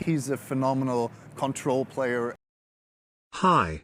he's a phenomenal control player. Hi.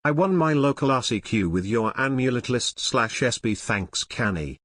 I won my local RCQ with your amulet list /SB. Thanks Canny.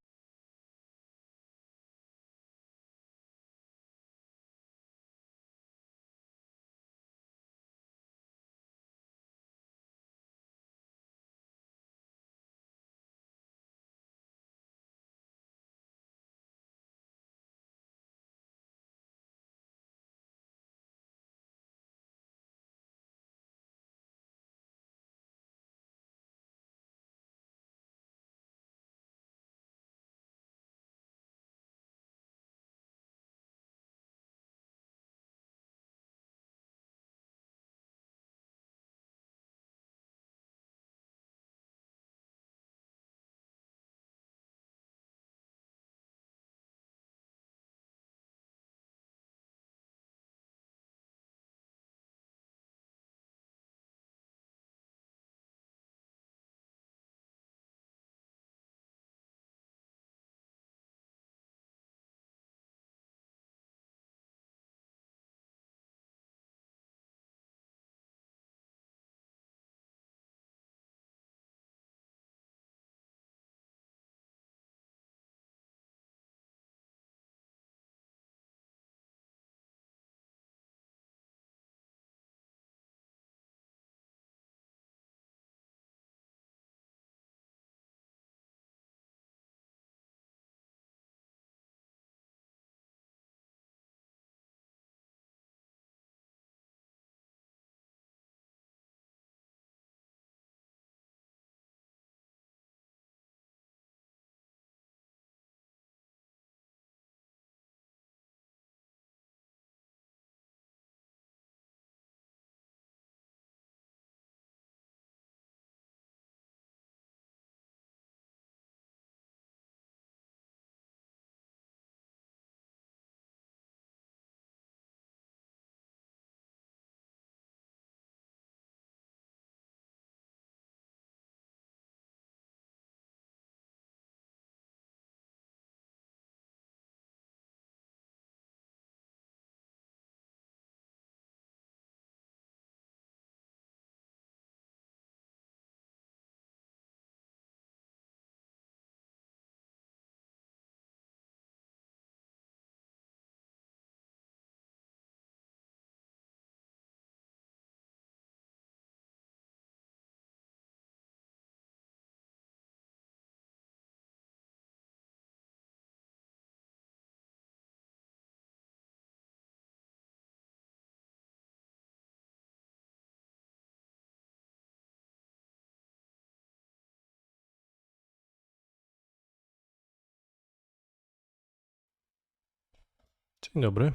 Dzień dobry.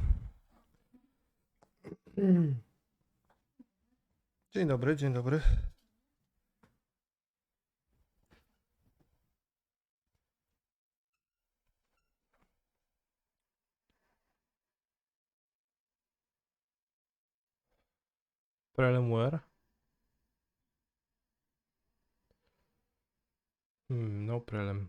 Dzień dobry, dzień dobry. Preliminary. No prelim.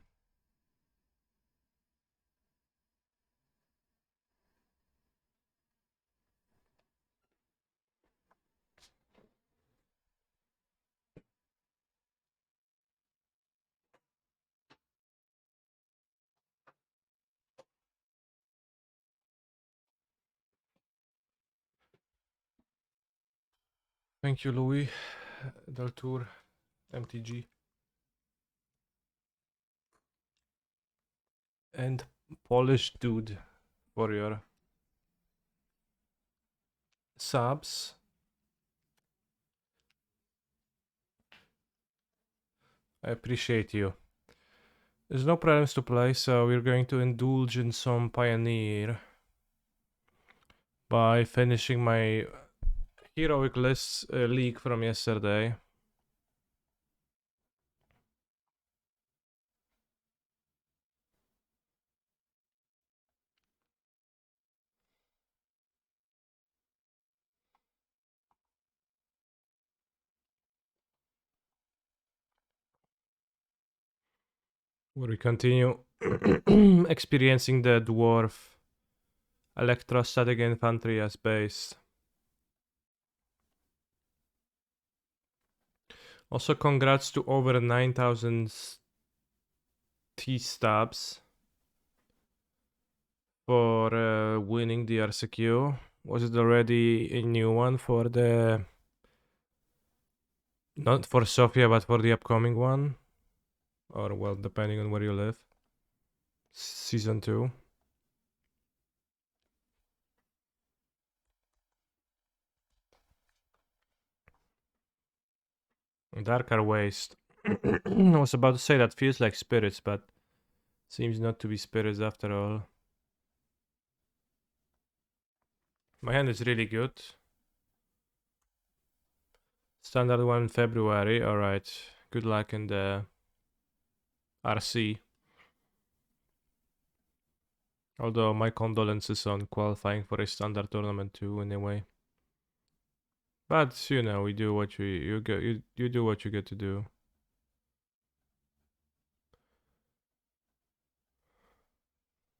Thank you, Louis. Deltour. MTG. And Polish dude for your subs. I appreciate you. There's no problems to play, so we're going to indulge in some Pioneer by finishing my heroic lists league from yesterday. Where we continue experiencing the dwarf electrostatic infantry as base. Also, congrats to over 9,000 T-stabs for winning the RCQ. Was it already a new one for the... Not for Sofia, but for the upcoming one? Or, well, depending on where you live. Season 2. Darker Waste. I was about to say that feels like spirits, but seems not to be spirits after all. My hand is really good. Standard one in February. Alright. Good luck in the RC. Although my condolences on qualifying for a standard tournament too, anyway. But you know, we do what you do what you get to do.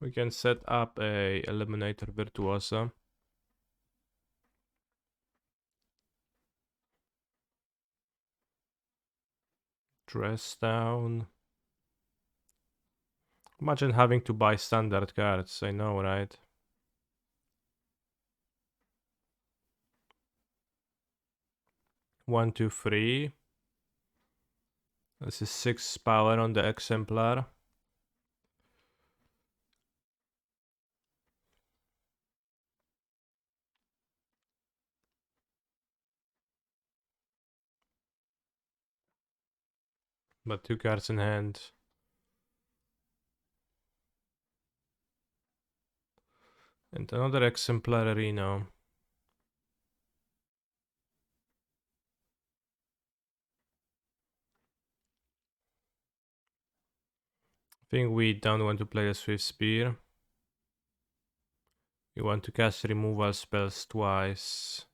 We can set up a Eliminator Virtuosa. Dress down. Imagine having to buy standard cards, I know, right? One, two, three. This is 6 power on the exemplar. But 2 cards in hand. And another exemplar arena. I think we don't want to play a Swift Spear. We want to cast removal spells twice.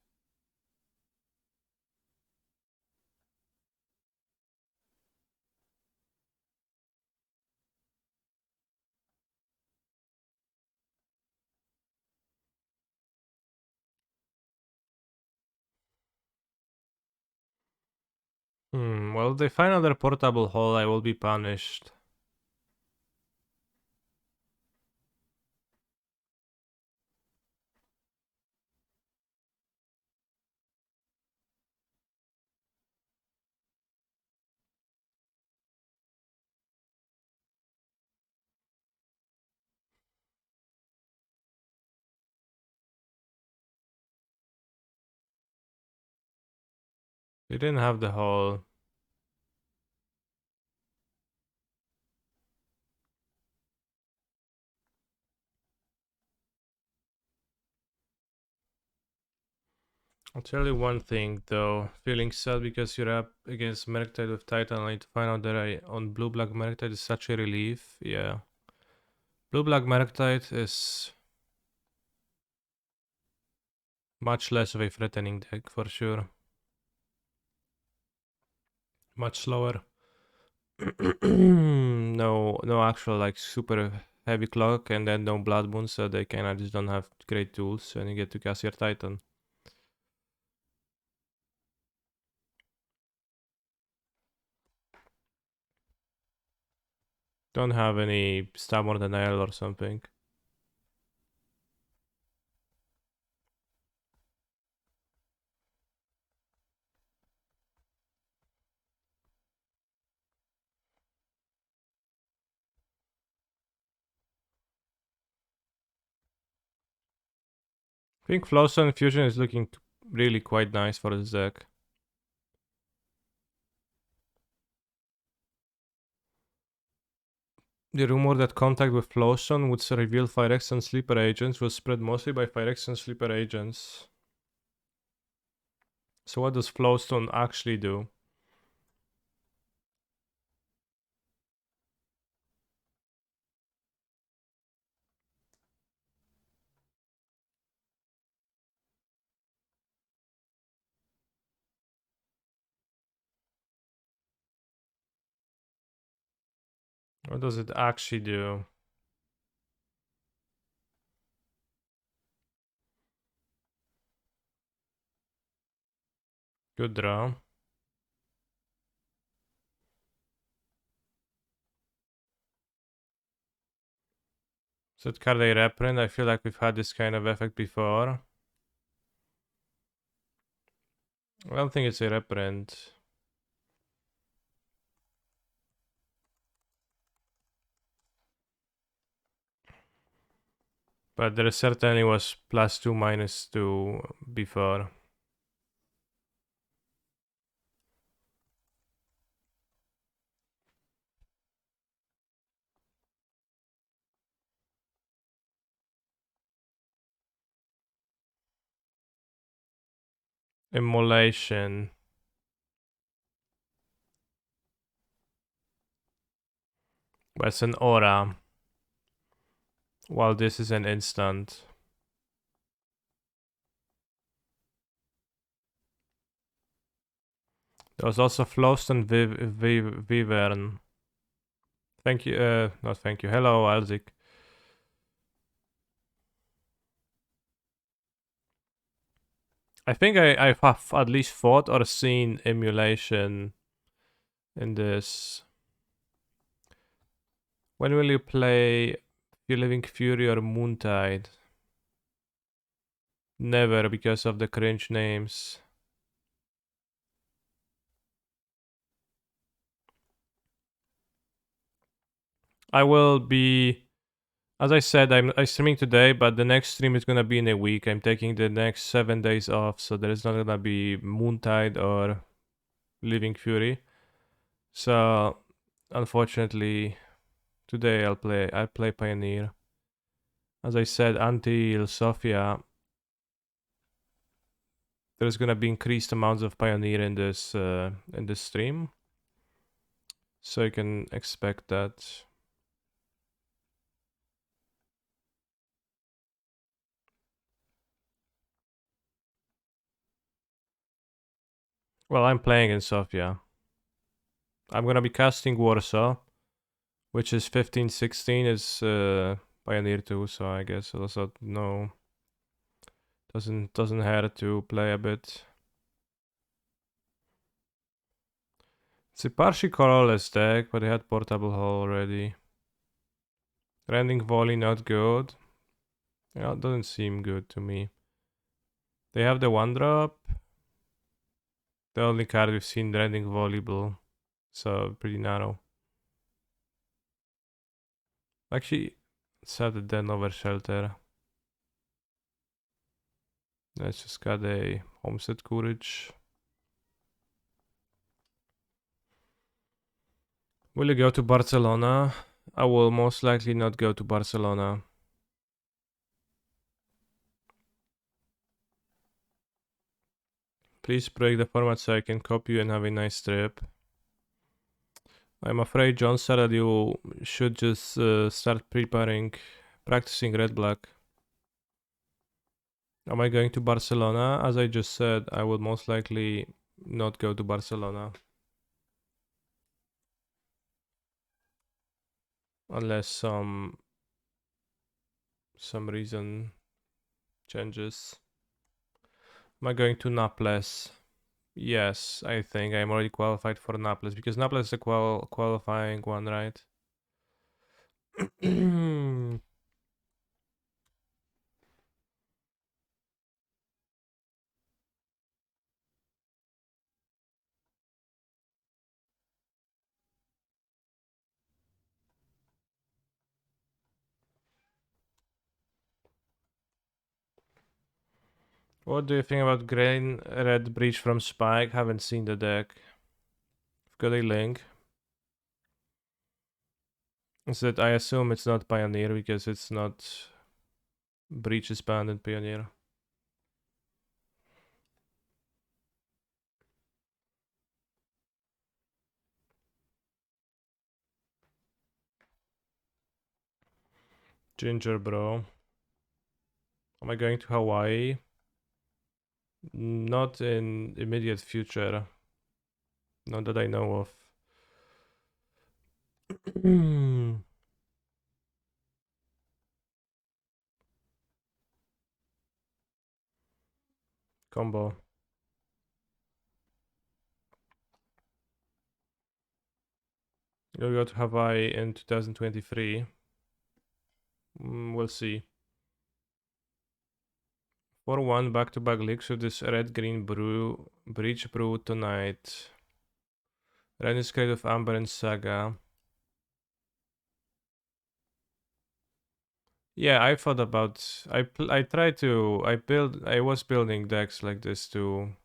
Well, if they find another portable hole, I will be punished. They didn't have the hole. I'll tell you one thing though. Feeling sad because you're up against Murktide with Titan only to find out that I on Blue Black Murktide is such a relief. Yeah. Blue Black Murktide is much less of a threatening deck for sure. Much slower. no actual like super heavy clock, and then no Blood Moon, so they kinda just don't have great tools when you get to cast your Titan. Don't have any Stab More Than L or something. I think Flowstone Fusion is looking really quite nice for this deck. The rumor that contact with Flowstone would reveal Phyrexian Sleeper Agents was spread mostly by Phyrexian Sleeper Agents. So what does Flowstone actually do? What does it actually do? Good draw. Is it card a reprint? I feel like we've had this kind of effect before. I don't think it's a reprint. But there certainly was +2, -2 before. Immolation. That's an aura. While this is an instant. There was also Flowstone Wyvern. Thank you, not thank you. Hello, Alzik. I think I have at least thought or seen Immolation in this. When will you play Your Living Fury or Moontide? Never, because of the cringe names. I will be, as I said, I'm streaming today, but the next stream is gonna be in a week. I'm taking the next 7 days off, so there is not gonna be Moontide or Living Fury. So unfortunately, today I'll play Pioneer. As I said, until Sophia, there's gonna be increased amounts of Pioneer in this stream, so you can expect that. Well, I'm playing in Sophia. I'm gonna be casting Warsaw, which is 15-16 is Pioneer 2, so I guess also no, doesn't hurt to play a bit. It's a partially colorless deck, but they had Portable Hole already. Rending Volley not good. Yeah, it doesn't seem good to me. They have the 1-drop. The only card we've seen Rending Volleyball, so pretty narrow. Actually, let's have the Den over Shelter. Let's just got a Homestead Courage. Will you go to Barcelona? I will most likely not go to Barcelona. Please break the format so I can copy you and have a nice trip. I'm afraid, John said that you should just start practicing red black. Am I going to Barcelona? As I just said, I will most likely not go to Barcelona. Unless some reason changes. Am I going to Naples? Yes, I think I'm already qualified for Naples because Naples is a qualifying one, right? What do you think about Green Red Breach from Spike? Haven't seen the deck. I've got a link. Is that I assume it's not Pioneer because it's not Breach is banned in Pioneer. Ginger bro. Am I going to Hawaii? Not in immediate future. Not that I know of. Combo. You'll go to Hawaii in 2023. We'll see. 4-1 back-to-back leaks with this red-green breach brew tonight. Red is created of Amber and Saga. Yeah, I thought about. I was building decks like this too.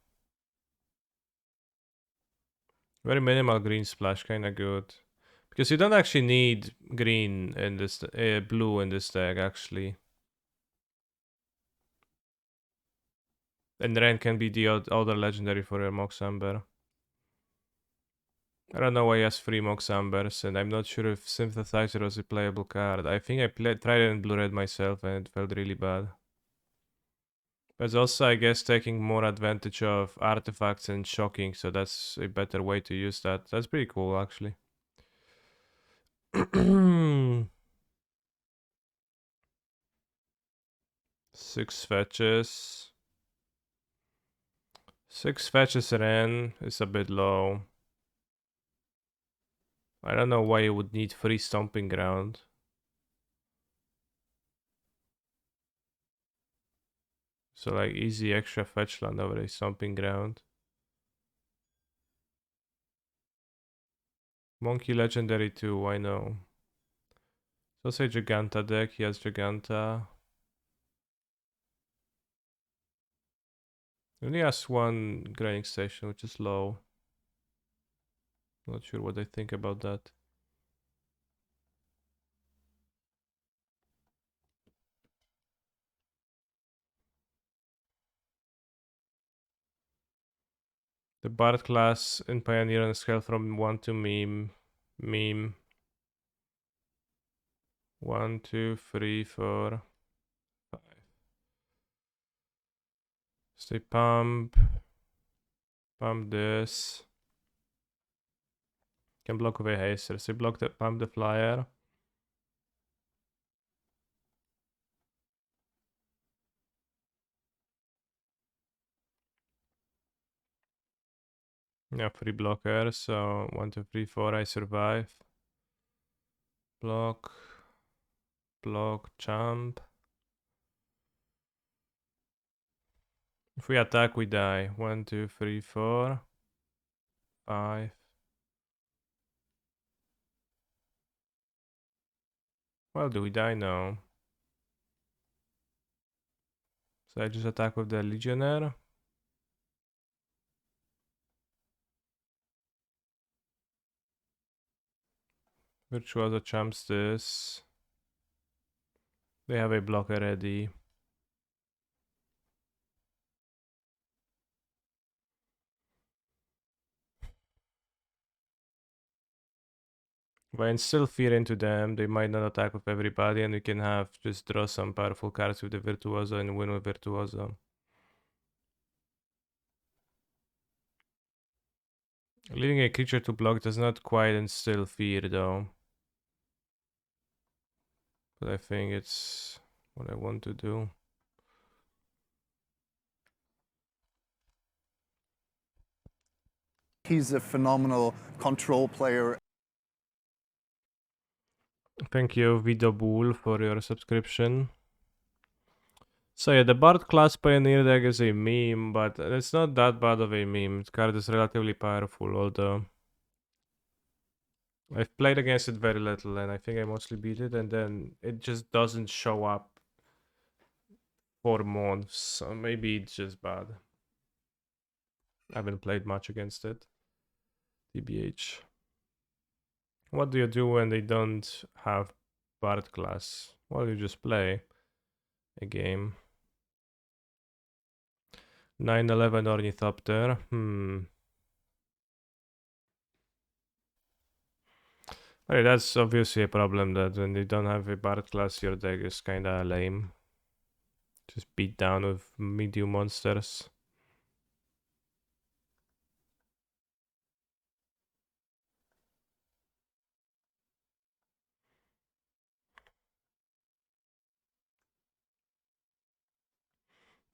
Very minimal green splash, kind of good. Because you don't actually need green in this, blue in this deck actually. And Ren can be the other legendary for your Mox Amber. I don't know why he has 3 Mox Ambers, and I'm not sure if Synthesizer was a playable card. I think I tried it in Blue-Red myself, and it felt really bad. But it's also, I guess, taking more advantage of artifacts and shocking, so that's a better way to use that. That's pretty cool, actually. 6 fetches. 6 fetches Ren is a bit low. I don't know why you would need 3 Stomping Ground. So like easy extra fetch land over a Stomping Ground. Monkey Legendary too, I know. So say Giganta deck, he has Giganta. He only has 1 grinding station, which is low. Not sure what I think about that. The Bard class in Pioneer on a scale from 1 to meme. 1, 2, 3, 4, 5. Stay pump. Pump this. Can block away haster. So block the pump the flyer. Yeah, 3 blockers. So 1, 2, 3, 4. I survive. Block. Block. Jump. If we attack, we die. 1, 2, 3, 4, 5. Well, do we die? No. So I just attack with the Legionnaire. Virtuoso champs this. They have a blocker ready. If I instill fear into them, they might not attack with everybody, and we can have just draw some powerful cards with the Virtuoso and win with Virtuoso. Leaving a creature to block does not quite instill fear though. But I think it's what I want to do. He's a phenomenal control player. Thank you, Vido Bull, for your subscription. So yeah, the Bard class Pioneer deck is a meme, but it's not that bad of a meme. The card is relatively powerful, although I've played against it very little, and I think I mostly beat it, and then it just doesn't show up for months, so maybe it's just bad. I haven't played much against it. TBH. What do you do when they don't have Bard class? Well, you just play a game. 911 Ornithopter. Okay, that's obviously a problem, that when they don't have a Bard class, your deck is kinda lame. Just beat down with medium monsters.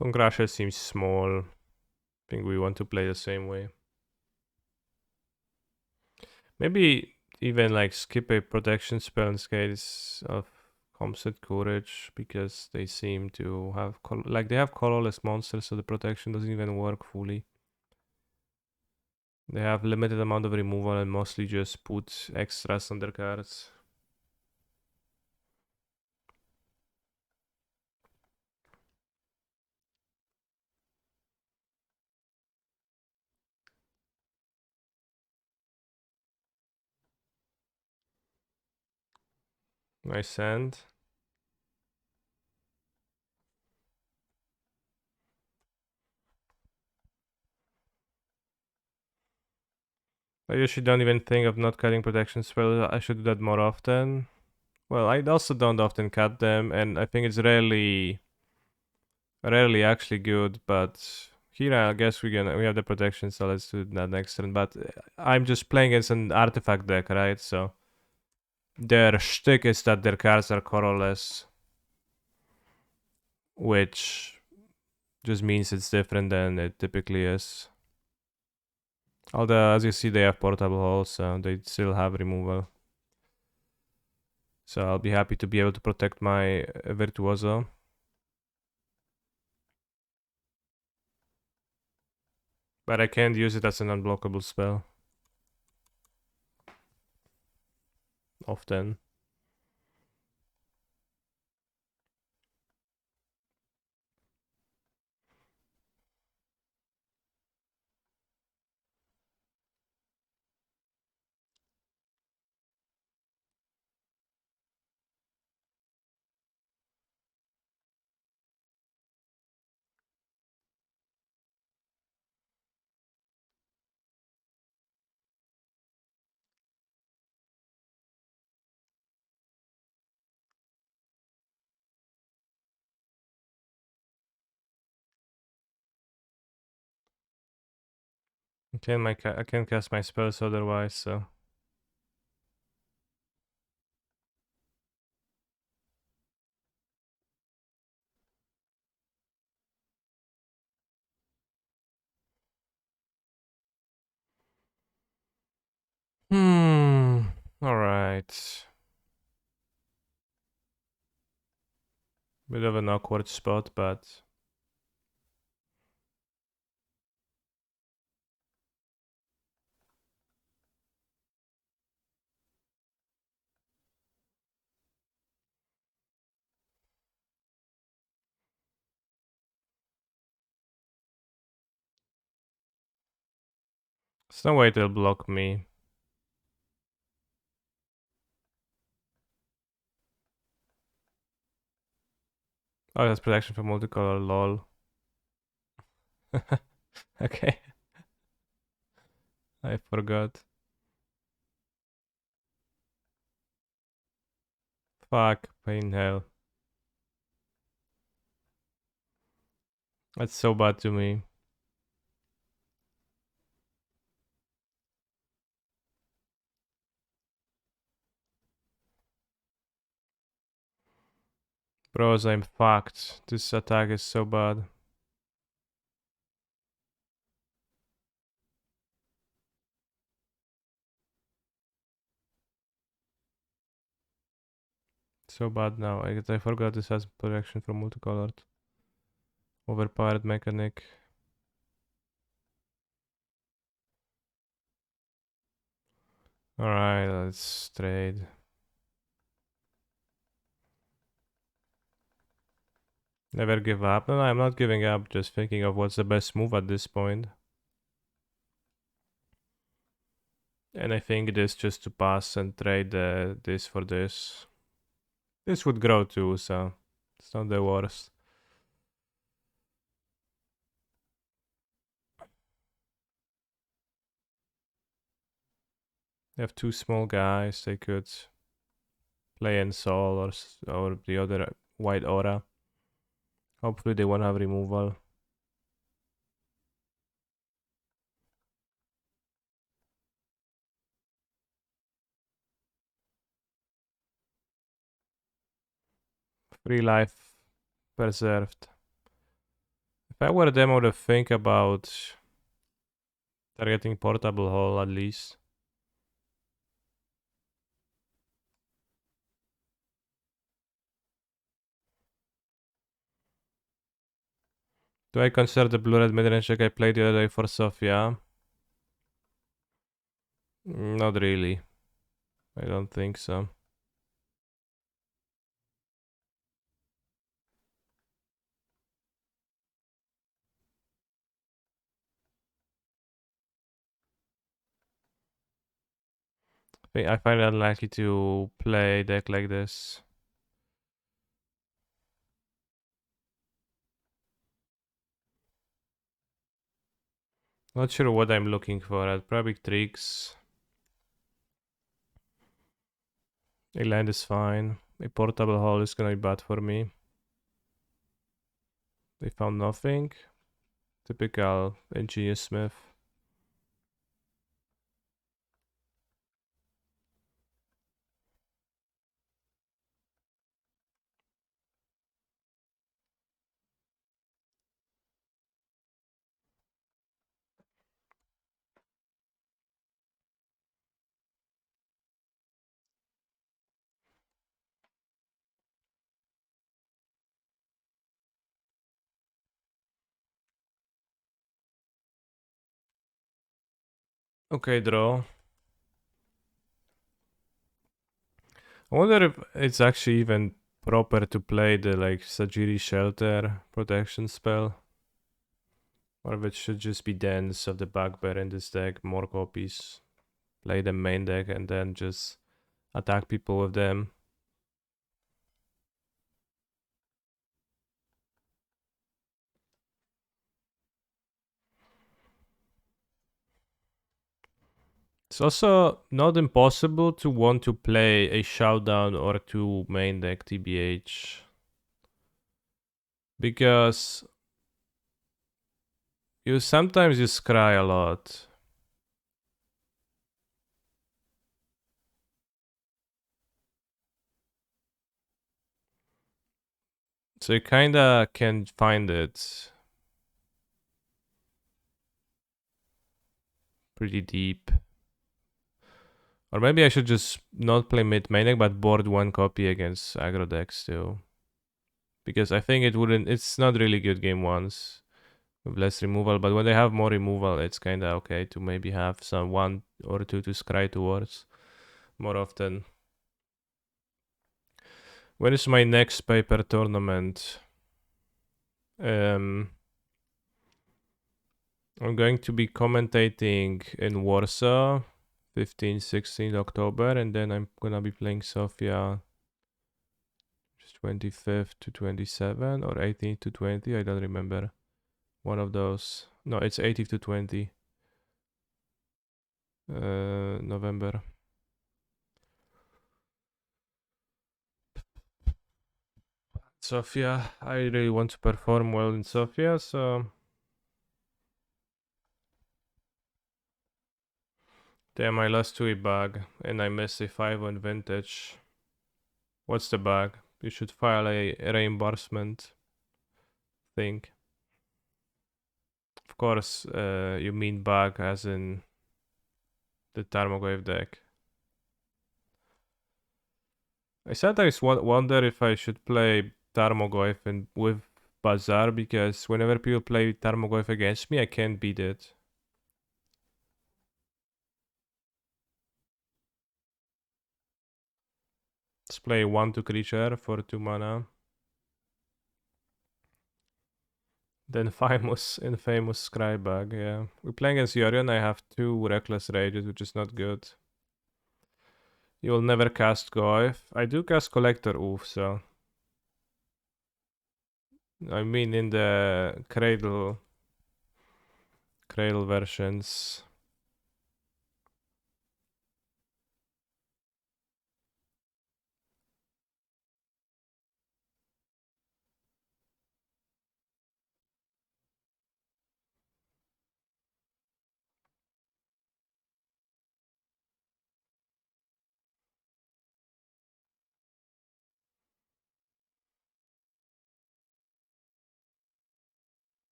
Punkrasher seems small. I think we want to play the same way. Maybe even like skip a protection spell in case of Comset Courage, because they seem to have they have colorless monsters, so the protection doesn't even work fully. They have limited amount of removal and mostly just put extras on their cards. Nice hand. I usually don't even think of not cutting protection spells. I should do that more often. Well, I also don't often cut them, and I think it's rarely actually good, but here I guess we have the protection, so let's do that next turn. But I'm just playing as an artifact deck, right? So their shtick is that their cards are colorless, which just means it's different than it typically is. Although, as you see, they have portable holes, so they still have removal. So I'll be happy to be able to protect my Virtuoso. But I can't use it as an unblockable spell. Often. I can't cast my spells otherwise, so. Alright. Bit of an awkward spot, but. There's no way they'll block me. Oh, that's protection for multicolor, lol. Okay. I forgot. Fuck, pain hell. That's so bad to me. Bros, I'm fucked. This attack is so bad. So bad now. I forgot this has protection from multicolored. Overpowered mechanic. Alright, let's trade. Never give up. No, I'm not giving up, just thinking of what's the best move at this point. And I think this just to pass and trade this for this. This would grow too, so it's not the worst. They have two small guys. They could play in Soul or the other white aura. Hopefully they won't have removal. Free life preserved. If I were them, I would think about targeting portable hole at least. Do I consider the blue-red mid-range deck I played the other day for Sofia? Not really. I don't think so. I find it unlikely to play a deck like this. Not sure what I'm looking for. I'd probably tricks. A land is fine. A portable hole is gonna be bad for me. They found nothing. Typical Ingenious Smith. Okay, draw. I wonder if it's actually even proper to play the like Sajiri Shelter protection spell. Or if it should just be Dance of the Bugbear in this deck, more copies. Play the main deck and then just attack people with them. It's also not impossible to want to play a Showdown or two main deck TBH. Because you sometimes just cry a lot. So you kinda can find it pretty deep. Or maybe I should just not play mid main deck but board one copy against aggro decks too. Because I think it's not really good game ones with less removal, but when they have more removal, it's kinda okay to maybe have some one or two to scry towards more often. When is my next paper tournament? I'm going to be commentating in Warsaw 15-16 October, and then I'm gonna be playing Sofia 25th to 27 or 18th to 20, I don't remember. One of those. No, it's 18th to 20 November. Sofia. I really want to perform well in Sofia, so... Damn, I lost 2 bug, and I missed a 5 on vintage. What's the bug? You should file a reimbursement thing. Of course, you mean bug as in the Tarmogoyf deck. I sometimes wonder if I should play Tarmogoyf with Bazaar, because whenever people play Tarmogoyf against me, I can't beat it. Let's play 1-2 creature for 2 mana. The infamous Scrybug, yeah. We're playing against Yorion, I have 2 Reckless Rages, which is not good. You will never cast Goyf. I do cast Collector Oof, so... I mean in the Cradle versions.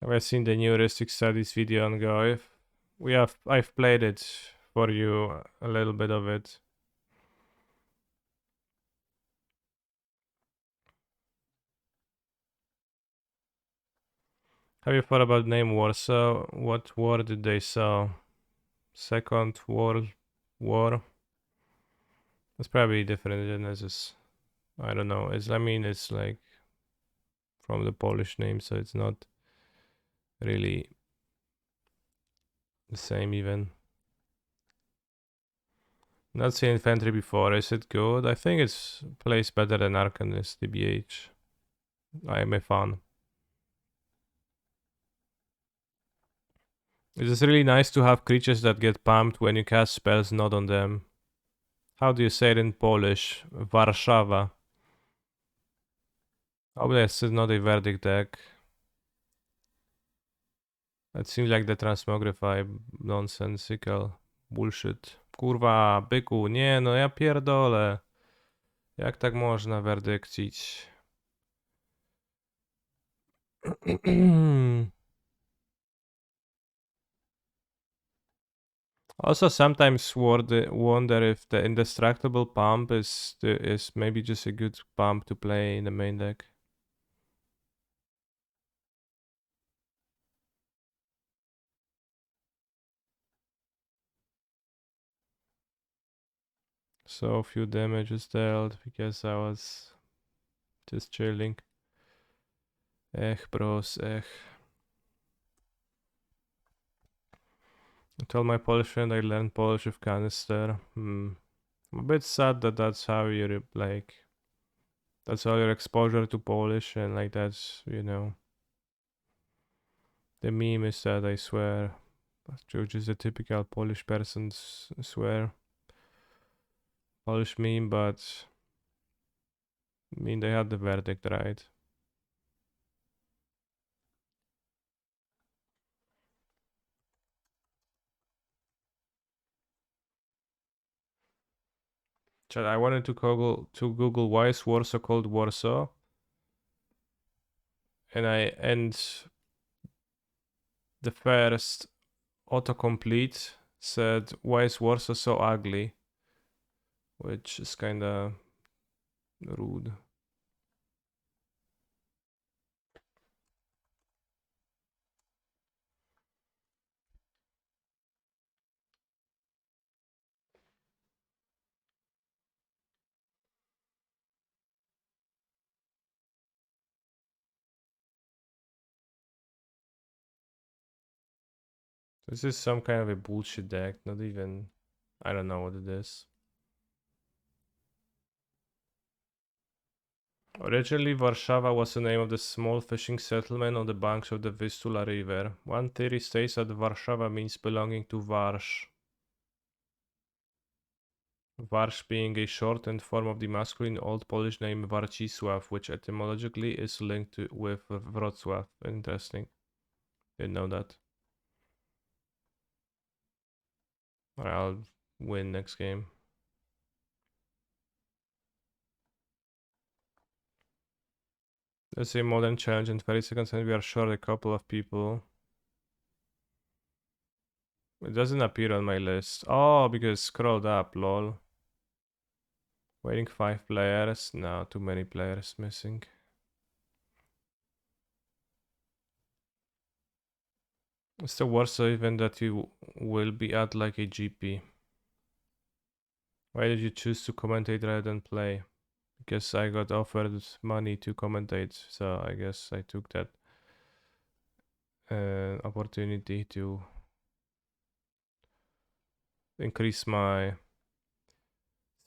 Have I seen the new heuristic studies video on Goyf? I've played it for you, a little bit of it. Have you thought about the name Warsaw? What war did they saw? Second World War? It's probably different than this. I don't know. It's like from the Polish name, so it's not really the same even. Not seen infantry before. Is it good? I think it's plays better than Arcanist, DBH. I am a fan. It is really nice to have creatures that get pumped when you cast spells not on them. How do you say it in Polish? Warszawa. Oh, this is not a verdict deck. It seems like the Transmogrify nonsensical bullshit. Kurwa, byku, nie no, ja pierdolę. Jak tak można werdykcić? Also, sometimes wonder if the Indestructible Pump is maybe just a good pump to play in the main deck. So few damages dealt because I was just chilling. Bros, I told my Polish friend I learned Polish with Canister. I'm a bit sad that that's how you that's all your exposure to Polish, and like that's, you know, the meme is that, I swear, which is a typical Polish person's swear. Polish meme, but I mean they had the verdict right. Chat, I wanted to Google why is Warsaw called Warsaw, and the first autocomplete said why is Warsaw so ugly, which is kinda rude. This is some kind of a bullshit deck, not even, I don't know what it is. Originally, Warszawa was the name of the small fishing settlement on the banks of the Vistula River. One theory states that Warszawa means belonging to Warsz. Warsz being a shortened form of the masculine Old Polish name Warcisław, which etymologically is linked with Wrocław. Interesting. Didn't know that. Alright, I'll win next game. Let's say modern challenge in 30 seconds and we are short a couple of people. It doesn't appear on my list. Oh, because scrolled up, lol. Waiting 5 players. No, too many players missing. It's the Warsaw event that you will be at like a GP. Why did you choose to commentate rather than play? Because I got offered money to commentate, so I guess I took that opportunity to increase my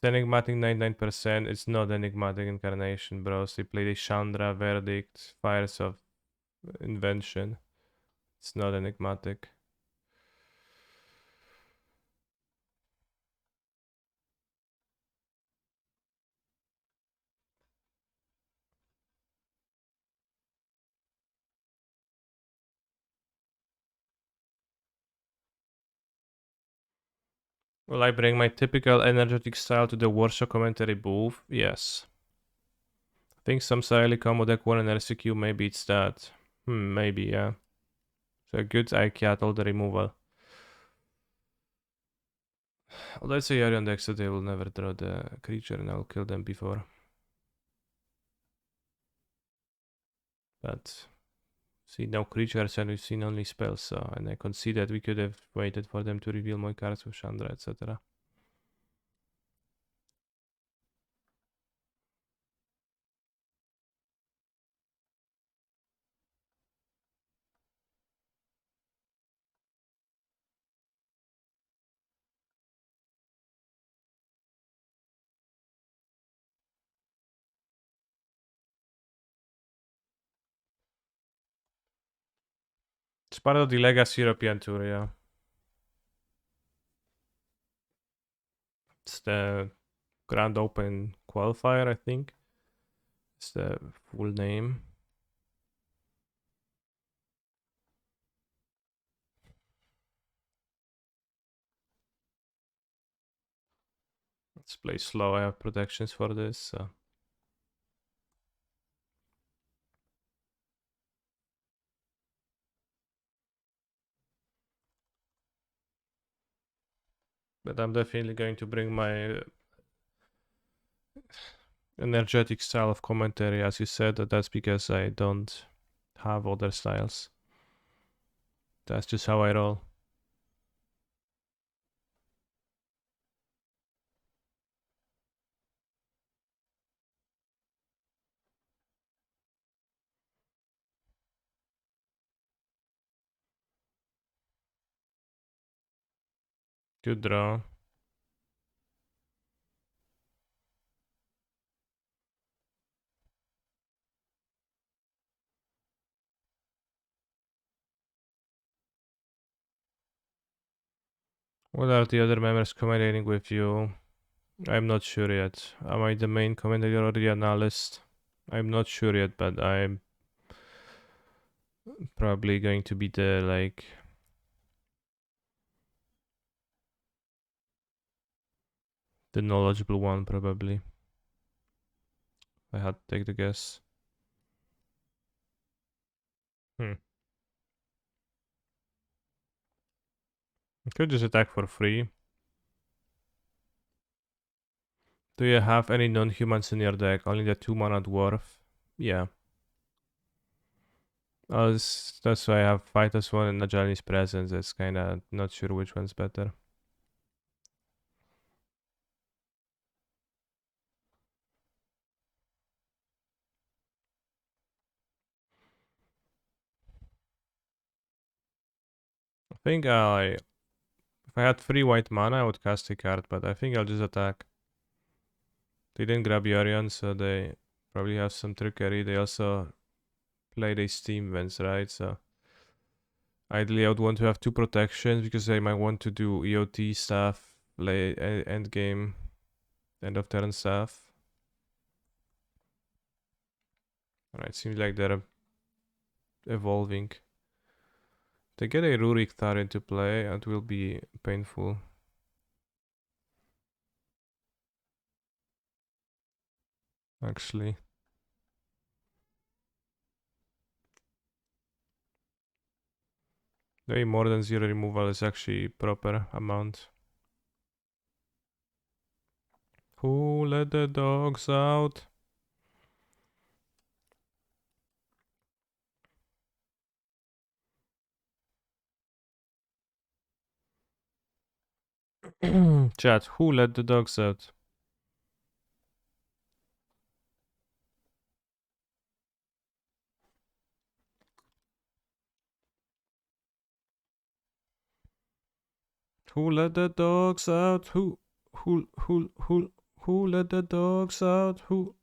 enigmatic 99%. It's not enigmatic incarnation, bros. They played a Chandra, Verdict, Fires of Invention. It's not enigmatic. Will I bring my typical energetic style to the Warsaw commentary booth? Yes. I think some Sally combo deck 1 and RCQ, maybe it's that. Maybe, yeah. So a good IKEA all the removal. Although it's a Yarion deck, so they will never draw the creature and I'll kill them before. But see no creatures and we've seen only spells, so and I can see that we could have waited for them to reveal more cards with Chandra, etc. It's part of the Legacy European Tour, yeah. It's the Grand Open Qualifier, I think. It's the full name. Let's play slow. I have protections for this, so. But I'm definitely going to bring my energetic style of commentary, as you said. That's because I don't have other styles. That's just how I roll. Good draw. What are the other members commentating with you? I'm not sure yet. Am I the main commentator or the analyst? I'm not sure yet, but I'm probably going to be the the knowledgeable one, probably. I had to take the guess. I could just attack for free. Do you have any non-humans in your deck? Only the 2-mana dwarf? Yeah. That's why I have Fighters 1 and Najani's Presence. It's kinda not sure which one's better. I think if I had 3 white mana, I would cast a card, but I think I'll just attack. They didn't grab Yorion, so they probably have some trickery. They also played a Steam Vents, right? So ideally I would want to have 2 protections because they might want to do EOT stuff late end game. End of turn stuff. Alright, seems like they're evolving. They get a Rurik Thar into play, it will be painful. Actually. Maybe more than 0 removal is actually proper amount. Who let the dogs out? Chat, who let the dogs out? Who let the dogs out? Who let the dogs out? Who?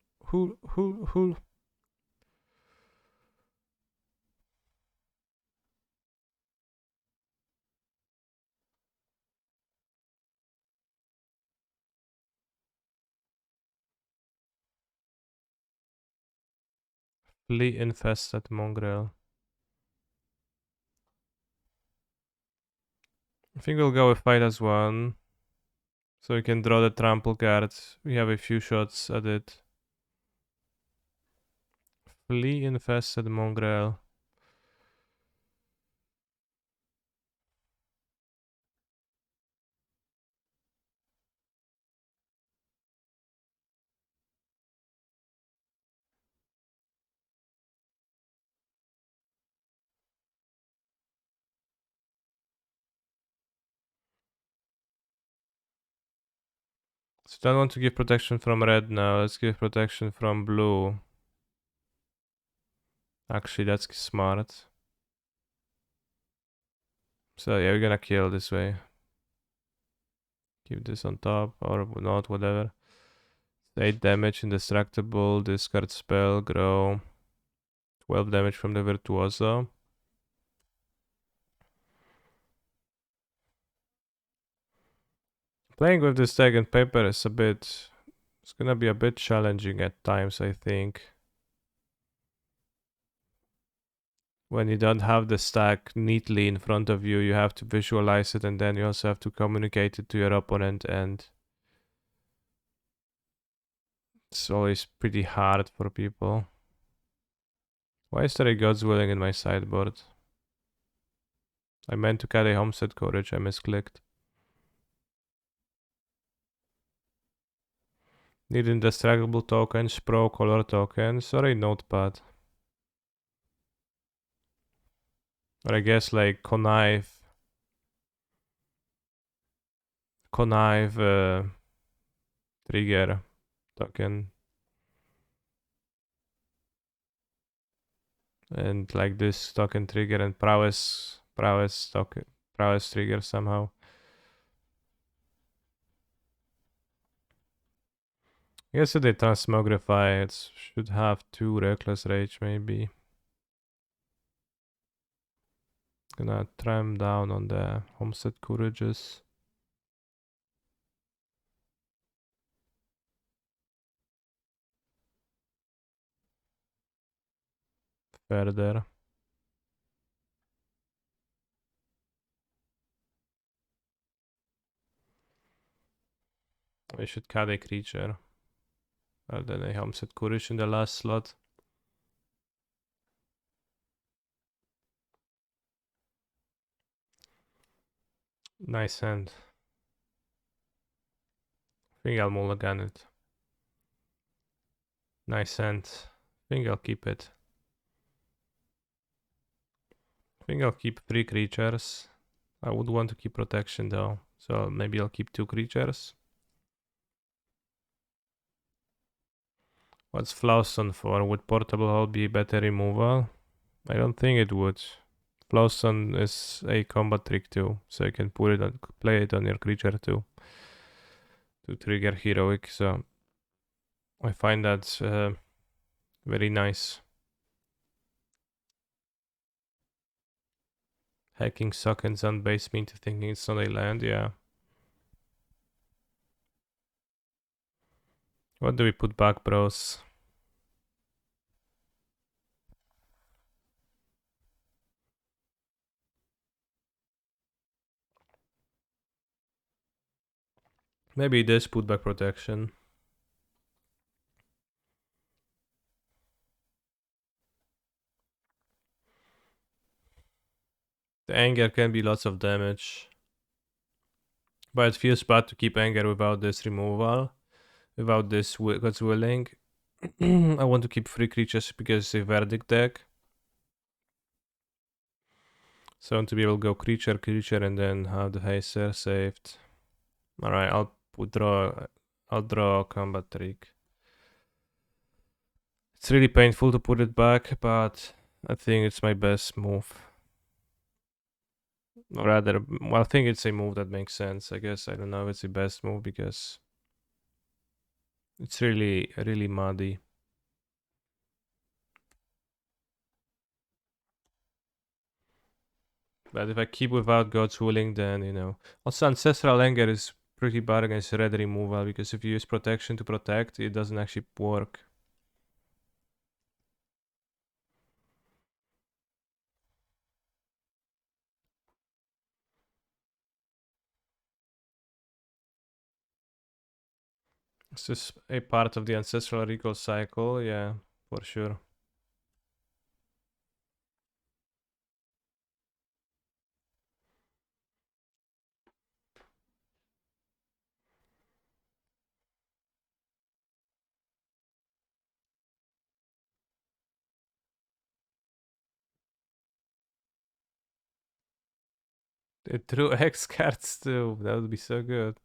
Flea infested mongrel. I think we'll go with fight as one. So we can draw the trample card. We have a few shots at it. Flea infested mongrel. So don't want to give protection from red now. Let's give protection from blue. Actually, that's smart. So yeah, we're gonna kill this way. Keep this on top or not, whatever. 8 damage, indestructible, discard spell, grow. 12 damage from the Virtuoso. Playing with this deck and paper is it's gonna be a bit challenging at times, I think. When you don't have the stack neatly in front of you, you have to visualize it and then you also have to communicate it to your opponent, and it's always pretty hard for people. Why is there a God's Willing in my sideboard? I meant to cut a Homestead Courage, I misclicked. Need indestructible tokens, pro color tokens, or a notepad. Or I guess like connive trigger token. And like this token trigger and prowess token, prowess trigger somehow. I guess if they transmogrify, it should have 2 reckless rage maybe. Gonna trim down on the Homestead Courages. Further. We should cut a creature. Rather than a Homestead Courage in the last slot. Nice hand. I think I'll mulligan it. Nice hand. I think I'll keep it. I think I'll keep 3 creatures. I would want to keep protection though. So maybe I'll keep 2 creatures. What's Flowstone for? Would Portable Hold be better removal? I don't think it would. Flowstone is a combat trick too, so you can put it on, play it on your creature too, to trigger heroic. So I find that very nice. Hacking Sockets unbase me into thinking it's not a land, yeah. What do we put back, bros? Maybe this put back protection. The anger can be lots of damage. But it feels bad to keep anger without this removal. Without this God's Willing. I want to keep 3 creatures because it's a verdict deck. So I want to be able to go creature, and then have the Hazer saved. Alright, I'll draw a combat trick. It's really painful to put it back, but I think it's my best move. Or rather, well, I think it's a move that makes sense. I guess I don't know if it's the best move because it's really, really muddy. But if I keep without God's Willing, then, you know. Also, Ancestral Anger is pretty bad against red removal, because if you use protection to protect, it doesn't actually work. This is a part of the Ancestral Recall cycle, yeah, for sure. It drew X cards too. That would be so good.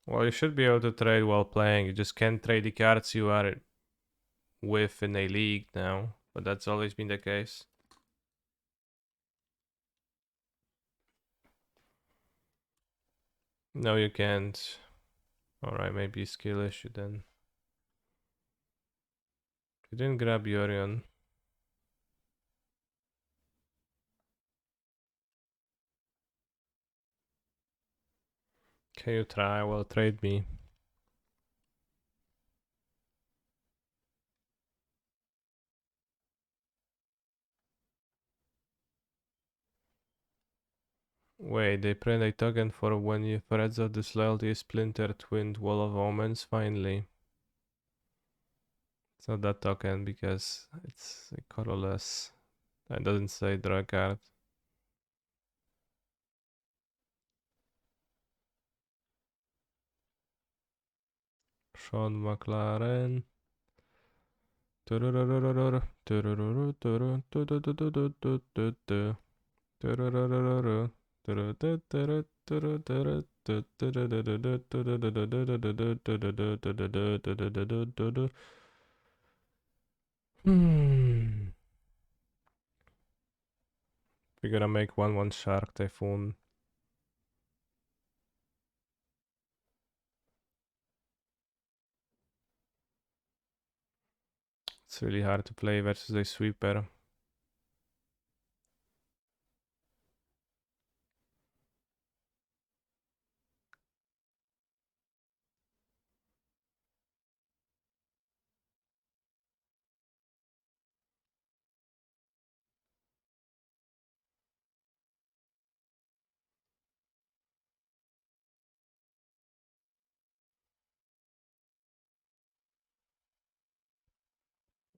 Well, you should be able to trade while playing. You just can't trade the cards you are with in a league now. But that's always been the case. No, you can't. Alright, maybe skill issue then. You didn't grab Yorion. Can you try? Well, trade me. Wait, they print a token for when you threads of disloyalty splinter twinned wall of omens, finally. It's not that token because it's a colorless. It doesn't say draw card. Sean McLaren. We're gonna make 1/1 Shark Typhoon. It's really hard to play versus a sweeper.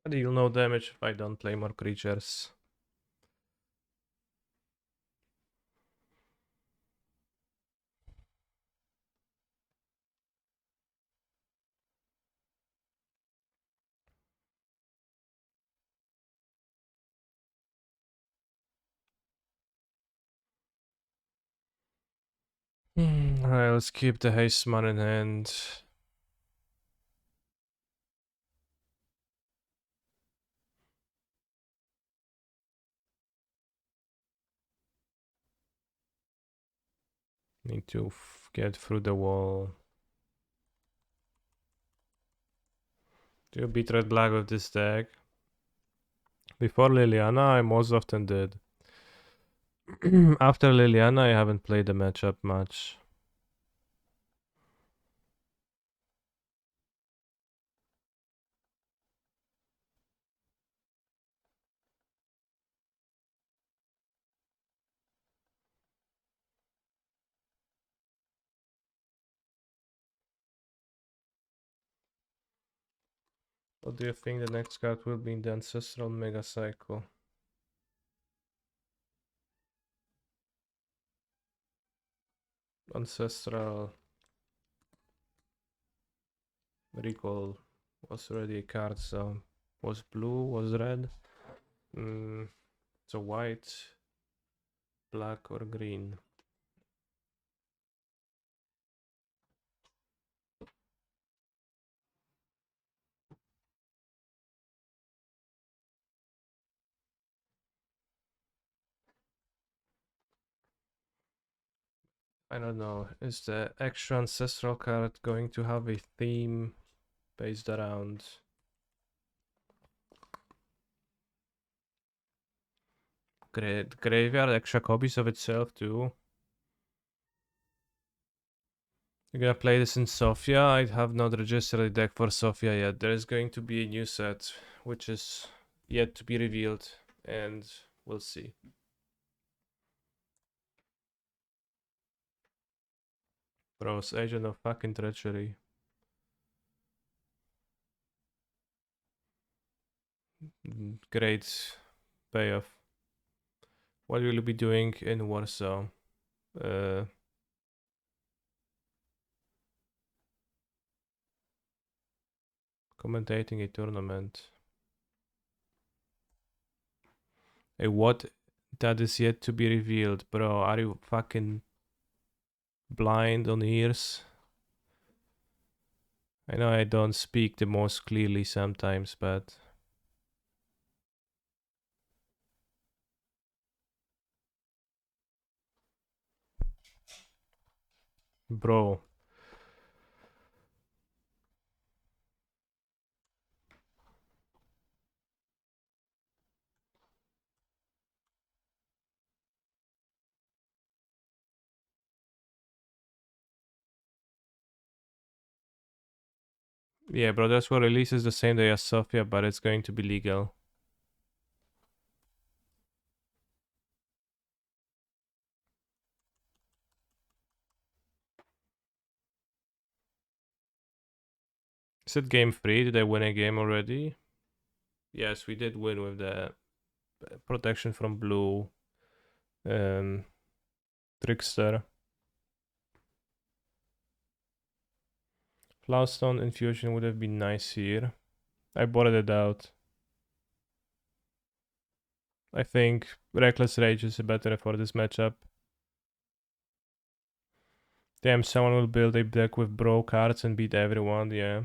I deal no damage if I don't play more creatures. Alright, let's keep the haste man in hand. Need to get through the wall. Do you beat red black with this deck? Before Liliana, I most often did. After Liliana, I haven't played the matchup much. What do you think the next card will be in the Ancestral Mega Cycle? Ancestral Recall was already a card, so was blue, was red. So white, black, or green. I don't know. Is the extra ancestral card going to have a theme based around graveyard, extra copies of itself too? You're gonna play this in Sofia? I have not registered a deck for Sofia yet. There is going to be a new set, which is yet to be revealed, and we'll see. Bros, Agent of fucking Treachery. Great payoff. What will you be doing in Warsaw? Commentating a tournament. A what? That is yet to be revealed, bro. Are you fucking blind on ears? I know I don't speak the most clearly sometimes, but bro. Yeah, bro, that's what releases the same day as Sofia, but it's going to be legal. Is it game 3? Did I win a game already? Yes, we did win with the protection from blue. Trickster. Flowerstone Infusion would have been nice here. I botted it out. I think Reckless Rage is better for this matchup. Damn, someone will build a deck with bro cards and beat everyone, yeah.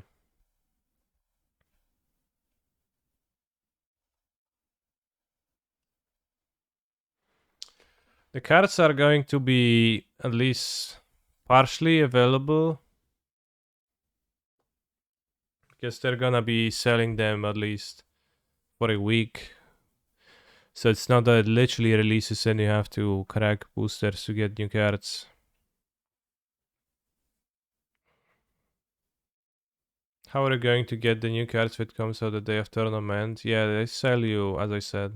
The cards are going to be at least partially available. Because they're gonna be selling them at least for a week. So it's not that it literally releases and you have to crack boosters to get new cards. How are you going to get the new cards if it comes out the day of tournament? Yeah, they sell you, as I said.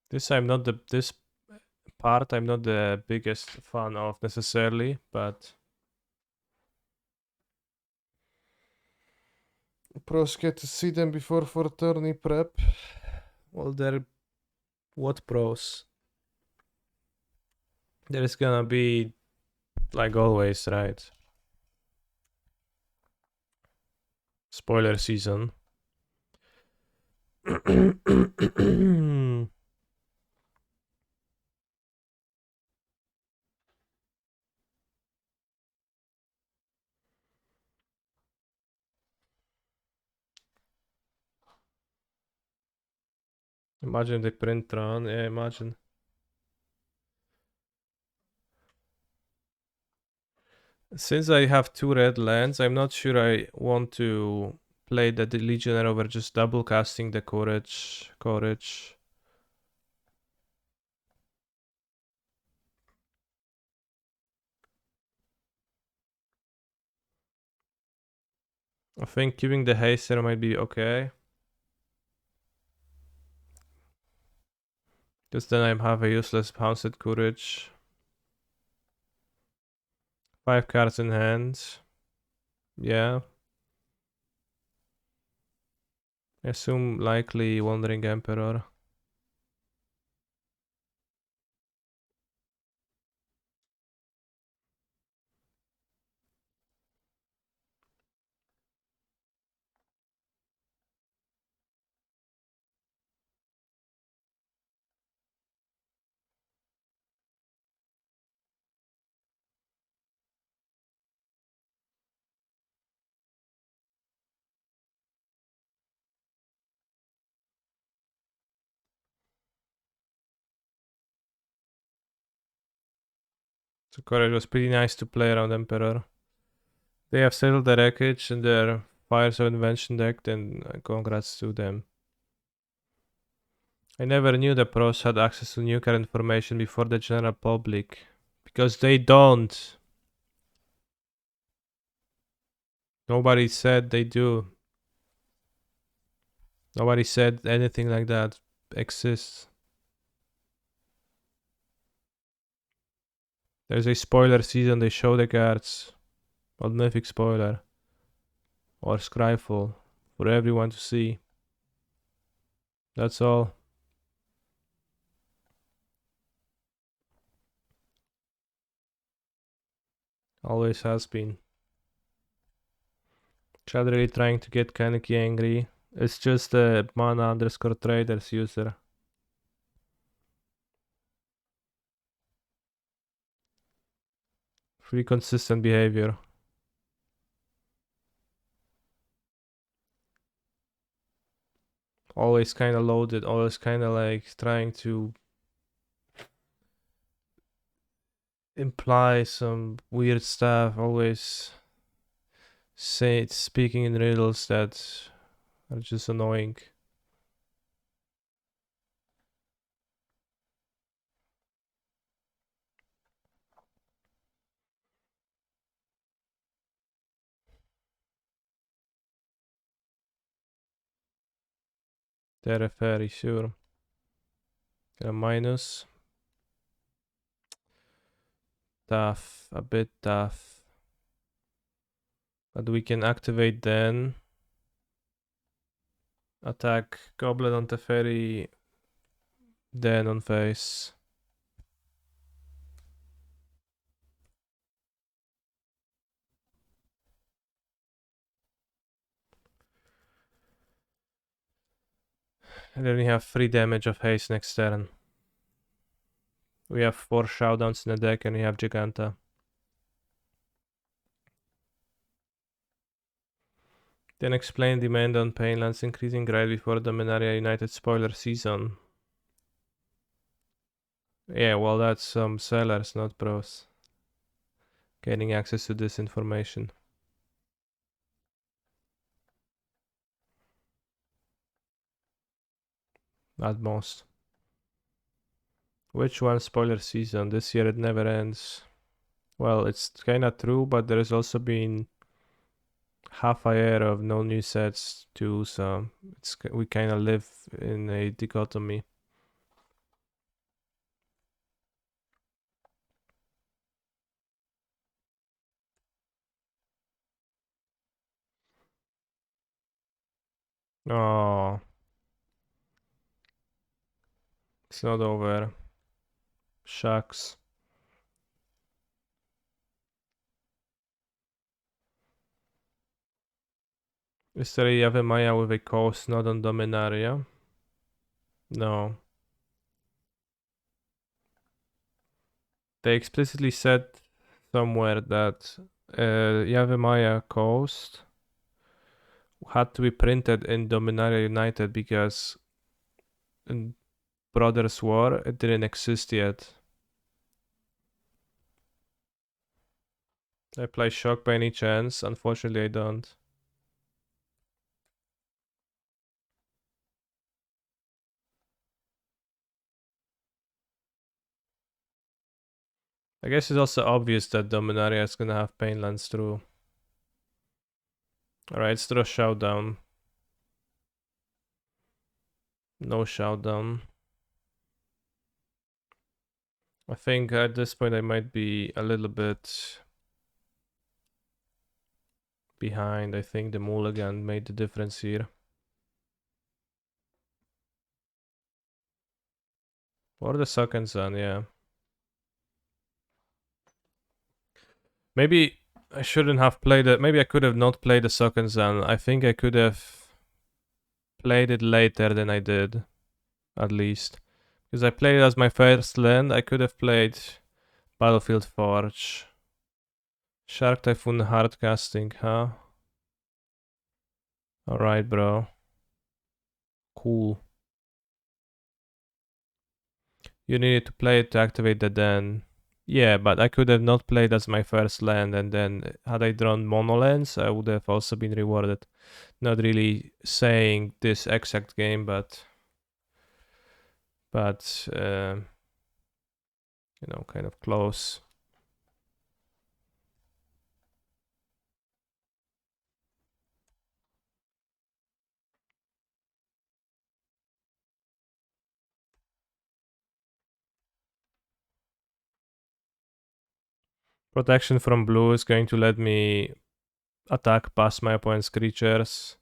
This part I'm not the biggest fan of necessarily, but pros get to see them before for tourney prep. Well, they're what pros? There is gonna be, like always, right? Spoiler season. Imagine they print Tron, yeah, imagine. Since I have 2 red lands, I'm not sure I want to play the Legionnaire over just double casting the Courage. I think keeping the Haster might be okay. Because then I have a useless Pounced Courage. 5 cards in hand. Yeah. I assume likely Wandering Emperor. So Courage was pretty nice to play around Emperor. They have settled the wreckage in their Fires of Invention deck, then congrats to them. I never knew the pros had access to nuclear information before the general public. Because they don't. Nobody said they do. Nobody said anything like that exists. There's a spoiler season, they show the cards. Old Mythic spoiler. Or Scryfall. For everyone to see. That's all. Always has been. Chad really trying to get Kaneki angry. It's just a mana_traders user. Pretty consistent behavior. Always kind of loaded, always kind of like trying to imply some weird stuff, always speaking in riddles that are just annoying. They're very sure. Get a minus. Tough, a bit tough. But we can activate then. Attack Goblin on Teferi, then on face. And then we have 3 damage of haste next turn. We have 4 showdowns in the deck and we have Giganta. Then explain demand on Painlands increasing right before Dominaria United spoiler season. Yeah, well that's some sellers, not pros. Gaining access to this information. At most. Which one spoiler season? This year it never ends. Well, it's kinda true, but there has also been half a year of no new sets too, so we kinda live in a dichotomy. Oh, it's not over. Shucks. Is there a Yavimaya with a coast not on Dominaria? No. They explicitly said somewhere that Yavimaya coast had to be printed in Dominaria United because in Brothers War it didn't exist yet. I play Shock by any chance? Unfortunately, I don't. I guess it's also obvious that Dominaria is gonna have Painlands through. Alright, let's draw Showdown. No Showdown. I think at this point I might be a little bit behind. I think the Mulligan made the difference here. Or the Second Sun, yeah. Maybe I shouldn't have played it. Maybe I could have not played the Second Sun. I think I could have played it later than I did, at least. Because I played it as my first land. I could have played Battlefield Forge. Shark Typhoon hardcasting, huh? Alright, bro. Cool. You needed to play it to activate the den. Yeah, but I could have not played as my first land, and then had I drawn mono lands, I would have also been rewarded. Not really saying this exact game, but you know, kind of close. Protection from blue is going to let me attack past my opponent's creatures.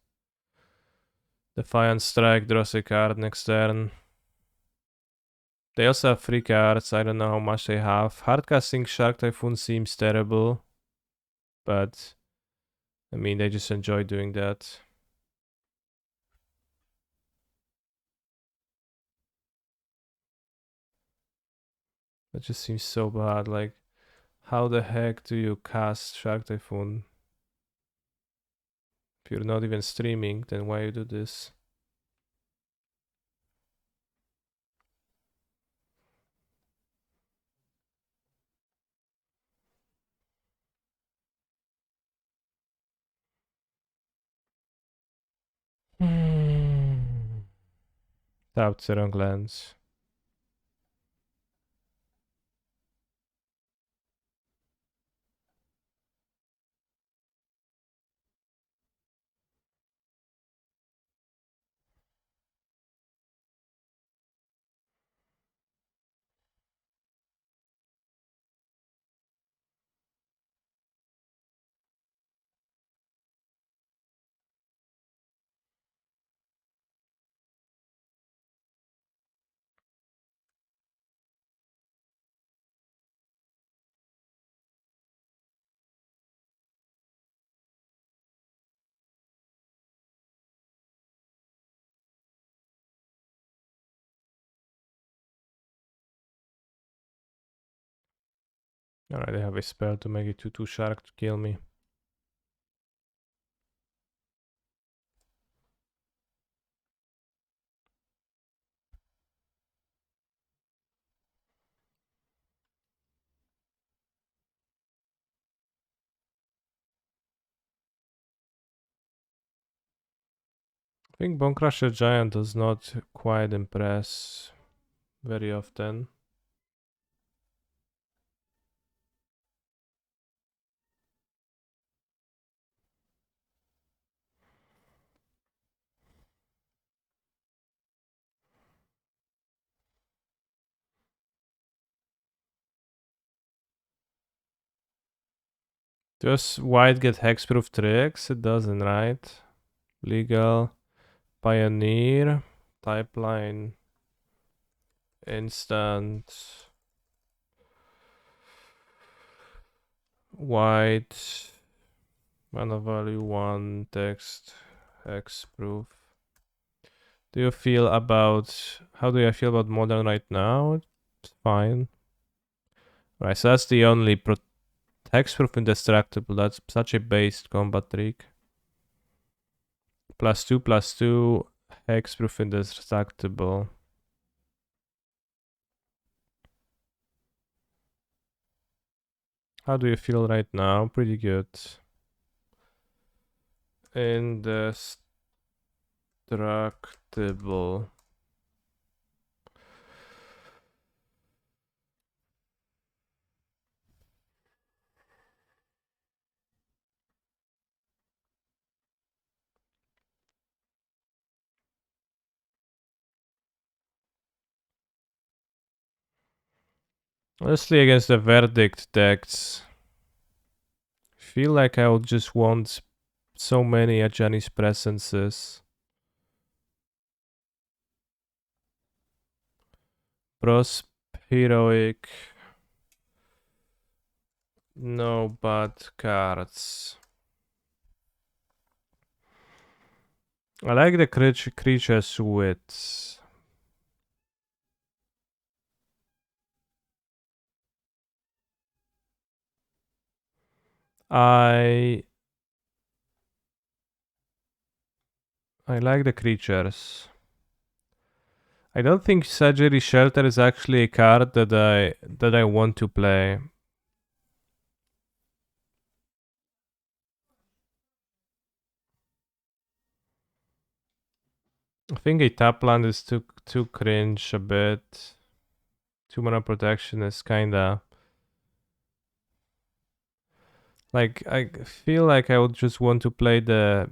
Defiant Strike draws a card next turn. They also have 3 cards, I don't know how much they have. Hardcasting Shark Typhoon seems terrible, but I mean, they just enjoy doing that. That just seems so bad, like, how the heck do you cast Shark Typhoon? If you're not even streaming, then why you do this? Tapped the wrong lands. Alright, I have a spell to make it 2/2 shark to kill me. I think Bonecrusher Giant does not quite impress very often. Does white get hexproof tricks? It doesn't, right? Legal, Pioneer, Pipeline, Instant, white, mana value 1, text, hexproof. Do you feel about, how do I feel about modern right now? It's fine. Right, so that's the only hexproof indestructible. That's such a based combat trick. +2/+2, hexproof indestructible. How do you feel right now? Pretty good. Indestructible. Honestly, against the Verdict decks, feel like I would just want so many Ajani's presences. Prosp, Heroic. No bad cards. I like the creature's wits. I like the creatures. I don't think Surgery Shelter is actually a card that I want to play. I think a tap land is too cringe a bit. 2-mana protection is kinda like, I feel like I would just want to play the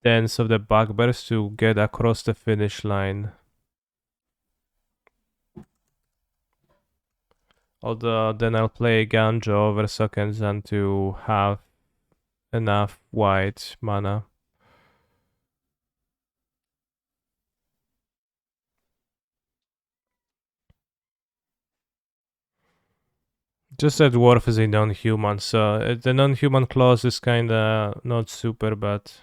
Dance of the Bugbears to get across the finish line. Although then I'll play Ganjo over Sokenzan to have enough white mana. Just that Dwarf is a non-human, so the non-human clause is kinda not super, but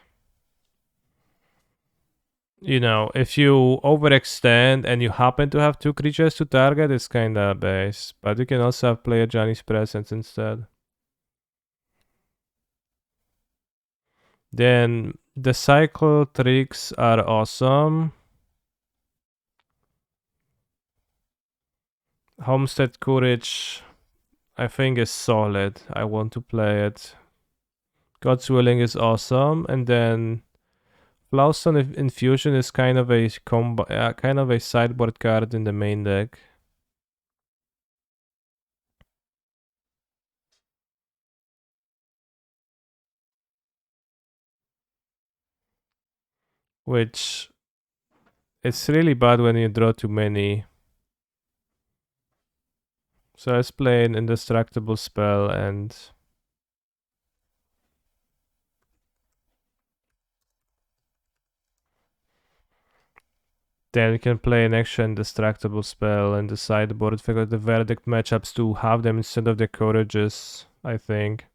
you know, if you overextend and you happen to have 2 creatures to target, it's kinda base. But you can also play a Johnny's Presence instead. Then the cycle tricks are awesome. Homestead Courage, I think, is solid. I want to play it. God's Willing is awesome, and then Flowstone Infusion is kind of a kind of a sideboard card in the main deck. Which it's really bad when you draw too many. So let's play an Indestructible Spell and then we can play an extra Indestructible Spell and the sideboard, figure the Verdict matchups to have them instead of the Courages, I think.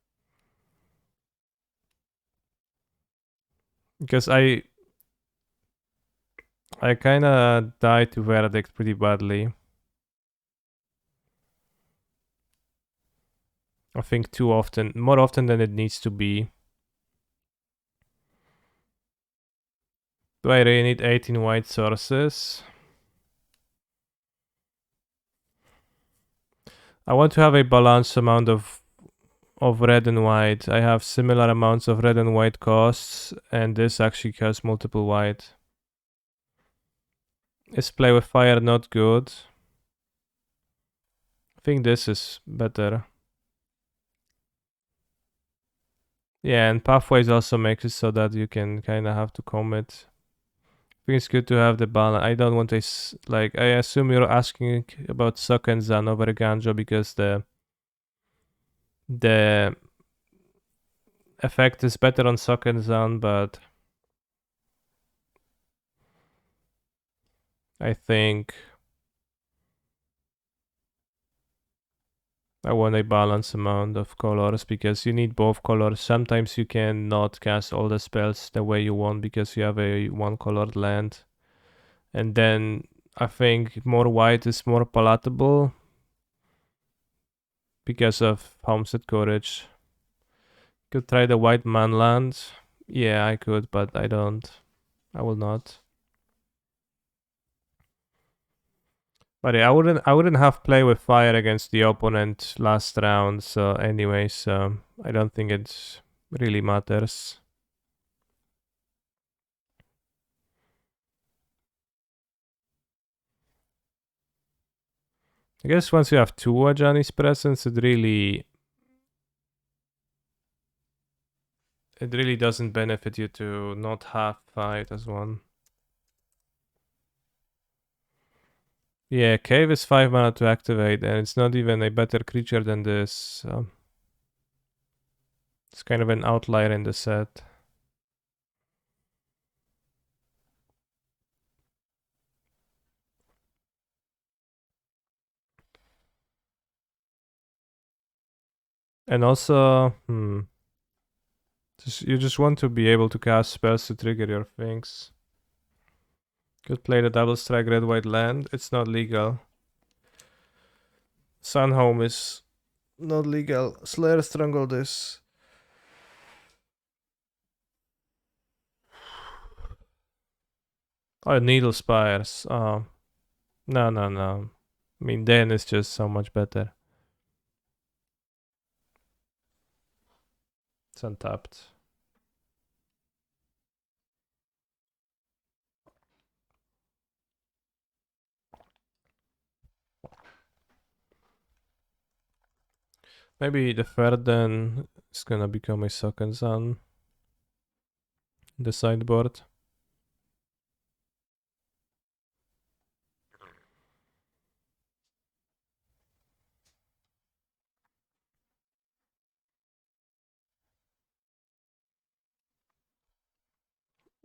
Because I kinda died to Verdict pretty badly. I think too often, more often than it needs to be. Do I really need 18 white sources? I want to have a balanced amount of red and white. I have similar amounts of red and white costs, and this actually has multiple white. Is Play with Fire not good? I think this is better. Yeah, and Pathways also makes it so that you can kind of have to commit. I think it's good to have the balance. I don't want a, like, I assume you're asking about Sokenzan over Ganjo because the effect is better on Sokenzan, but I think I want a balanced amount of colors because you need both colors. Sometimes you cannot cast all the spells the way you want because you have a 1-colored land. And then I think more white is more palatable because of Homestead Courage. Could try the white man land. Yeah, I could, but I don't. I will not. But yeah, I wouldn't have play with fire against the opponent last round, so anyways, I don't think it really matters. I guess once you have two Ajani's presence, it really doesn't benefit you to not have fight as one. Yeah, Cave is 5 mana to activate, and it's not even a better creature than this. It's kind of an outlier in the set. And also, you just want to be able to cast spells to trigger your things. Could play the double strike red white land. It's not legal. Sunhome is not legal. Slayer Strangled is. Oh, Needle Spires. Oh. No. I mean, Den is just so much better. It's untapped. Maybe the third then is gonna become a second sun. The sideboard.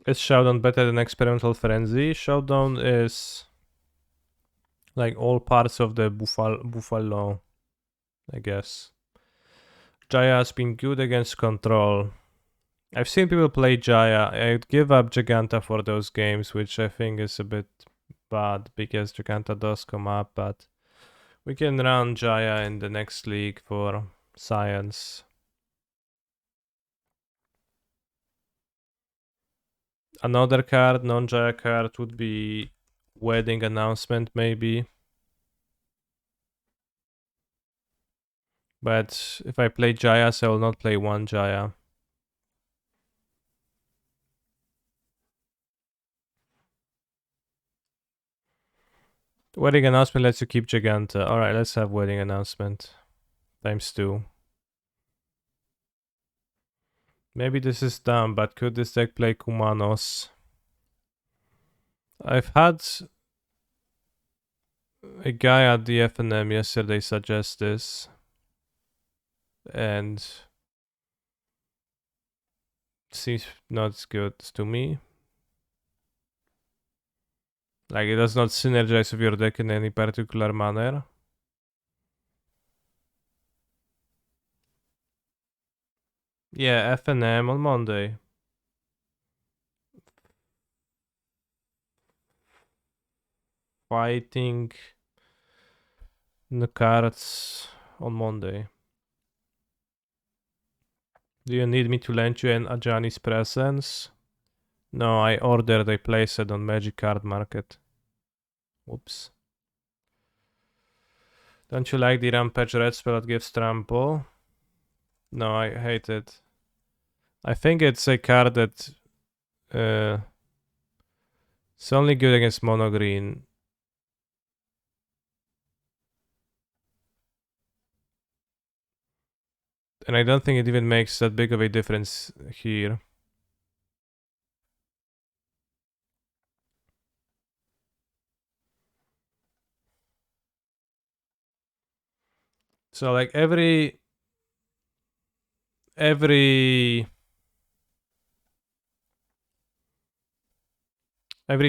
Is Showdown better than Experimental Frenzy? Showdown is like all parts of the Buffalo, I guess. Jaya has been good against control. I've seen people play Jaya. I'd give up Giganta for those games, which I think is a bit bad because Giganta does come up, but we can run Jaya in the next league for science. Another card, non-Jaya card, would be Wedding Announcement, maybe. But if I play Jayas, I will not play one Jaya. Wedding Announcement lets you keep Giganta. Alright, let's have Wedding Announcement. ×2. Maybe this is dumb, but could this deck play Kumanos? I've had a guy at the FNM yesterday suggest this. And seems not good to me. Like, it does not synergize with your deck in any particular manner. Yeah, FNM on Monday. Fighting the cards on Monday. Do you need me to lend you an Ajani's presence? No, I ordered a playset on Magic Card Market. Whoops. Don't you like the Rampage red spell that gives trample? No, I hate it. I think it's a card that it's only good against mono green. And I don't think it even makes that big of a difference here. So like every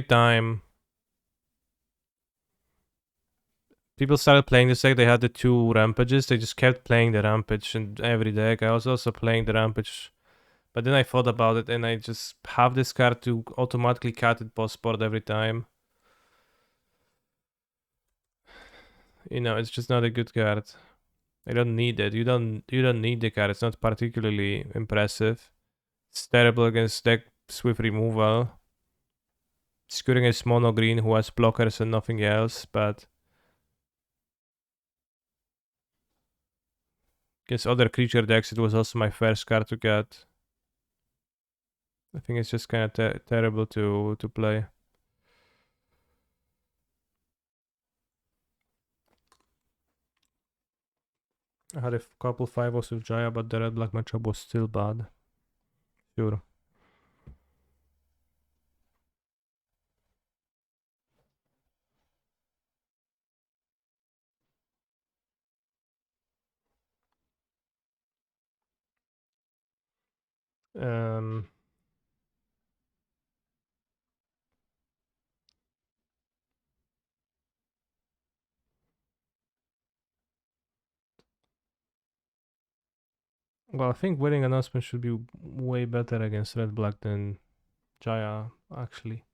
time people started playing this deck, they had the two Rampages, they just kept playing the Rampage in every deck. I was also playing the Rampage, but then I thought about it and I just have this card to automatically cut it post-board every time. You know, it's just not a good card. I don't need it. You don't need the card. It's not particularly impressive. It's terrible against decks with removal. It's good against mono green who has blockers and nothing else, but Against other creature decks, it was also my first card to get. I think it's just kind of terrible to play. I had a couple 5-0s with Jaya, but the red-black matchup was still bad. Sure. Um, well, I think winning announcement should be way better against red-black than Jaya, actually.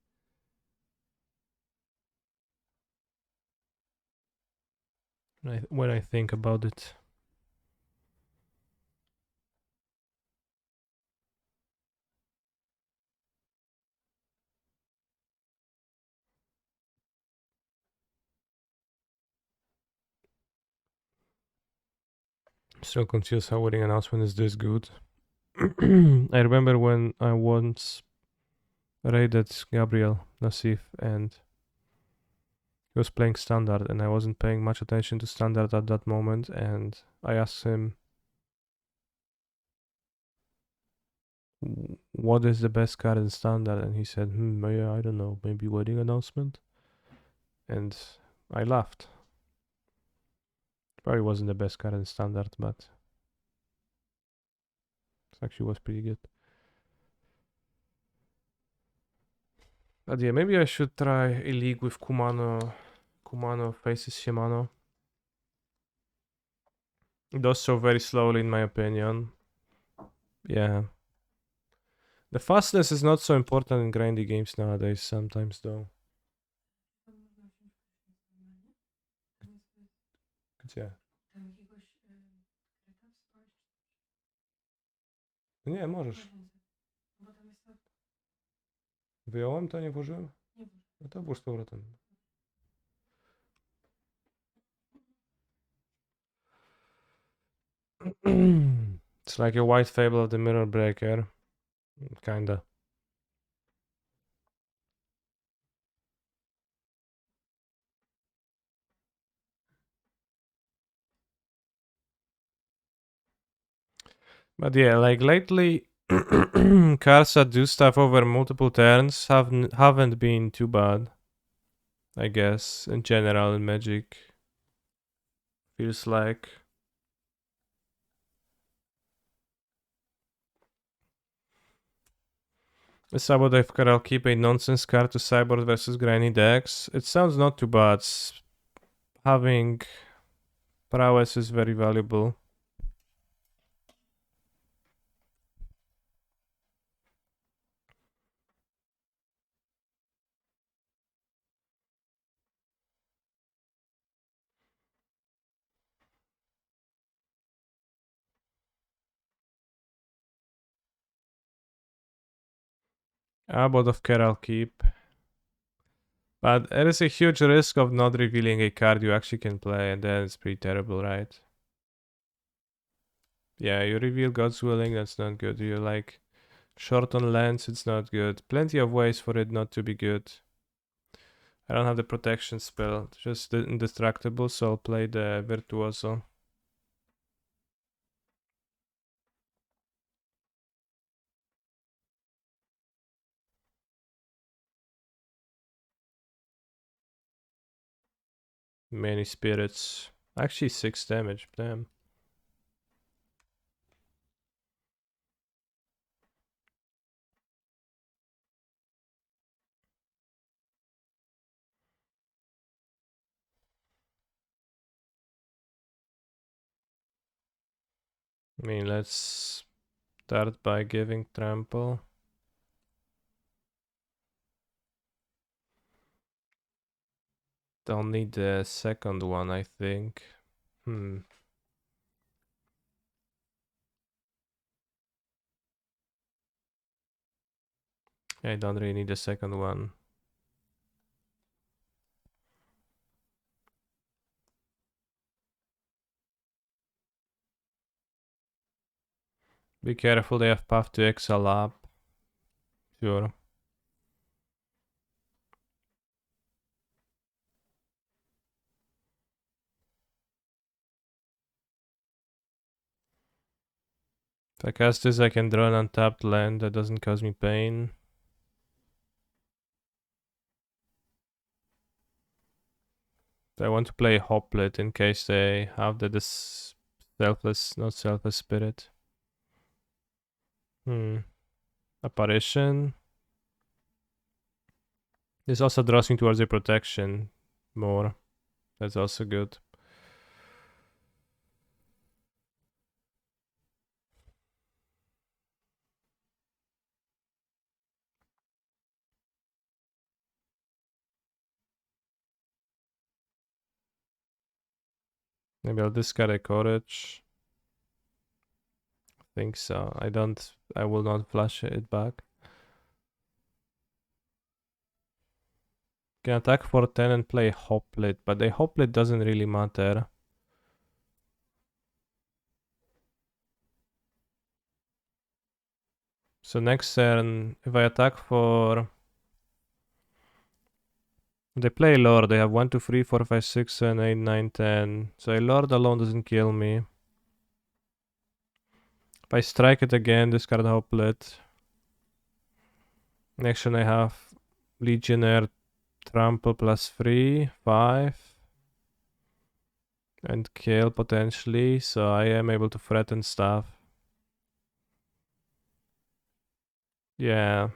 When I think about it. Still confused how winning announcement is this good. I remember when I once raided Gabriel Nassif and he was playing standard and I wasn't paying much attention to standard at that moment, and I asked him what is the best card in standard, and he said, yeah, I don't know, maybe wedding announcement. And I laughed. Probably wasn't the best card in standard, but it actually was pretty good. But yeah, maybe I should try a league with Kumano. Kumano faces Shimano. It does so very slowly, in my opinion. Yeah. The fastness is not so important in grindy games nowadays, sometimes though. Gdzie? Nie, możesz. Wyjąłem to, nie włożyłem? No to włóż z powrotem. It's like a white fable of the mirror breaker. Kinda. But yeah, like lately, cards that do stuff over multiple turns haven't been too bad. I guess in general in Magic, feels like. Sabotov I'll keep a nonsense card to sideboard versus grindy decks. It sounds not too bad. Having prowess is very valuable. Abbot of Care I'll keep. But there is a huge risk of not revealing a card you actually can play, and then it's pretty terrible, right? Yeah, you reveal God's Willing, that's not good. You like short on lands, it's not good. Plenty of ways for it not to be good. I don't have the protection spell, just the indestructible, so I'll play the Virtuoso. Many spirits. Actually 6 damage, damn. I mean, let's start by giving trample. Don't need the second one, I think. I don't really need the second one. Be careful, they have path to exile up. Sure. If I cast this, I can draw an untapped land that doesn't cause me pain. I want to play Hoplet in case they have this selfless, not selfless spirit. Apparition. This also draws me towards the protection more. That's also good. Maybe I'll discard a Courage. I think so. I will not flash it back. Can attack for 10 and play Hoplet, but the Hoplet doesn't really matter. So next turn, if I attack for... They play Lord, they have 1, 2, 3, 4, 5, 6, 7, 8, 9, 10. So a Lord alone doesn't kill me. If I strike it again, discard Hoplet. Next turn I have Legionnaire Trample plus 3, 5. And kill potentially, so I am able to threaten stuff. Yeah.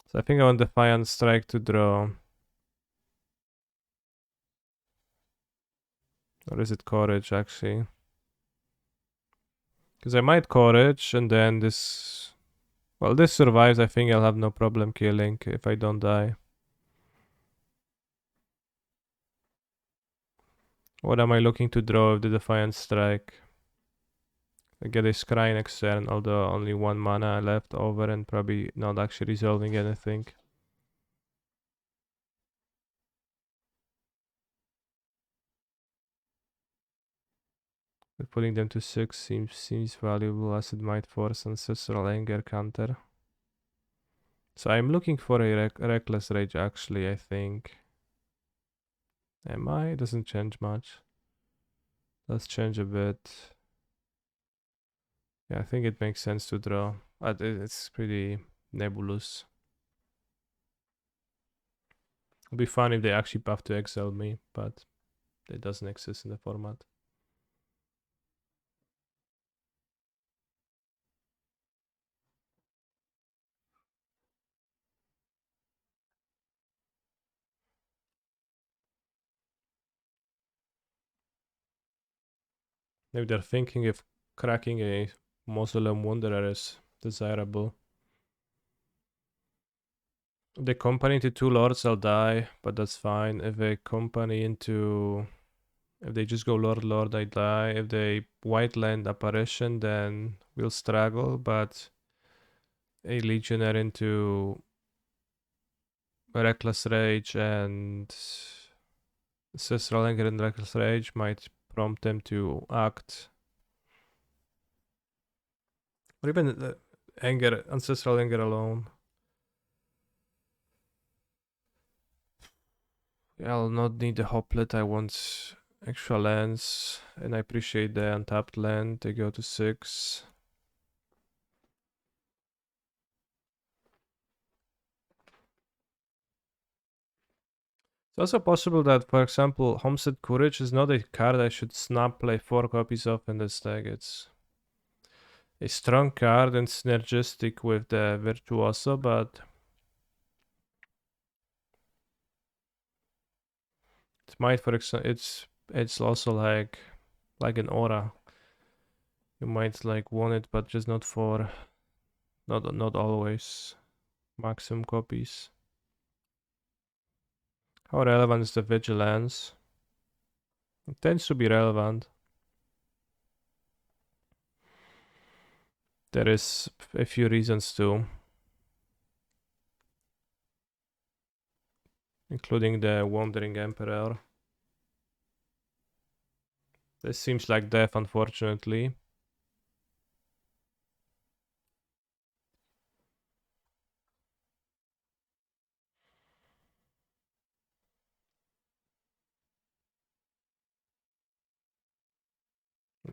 So I think I want Defiant Strike to draw. Or is it Courage, actually? Because I might Courage, and then this... Well, this survives. I think I'll have no problem killing if I don't die. What am I looking to draw with the Defiant Strike? I get a Scry next turn, although only 1 mana left over and probably not actually resolving anything. But putting them to 6 seems valuable, as it might force Ancestral Anger counter. So I'm looking for a Reckless Rage, actually, I think. Am I? It doesn't change much. Let's change a bit. Yeah, I think it makes sense to draw. It's pretty nebulous. It'd be fun if they actually buff to exile me, but it doesn't exist in the format. Maybe they're thinking if cracking a Mausoleum Wanderer is desirable. If they company into 2 lords, I'll die, but that's fine. If they company into... If they just go Lord, I die. If they white land Apparition, then we'll struggle, but a Legionnaire into Reckless Rage and Ancestral Anger and Reckless Rage might prompt them to act. Or even Ancestral Anger alone. I'll not need the Hoplet, I want extra lands, and I appreciate the untapped land. They go to 6. It's also possible that, for example, Homestead Courage is not a card I should snap play 4 copies of in this deck. It's a strong card and synergistic with the Virtuoso, but it might, for example, it's also like an aura. You might like want it, but just not for not always maximum copies. How relevant is the Vigilance? It tends to be relevant. There is a few reasons too, including the Wandering Emperor. This seems like death, unfortunately.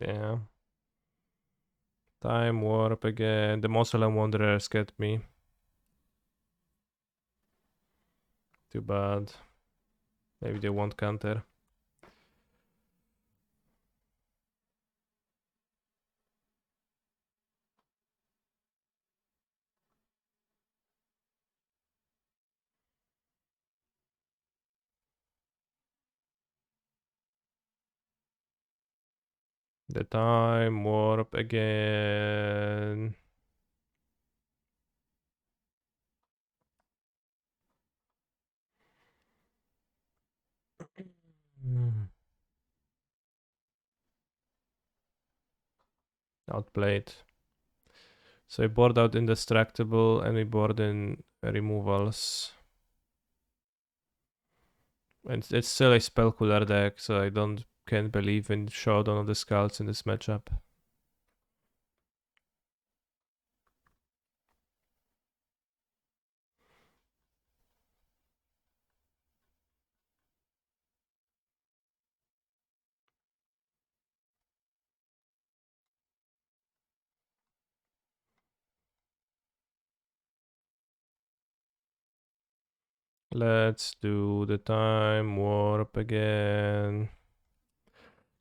Yeah. Time warp again. The Moslem Wanderers get me. Too bad. Maybe they won't counter. The time warp again. Outplayed. So I board out Indestructible and we board in removals. And it's still a spell cooler deck, so I can't believe in Showdown of the Skulls in this matchup. Let's do the time warp again.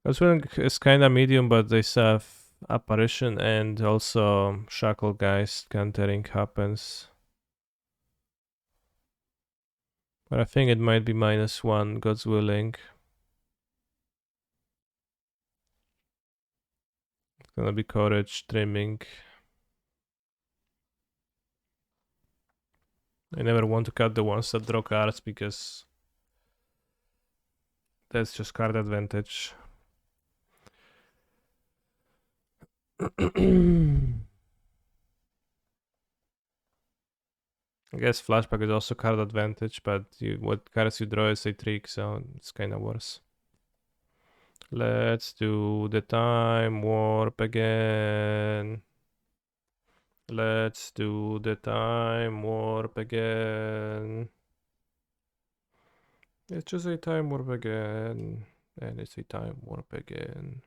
Elsewhere is kinda medium, but they have Apparition and also Shacklegeist countering happens. But I think it might be -1, God's willing. It's gonna be Courage, Trimming. I never want to cut the ones that draw cards because that's just card advantage. I guess Flashback is also card advantage, but what cards you draw is a trick, so it's kind of worse. Let's do the time warp again. Let's do the time warp again. It's just a time warp again. And it's a time warp again.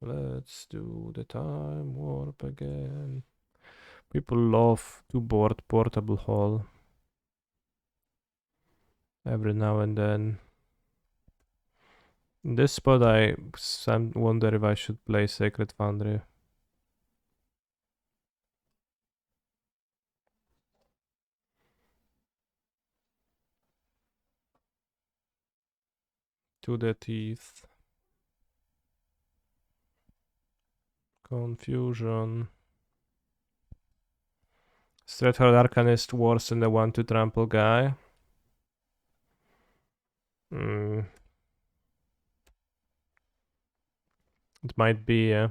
Let's do the time warp again. People love to board Portable Hall every now and then. In this spot, I wonder if I should play Sacred Foundry. To the teeth. Confusion. Stratford Arcanist worse than the 1-2 trample guy. It might be, yeah.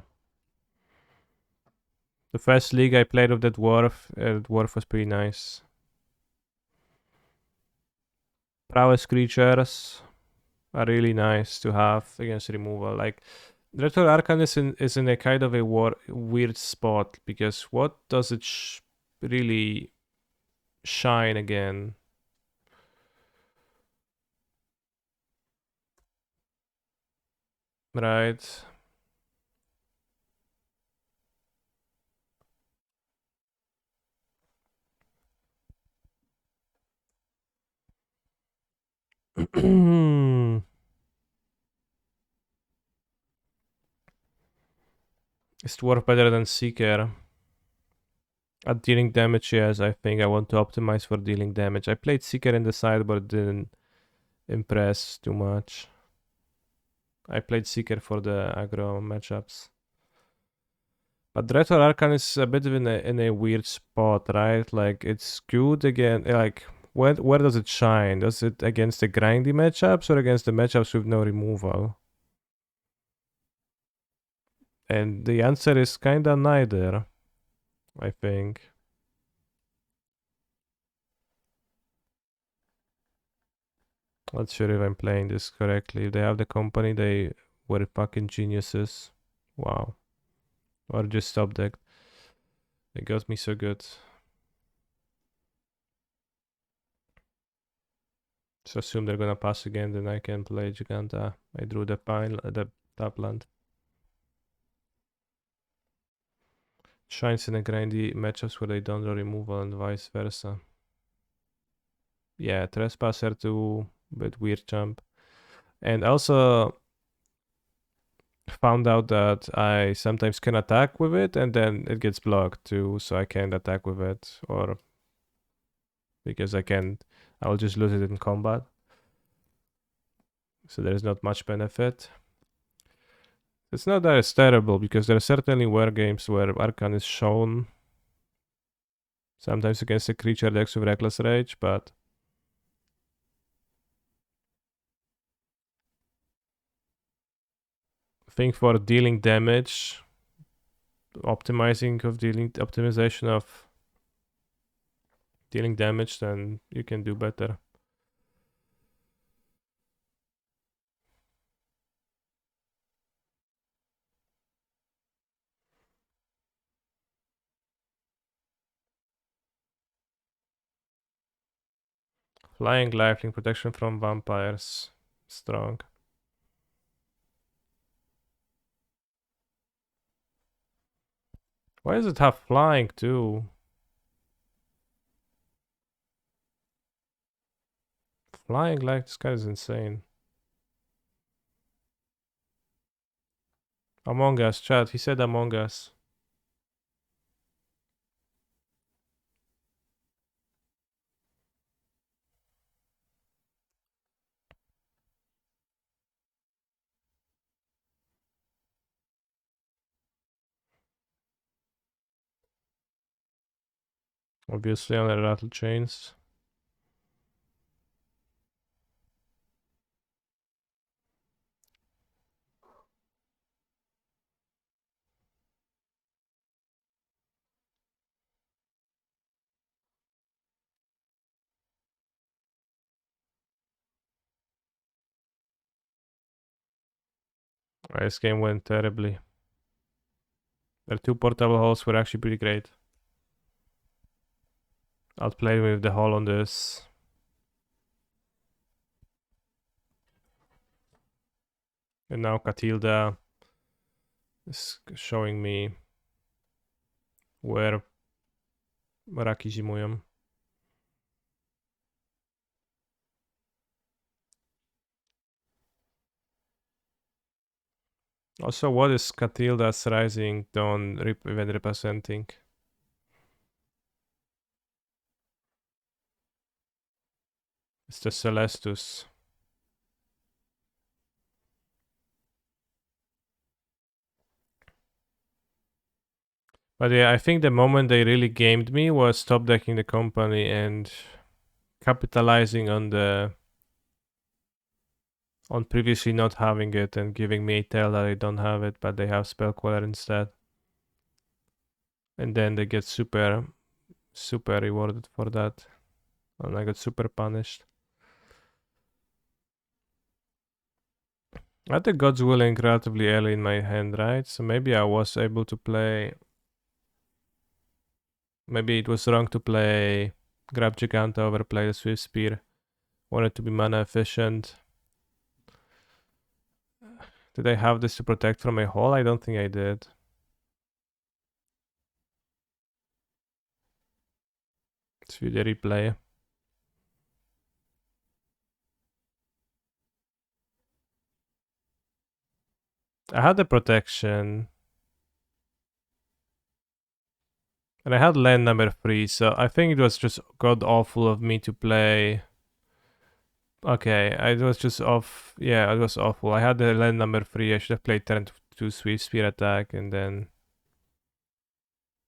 The first league I played with that dwarf was pretty nice. Prowess creatures are really nice to have against removal. Like, Dreadful Arcanist is in a kind of a weird spot because what does it really shine again? Right. Is dwarf better than Seeker? At dealing damage, yes, I think I want to optimize for dealing damage. I played Seeker in the sideboard, didn't impress too much. I played Seeker for the aggro matchups. But Dreadful Arcan is a bit in a weird spot, right? Like, it's good again, like, where does it shine? Does it against the grindy matchups or against the matchups with no removal? And the answer is kinda neither, I think. Not sure if I'm playing this correctly. If they have the company, they were fucking geniuses. Wow. Or just top deck. They got me so good. Just assume they're gonna pass again, then I can play Giganta. I drew the top land. Shines in a grindy matchups where they don't draw removal and vice versa. Yeah, Trespasser too, but weird jump. And also found out that I sometimes can attack with it and then it gets blocked too, so I can't attack with it, or because I'll just lose it in combat. So there's not much benefit. It's not that it's terrible, because there certainly were games where Arcan is shown sometimes against a creature decks with Reckless Rage, but I think for dealing damage, optimization of dealing damage, then you can do better. Flying, lifelink, protection from vampires, strong. Why does it have flying too? Flying like this guy is insane. Among Us, chat. He said Among Us. Obviously on the rattle chains. This game went terribly. Their two portable holes were actually pretty great. Outplayed with the hole on this. And now Catilda is showing me where raki zimują. Also, what is Catilda's Rising Dawn even representing? It's the Celestus. But yeah, I think the moment they really gamed me was top decking the company and capitalizing on previously not having it and giving me a tell that I don't have it, but they have Spellqueller instead. And then they get super rewarded for that. And I got super punished. I had the God's Willing relatively early in my hand, right? So maybe I was able to play... Maybe it was wrong to play Grab Giganta over play the Swift Spear. Wanted to be mana efficient. Did I have this to protect from a hole? I don't think I did. Let's view the replay. I had the protection. And I had land number 3, so I think it was just god awful of me to play. Okay, it was just off. Yeah, it was awful. I had the land number 3. I should have played turn 2 Swift Spear attack, and then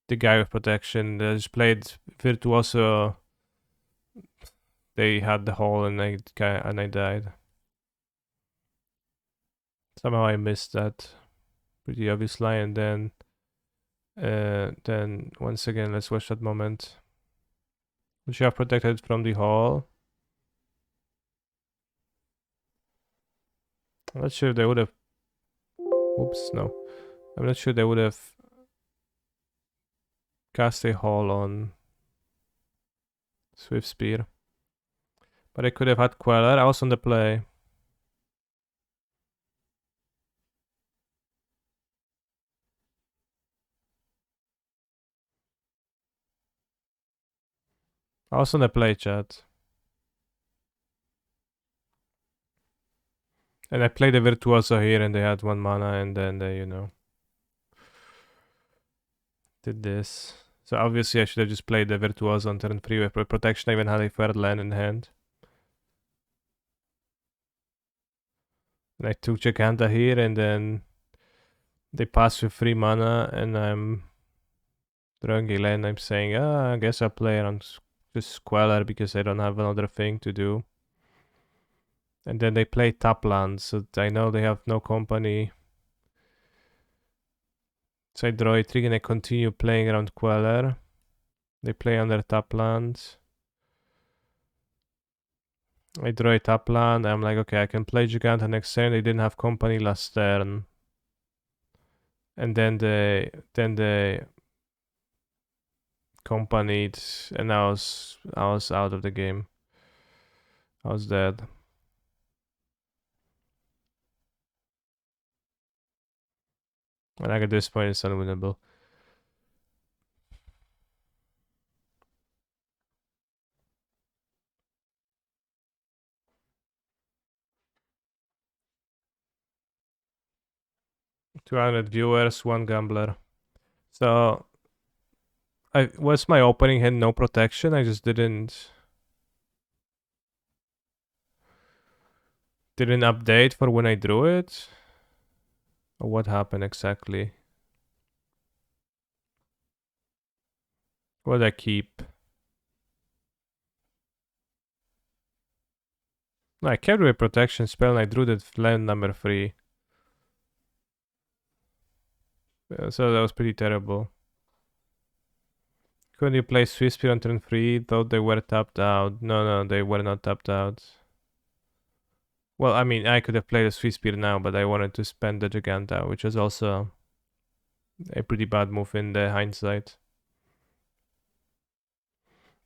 the guy with protection just played Virtuoso. They had the hole, and I died. Somehow I missed that pretty obviously, and then once again, let's watch that moment. Would you have protected from the hole? I'm not sure if they would have. Oops, no. I'm not sure they would have cast a hole on Swift Spear. But I could have had Queller. I was on the play. I was on the play chat. And I played a Virtuoso here and they had 1 mana and then they, did this. So obviously I should have just played the Virtuoso on turn 3 with protection. I even had a 3rd land in hand. And I took Giganta here and then they pass with 3 mana and I'm drawing a land. I'm saying, I guess I'll play around just Queller because I don't have another thing to do. And then they play tap land, so I know they have no company. So I draw a 3 and I continue playing around Queller. They play under tap land. I draw a tap land. I'm like, okay, I can play Giganta next turn. They didn't have company last turn. And then they companied, and I was out of the game. I was dead. And like at this point, it's unwinnable. $200 viewers, 1 gambler. So was my opening hand no protection? I just didn't update for when I drew it? Or what happened exactly? What did I keep? No, I kept with protection spell and I drew that land number 3. So that was pretty terrible. Couldn't you play Swiftspear on turn 3? Thought they were tapped out. No, they were not tapped out. Well, I mean, I could have played a Swiftspear now, but I wanted to spend the Giganta, which was also a pretty bad move in the hindsight.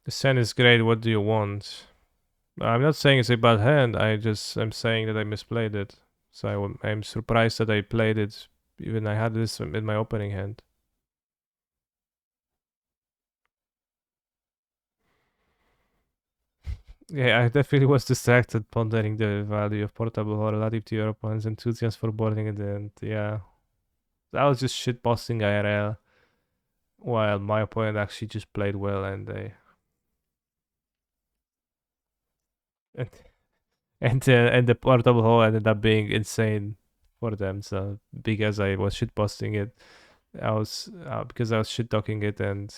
The Sen is great, what do you want? I'm not saying it's a bad hand, I'm saying that I misplayed it. So I'm surprised that I played it, even I had this in my opening hand. Yeah, I definitely was distracted pondering the value of portable horror relative to your opponent's enthusiasm for boarding at the end. Yeah. I was just shitposting IRL while my opponent actually just played well and they and the portable hole ended up being insane for them. So because I was shitposting it, I was because I was shit talking it, and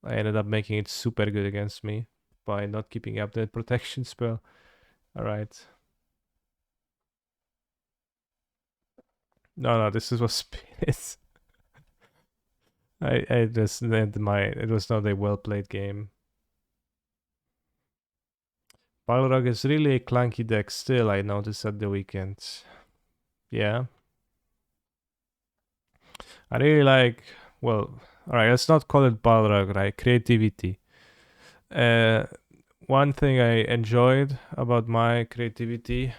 I ended up making it super good against me by not keeping up the protection spell. All right. No, this was spirits. I just named it was not a well played game. Balrog is really a clunky deck still, I noticed at the weekend. Yeah. I really like, well, alright, let's not call it Balrog, right? Creativity. One thing I enjoyed about my creativity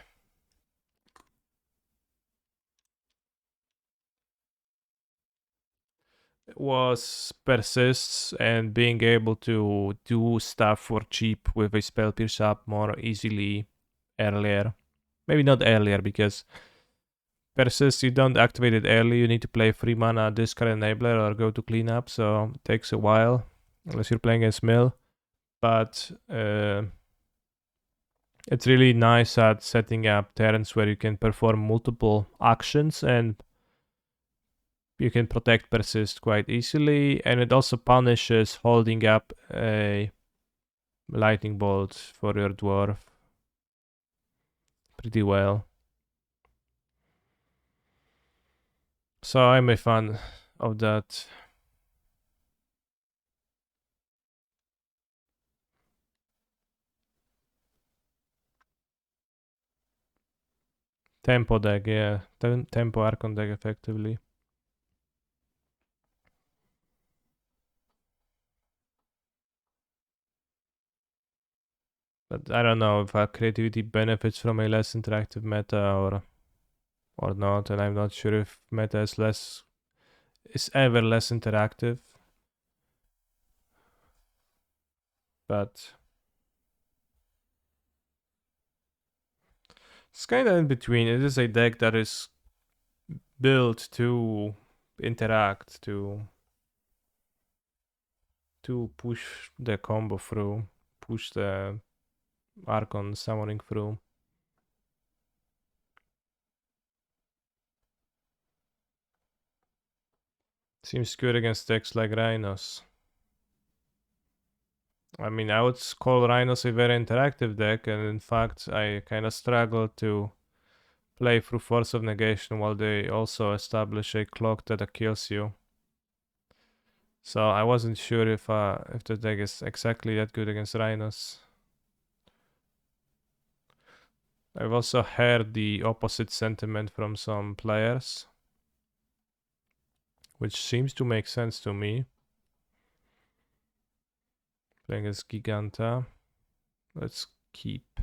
was persists and being able to do stuff for cheap with a spell pierce up more easily earlier. Maybe not earlier, because persist, you don't activate it early, you need to play 3 mana discard enabler or go to cleanup, so it takes a while unless you're playing against mill. But it's really nice at setting up turns where you can perform multiple actions and you can protect persist quite easily, and it also punishes holding up a lightning bolt for your dwarf pretty well. So I'm a fan of that. Tempo deck, yeah. Tempo Archon deck, effectively. But I don't know if our creativity benefits from a less interactive meta or not, and I'm not sure if meta is ever less interactive. But It's kind of in between. It is a deck that is built to interact, to push the combo through, push the Archon summoning through. Seems good against decks like Rhinos. I mean, I would call Rhinos a very interactive deck, and in fact, I kind of struggle to play through Force of Negation while they also establish a clock that kills you. So I wasn't sure if the deck is exactly that good against Rhinos. I've also heard the opposite sentiment from some players, which seems to make sense to me. Playing as Giganta. Let's keep.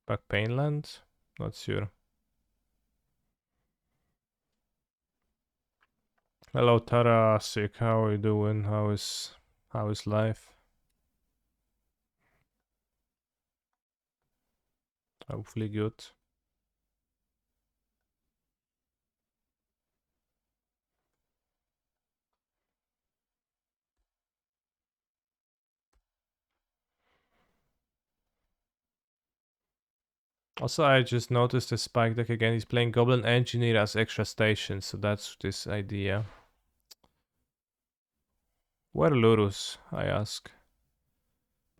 Back Painland? Not sure. Hello Tarasik, how are you doing? How is life? Hopefully good. Also, I just noticed the Spike deck again. He's playing Goblin Engineer as extra station, so that's this idea. Where Lurus, I ask.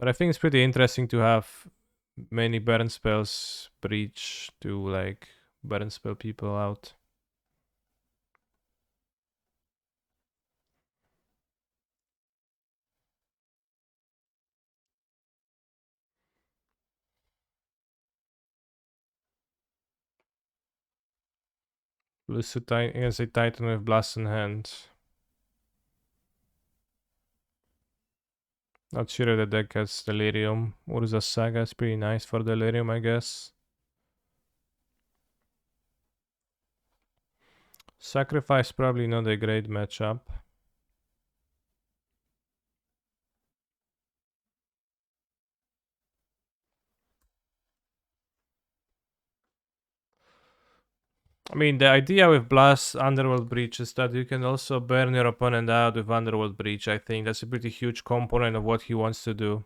But I think it's pretty interesting to have many burn spells breach to like burn spell people out. Plus against a Titan with Blast in hand. Not sure if the deck has Delirium. Urza Saga is pretty nice for Delirium, I guess. Sacrifice probably not a great matchup. I mean, the idea with Blast Underworld Breach is that you can also burn your opponent out with Underworld Breach. I think that's a pretty huge component of what he wants to do.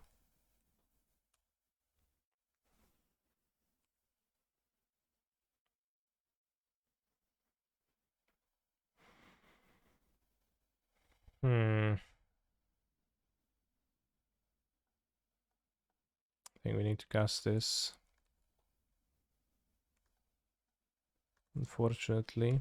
I think we need to cast this. Unfortunately.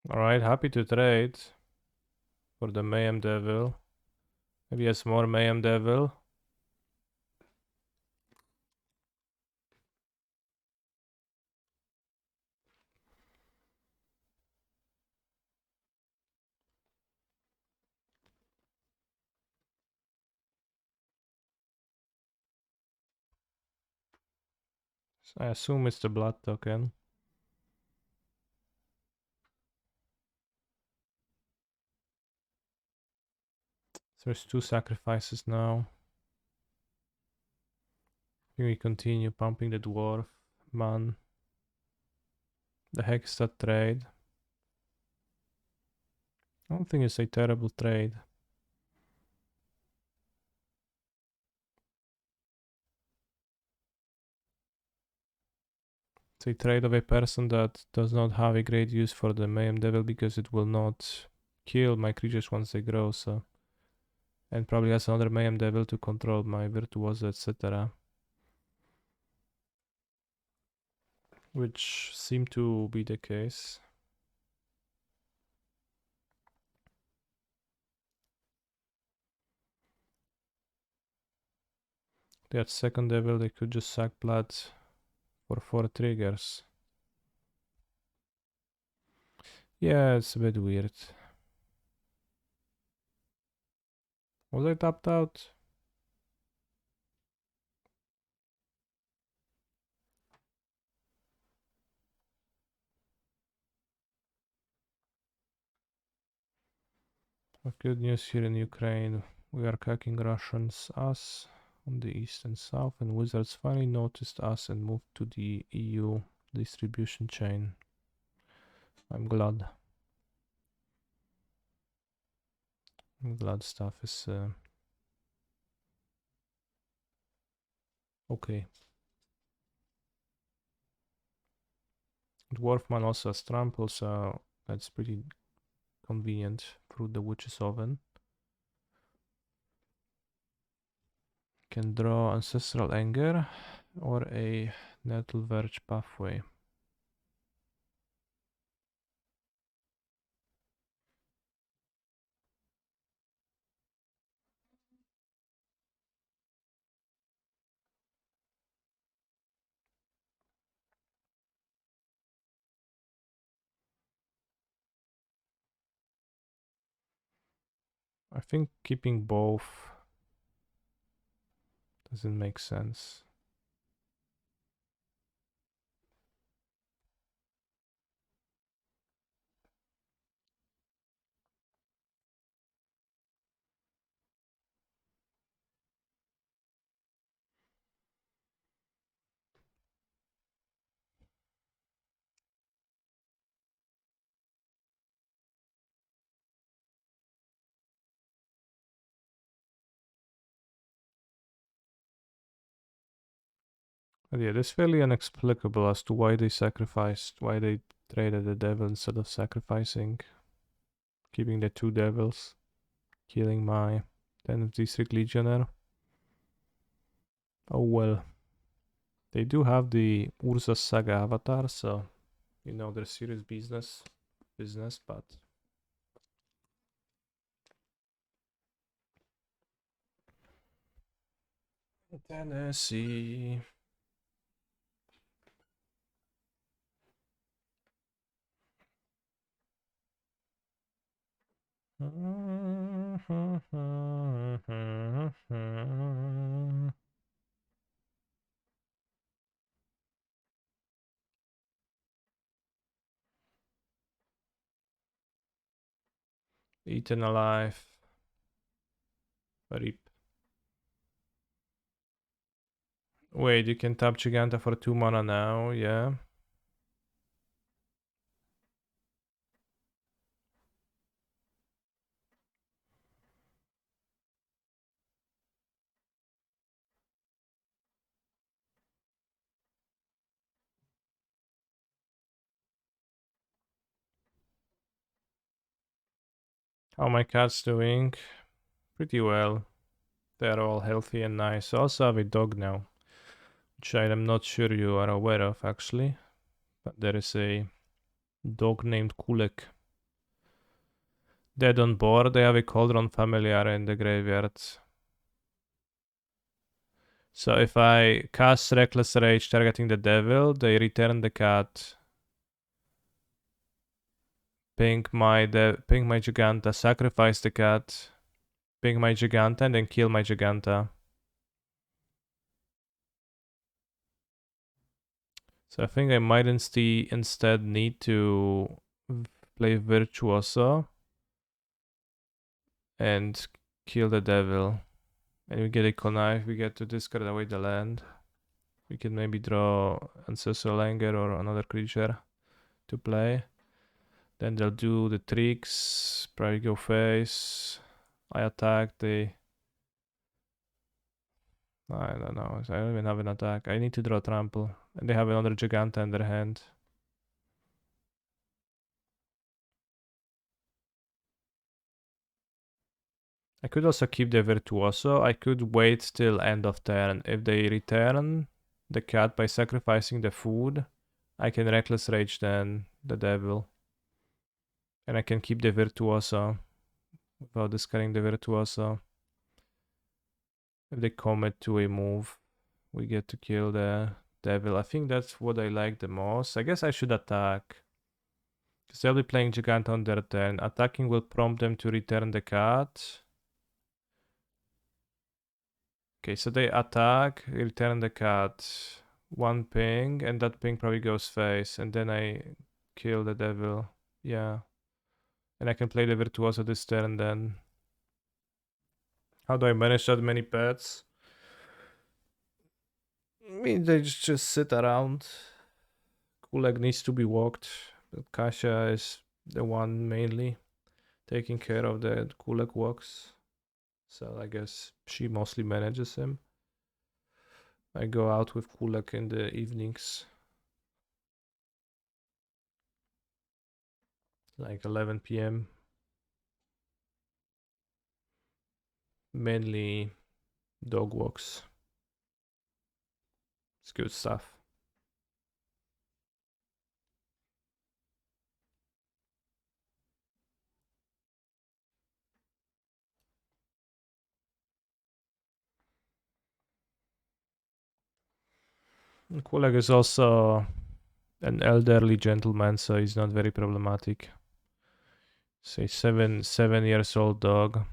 Alright, happy to trade for the Mayhem Devil. Maybe he has more Mayhem Devil. I assume it's the blood token. So there's 2 sacrifices now. We continue pumping the dwarf. Man. The heck is that trade? I don't think it's a terrible trade. It's a trade of a person that does not have a great use for the Mayhem Devil because it will not kill my creatures once they grow, so. And probably has another Mayhem Devil to control my Virtuoso, etc. Which seemed to be the case. They had second devil, they could just sack blood for 4 triggers. Yeah, it's a bit weird. Was I tapped out? Good news here in Ukraine. We are kicking Russians ass on the east and south, and Wizards finally noticed us and moved to the EU distribution chain. I'm glad. I'm glad stuff is okay. Dwarfman also has trample, so that's pretty convenient through the Witch's Oven. Can draw Ancestral Anger or a Nettle Verge Pathway. I think keeping both doesn't make sense. But yeah, it's fairly inexplicable as to why they traded the devil instead of sacrificing, keeping the 2 devils, killing my 10 of District Legionnaire. Oh well. They do have the Urza Saga avatar, so you know they're serious business, but Tennessee. Eaten alive. Rip. Wait, you can tap Giganta for 2 mana now, yeah. How my cat's doing? Pretty well. They're all healthy and nice. I also have a dog now, which I am not sure you are aware of actually. But there is a dog named Kulek. Dead on board, they have a Cauldron Familiar in the graveyard. So if I cast Reckless Rage targeting the devil, they return the cat. Ping my Giganta, sacrifice the cat. Ping my Giganta and then kill my Giganta. So I think I might instead need to play Virtuoso and kill the devil. And we get a Connive, we get to discard away the land. We can maybe draw Ancestral Anger or another creature to play. Then they'll do the tricks, probably go face. I attack, I don't know, I don't even have an attack. I need to draw Trample. And they have another Giganta in their hand. I could also keep the Virtuoso. I could wait till end of turn. If they return the cat by sacrificing the food, I can Reckless Rage then the devil. And I can keep the Virtuoso without discarding the Virtuoso. If they commit to a move, we get to kill the devil. I think that's what I like the most. I guess I should attack. Because they'll be playing Giganta on their turn. Attacking will prompt them to return the card. Okay, so they attack, return the card. One ping, and that ping probably goes face. And then I kill the devil. Yeah. And I can play the Virtuoso this turn then. How do I manage that many pets? I mean, they just sit around. Kulak needs to be walked, but Kasia is the one mainly taking care of the Kulak walks. So I guess she mostly manages him. I go out with Kulak in the evenings. Like 11 p.m. Mainly dog walks. It's good stuff. Kulak is also an elderly gentleman, so he's not very problematic. Say 7 years old dog.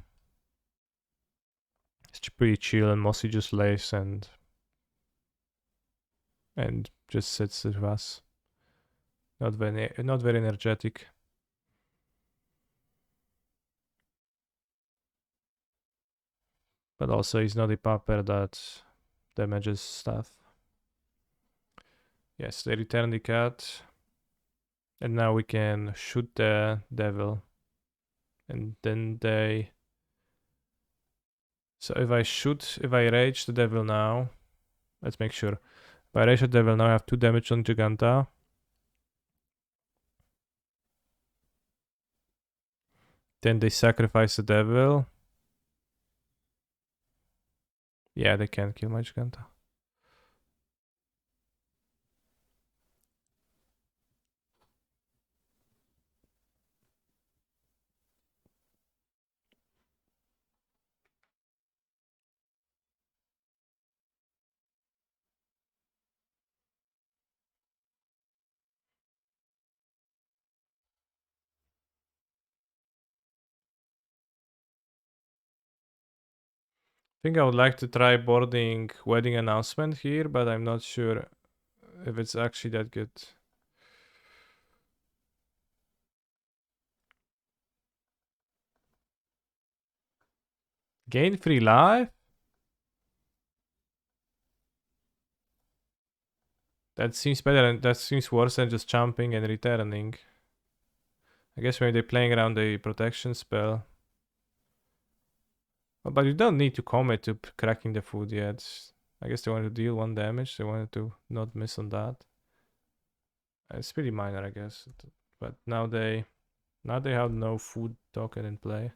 It's pretty chill and mostly just lays and just sits with us. Not very energetic. But also he's not a pupper that damages stuff. Yes, they return the cat. And now we can shoot the devil. And then they... So if I rage the devil now, let's make sure. If I rage the devil now, I have 2 damage on Giganta. Then they sacrifice the devil. Yeah, they can't kill my Giganta. I think I would like to try boarding Wedding Announcement here, but I'm not sure if it's actually that good. Gain free life? That seems better and that seems worse than just jumping and returning. I guess maybe they're playing around the protection spell. But you don't need to commit to cracking the food yet. I guess they want to deal 1 damage. They wanted to not miss on that. It's pretty minor, I guess. But now they have no food token in play.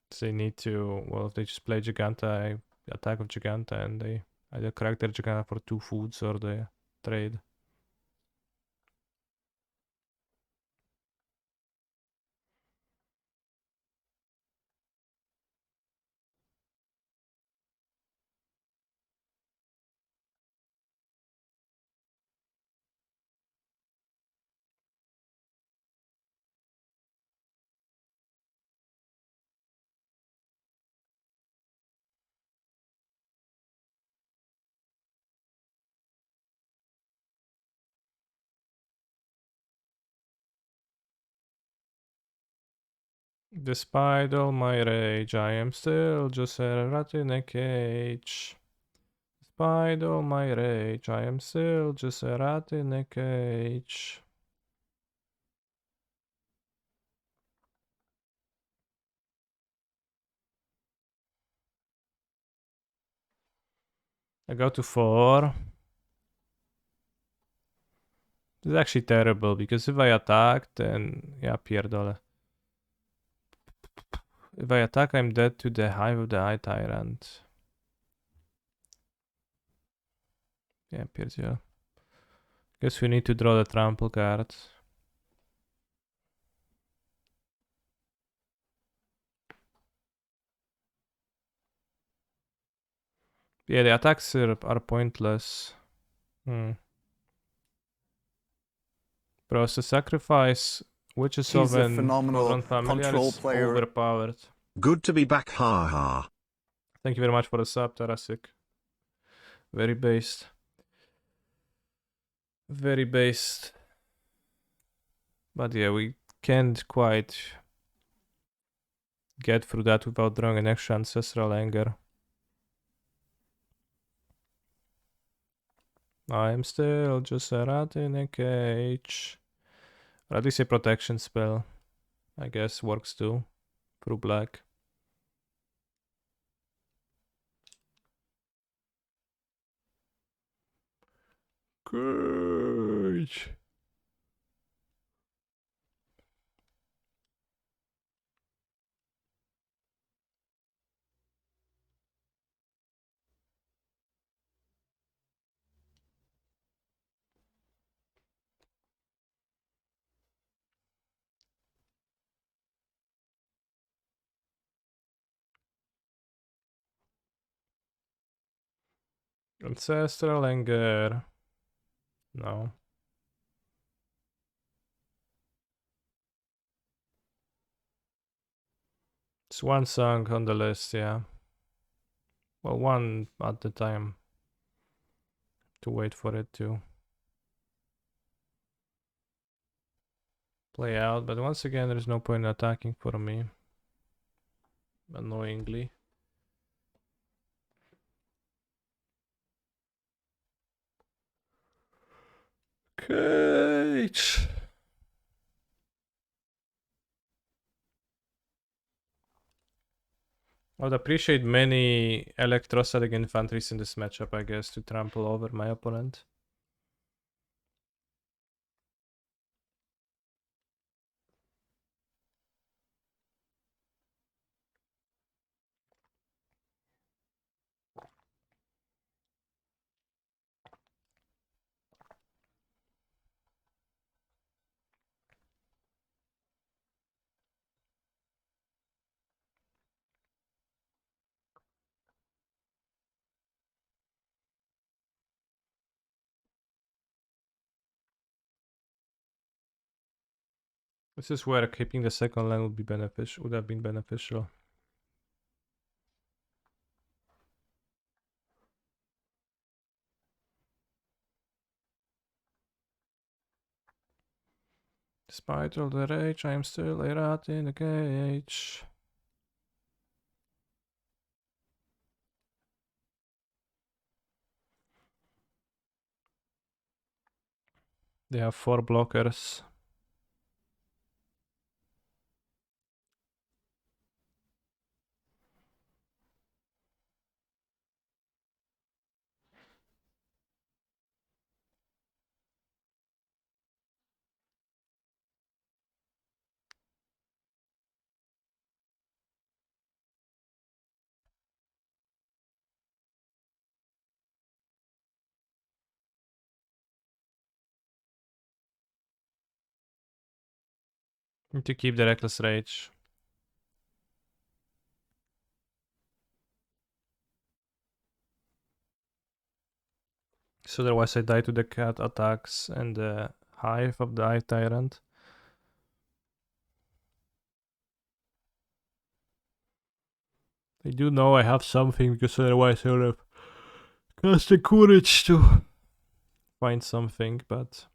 So they need to, well, if they just play Giganta, I attack with Giganta and they either crack their Giganta for 2 foods or they trade. Despite all my rage, I am still just a rat in a cage. Despite all my rage, I am still just a rat in a cage. I go to 4. This is actually terrible because if I attack, then yeah, pierdolę. If I attack, I'm dead to the Hive of the Eye Tyrant. Yeah, pierdzielę. Guess we need to draw the trample card. Yeah, the attacks are pointless. Bro, so sacrifice Witches He's a Oven, phenomenal Cauldron Familiar control is player. overpowered. Good to be back, haha. Thank you very much for the sub, Tarasic. Very based. Very based. But yeah, we can't quite get through that without drawing an extra Ancestral Anger. I am still just a rat in a cage. Or at least a protection spell, I guess, works too. Through black. Cage. Ancestral Anger. No. It's one song on the list, yeah. Well, one at the time. To wait for it to play out, but once again, there's no point in attacking for me. Annoyingly. Cage. I would appreciate many electrostatic infantries in this matchup, I guess, to trample over my opponent. This is where keeping the second line would be beneficial. Would have been beneficial. Despite all the rage, I am still a rat in a cage. They have 4 blockers. Need to keep the reckless rage. So otherwise I die to the cat attacks and the hive of the Eye Tyrant. I do know I have something because otherwise I would have cast the courage to find something, but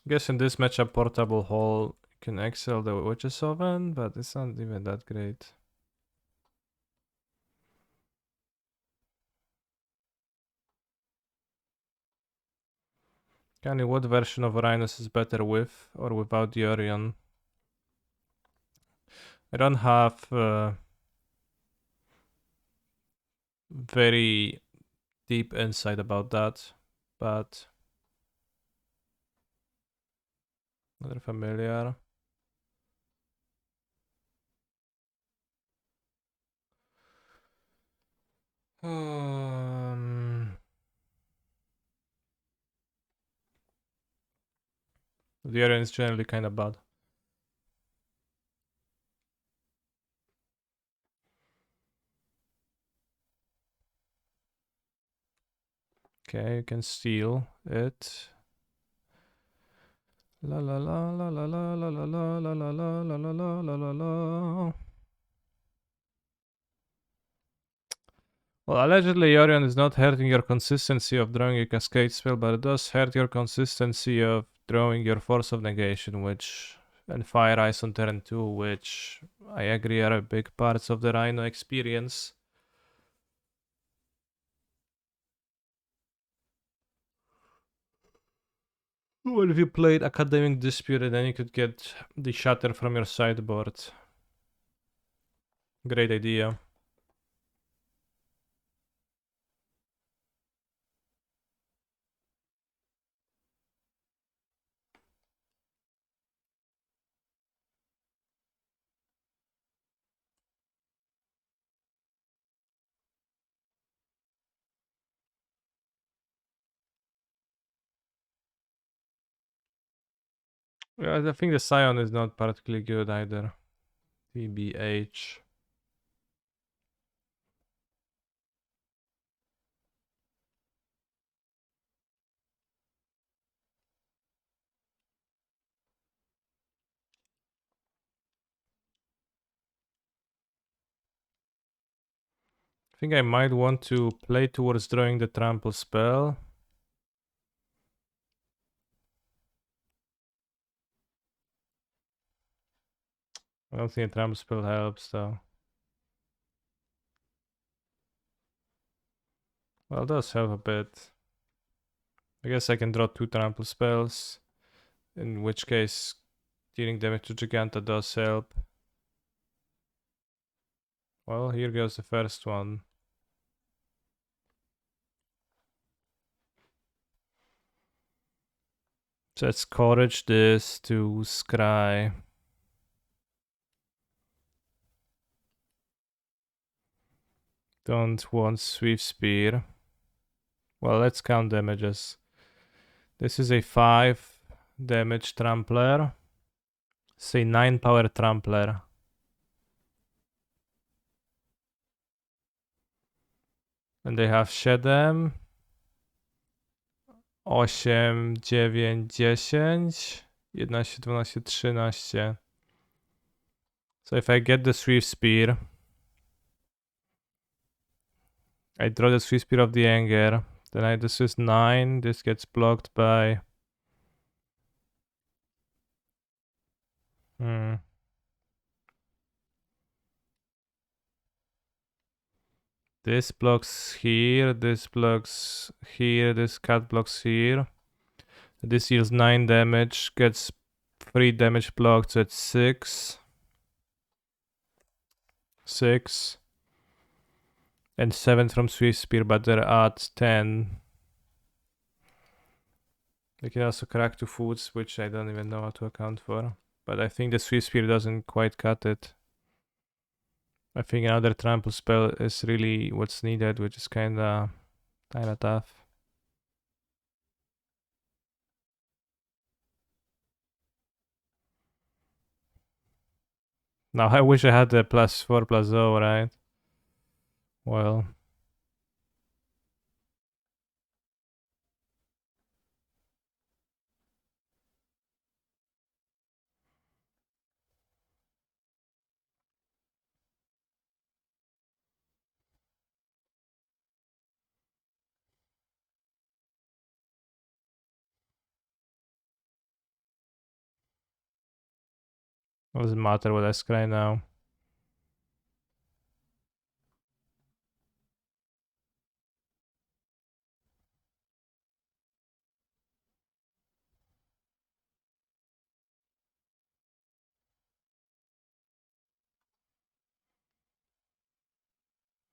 I guess in this matchup Portable Hall can excel the Witch's Oven, but it's not even that great. Kenny, what version of Rhinus is better with or without the Orion? I don't have very deep insight about that, but another familiar. The Orion is generally kind of bad. Okay, you can steal it. La la la la la la la la la la la la la la la la la la. Well, allegedly Yorion is not hurting your consistency of drawing a cascade spell, but it does hurt your consistency of drawing your Force of Negation, which and Fire Ice on turn 2, which I agree are big parts of the Rhino experience. What if you played Academic Dispute and then you could get the Shatter from your sideboard? Great idea. Yeah, I think the Scion is not particularly good either. TBH. I think I might want to play towards drawing the trample spell. I don't think a trample spell helps though. Well, it does help a bit. I guess I can draw 2 trample spells, in which case dealing damage to Giganta does help. Well, here goes the first one. So let's Courage this to Scry. Don't want Swift Spear. Well, let's count damages. This is a 5 damage trampler. Say 9 power trampler. And they have 7. 8, 9, 10, 11, 12, 13. So if I get the Swift Spear, I draw the Swift Spear of the Anger. Then this is 9. This gets blocked by... This blocks here, this blocks here, this cat blocks here. This deals 9 damage, gets 3 damage blocked, so it's 6. 6. And 7 from Swift Spear, but they're at 10. They can also crack 2 foods, which I don't even know how to account for. But I think the Swift Spear doesn't quite cut it. I think another trample spell is really what's needed, which is kinda tough. Now I wish I had the +4/+0, right? Well. What does it matter what I scry now?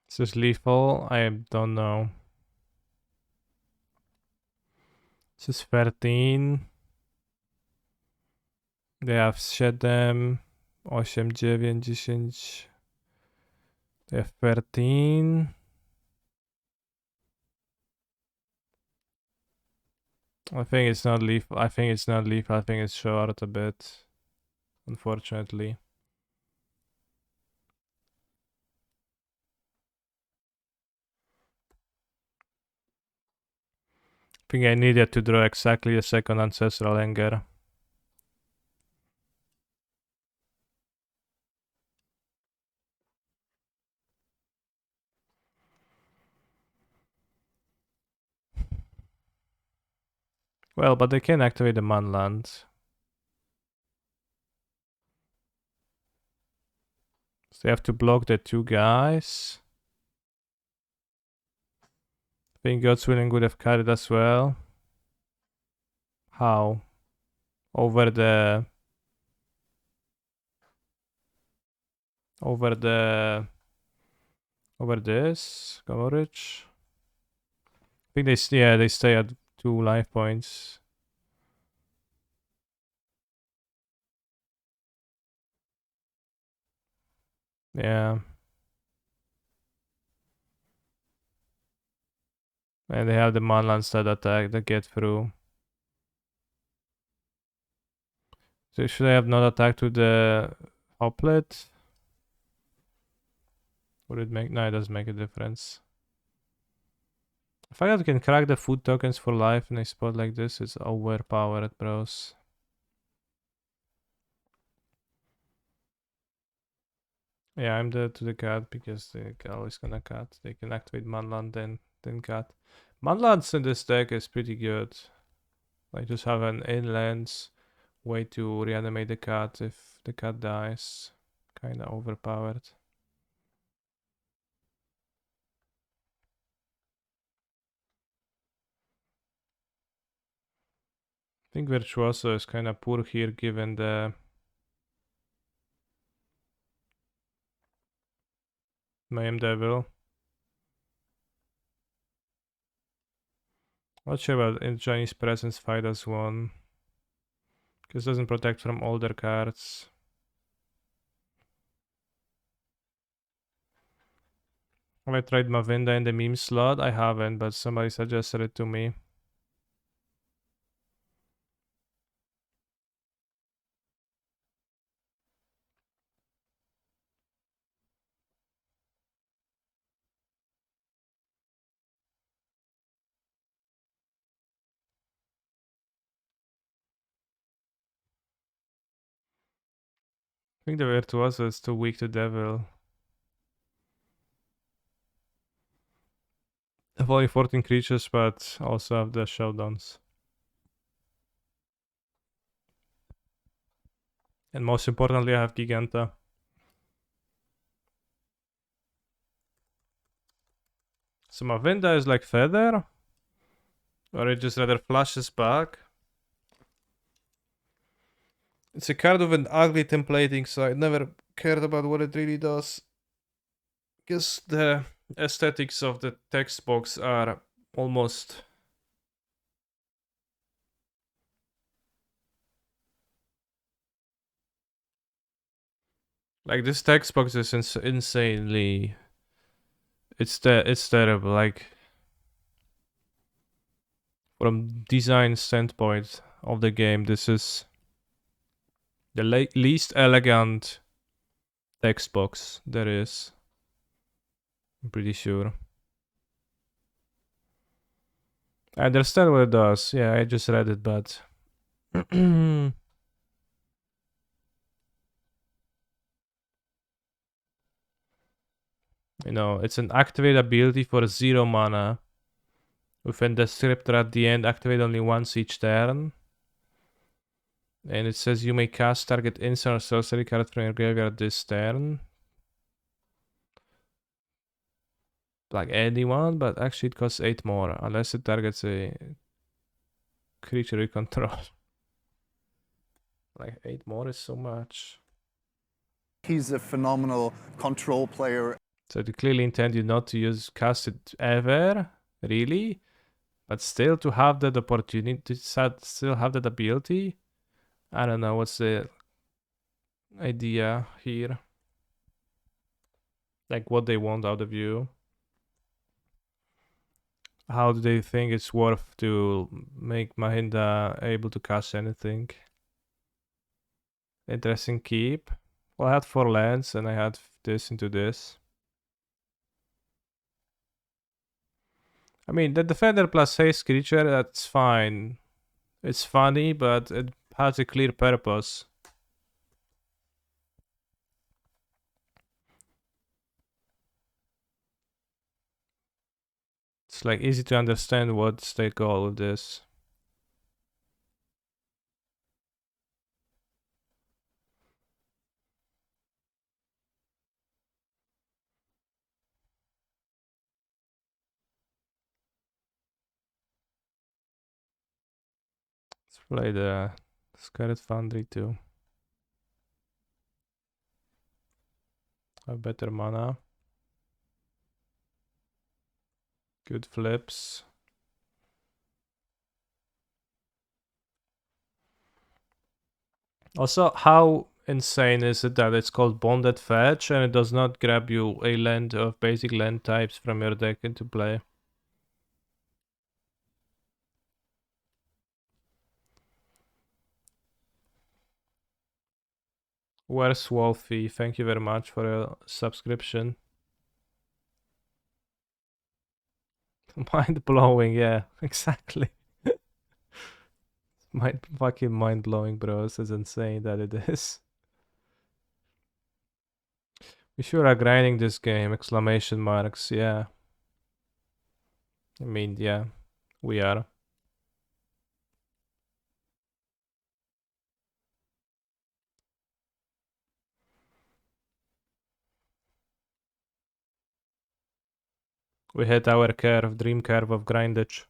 Is this lethal? I don't know. This is 13. They have 7, 8, 9, 10. They have 13. I think it's not lethal. I think it's not lethal. I think it's short a bit. Unfortunately. think I needed to draw exactly a second Ancestral Anger. Well, but they can activate the Manland. So they have to block the 2 guys. I think God's Willing would have cut it as well. How? Over this coverage. I think they stay at 2 life points. Yeah. And they have the Manlands that attack that get through. So should I have not attacked to the Hoplet? Would it make? No, it doesn't make a difference. If I can crack the food tokens for life in a spot like this, it's overpowered, bros. Yeah, I'm dead to the cat because they always gonna cut. They can activate Manland then cut. Manlands in this deck is pretty good. Like just have an inlands way to reanimate the cat if the cat dies. Kinda overpowered. I think Virtuoso is kinda poor here given the Mayhem Devil. Not sure about in Chinese Presence fight as one. Because doesn't protect from older cards. Have I tried Mavinda in the meme slot? I haven't, but somebody suggested it to me. I think the Virtuoso is too weak to Devil. I have only 14 creatures, but also have the showdowns. And most importantly, I have Giganta. So Mavinda is like Feather? Or it just rather flashes back? It's a card with an ugly templating, so I never cared about what it really does. Because the aesthetics of the text box are almost... Like this text box is insanely... It's terrible, like... From design standpoint of the game, this is... the least elegant text box there is. I'm pretty sure. I understand what it does. Yeah, I just read it, but... You know, it's an activate ability for 0 mana. With a descriptor at the end, activate only once each turn. And it says you may cast target instant or sorcery card from your graveyard this turn. Like anyone, but actually it costs 8 more, unless it targets a creature you control. Like 8 more is so much. He's a phenomenal control player. So they clearly intend you not to cast it ever, really, but still to have that opportunity, to still have that ability. I don't know what's the idea here. Like what they want out of you. How do they think it's worth to make Mahinda able to cast anything? Interesting keep. Well, I had 4 lands and I had this into this. I mean, the defender plus haste creature, that's fine. It's funny, but it has a clear purpose. It's like easy to understand what's the goal with this. Let's play the Scarlet Foundry too. Have better mana. Good flips. Also, how insane is it that it's called Bonded Fetch and it does not grab you a land of basic land types from your deck into play? Where's Wolfie? Thank you very much for your subscription. Mind blowing, yeah, exactly. Fucking mind blowing, bros. It's insane that it is. We sure are grinding this game! Exclamation marks, yeah. I mean, yeah, we are. We hit our curve, dream curve of grindage.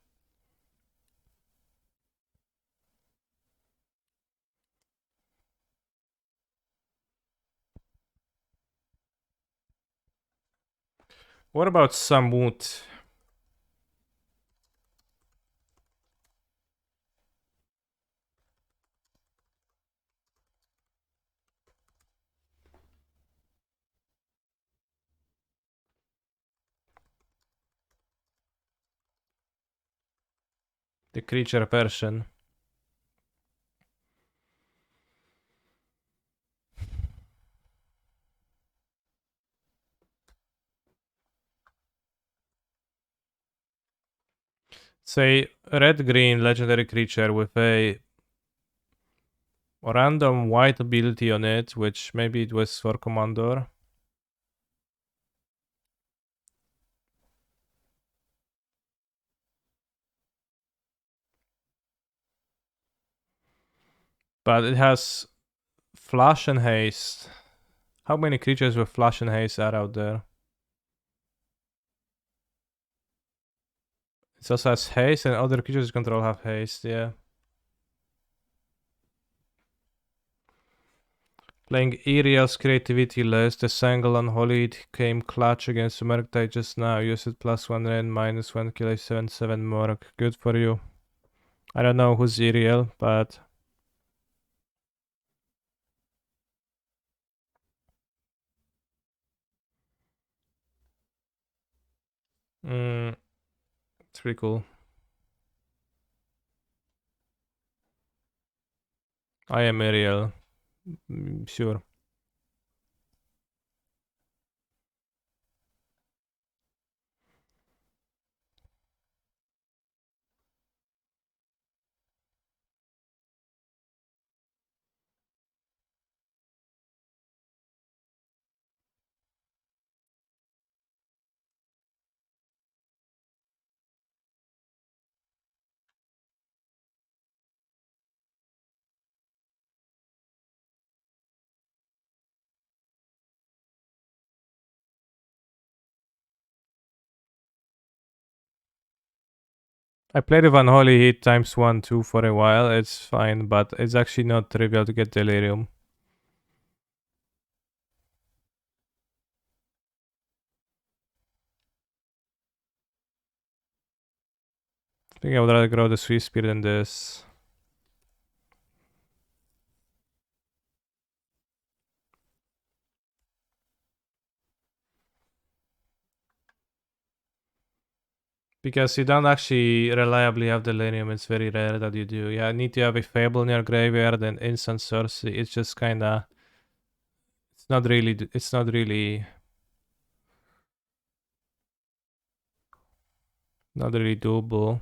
What about Samut? The creature version. Say red-green legendary creature with a random white ability on it, which maybe it was for Commander. But it has Flash and Haste. How many creatures with Flash and Haste are out there? It also has Haste and other creatures you control have Haste, yeah. Playing Iriel's creativity list, the Sangle Unholy came clutch against Murktide just now. Use it +1 and -1 kill a 7/7 Murk. Good for you. I don't know who's Iriel, but it's pretty cool. I am Iriel. Sure. I played with Unholy Heat ×1/2 for a while. It's fine, but it's actually not trivial to get Delirium. I think I would rather grow the Swiss Spear than this. Because you don't actually reliably have Delirium, it's very rare that you do. Yeah, I need to have a Fable in your graveyard and instant Sorcery. It's just kinda... It's not really... Not really doable.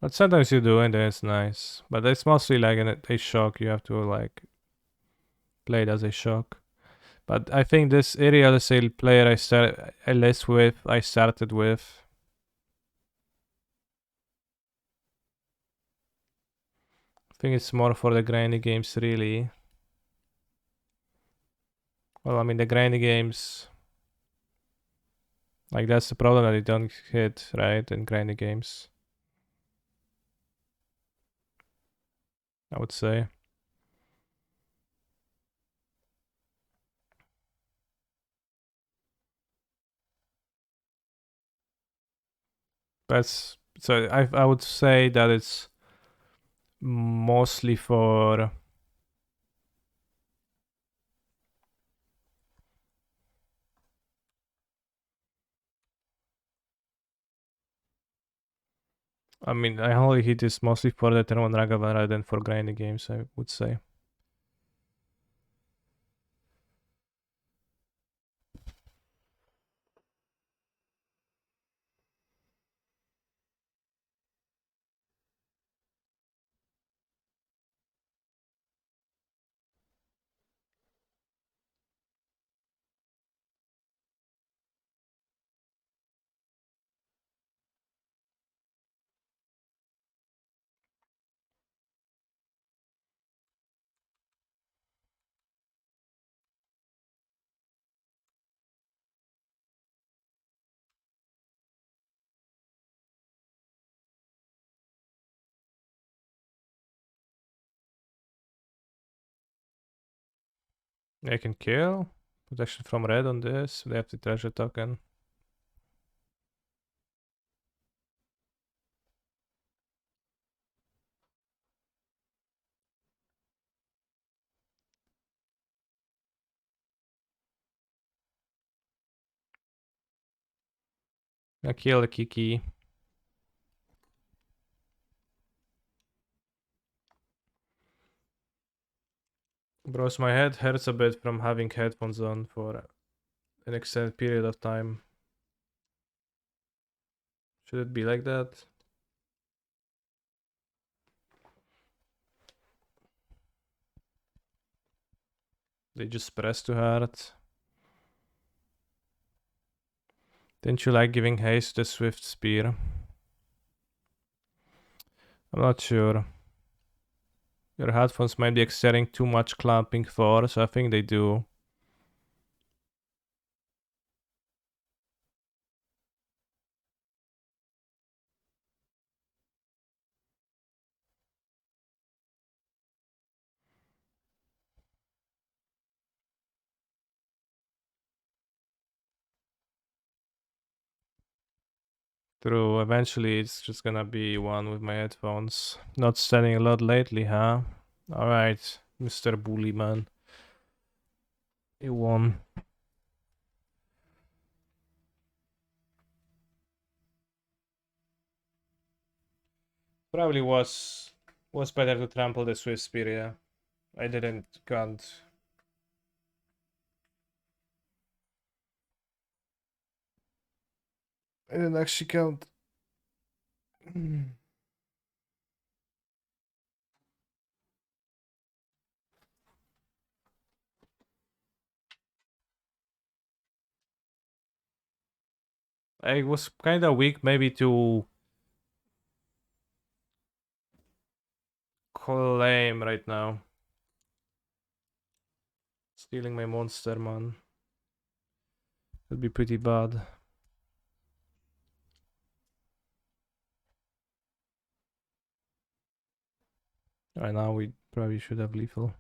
But sometimes you do, and then it's nice. But it's mostly like a shock. You have to like play it as a shock. But I think this area, let's say player I started with. I think it's more for the grindy games, really. Well, I mean the grindy games. Like that's the problem that they don't hit right in grindy games. I would say. That's so I would say that it's mostly for I mean I only hit this mostly for the turn 1 Ragavan rather than for grinding games, I would say. I can kill. Protection from red on this. They have the treasure token. I kill the Kiki. Bros, my head hurts a bit from having headphones on for an extended period of time. Should it be like that? They just press too hard. Didn't you like giving haste to the Swift Spear? I'm not sure. Your headphones might be exerting too much clamping force. I think they do. True, eventually it's just gonna be one with my headphones. Not standing a lot lately, huh? Alright, Mr. Bullyman. You won. Probably was better to trample the Swift Spear, yeah. I can't. I didn't actually count. I was kind of weak maybe to claim right now. Stealing my monster, man. Would be pretty bad. Right now we probably should have lethal.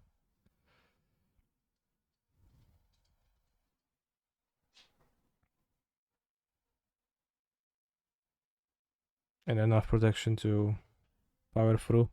And enough protection to power through.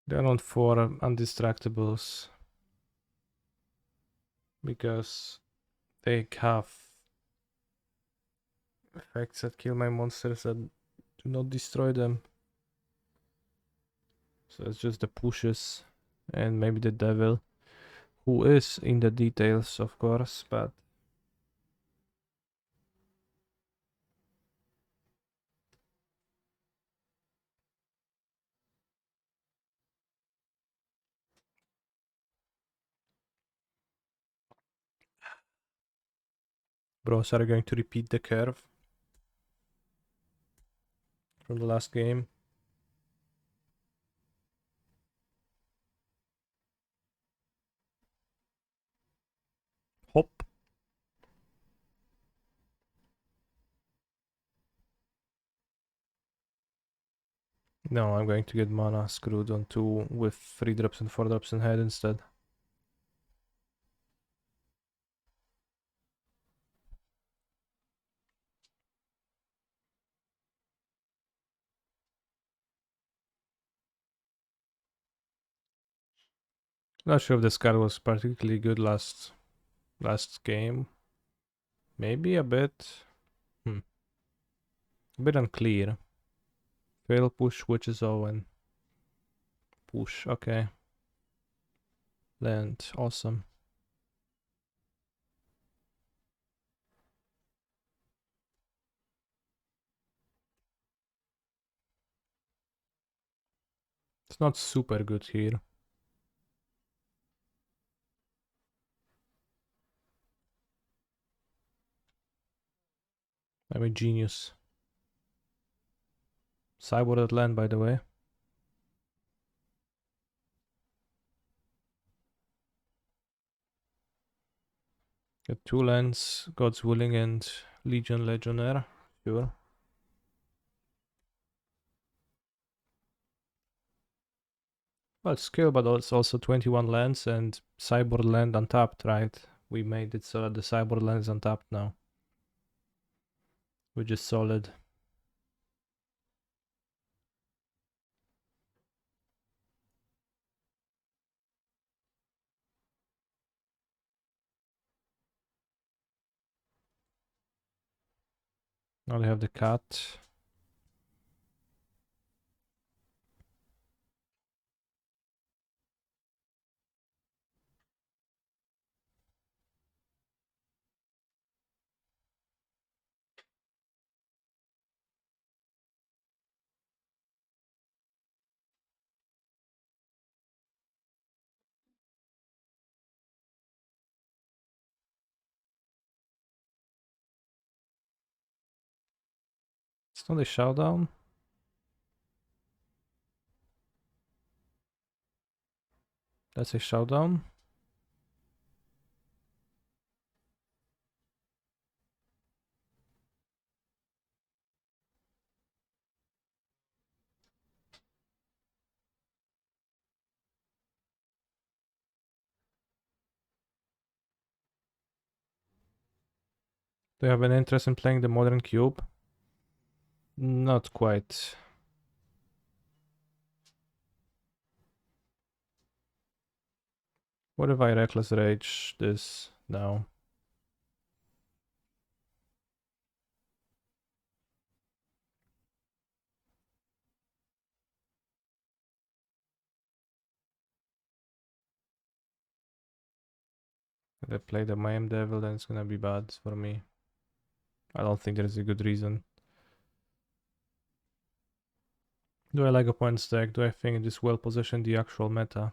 They're on 4 undistractables because they have effects that kill my monsters that do not destroy them. So it's just the pushes and maybe the devil, who is in the details, of course, but bros are going to repeat the curve from the last game. Hop. No, I'm going to get mana screwed on 2 with 3 drops and 4 drops in head instead. Not sure if this card was particularly good last game. Maybe a bit. A bit unclear. Fail push, Witch's Owen. Push, okay. Land, awesome. It's not super good here. I'm a genius. Cyborg at land, by the way. Got 2 lands, God's Willing and Legion Legionnaire. Sure. Well, skill, but it's also 21 lands and Cyborg land untapped, right? We made it so that the Cyborg land is untapped now. Which is solid. Now they have the cat. It's not a showdown. That's a showdown. Do you have an interest in playing the Modern Cube? Not quite. What if I Reckless Rage this now? If I play the Mayhem Devil, then it's gonna be bad for me. I don't think there's a good reason. Do I like opponent's deck? Do I think it is well positioned the actual meta?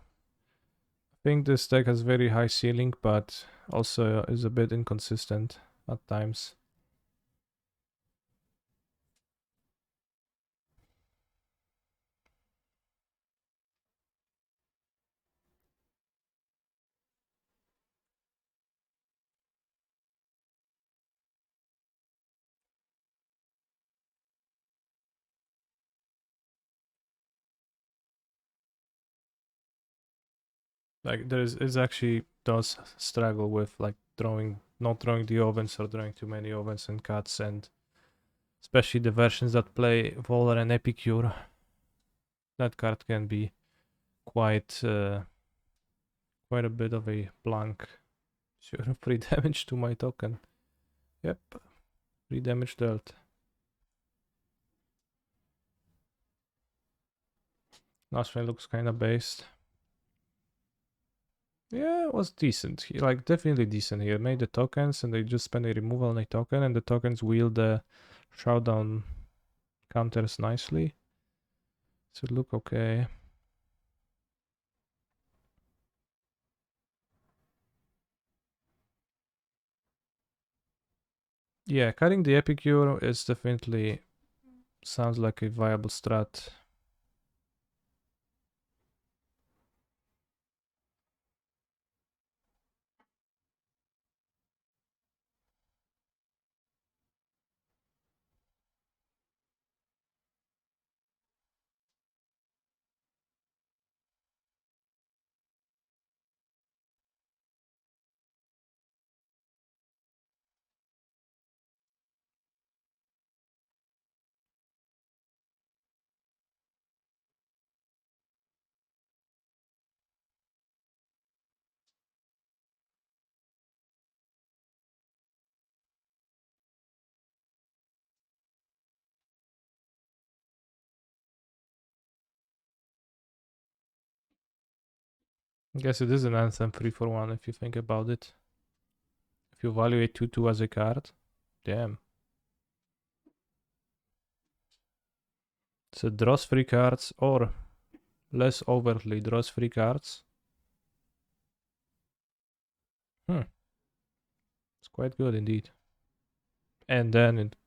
I think this deck has very high ceiling, but also is a bit inconsistent at times. Like is actually does struggle with like not throwing the ovens or throwing too many ovens and cuts, and especially the versions that play Volar and Epicure. That card can be quite quite a bit of a blank. Sure, 3 damage to my token. Yep, 3 damage dealt. Last one looks kind of based. Yeah, it was decent. Like, definitely decent here. Made the tokens and they just spent a removal on a token, and the tokens wield the showdown counters nicely. So it look okay. Yeah, cutting the Epicure is definitely sounds like a viable strat. I guess it is an Anthem 3 for 1 if you think about it. If you evaluate 2/2 as a card, damn. So it draws 3 cards, or less overtly draws 3 cards. It's quite good indeed. And then it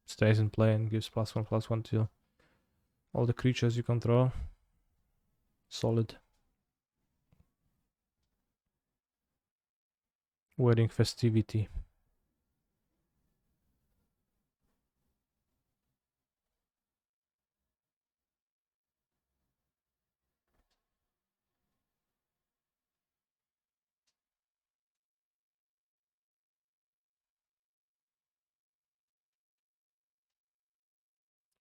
stays in play and gives +1/+1 to all the creatures you control. Solid. Wedding festivity.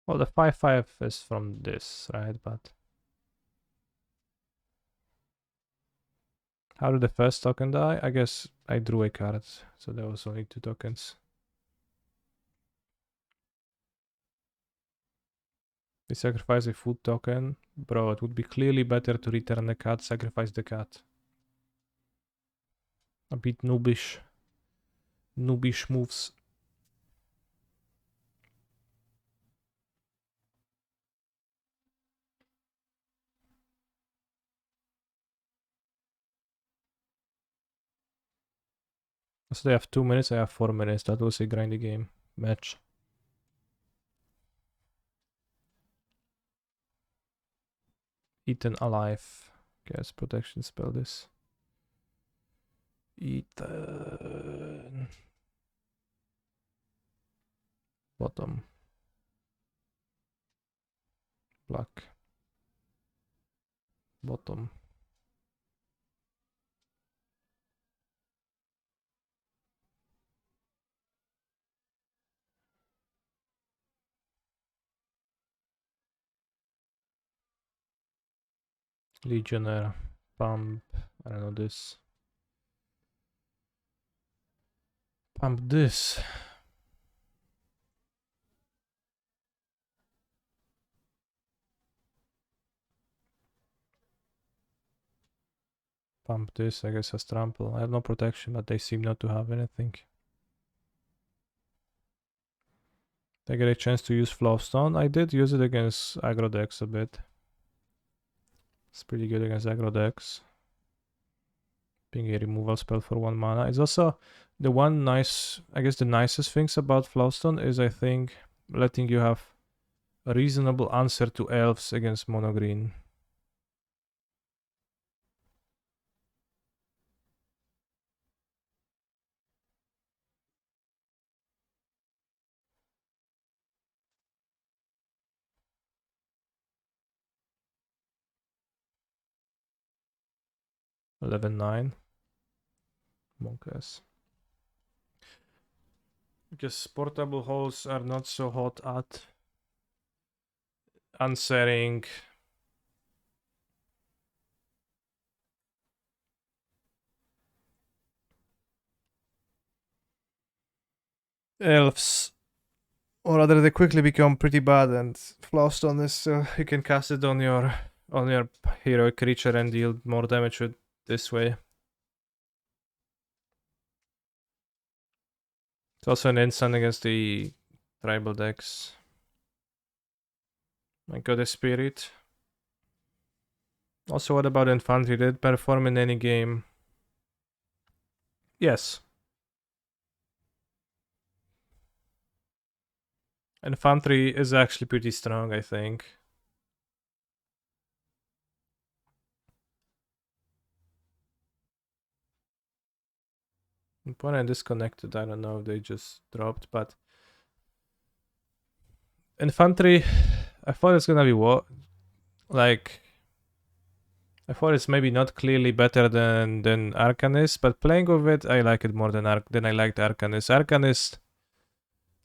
Well, the 5/5 is from this, right? But how did the first token die? I guess I drew a card, so there was only 2 tokens. They sacrifice a food token. Bro, it would be clearly better to return the cat, sacrifice the cat. A bit noobish. Noobish moves. So they have 2 minutes, I have 4 minutes. That was a grindy game match. Eaten alive. Guess protection spell this. Eaten. Bottom. Black. Bottom. Legionnaire. Pump. I don't know this. Pump this. Pump this, I guess, as trample. I have no protection, but they seem not to have anything. They get a chance to use Flowstone. I did use it against aggro decks a bit. It's pretty good against aggro decks. Being a removal spell for 1 mana. It's also the one nice, I guess the nicest things about Flowstone is, I think, letting you have a reasonable answer to elves against mono green. $11.9. Monkers. Because portable holes are not so hot at answering elves, or rather they quickly become pretty bad and flossed on this, so you can cast it on your heroic creature and deal more damage with this way. It's also an instant against the tribal decks. My Goddess Spirit. Also, what about Infantry? Did it perform in any game? Yes. Infantry is actually pretty strong, I think. Opponent disconnected. I don't know if they just dropped, but Infantry, I thought it's gonna be like I thought it's maybe not clearly better than Arcanist, but playing with it, I like it more than I liked Arcanist. Arcanist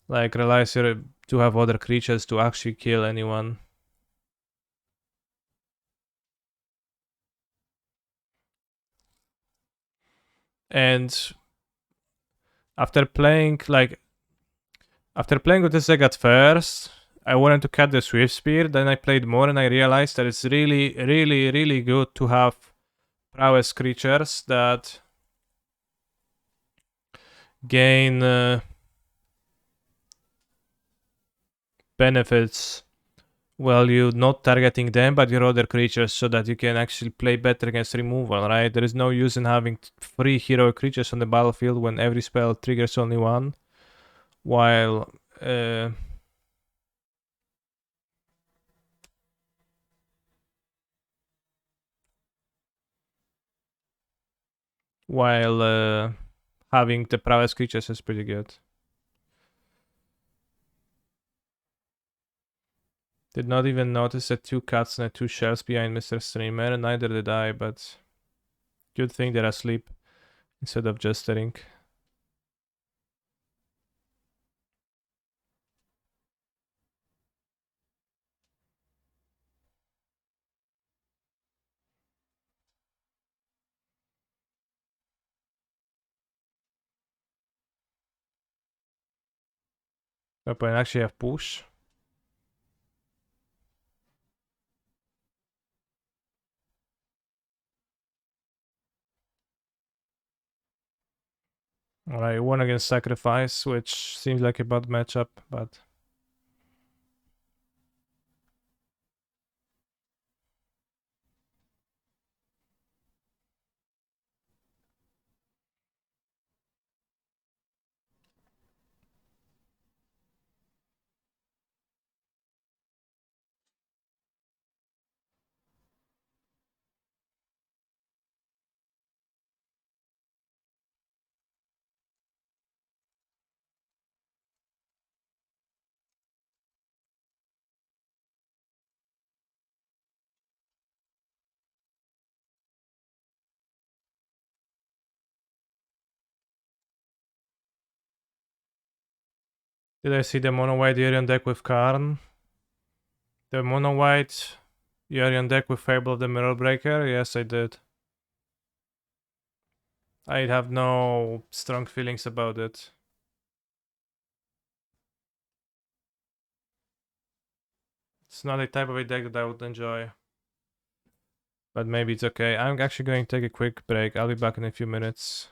like relies to have other creatures to actually kill anyone. And after playing with this deck at first, I wanted to cut the Swift Spear. Then I played more and I realized that it's really, really, really good to have prowess creatures that gain benefits while you're not targeting them but your other creatures, so that you can actually play better against removal, right? There is no use in having 3 hero creatures on the battlefield when every spell triggers only one, while having the prowess creatures is pretty good. Did not even notice the 2 cats and the 2 shells behind Mr. Streamer, neither did I, but good thing they're asleep instead of gesturing. But I actually have push. Alright, won against Sacrifice, which seems like a bad matchup, but did I see the mono white Yorion deck with Karn? The mono white Yorion deck with Fable of the Mirror Breaker? Yes, I did. I have no strong feelings about it. It's not a type of a deck that I would enjoy. But maybe it's okay. I'm actually going to take a quick break. I'll be back in a few minutes.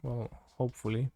Well, hopefully.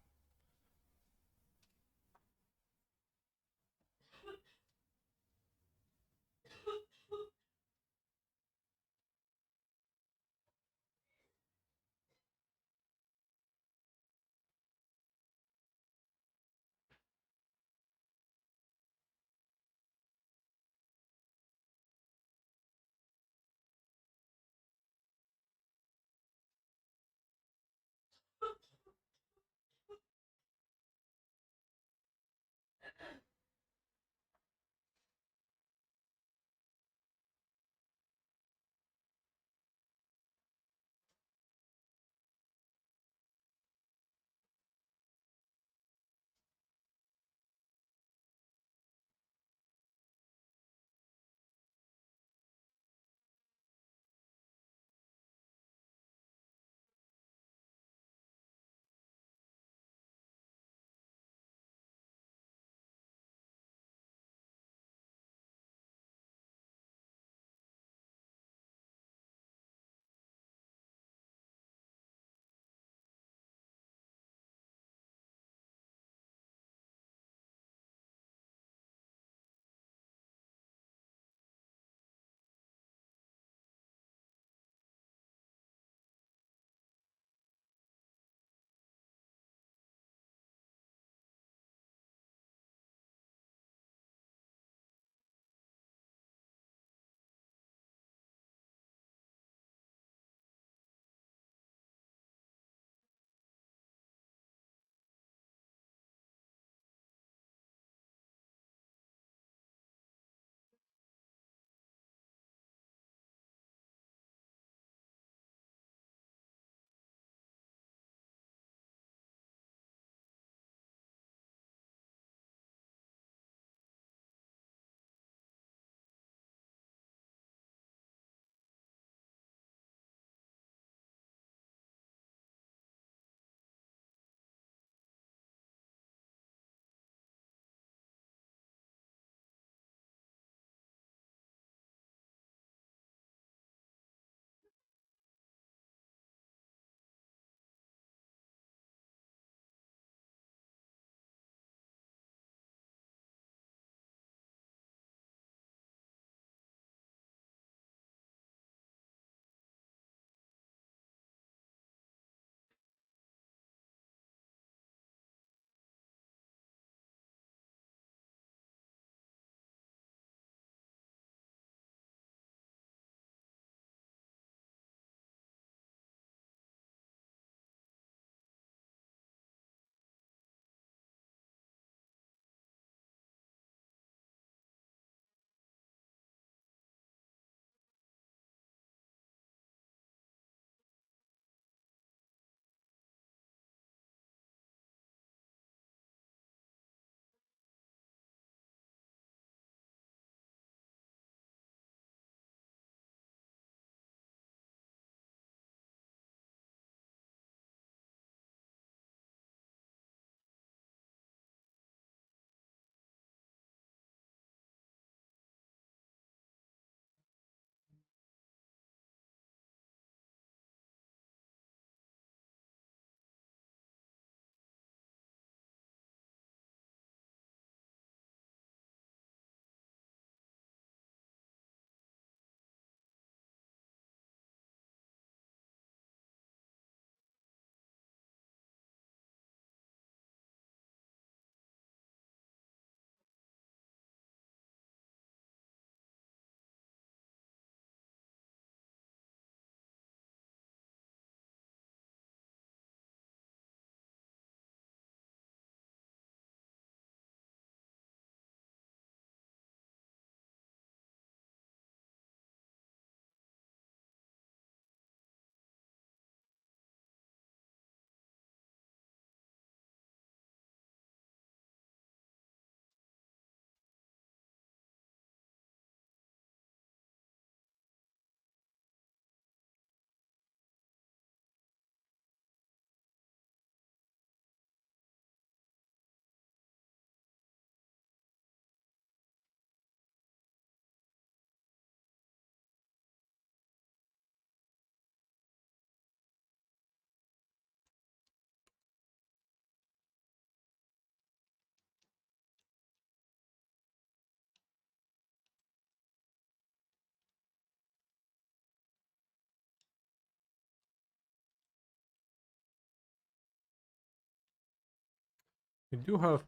You do have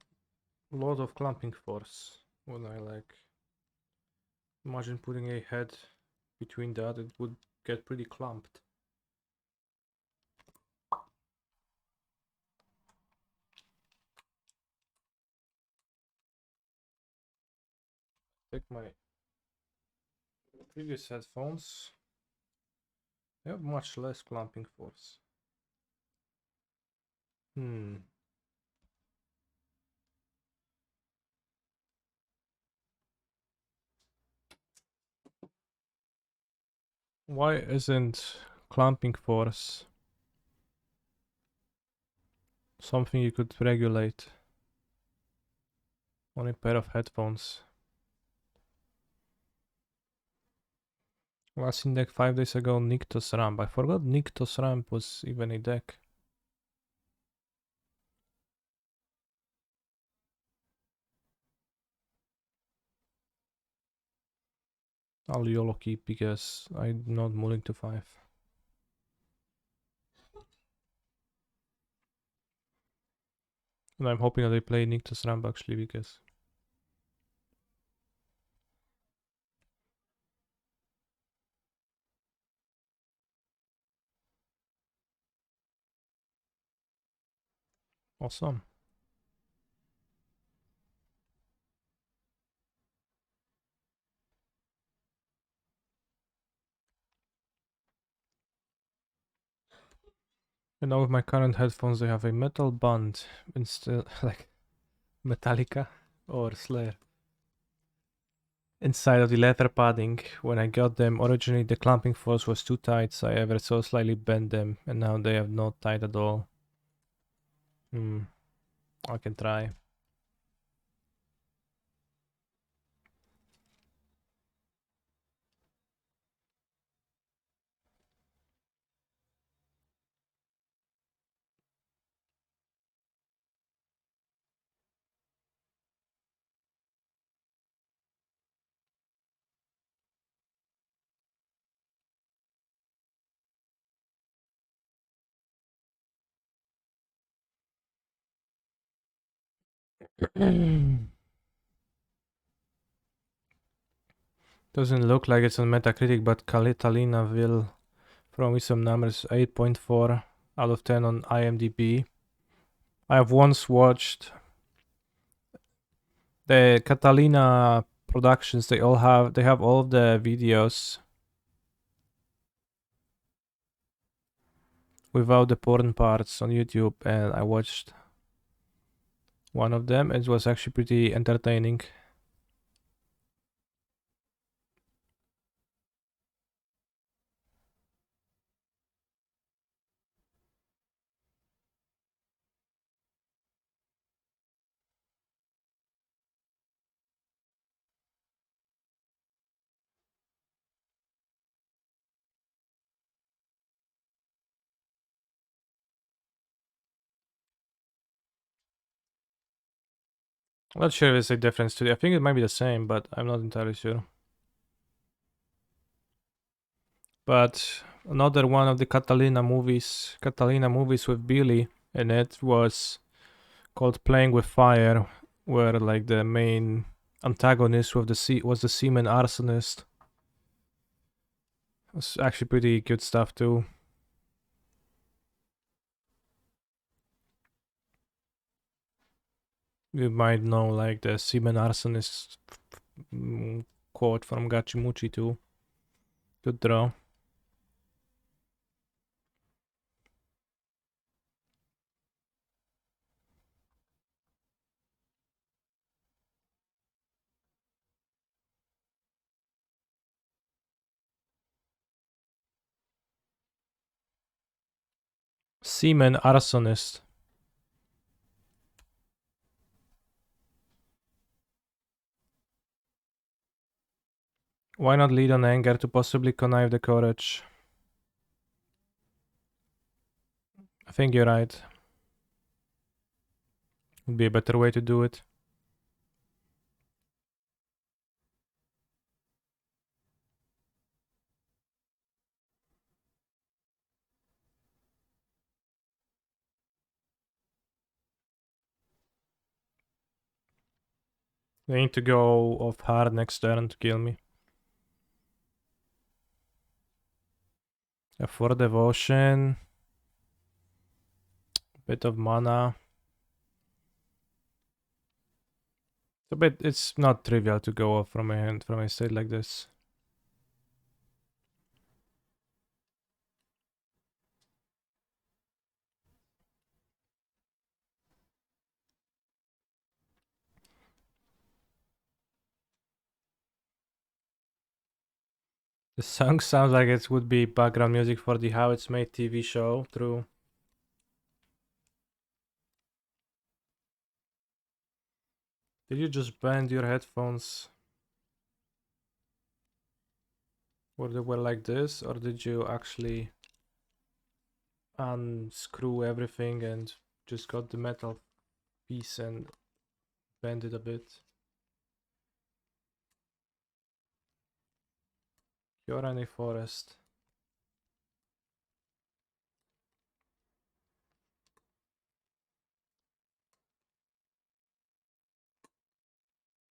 a lot of clamping force when I like imagine putting a head between that, it would get pretty clumped. Take my previous headphones. They have much less clamping force. Why isn't clamping force something you could regulate on a pair of headphones? Last seen deck 5 days ago, Niktos Ramp. I forgot Niktos Ramp was even a deck. I'll YOLO keep because I'm not mulling to 5. And I'm hoping that they play Niktos Ramp actually because awesome. And now with my current headphones they have a metal band instead like Metallica or Slayer inside of the leather padding. When I got them originally the clamping force was too tight, so I ever so slightly bent them and now they have not tight at all. I can try. Doesn't look like it's on Metacritic, but Talina will throw me some numbers. 8.4 out of 10 on IMDb. I have once watched the Catalina productions. They have all of the videos without the porn parts on YouTube, and I watched one of them. It was actually pretty entertaining. I'm not sure if there's a difference to it. I think it might be the same, but I'm not entirely sure. But another one of the Catalina movies with Billy in it was called Playing with Fire, where like the main antagonist was the seaman arsonist. It's actually pretty good stuff too. You might know like the seaman arsonist quote from Gachimuchi too. Good draw. Seaman arsonist. Why not lead on anger to possibly connive the courage? I think you're right. Would be a better way to do it. They need to go off hard next turn to kill me. For devotion. Bit of mana. It's not trivial to go off from a hand from a state like this. The song sounds like it would be background music for the How It's Made TV show. True. Did you just bend your headphones? Or they were like this? Or did you actually unscrew everything and just got the metal piece and bend it a bit? You're in a forest.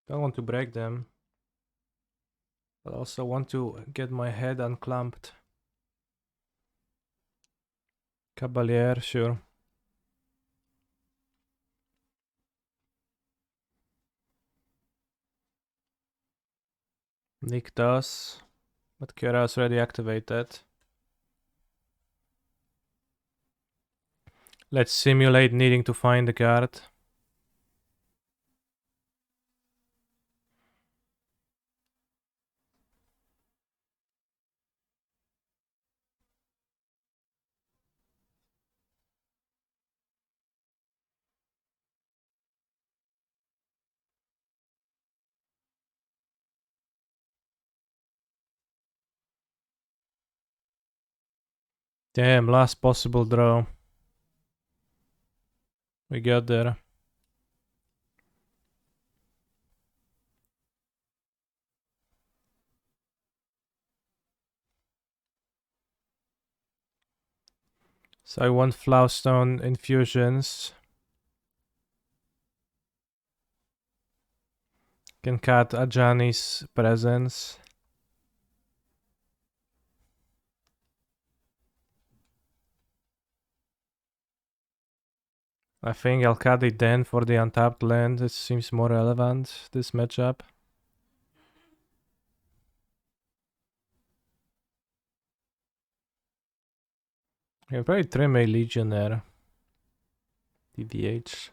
Don't want to break them. But also want to get my head unclamped. Cavalier, sure. Nick does. But Kira is already activated. Let's simulate needing to find the card. Damn, last possible draw. We got there. So I want Flowstone infusions. Can cut Ajani's presence. I think I'll cut it then for the untapped land. It seems more relevant, this matchup. I can probably trim a Legionnaire. DDH.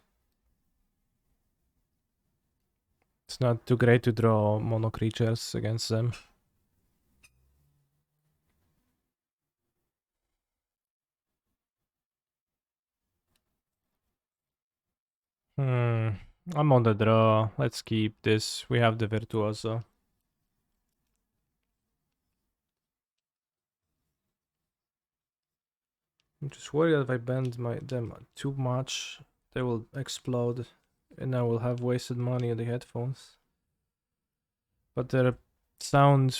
It's not too great to draw mono creatures against them. I'm on the draw. Let's keep this. We have the Virtuoso. I'm just worried that if I bend them too much, they will explode and I will have wasted money on the headphones. But they sound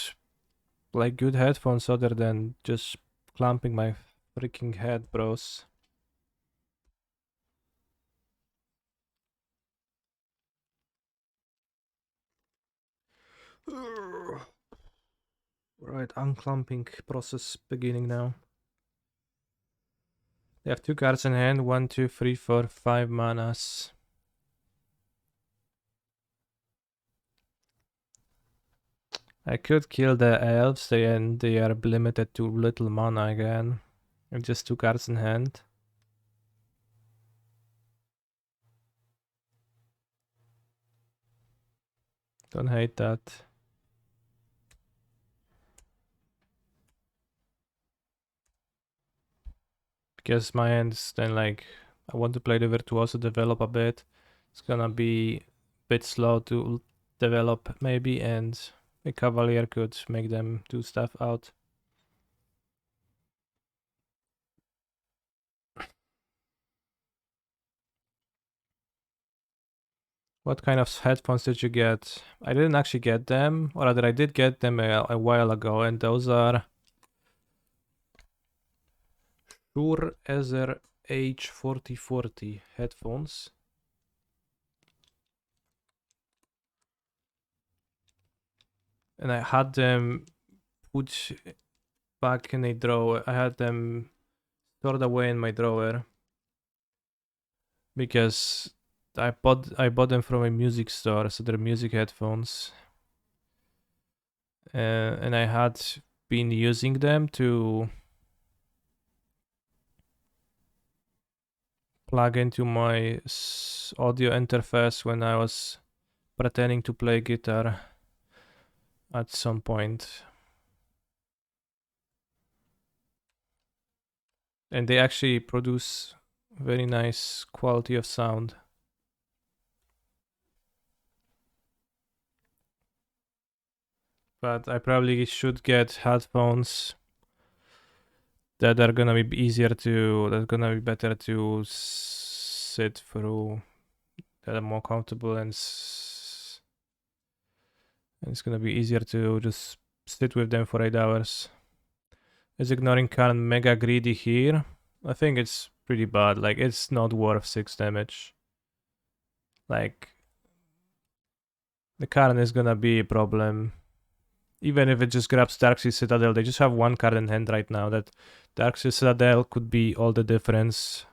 like good headphones other than just clamping my freaking head, bros. Right, unclamping process beginning now. They have 2 cards in hand, 1, 2, 3, 4, 5 manas. I could kill the elves, they are limited to little mana again. And just 2 cards in hand. Don't hate that. Because my hand is then like, I want to play the Virtuoso, develop a bit. It's gonna be a bit slow to develop maybe, and a Cavalier could make them do stuff out. What kind of headphones did you get? I didn't actually get them, or rather I did get them a while ago, and those are Shure Ezer H4040 headphones. and I had them put back in a drawer. I had them stored away in my drawer because I bought them from a music store, so they're music headphones, and I had been using them to plug into my audio interface when I was pretending to play guitar at some point. And they actually produce very nice quality of sound. But I probably should get headphones that are gonna be better to sit through, that are more comfortable, and it's gonna be easier to just sit with them for 8 hours. Is ignoring current mega greedy here? I think it's pretty bad. Like, it's not worth 6 damage. Like, the Karn is gonna be a problem. Even if it just grabs Darkseid Citadel, they just have 1 card in hand right now. That Darkseid Citadel could be all the difference.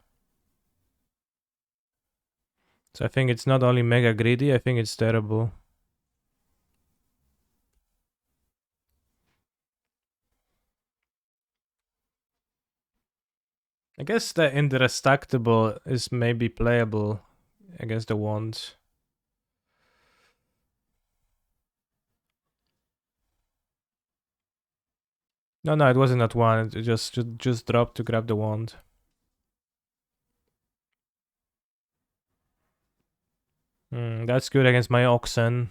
So I think it's not only mega greedy, I think it's terrible. I guess the Indestructible is maybe playable against the wand. No, it wasn't that one. It just dropped to grab the wand. That's good against my Oxen.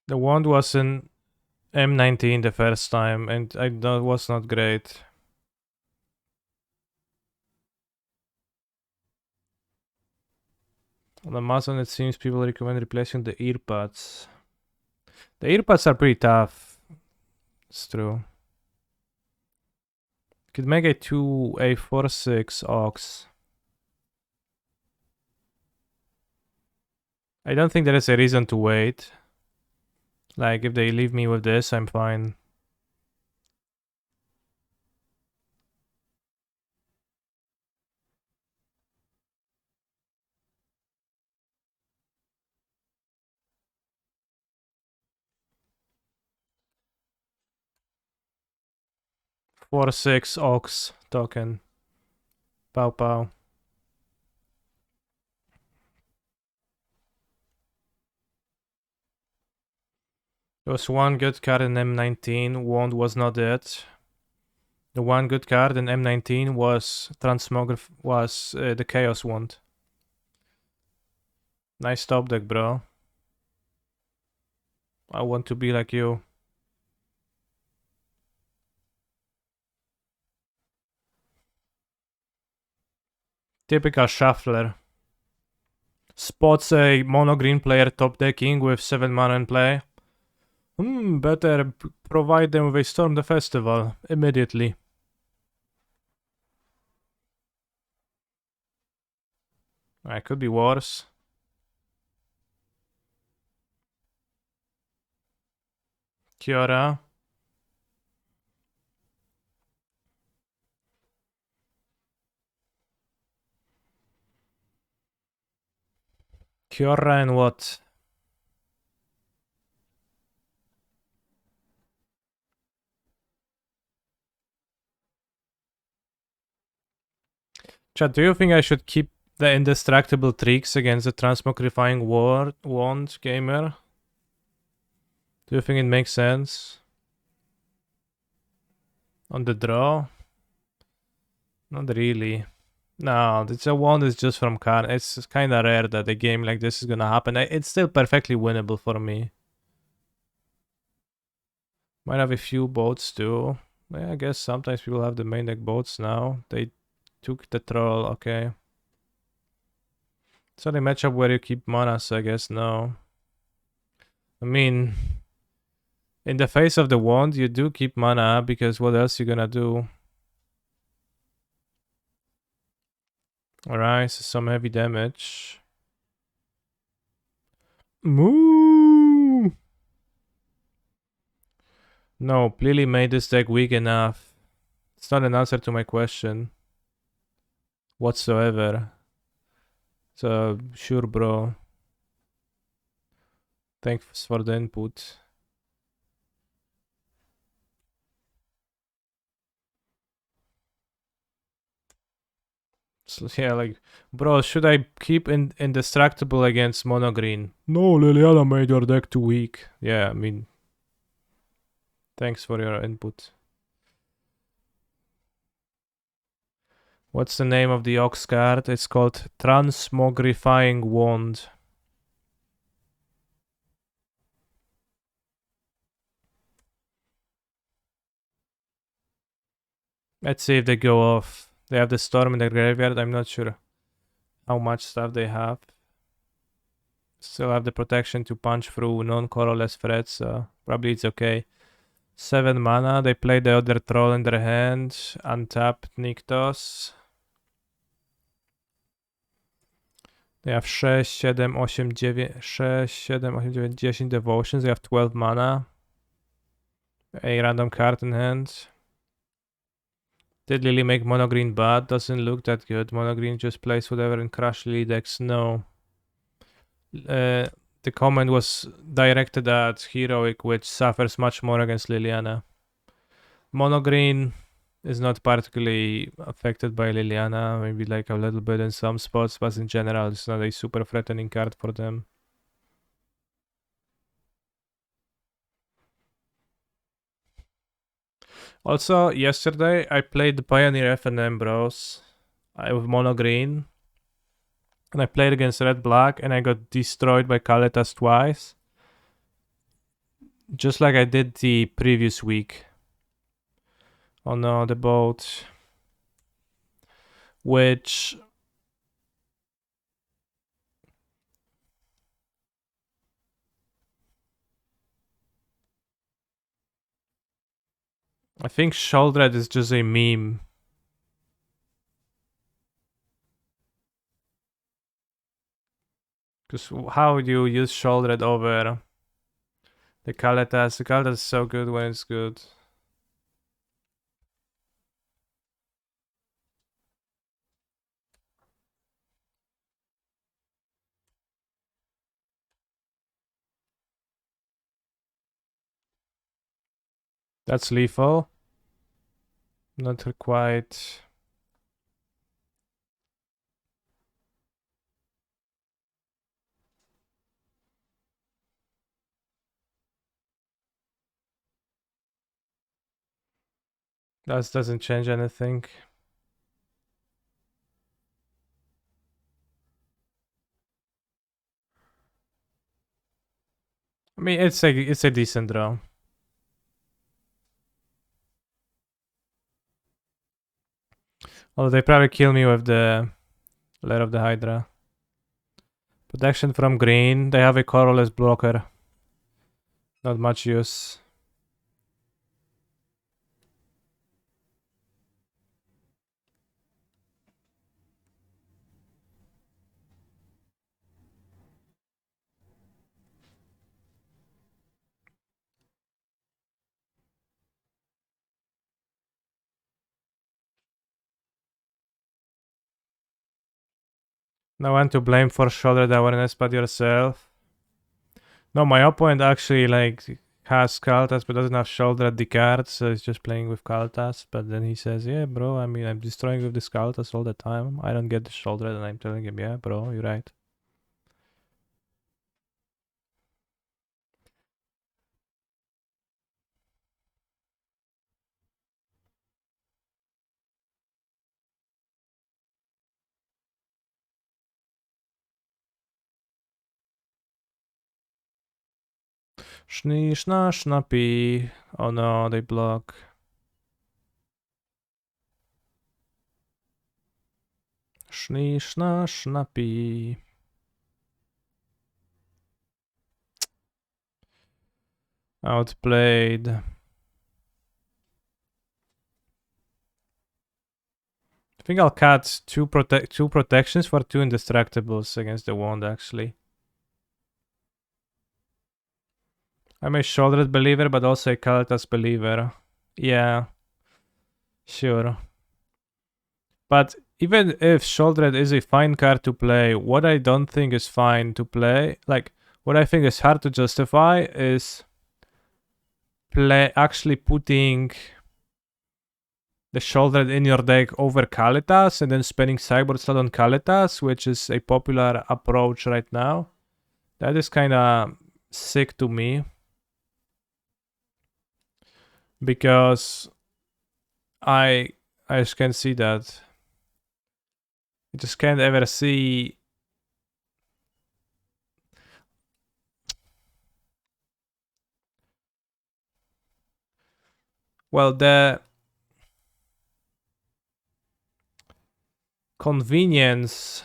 The wand was in M19 the first time, and that was not great. On Amazon, it seems people recommend replacing the earpads. The earpads are pretty tough. It's true. Could make a 4/6 Ox. I don't think there is a reason to wait. Like, if they leave me with this, I'm fine. Four six Ox token. Pow pow. There was one good card in M19. Wand was not it. The one good card in M19 was Transmograph, was the Chaos Wand. Nice top deck, bro. I want to be like you. Typical shuffler. Spots a mono green player top decking with 7 mana in play. Better provide them with a Storm the Festival immediately. It could be worse. Kiora. Kiora and what? Chat, do you think I should keep the Indestructible tricks against the Transmogrifying Wand gamer? Do you think it makes sense? On the draw? Not really. No, it's a wand is just from card. It's kind of rare that a game like this is gonna happen. It's still perfectly winnable for me. Might have a few boats too. Yeah, I guess sometimes people have the main deck boats now. They took the troll, okay. It's only matchup where you keep mana, so I guess no. I mean, in the face of the wand, you do keep mana because what else you gonna do? Alright, so some heavy damage. Moo! No, Lily made this deck weak enough. It's not an answer to my question. Whatsoever. So, sure, bro. Thanks for the input. So, yeah, like, bro, should I keep Indestructible against Mono Green? No, Liliana made your deck too weak. Yeah, I mean, thanks for your input. What's the name of the Ox card? It's called Transmogrifying Wand. Let's see if they go off. They have the Storm in the graveyard. I'm not sure how much stuff they have. Still have the protection to punch through non-colorless threats, so probably it's okay. 7 mana. They play the other troll in their hand. Untap Nykthos. They have 6, 7, 8, 9, 6, 7, 8, 9, 10 devotions. They have 12 mana. A random card in hand. Did Lily make Mono Green bad? Doesn't look that good. Mono Green just plays whatever in Crush Lily decks. No. The comment was directed at Heroic, which suffers much more against Liliana. Mono Green is not particularly affected by Liliana, maybe like a little bit in some spots, but in general, it's not a super threatening card for them. Also, yesterday I played the Pioneer FNM Bros with Mono Green, and I played against Red Black, and I got destroyed by Kalitas twice, just like I did the previous week. Oh no, the boat. Which I think Sheoldred is just a meme. Because how do you use Sheoldred over the Kalitas? The Kalitas is so good when it's good. That's lethal. Not quite. That doesn't change anything. I mean, it's a decent draw. Although they probably kill me with the Lair of the Hydra. Protection from green. They have a colorless blocker. Not much use. No one to blame for shoulder awareness but yourself. No, my opponent actually like has Kaltas but doesn't have shoulder at the card, so he's just playing with Kaltas. But then he says, yeah, bro, I mean, I'm destroying with this Kaltas all the time. I don't get the shoulder, and I'm telling him, yeah, bro, you're right. Schnee, schna, schnappy. Oh no, they block. Schnee, schna, schnappy. Outplayed. I think I'll cut two protections for 2 indestructibles against the wand, actually. I'm a Shouldered believer, but also a Kalitas believer. Yeah, sure. But even if Shouldered is a fine card to play, what I don't think is fine to play, like, what I think is hard to justify is actually putting the Shouldered in your deck over Kalitas and then spending sideboard slot on Kalitas, which is a popular approach right now. That is kind of sick to me. Because I just can't see that. I just can't ever see. Well, the convenience,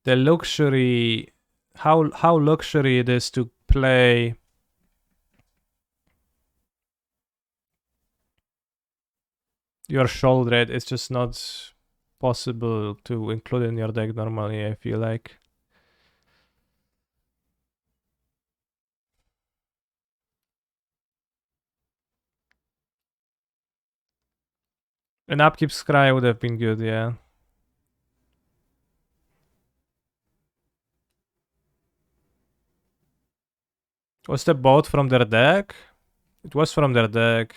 the luxury, how luxury it is to play your Shouldered, it's just not possible to include in your deck normally, I feel like. An Upkeep Scry would have been good, yeah. Was the boat from their deck? It was from their deck.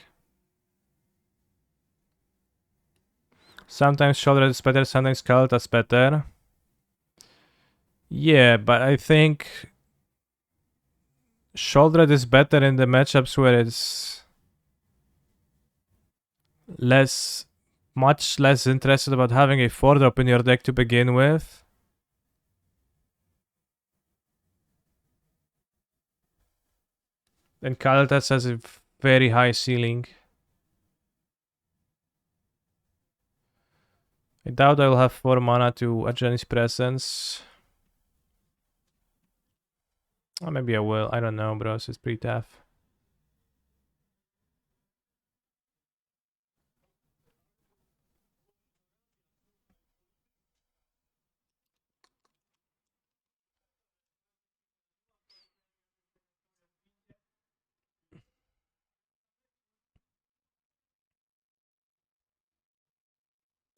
Sometimes Shouldered is better, sometimes Kalitas better. Yeah, but I think Shouldered is better in the matchups where it's much less interested about having a 4-drop in your deck to begin with. And Kalitas has a very high ceiling. I doubt I'll have 4 mana to Ajani's Presence. Or maybe I will. I don't know, bros. It's pretty tough.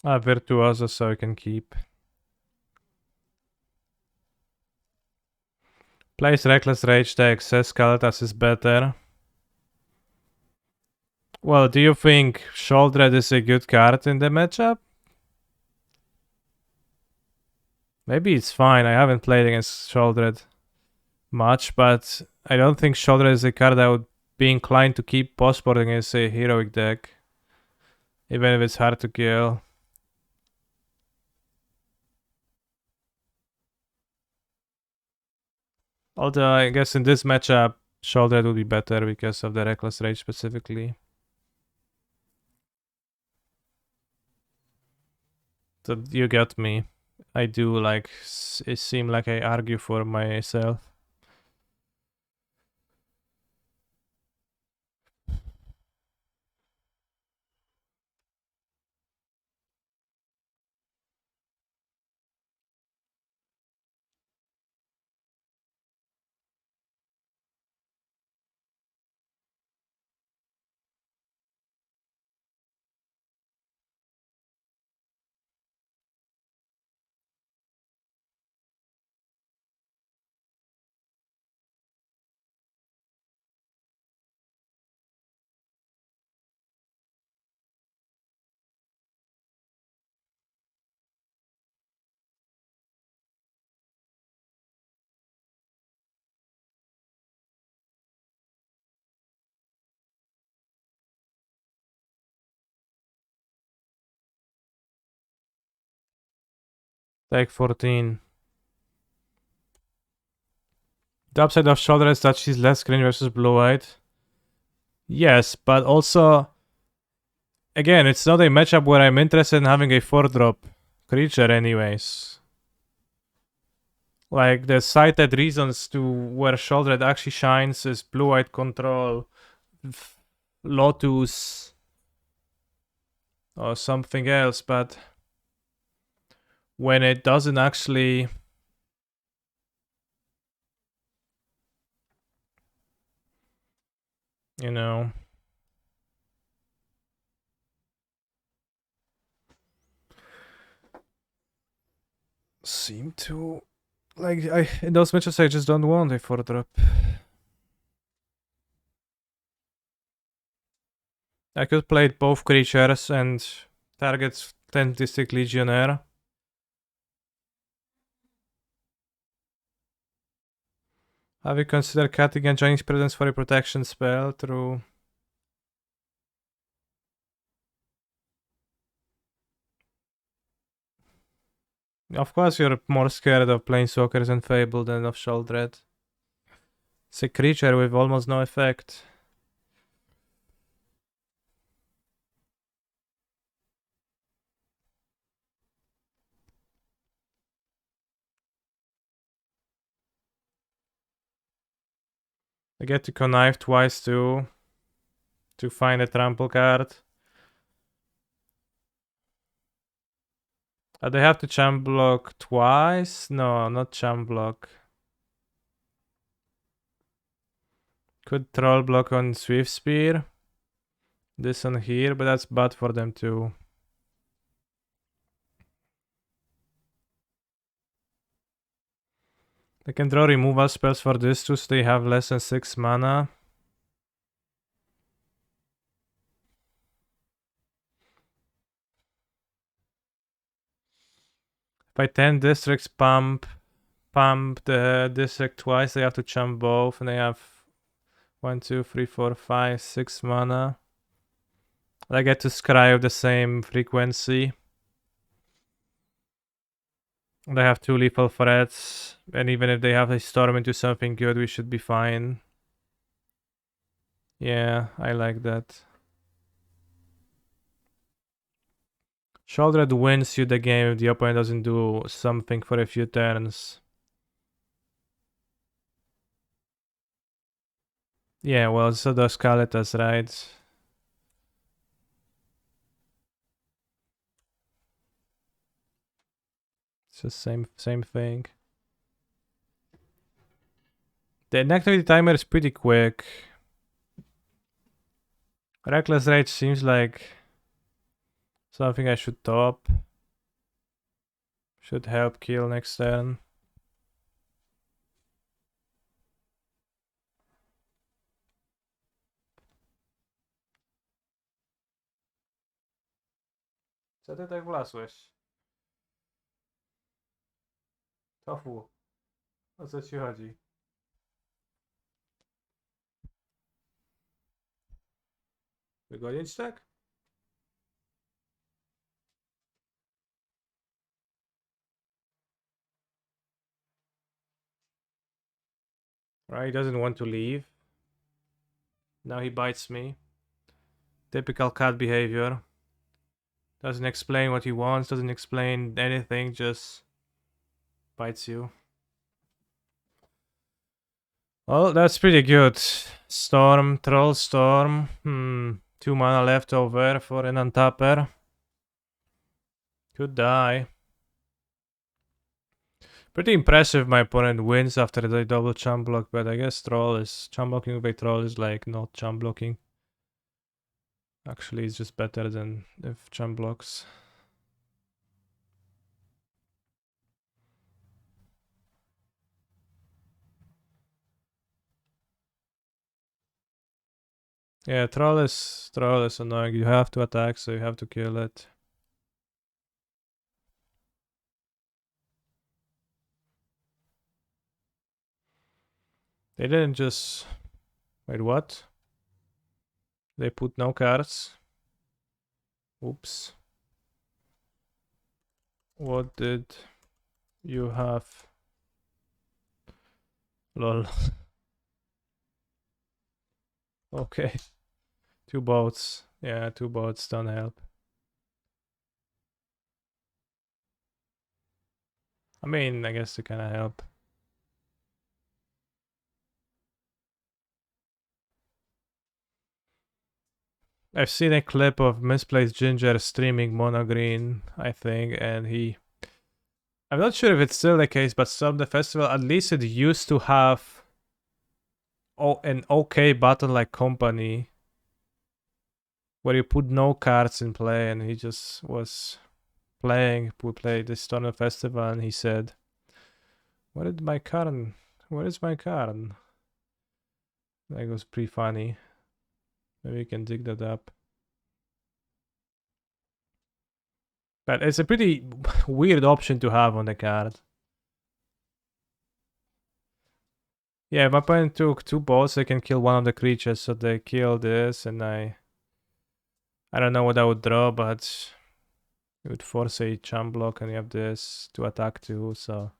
Virtuoso, so I can keep. Plays Reckless Rage deck, says Kalitas is better. Well, do you think Shouldered is a good card in the matchup? Maybe it's fine. I haven't played against Shouldered much, but I don't think Shouldered is a card I would be inclined to keep postboarding against a heroic deck. Even if it's hard to kill. Although I guess in this matchup, Shouldered would be better because of the Reckless Rage specifically. So you got me. I do like it seem like I argue for myself. Take 14. The upside of Shoulder is that she's less green versus blue-white. Yes, but also, again, it's not a matchup where I'm interested in having a 4-drop creature anyways. Like, the cited reasons to where Shoulder actually shines is blue-white control, Lotus, or something else, but when it doesn't actually... You know... seem to... Like, in those matches I just don't want a 4-drop. I could play both creatures and target 10 District Legionnaire. Have you considered cutting and joining presence for a protection spell through... Of course you're more scared of Planeswalkers and Fable than of Sheoldred. It's a creature with almost no effect. I get to connive twice too, to find a trample card. They have to champ block twice? No, not champ block. Could troll block on Swift Spear. This on here, but that's bad for them too. They can draw removal spells for this too, so they have less than 6 mana. By 10 districts pump the district twice, they have to champ both, and they have 1, 2, 3, 4, 5, 6 mana. They get to scry of the same frequency. They have 2 lethal threats, and even if they have a storm into something good, we should be fine. Yeah, I like that. Sheoldred wins you the game if the opponent doesn't do something for a few turns. Yeah, well, so does Kalitas, right? It's the same thing. The inactivity timer is pretty quick. Reckless Rage seems like something I should top. Should help kill next turn. Co ty tak wlazłeś? Tofu. O co ci chodzi? Wygonić tak? Right, he doesn't want to leave. Now he bites me. Typical cat behavior. Doesn't explain what he wants, doesn't explain anything, just bites you. Well, that's pretty good. Storm, Troll Storm. 2 mana left over for an untapper. Could die. Pretty impressive my opponent wins after the double champ block, but I guess champ blocking with a troll is like not champ blocking. Actually, it's just better than if champ blocks. Yeah, troll is annoying. You have to attack, so you have to kill it. They didn't just... Wait, what? They put no cards. Oops. What did you have? Lol. Okay. 2 boats. Yeah, 2 boats don't help. I mean, I guess they kinda help. I've seen a clip of Misplaced Ginger streaming Mono Green, I think, and I'm not sure if it's still the case, but some of the festival, at least it used to have an okay button like Company, where you put no cards in play, and he just was playing. We played this tournament festival, and he said, "Where is my card? Where is my card?" That was pretty funny. Maybe you can dig that up. But it's a pretty weird option to have on the card. Yeah, my opponent took 2 boats, I can kill one of the creatures, so they kill this, and I don't know what I would draw, but it would force a chump block, and you have this to attack too, so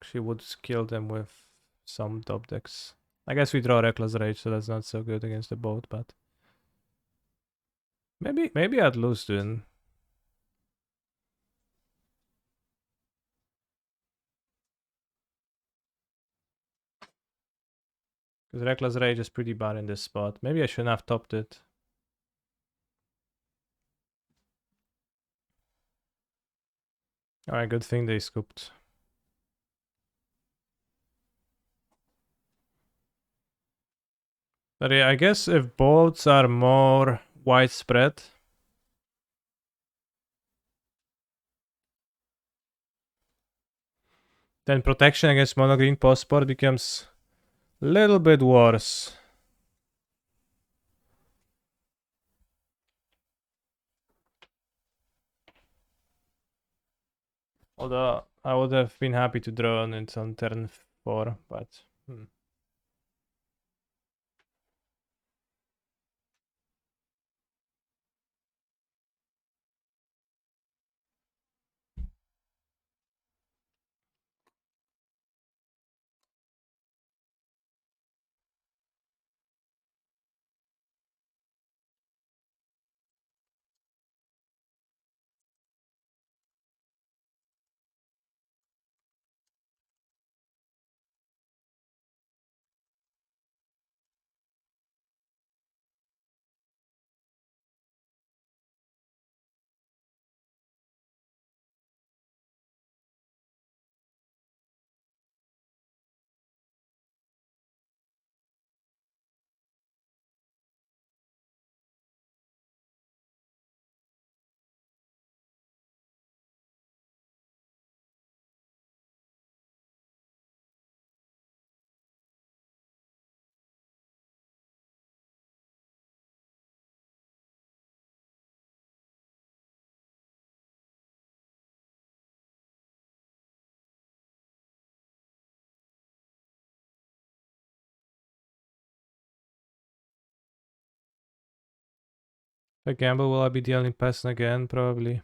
she would kill them with some top decks. I guess we draw Reckless Rage, so that's not so good against the boat, but maybe I'd lose then. Because Reckless Rage is pretty bad in this spot. Maybe I shouldn't have topped it. Alright, good thing they scooped. But yeah, I guess if boats are more widespread, then protection against mono green postboard becomes a little bit worse. Although I would have been happy to draw on it on turn 4, but if I gamble, will I be dealing person again? Probably.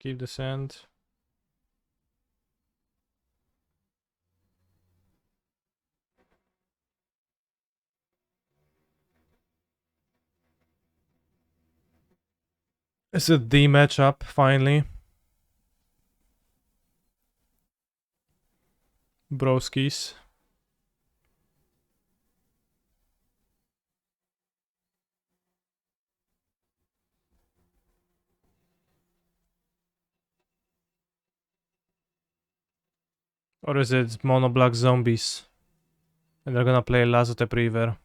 Keep the sand. Is it the matchup finally? Broskis. Or is it mono black zombies? And they're gonna play Lazotep River.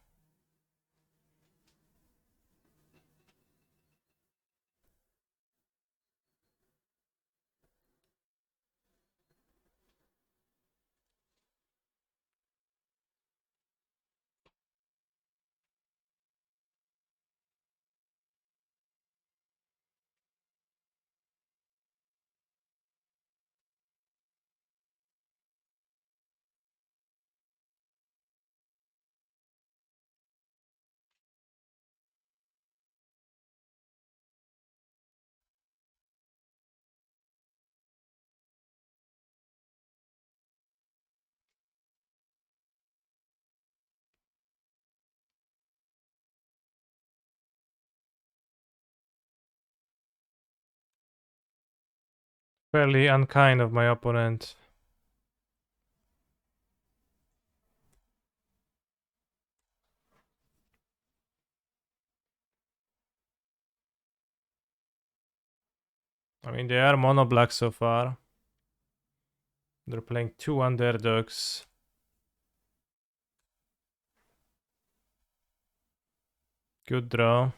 Fairly unkind of my opponent. I mean, they are mono black so far. They're playing 2 underdogs. Good draw.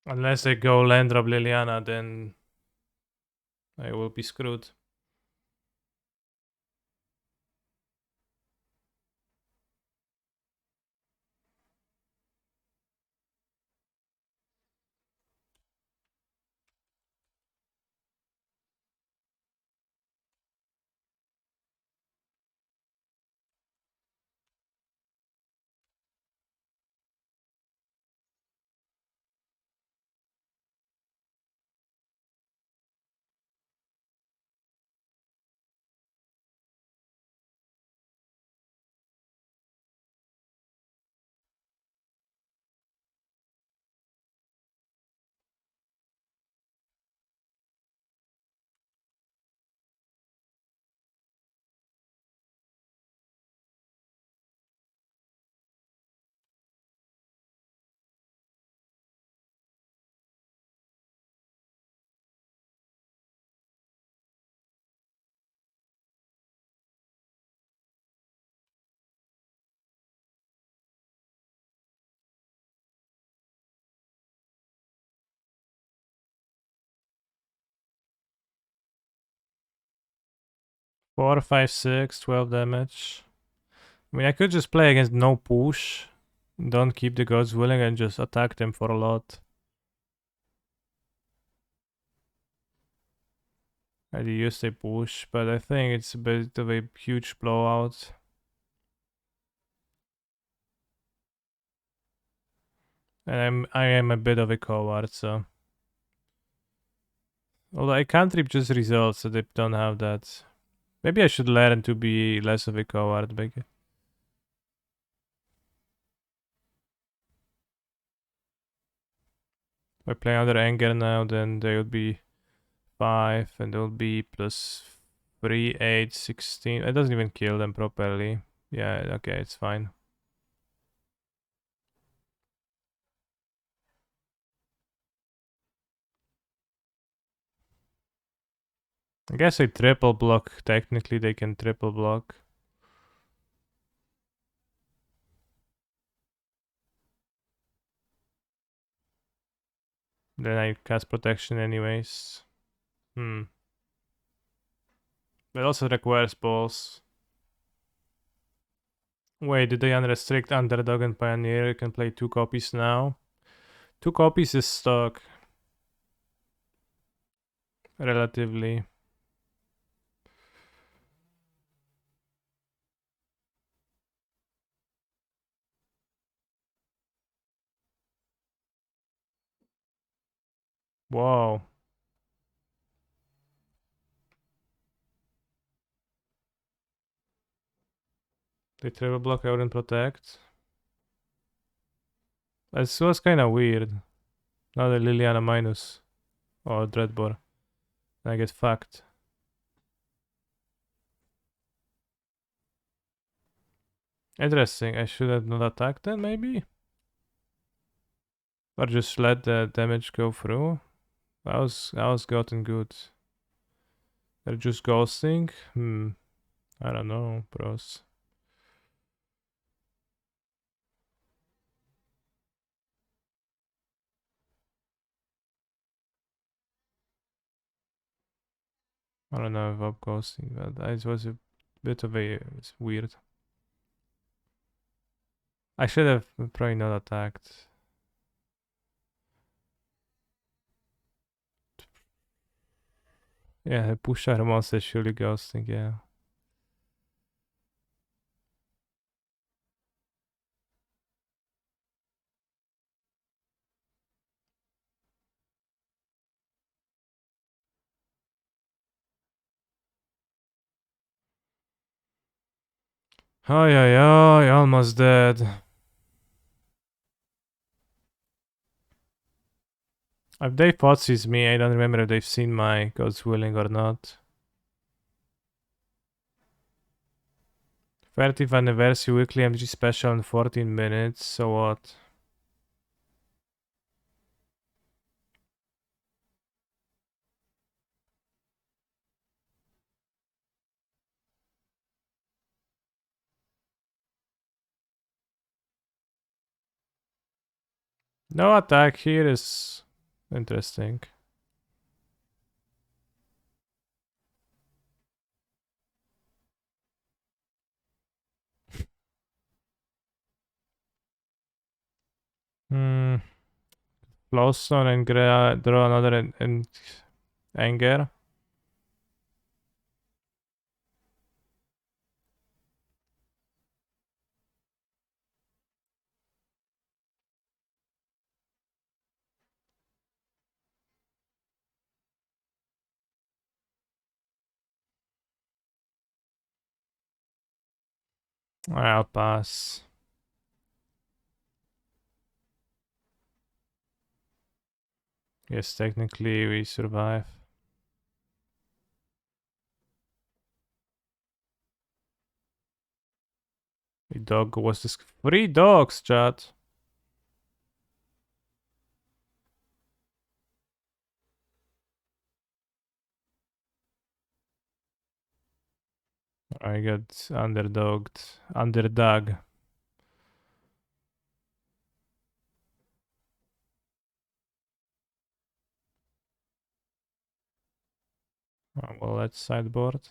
Unless they go Landrop Liliana, then I will be screwed. Four, 5, 6, 12 damage. I mean, I could just play against no push. Don't keep the gods willing and just attack them for a lot. I used a push, but I think it's a bit of a huge blowout. And I am a bit of a coward, so. Although I can't trip just results, so they don't have that. Maybe I should learn to be less of a coward. If I play under anger now, then they would be 5, and they'll be plus 3, 8, 16. It doesn't even kill them properly. Yeah, okay, it's fine. I guess a triple block, technically they can triple block. Then I cast protection anyways. But also requires balls. Wait, did they unrestrict Underdog and Pioneer? You can play 2 copies now. 2 copies is stock. Relatively. Wow. They triple block, I wouldn't protect. This was kinda weird. Now the Liliana minus. Or Dreadbore. I get fucked. Interesting. I should have not attacked then, maybe? Or just let the damage go through? I was gotten good. They're just ghosting? I don't know, bros. I don't know if I'm ghosting, but it was a bit of a... It's weird. I should have probably not attacked. Yeah, push our monster surely ghosting, yeah. Ay, ay, ay, almost dead. If they sees me, I don't remember if they've seen my God's Willing or not. 30th anniversary weekly MG special in 14 minutes, so what? No attack here is interesting. Hmm. Flowstone and draw another in anger. I'll pass. Yes, technically we survive. The dog was this 3 dogs, chat. I got underdog. Well, let's sideboard.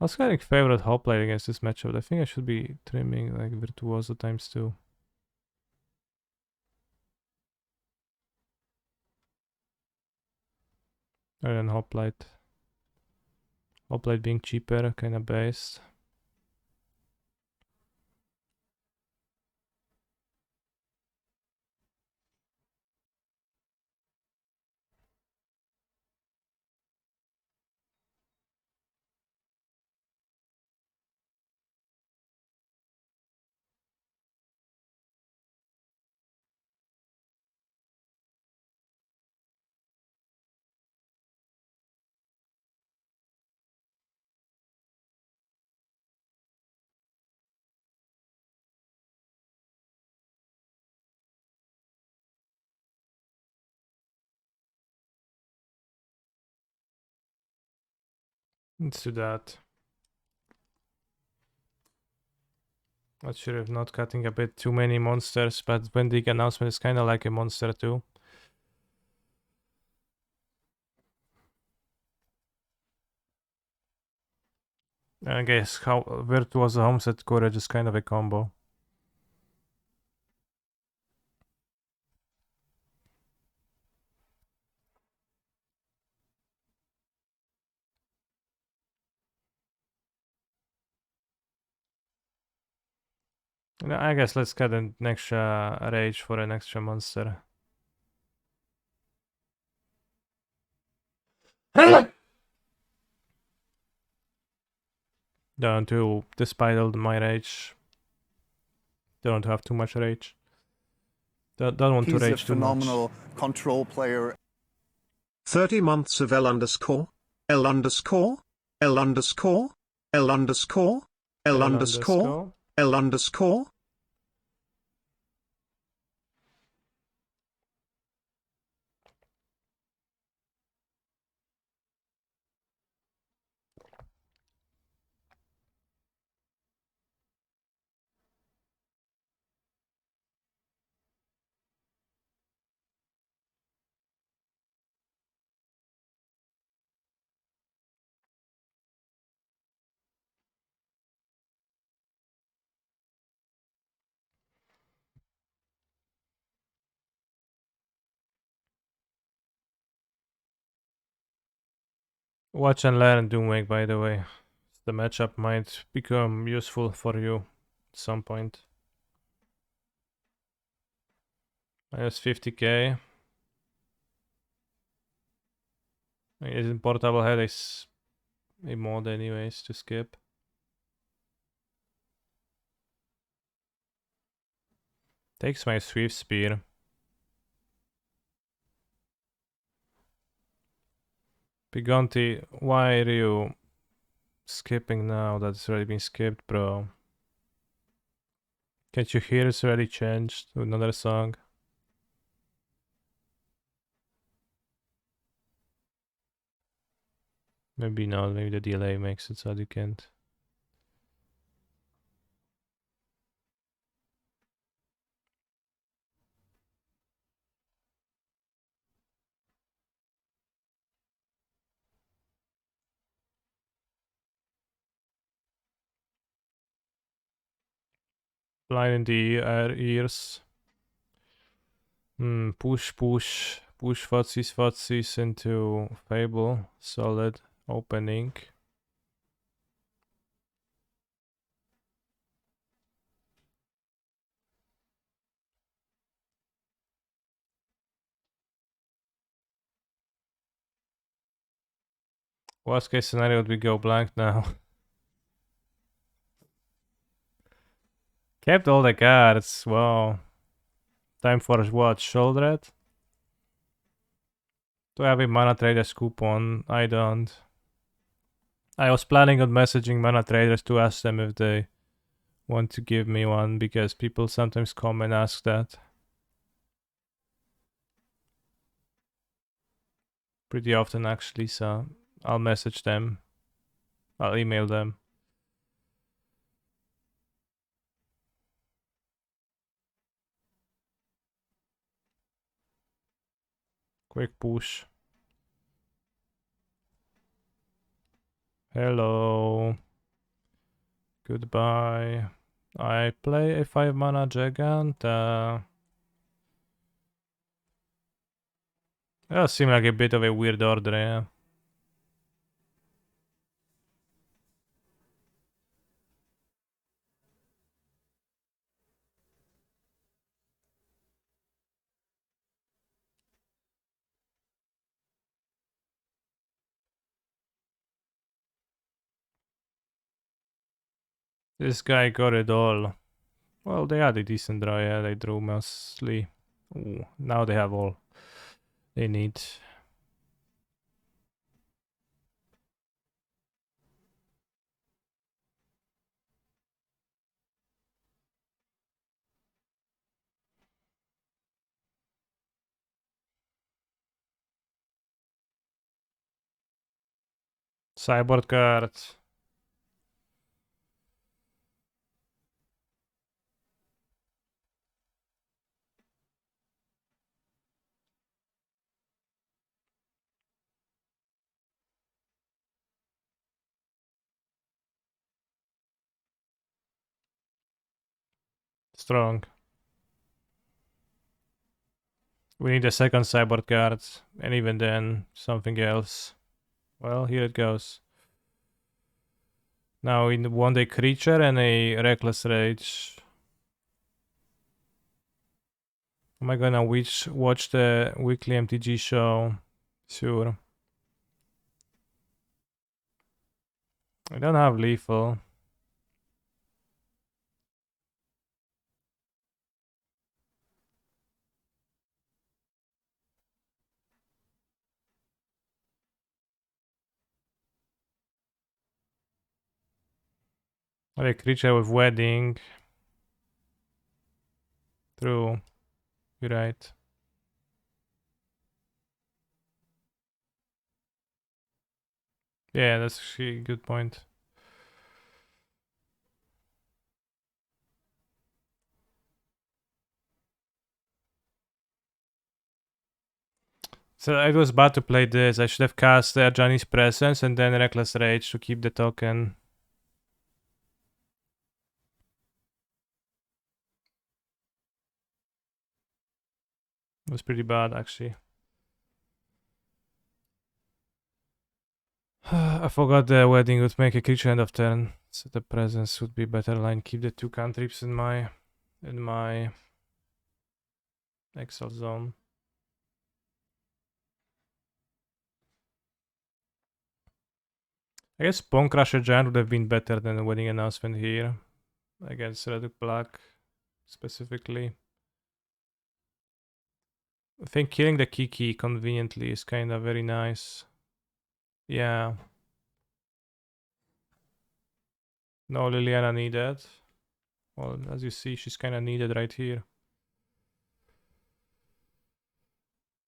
I was getting favorite Hoplite against this matchup. I think I should be trimming like Virtuoso ×2. Other than Hoplite. Hoplite being cheaper, kinda based. Let's do that. Not sure if not cutting a bit too many monsters, but Wendig announcement is kinda like a monster too. I guess how Virtuoso Homestead Courage is kind of a combo. I guess let's cut an extra rage for an extra monster. Don't do, despite all my rage, don't have too much rage. Don't want to He's a rage too much. phenomenal control player. 30 months of L underscore, L underscore, L underscore, L underscore, L underscore, L underscore. Watch and learn Doomwake, by the way. The matchup might become useful for you at some point. Minus 50k. Isn't Portable Head a mod anyways to skip? Takes my Swift Spear. Pigonti, why are you skipping now? That's already been skipped, bro. Can't you hear it's already changed to another song? Maybe not, maybe the delay makes it so you can't. Blind in the ears. Push Fotsis into Fable. Solid opening. Worst case scenario would we go blank now. Kept all the cards, wow. Time for what? Sholdred? Do I have a Mana Traders coupon? I don't. I was planning on messaging Mana Traders to ask them if they want to give me one, because people sometimes come and ask that. Pretty often actually, so I'll message them. I'll email them. Quick push. Hello. Goodbye. I play a 5 mana Giganta. That seems like a bit of a weird order, yeah. This guy got it all. Well, they had a decent draw, yeah. They drew mostly. Ooh, now they have all they need. Cyborg card. Strong. We need a second cyborg card, and even then, something else. Well, here it goes. Now in one day creature and a reckless rage. Am I gonna watch the weekly MTG show? Sure. I don't have lethal. I have a creature with wedding. True. You're right. Yeah, that's actually a good point. So I was about to play this. I should have cast Johnny's Presence and then Reckless Rage to keep the token. It was pretty bad, actually. I forgot the wedding would make a creature end of turn. So the presence would be better line. Keep the 2 cantrips in my exile zone. I guess Bone Crusher Giant would have been better than the wedding announcement here. Against Red Black specifically. I think killing the Kiki conveniently is kind of very nice. Yeah. No Liliana needed. Well, as you see, she's kind of needed right here.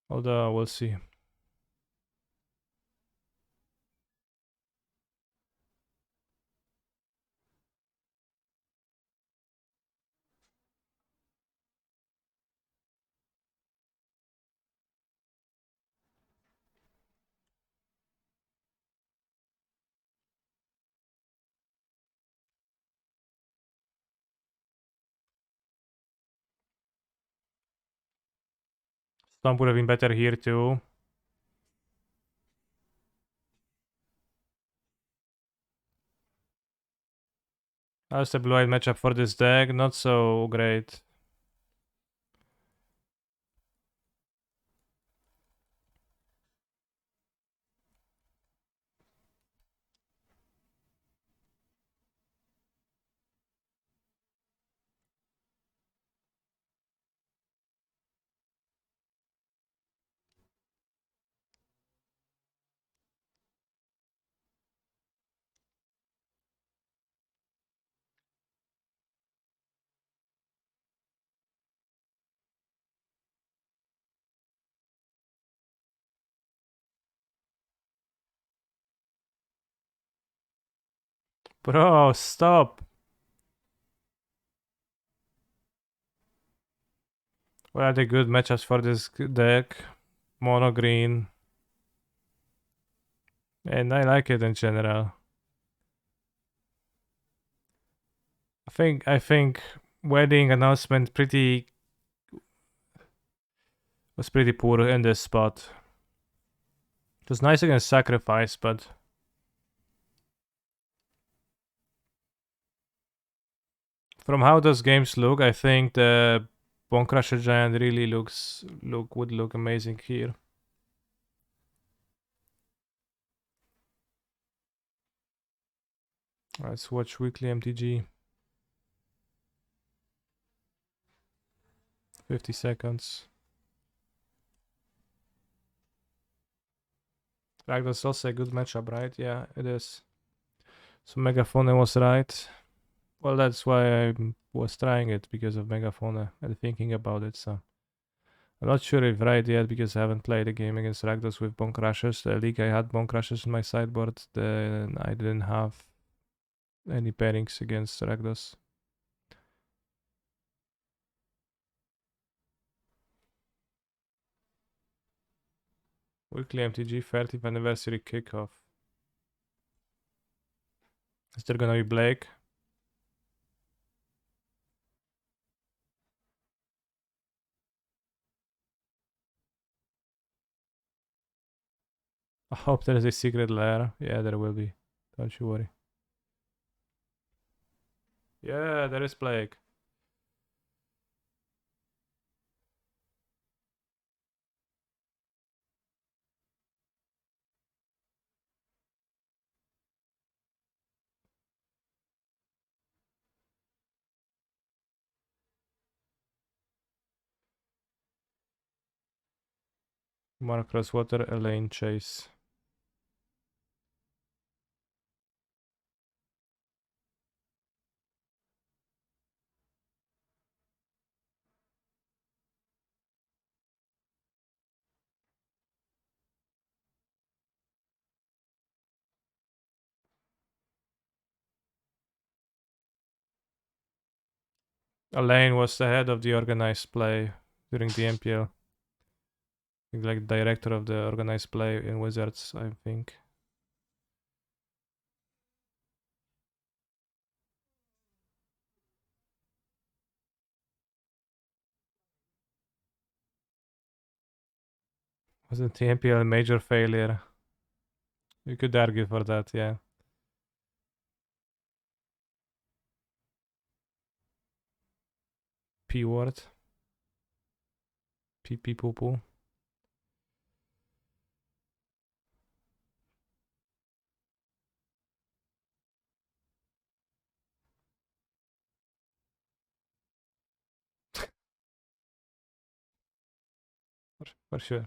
Although, we'll see. Stomp would have been better here too. How's the blue-eyed matchup for this deck? Not so great. Bro, stop. What are the good matchups for this deck? Mono green. And I like it in general. I think wedding announcement was pretty poor in this spot. It was nice against sacrifice, but from how those games look, I think the Bone Crusher Giant really would look amazing here. Let's watch weekly MTG. 50 seconds. Rakdos also a good matchup, right? Yeah, it is. So Megaphone was right. Well, that's why I was trying it, because of Megaphone and thinking about it. So I'm not sure if right yet, because I haven't played a game against Rakdos with Bone Crushers. The league I had Bone Crushers in my sideboard. Then I didn't have any pairings against Rakdos. Weekly MTG 30th anniversary kickoff. Is there gonna be Blake? I hope there is a secret lair. Yeah, there will be. Don't you worry. Yeah, there is Blake. Mark Crosswater, Elaine Chase. Elaine was the head of the organized play during the MPL. Like director of the organized play in Wizards, I think. Wasn't the MPL a major failure? You could argue for that, yeah. P word. Pee pee poo poo. For sure.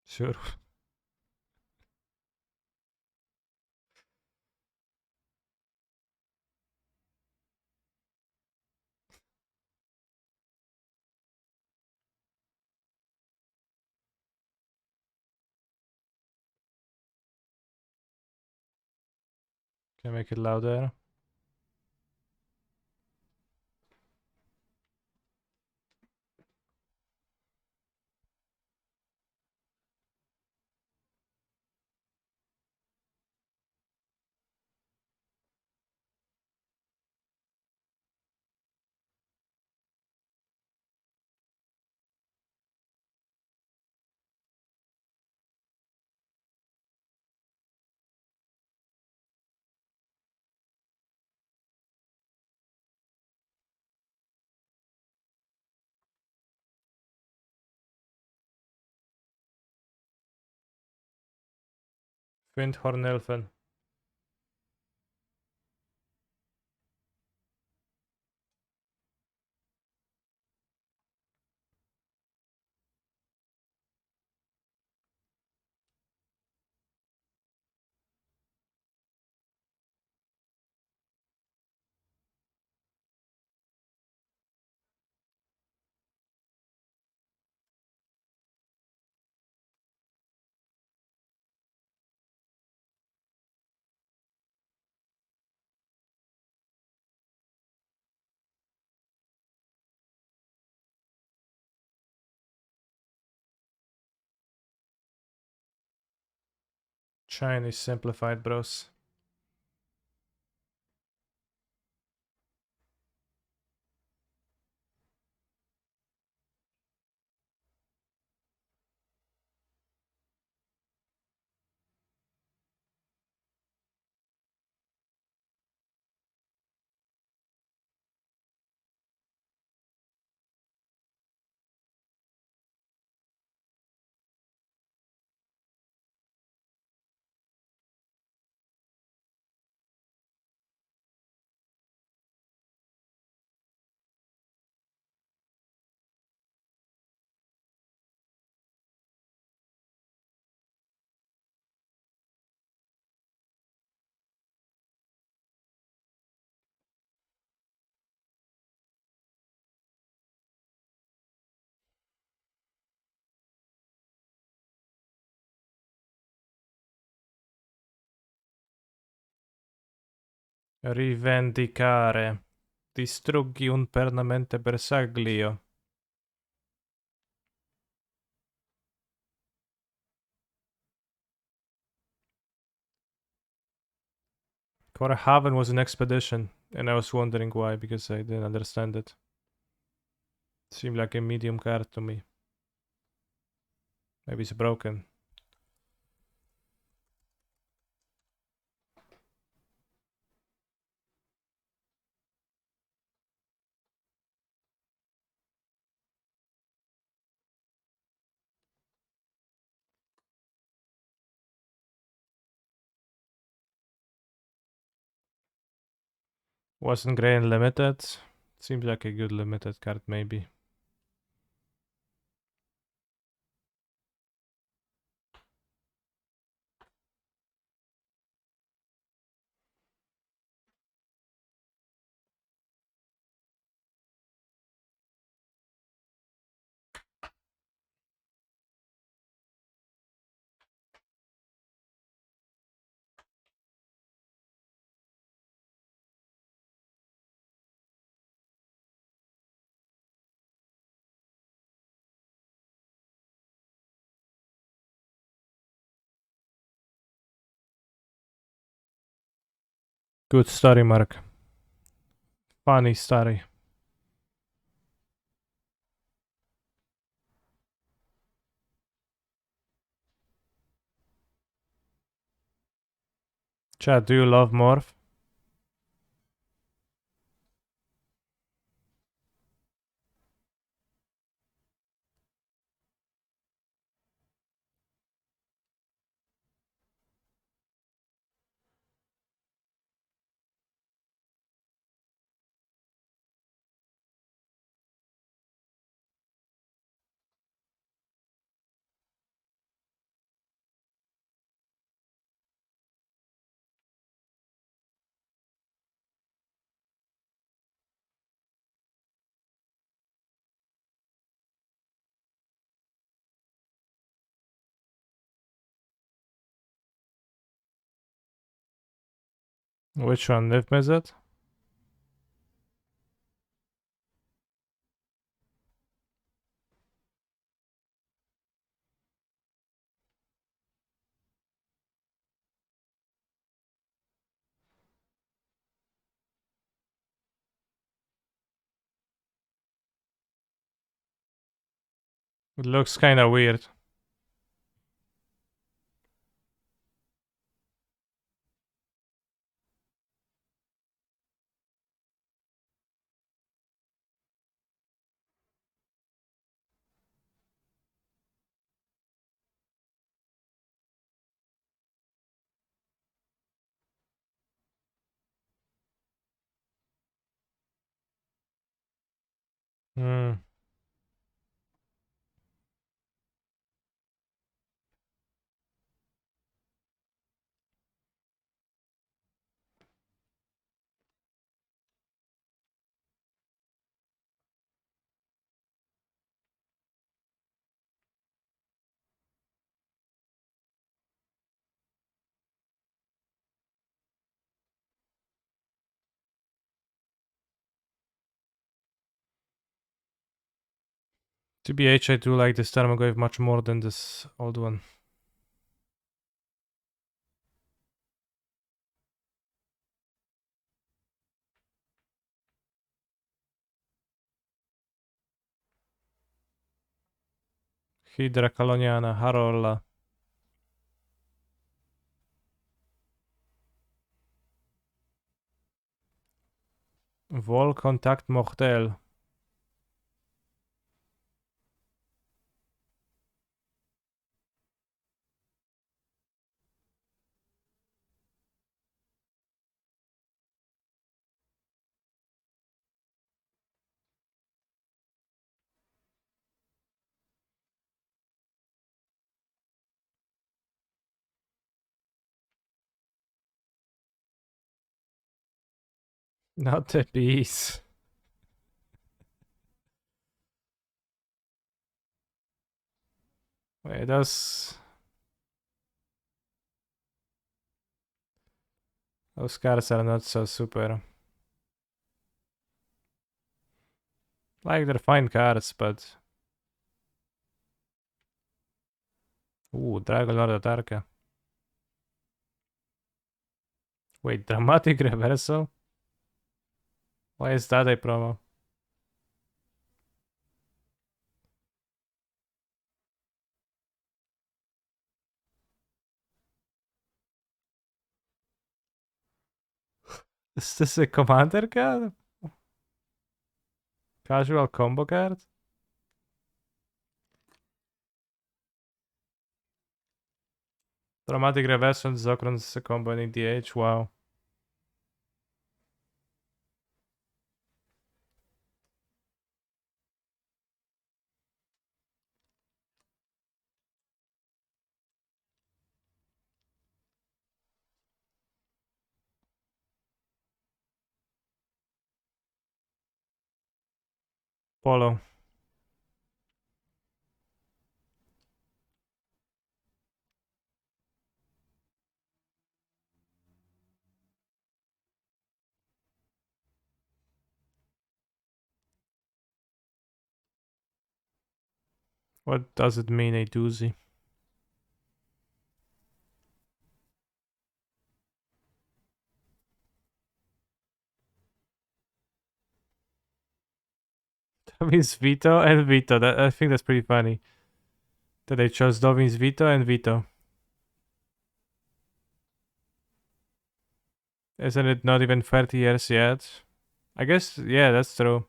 Sure. Can I make it louder? Windhornelfen. Chinese simplified, bros. Rivendicare. Distruggi un permanente bersaglio. Korehaven was an expedition, and I was wondering why, because I didn't understand it. Seemed like a medium card to me. Maybe it's broken. Wasn't Grain limited? Seems like a good limited card, maybe. Good story, Mark. Funny story. Chat, do you love Morph? Which one? Live Mizet? It looks kinda weird. Hmm. TBH, I do like this Tarmogoyf much more than this old one. Hydra Coloniana, Harolla. Vol Contact Mortel. Not the bees. Wait, those cards are not so super. Like, they're fine cards, but... Ooh, Dragonlord Atarka. Wait, Dramatic Reversal? Why is that a promo? Is this a commander card? Casual combo card? Dramatic Reversal, Zokron's a combo in EDH, wow. Polo. What does it mean, a doozy? Dovin's Veto and Veto. I think that's pretty funny. That they chose Dovin's Veto and Veto. Isn't it not even 30 years yet? I guess, yeah, that's true.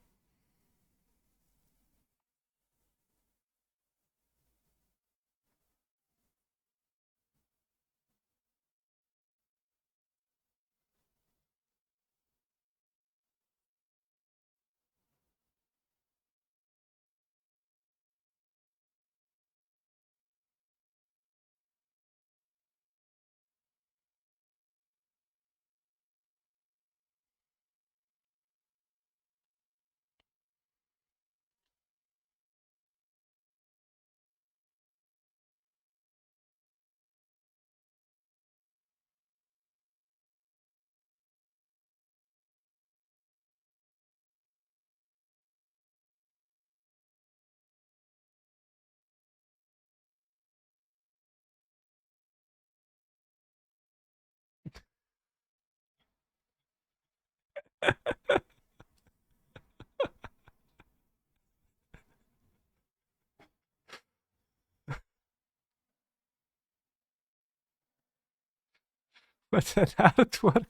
But that artwork.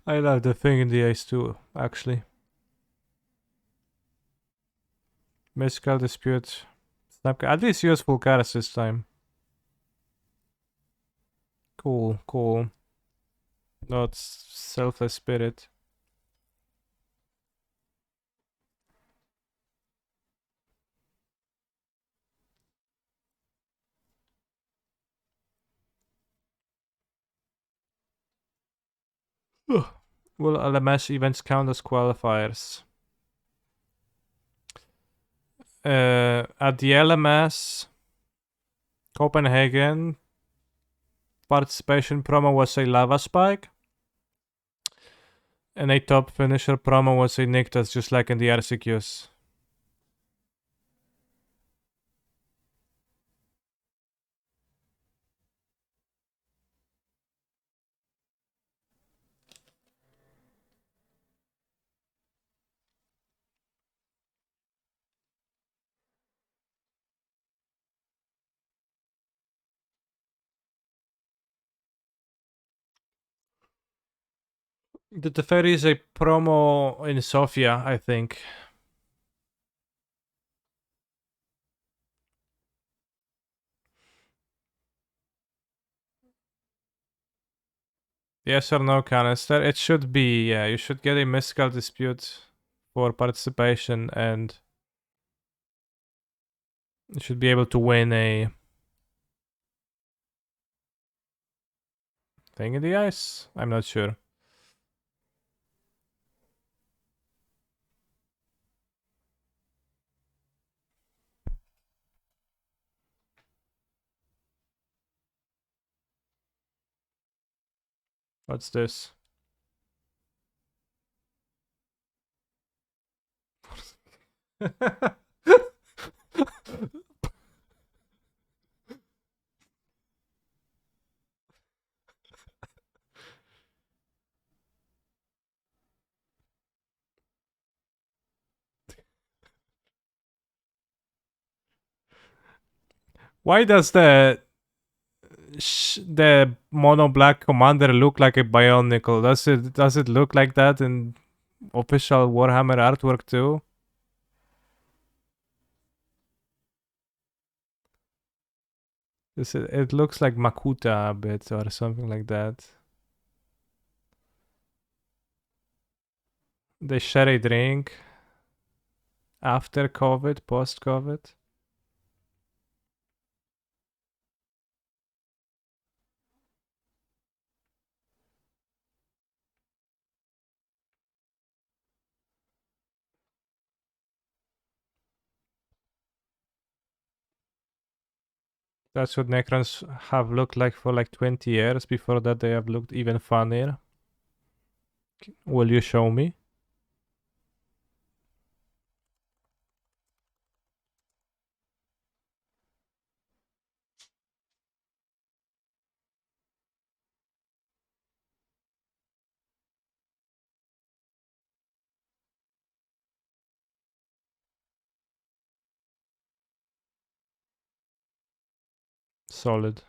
I love the thing in the ace too, actually. Mystical Dispute. Snap. At least useful cards this time. Cool, cool. Not Selfless Spirit. Will LMS events count as qualifiers? At the LMS Copenhagen, participation promo was a Lava Spike. And a top finisher promo was a Nyctas, just like in the RCQs. The Teferi is a promo in Sofia, I think. Yes or no, Canister? It should be, yeah. You should get a Mystical Dispute for participation, and you should be able to win a thing in the ice. I'm not sure. What's this? Why does the mono black commander look like a Bionicle? Does it look like that in official Warhammer artwork too? It looks like Makuta a bit or something like that. They share a drink after COVID, post COVID. That's what Necrons have looked like for like 20 years. Before that, they have looked even funnier. Will you show me? Solid.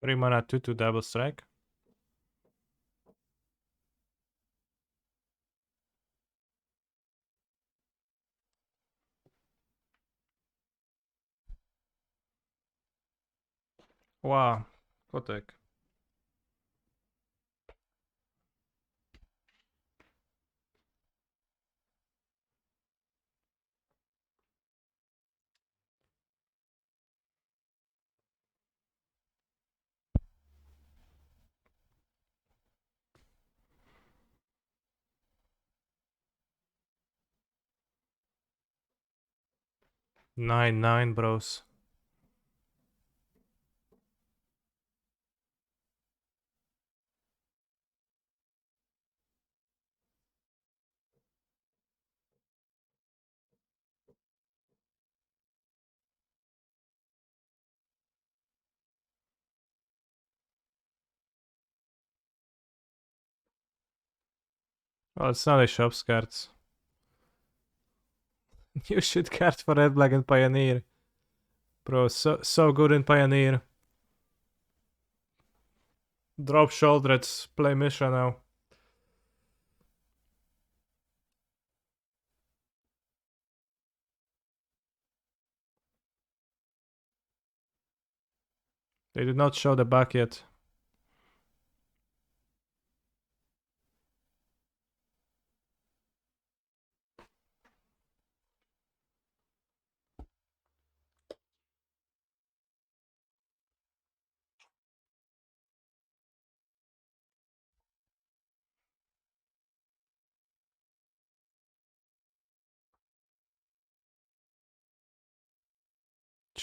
Three mana 2/2 double strike. Wow, Kotek. Nine, bros. Oh, it's not a shop's cards. You should card for Red Black and Pioneer. Bro, so good in Pioneer. Drop Shouldreds, play Misha now. They did not show the back yet.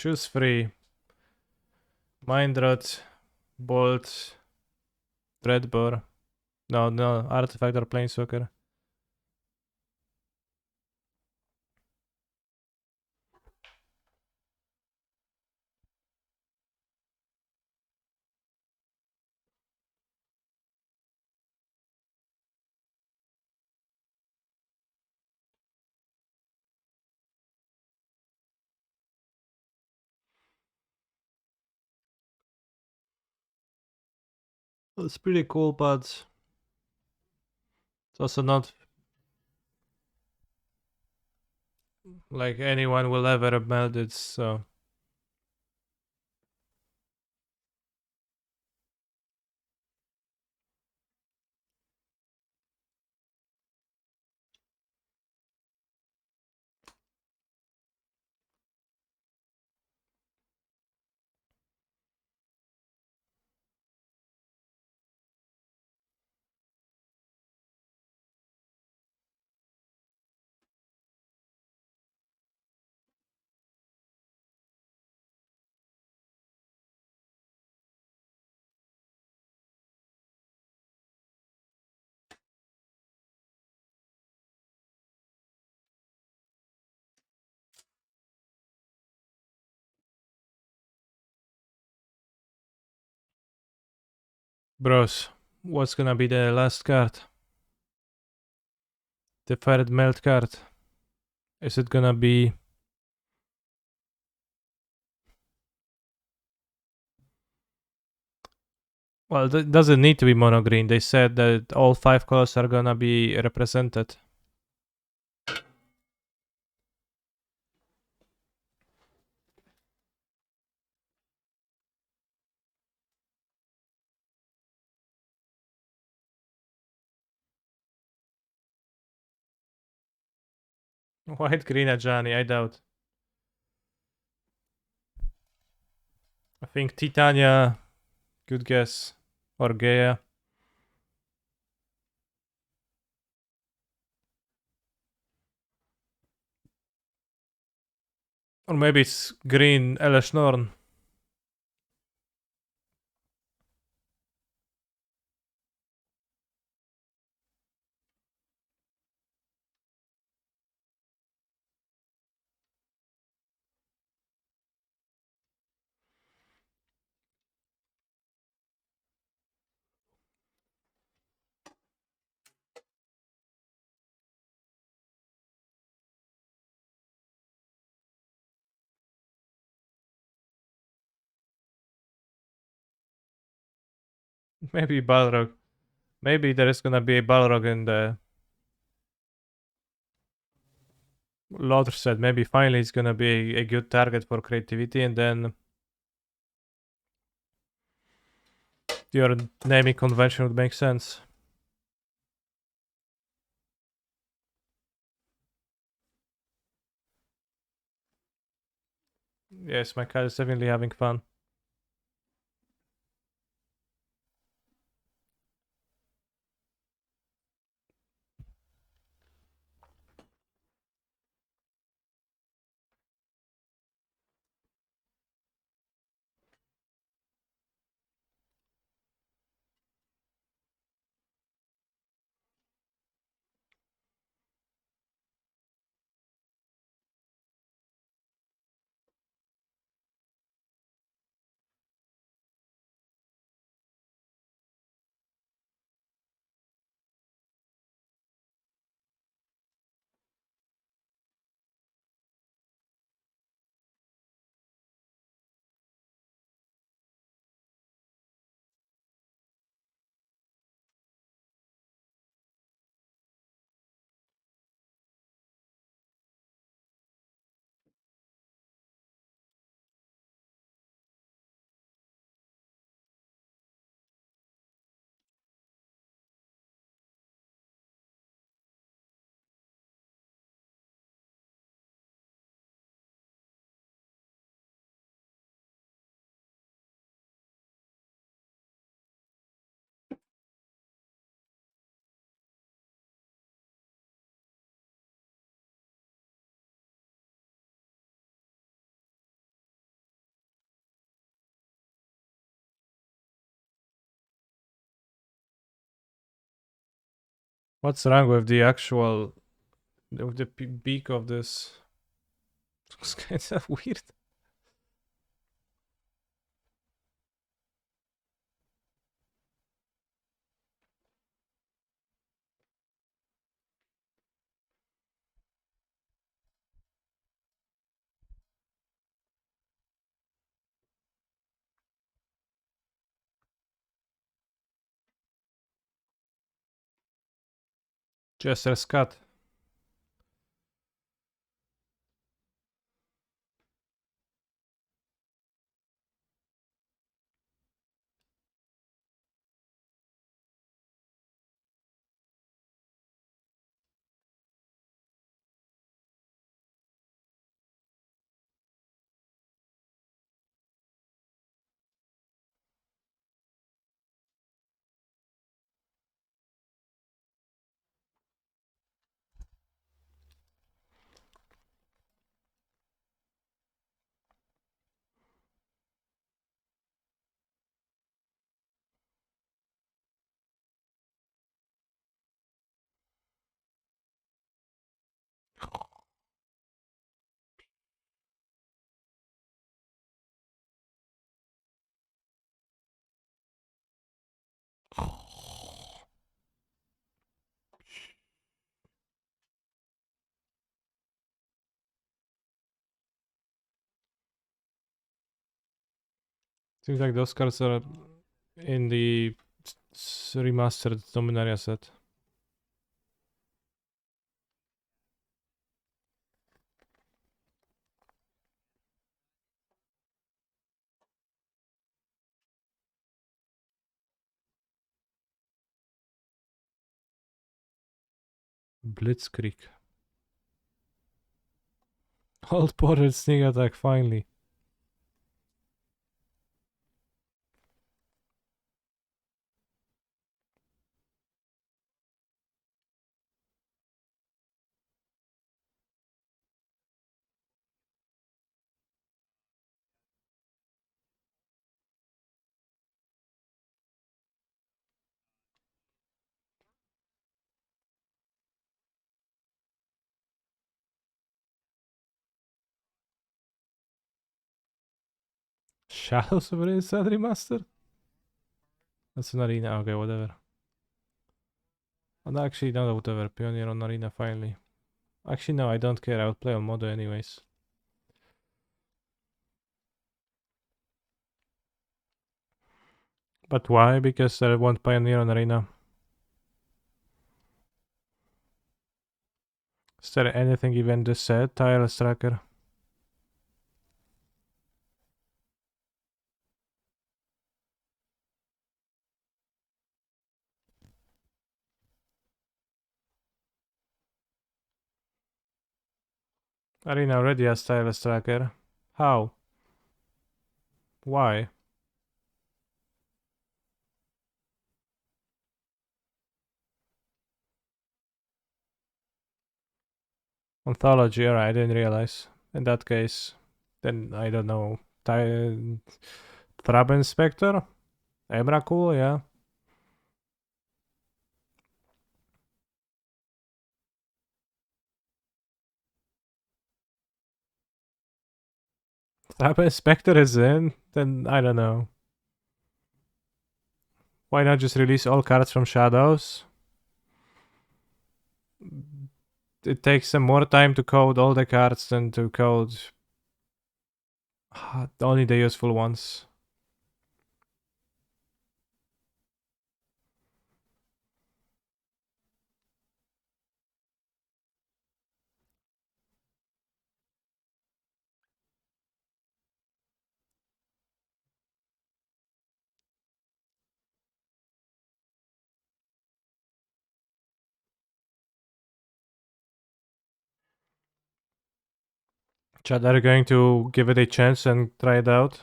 Choose 3. Mind Rot, Bolt, Dreadbore. No, Artifact or Planeswalker. It's pretty cool, but it's also not like anyone will ever meld it, so. Bros, what's gonna be the last card? The third meld card. Is it gonna be... Well, it doesn't need to be mono green. They said that all 5 colors are gonna be represented. White, green, Ajani, I doubt. I think Titania, good guess. Or Gaia. Or maybe it's green, Elesh Norn. Maybe Balrog. Maybe there is gonna be a Balrog in the... Lothr said maybe finally it's gonna be a good target for creativity, and then your naming convention would make sense. Yes, my cat is definitely having fun. What's wrong with the actual, with the beak of this? It's kind of weird. Chester Scott. Seems like those cards are in the remastered Dominaria set. Blitzkrieg. Old Porter sneak attack, finally. Shadows of the set remastered? That's an arena, okay, whatever. And actually, no, whatever. Pioneer on arena, finally. Actually, no, I don't care. I would play on Modo anyways. But why? Because I want Pioneer on arena. Is there anything even this set? Tireless Tracker. Arena already has Tireless Tracker. How? Why? Anthology, alright, I didn't realize. In that case, then I don't know. Thrab Inspector? Emrakul, yeah. Thrab Inspector is in? Then I don't know. Why not just release all cards from Shadows? It takes some more time to code all the cards than to code only the useful ones. Chad, are you going to give it a chance and try it out?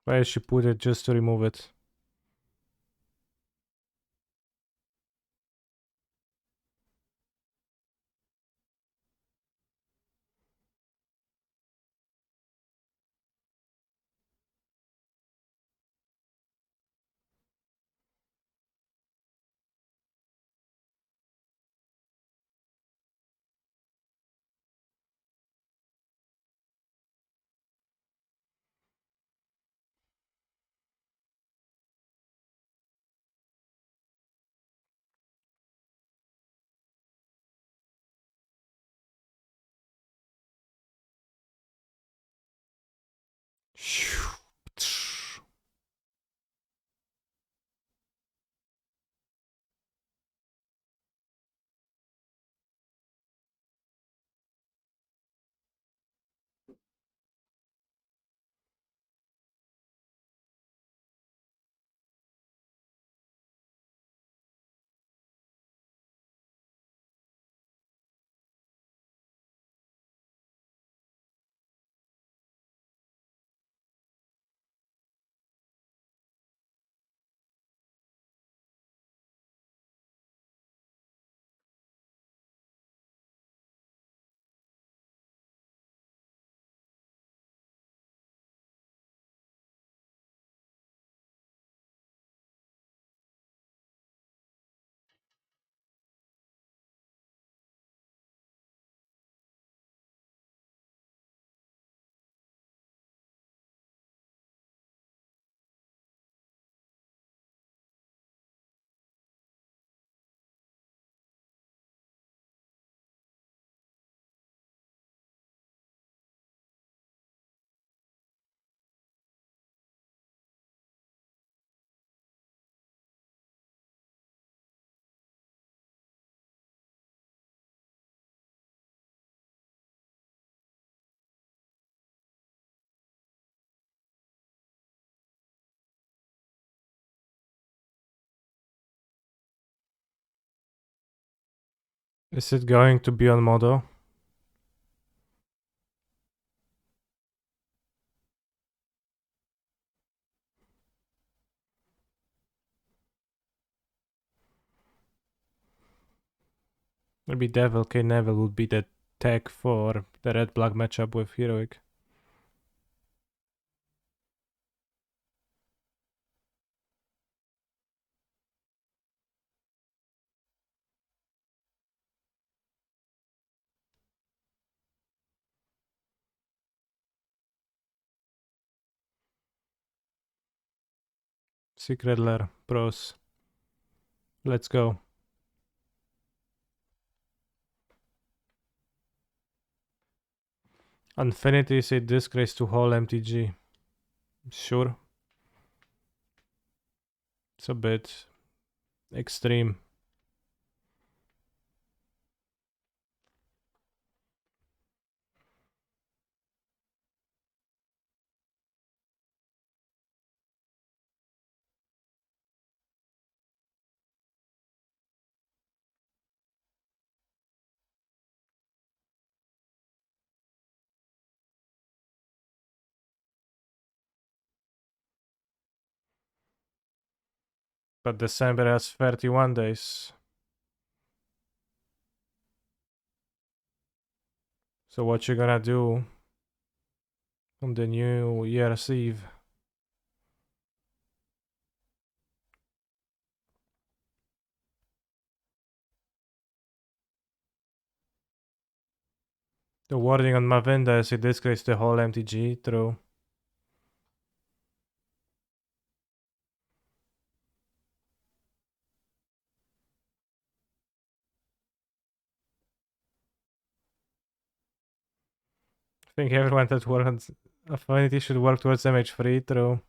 Why did she put it just to remove it? Is it going to be on Modo? Maybe Devil K Neville would be the tag for the red black matchup with Heroic. Secret Lair, pros. Let's go. Infinity is a disgrace to whole MTG. Sure. It's a bit extreme. But December has 31 days. So what you gonna do on the New Year's Eve? The wording on Mavinda is a disgrace to the whole MTG, true. I think everyone that works Affinity should work towards MH3, true.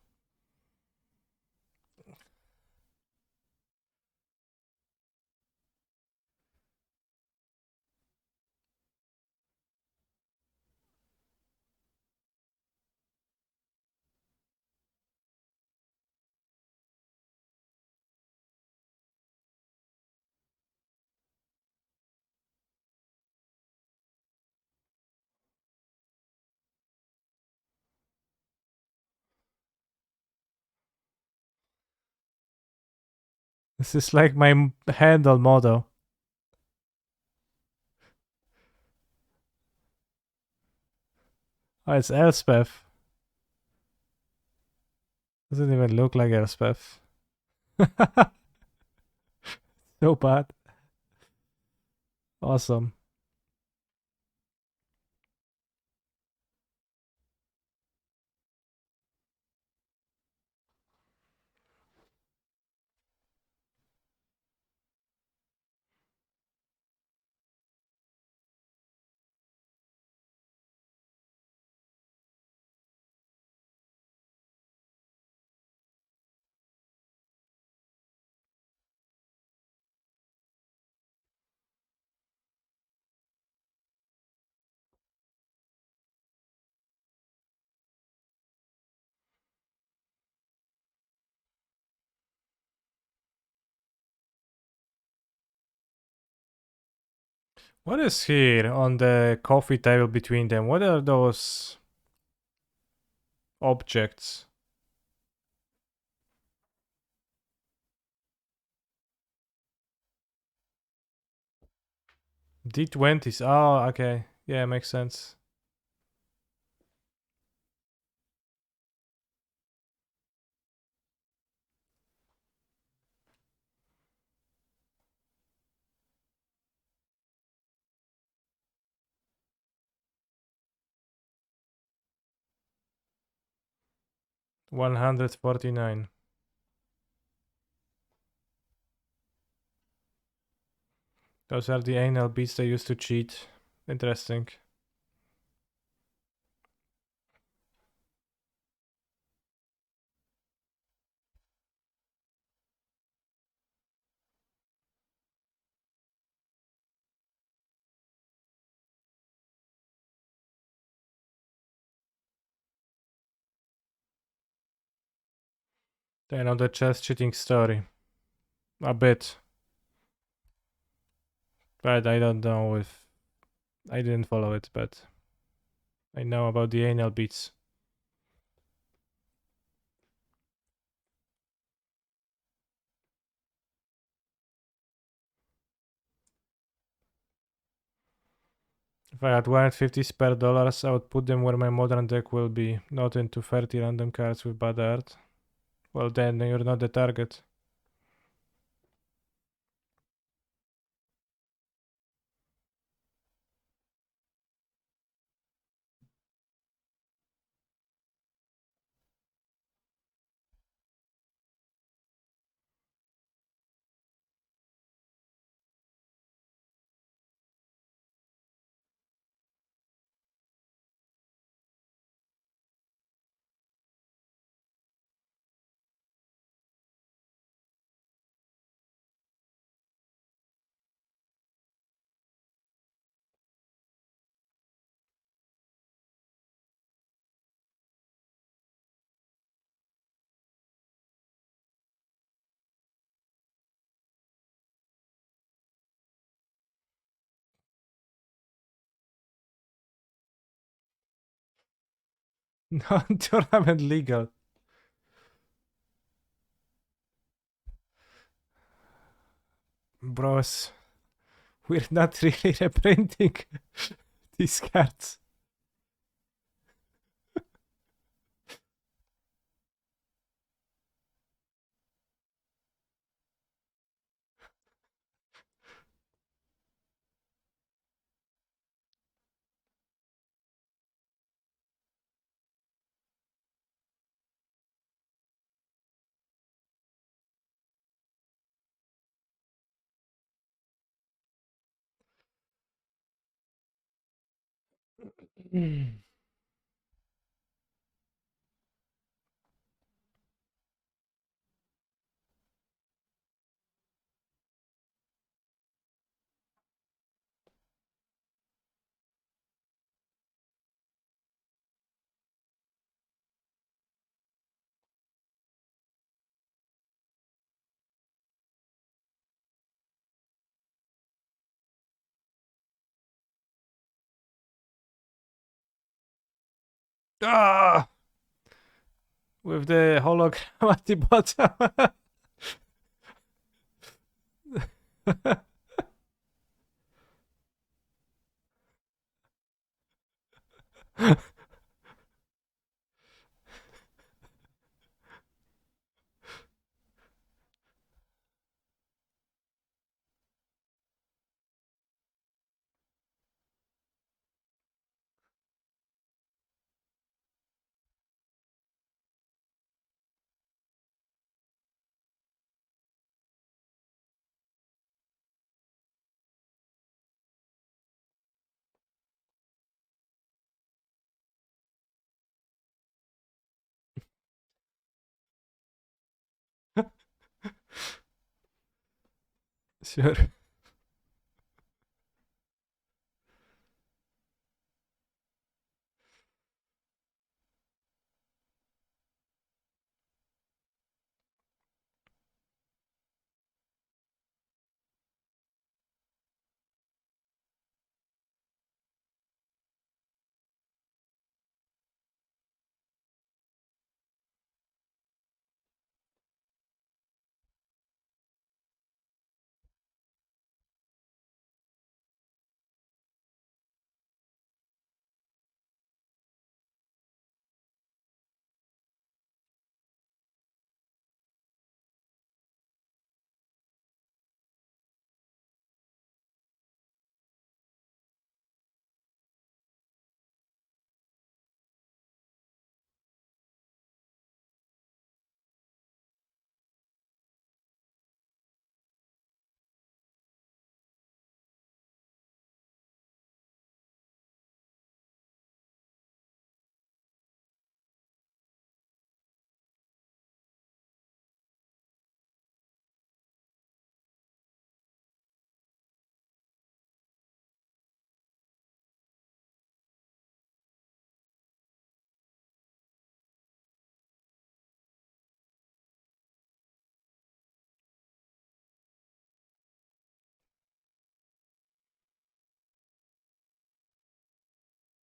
This is like my handle motto. Oh, it's Elspeth. Doesn't even look like Elspeth. So bad. Awesome. What is here on the coffee table between them? What are those objects? D20s. Oh, okay. Yeah, makes sense. $149. Those are the anal beads they used to cheat. Interesting. They know the chess cheating story. A bit. But I don't know if I didn't follow it, but I know about the anal beads. If I had 150 spare dollars, I would put them where my modern deck will be, not into 30 random cards with bad art. Well, then you're not the target. Non-tournament legal. Bros, we're not really reprinting these cards. Ah! With the hologram at the bottom. Sure.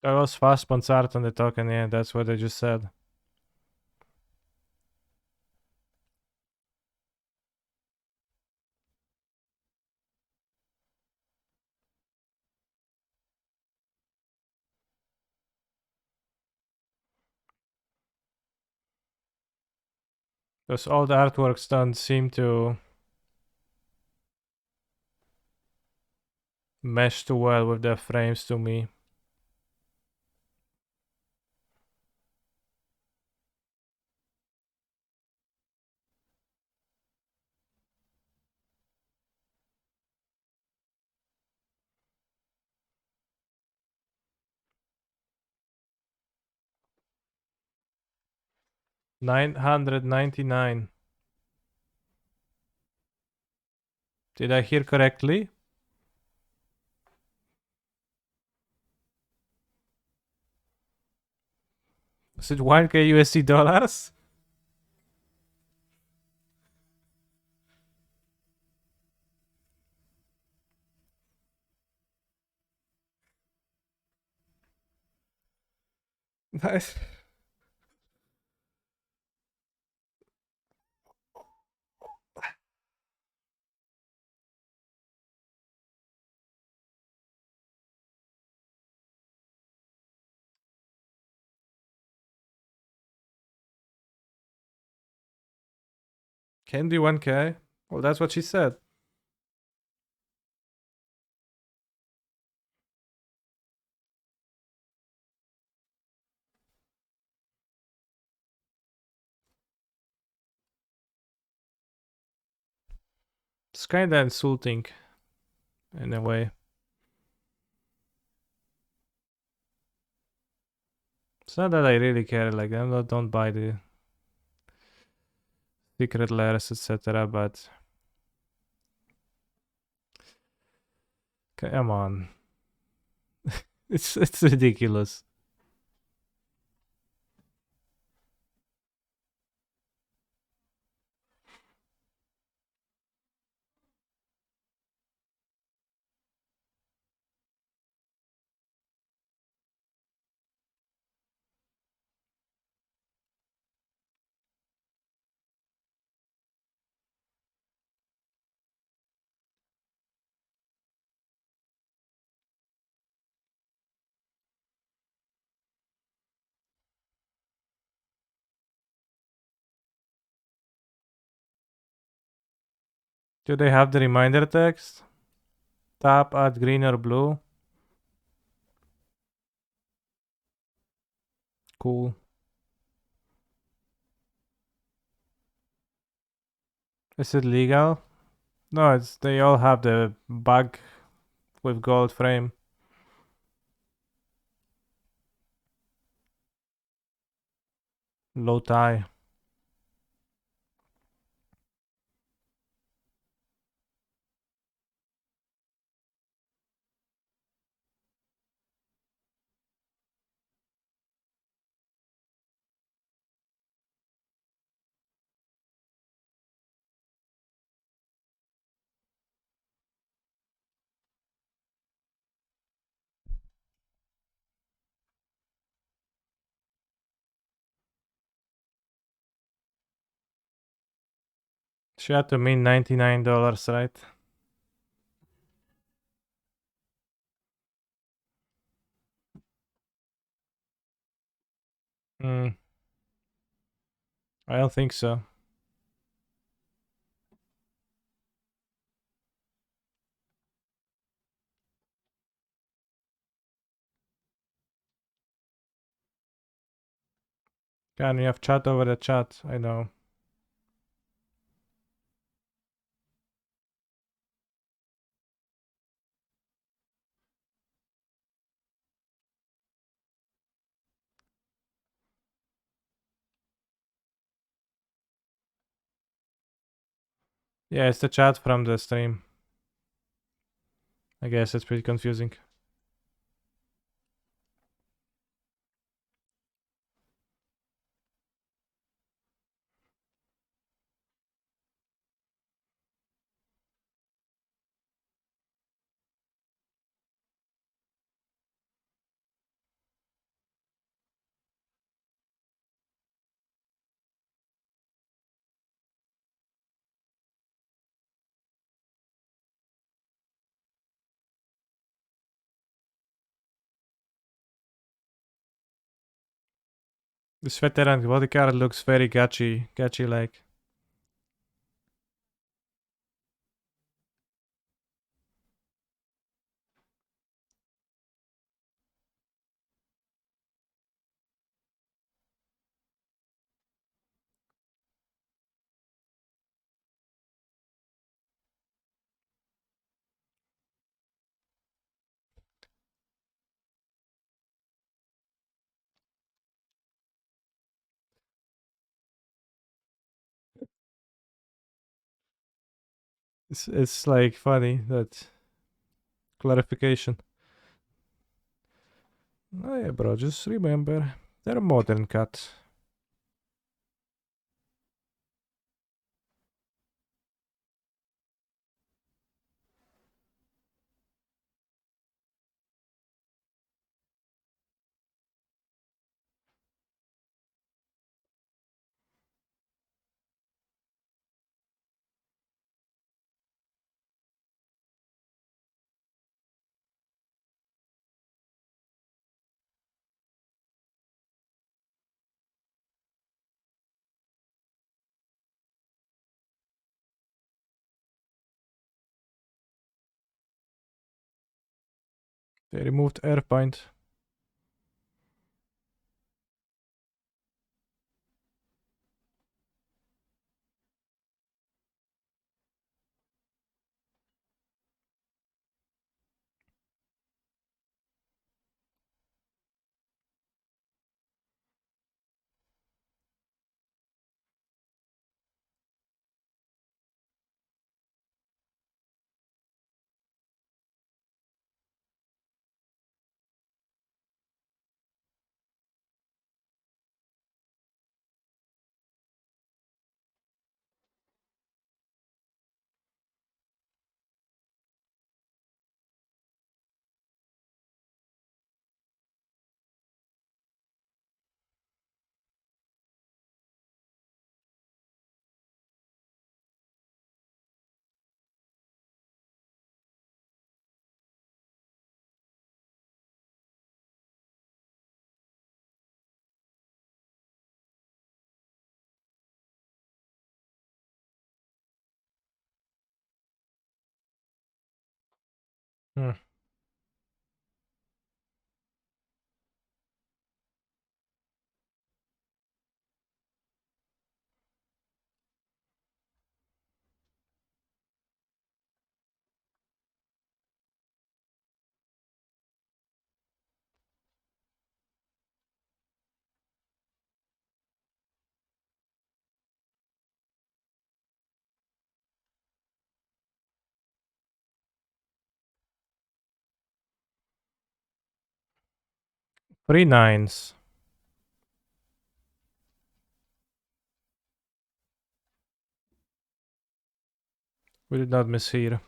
That was fast art on the token, yeah, that's what I just said. Because all the artworks don't seem to mesh too well with the frames to me. $999. Did I hear correctly? Was it 1k USD dollars? Nice. Can do 1k. Well, that's what she said. It's kinda insulting in a way. It's not that I really care, like don't buy the secret letters, etc. But come on, it's ridiculous. Do they have the reminder text? Tap at green or blue. Cool. Is it legal? No, it's they all have the bug with gold frame. Low tie. She had to mean $99, right? Hmm. I don't think so. Can we have chat over the chat? I know. Yeah, it's the chat from the stream. I guess it's pretty confusing. This veteran bodyguard looks very gachi like. It's like funny that clarification. Oh yeah, bro, just remember they're a modern cat. They removed Airpoint. Hmm. Three nines. We did not miss here.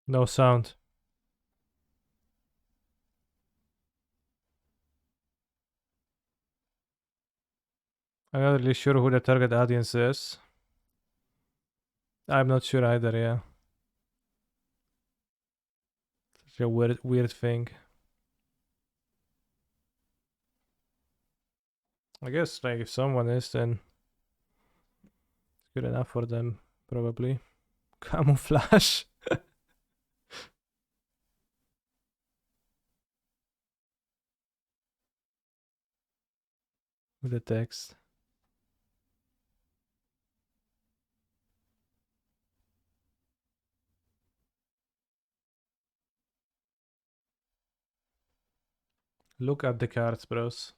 No sound. I'm not really sure who the target audience is. I'm not sure either, yeah. Such a weird thing. I guess like if someone is, then it's good enough for them, probably. Camouflage. With the text. Look at the cards, bros.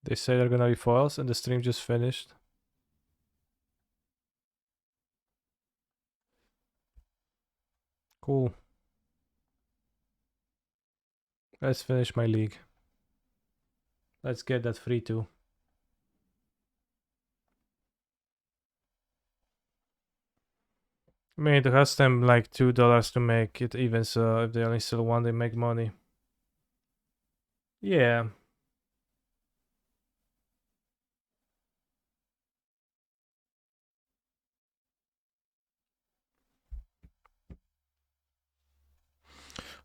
They say they're gonna be foils and the stream just finished. Cool. Let's finish my league. Let's get that free too. I mean, it costs them like $2 to make it even, so if they only sell one, they make money. Yeah.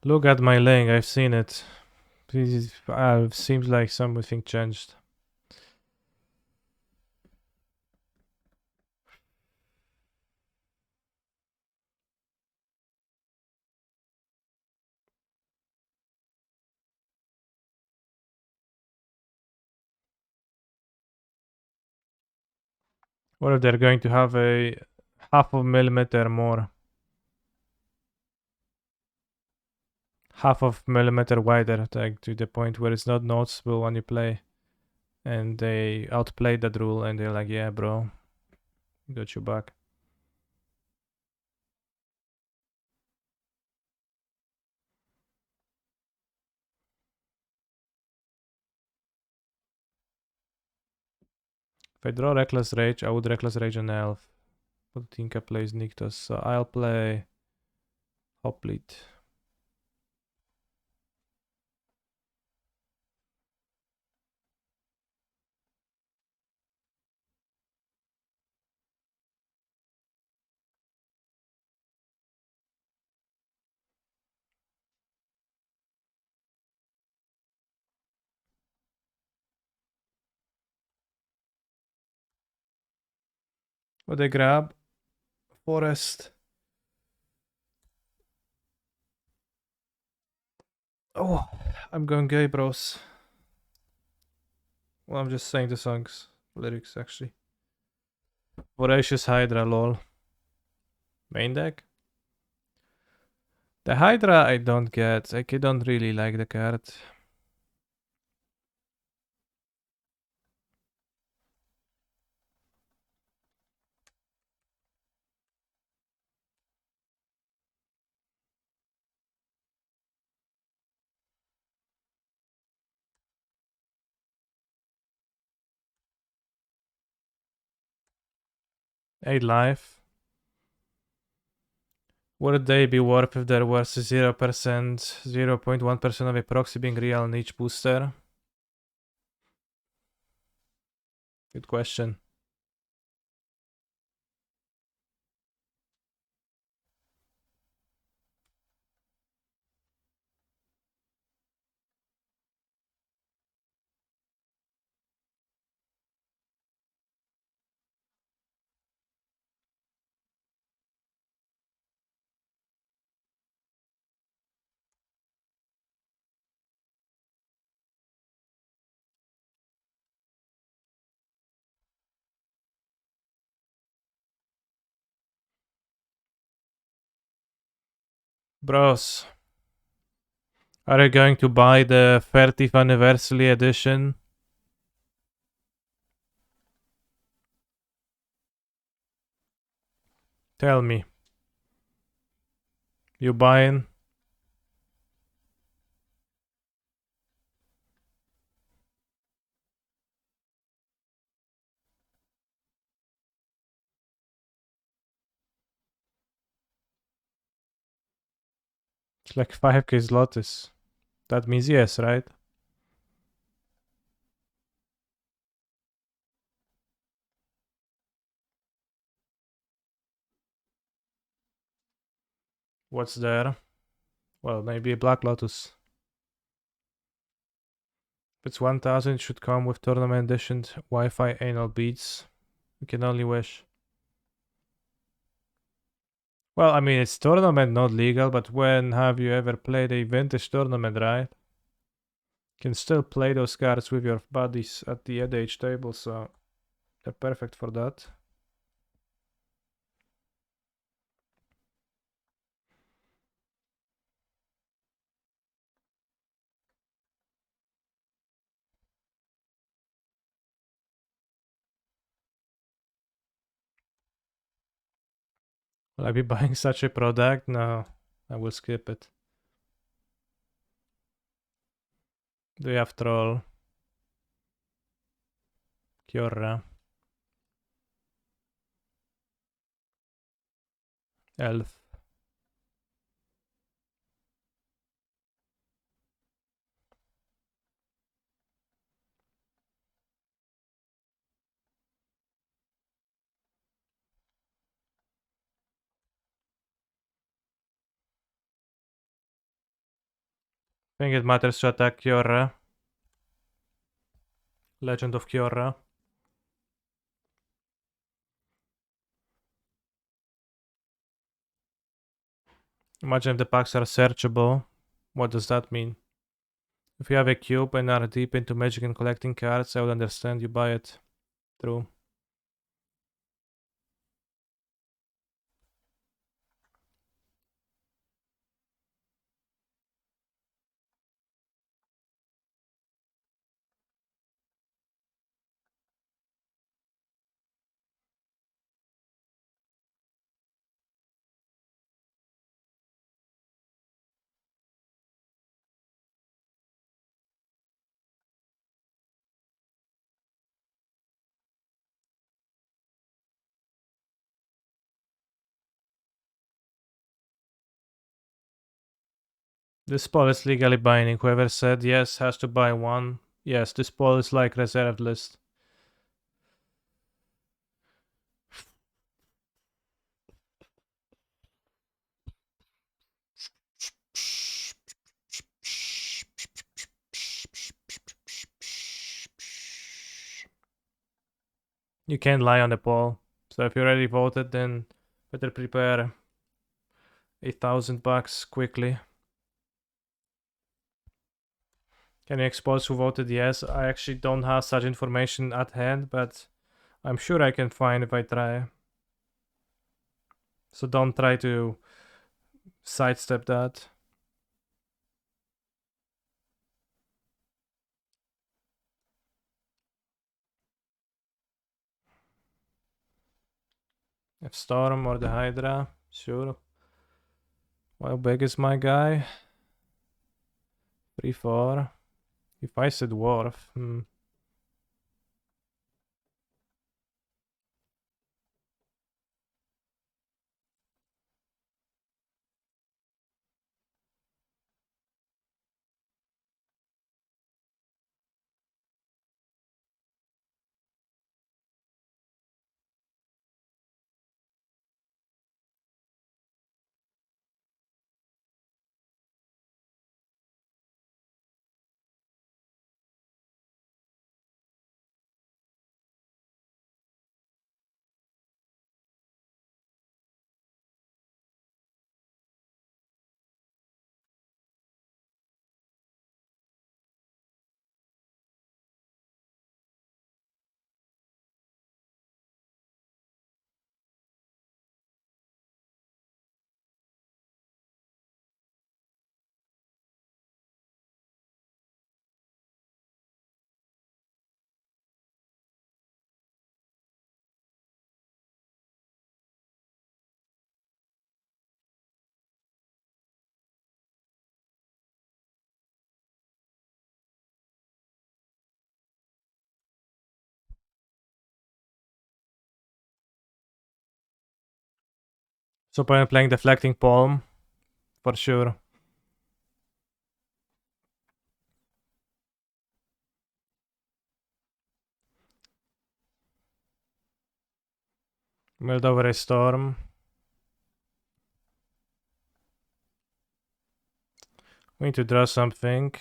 Look at my link, I've seen it. Seems like something changed. What if they're going to have a half of millimeter more? Half of millimeter wider, like to the point where it's not noticeable when you play. And they outplayed that rule and they're like, yeah, bro, got you back. If I draw Reckless Rage, I would Reckless Rage an elf. But Tinka plays Nykthos, so I'll play Hoplite. What they grab? Forest. Oh, I'm going gay, bros. Well, I'm just saying the songs lyrics actually. Voracious Hydra, lol. Main deck? The Hydra I don't get. Like, I don't really like the card. 8 life. Would they be worth if there was 0%, 0.1% of a proxy being real on each booster? Good question. Bros, are you going to buy the 30th anniversary edition? Tell me. You buying? It's like 5k zlotys. That means yes, right? What's there? Well, maybe a Black Lotus. If it's 1000, it should come with tournament edition Wi-Fi anal beads. We can only wish. Well, I mean, it's tournament, not legal, but when have you ever played a vintage tournament, right? You can still play those cards with your buddies at the EDH table, so they're perfect for that. Will I be buying such a product? No, I will skip it. Do you have Troll? Kiora? Elf? Think it matters to attack Kiora? Legend of Kiora? Imagine if the packs are searchable. What does that mean? If you have a cube and are deep into Magic and collecting cards, I would understand you buy it. True. This poll is legally binding. Whoever said yes has to buy one. Yes, this poll is like reserved list. You can't lie on the poll. So if you already voted, then better prepare $1,000 quickly. Can you expose who voted yes? I actually don't have such information at hand, but I'm sure I can find if I try. So don't try to sidestep that. If Storm or the Hydra, sure. How big is my guy? 3-4. If I said Dwarf, So probably playing Deflecting Palm, for sure. Milled over a storm. We need to draw something.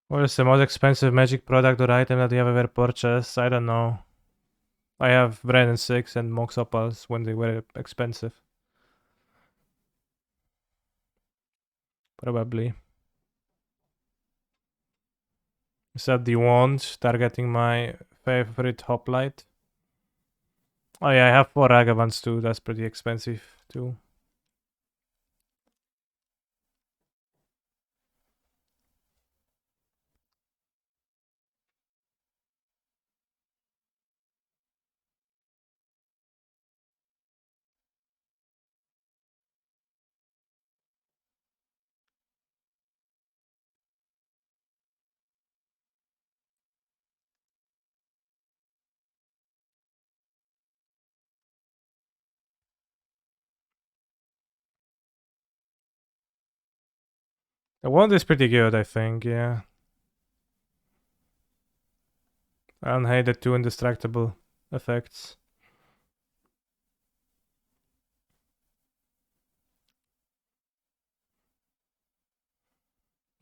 What is the most expensive magic product or item that you have ever purchased? I don't know. I have Brandon 6 and Mox Opals when they were expensive. Probably. Is that the wand targeting my favorite hoplite? Oh yeah, I have 4 Ragavans too, that's pretty expensive too. The wand is pretty good, I think, yeah. I don't hate the 2 indestructible effects.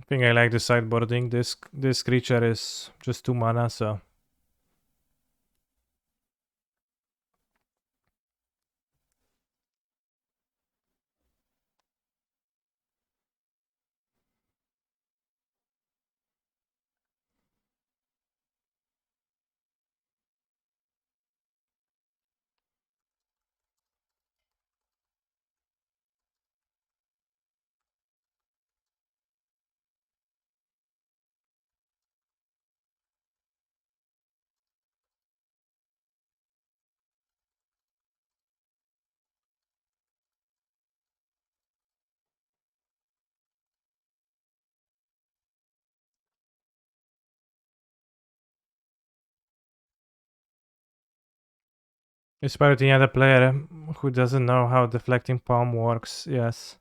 I think I like the sideboarding. This creature is just 2 mana, so it's probably the other player who doesn't know how deflecting palm works, yes.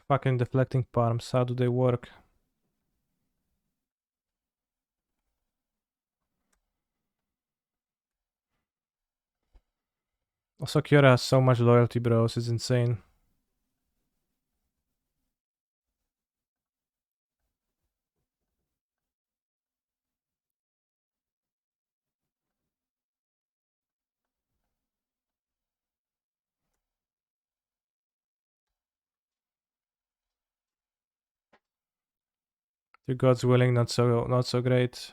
Fucking deflecting palms, how do they work? Also, Kiora has so much loyalty, bros, it's insane. To God's willing, not so great.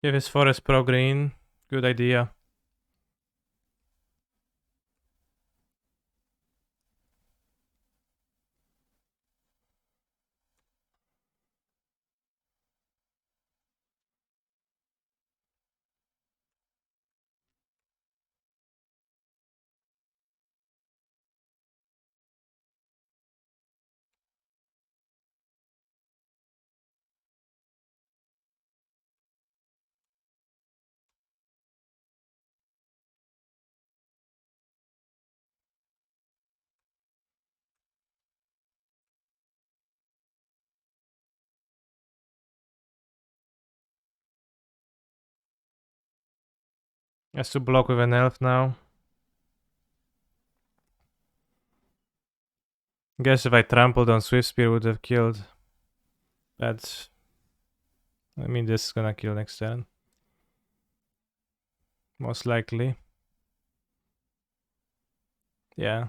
Give his forest pro green. Good idea. Has to block with an elf now. Guess if I trampled on Swiftspear would have killed. But I mean this is gonna kill next turn. Most likely. Yeah.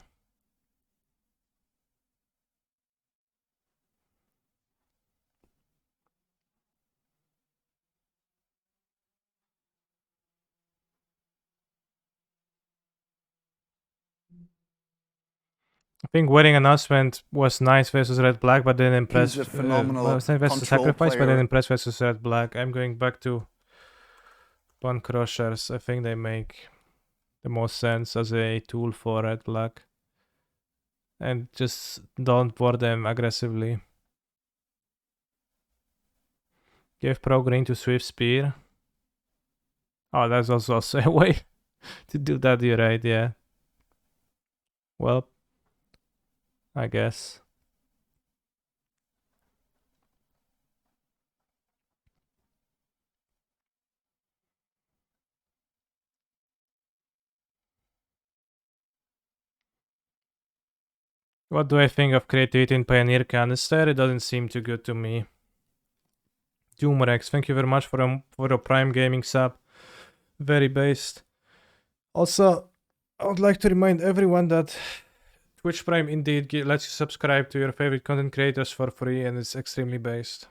I think Wedding Announcement was nice versus Red Black, but then impressed. He's a phenomenal was nice versus control Sacrifice, but then player. impressed versus Red Black. I'm going back to Bone Crushers. I think they make the most sense as a tool for Red Black. And just don't board them aggressively. Give Pro Green to Swiftspear. Oh, that's also a way to do that, you're right, yeah. Well, I guess. What do I think of creativity in Pioneer Canister? It doesn't seem too good to me. Doomrex, thank you very much for a Prime Gaming sub. Very based. Also, I would like to remind everyone that Twitch Prime indeed lets you subscribe to your favorite content creators for free, and it's extremely based.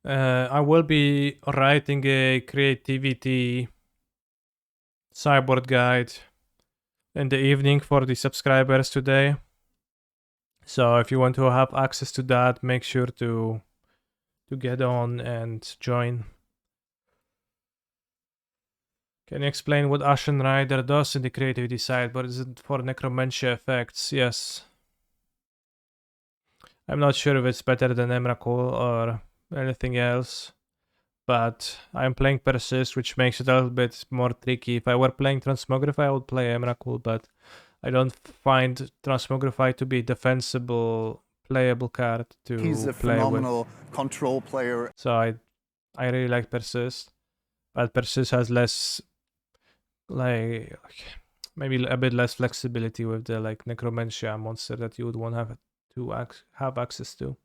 I will be writing a creativity cyborg guide in the evening for the subscribers today. So if you want to have access to that, make sure to get on and join. Can you explain what Ashen Rider does in the creativity side, but is it for necromancy effects? Yes. I'm not sure if it's better than Emrakul or anything else, but I'm playing Persist, which makes it a little bit more tricky. If I were playing Transmogrify, I would play Emrakul, but I don't find Transmogrify to be a defensible, playable card to He's a play phenomenal with. control player. So I really like Persist, but Persist has less, like, maybe a bit less flexibility with the like Necromancia monster that you would want to have access to.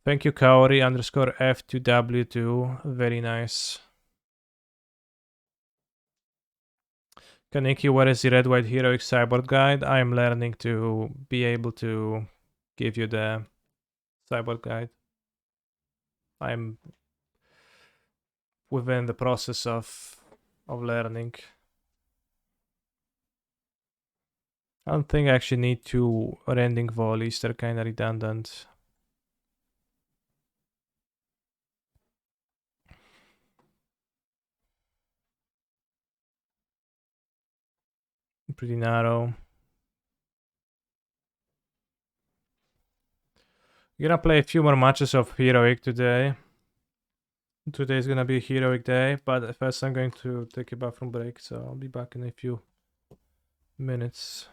Thank you, Kaori underscore F2W2. Very nice. Kaneki, what is the Red White Heroic Cyborg Guide? I am learning to be able to give you the Cyborg Guide. I'm within the process of learning. I don't think I actually need 2 rending volleys, they're kind of redundant. Pretty narrow. We're gonna play a few more matches of Heroic today. Today is gonna be a Heroic day, but first I'm going to take a bathroom break, so I'll be back in a few minutes.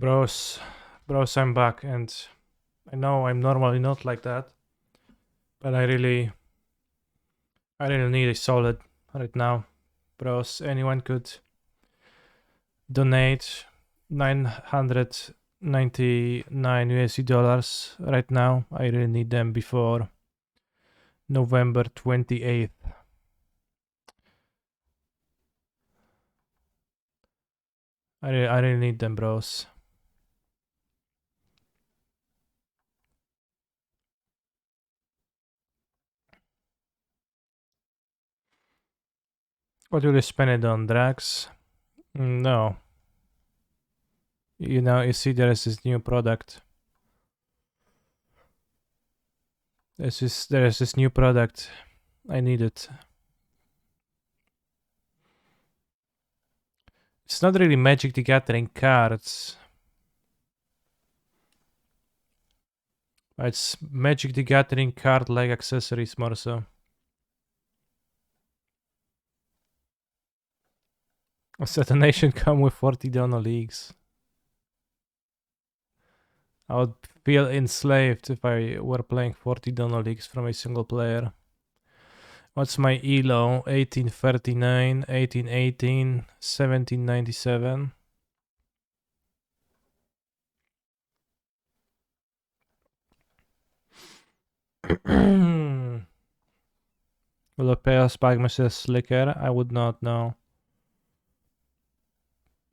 Bros, I'm back, and I know I'm normally not like that, but I really need a solid right now. Bros, anyone could donate 999 USD dollars right now. I really need them before November 28th. I really need them, bros. What will you spend it on, Drax? No. You know, you see there is this new product. There is this new product. I need it. It's not really Magic the Gathering cards. It's Magic the Gathering card-like accessories more so. Assassination come with 40 Dono leagues. I would feel enslaved if I were playing 40 Dono leagues from a single player. What's my ELO? 1839, 1818, 1797. Will a pair spike myself slicker? I would not know.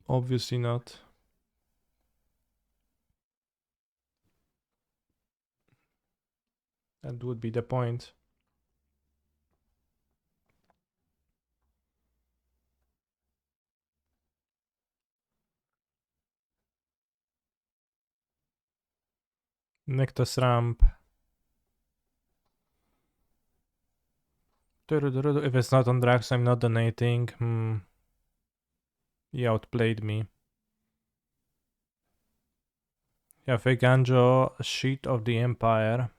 Obviously not. That would be the point. Nykthos ramp. If it's not on Drax, I'm not donating. He outplayed me. Yeah, fake Anjo, Sheet of the Empire.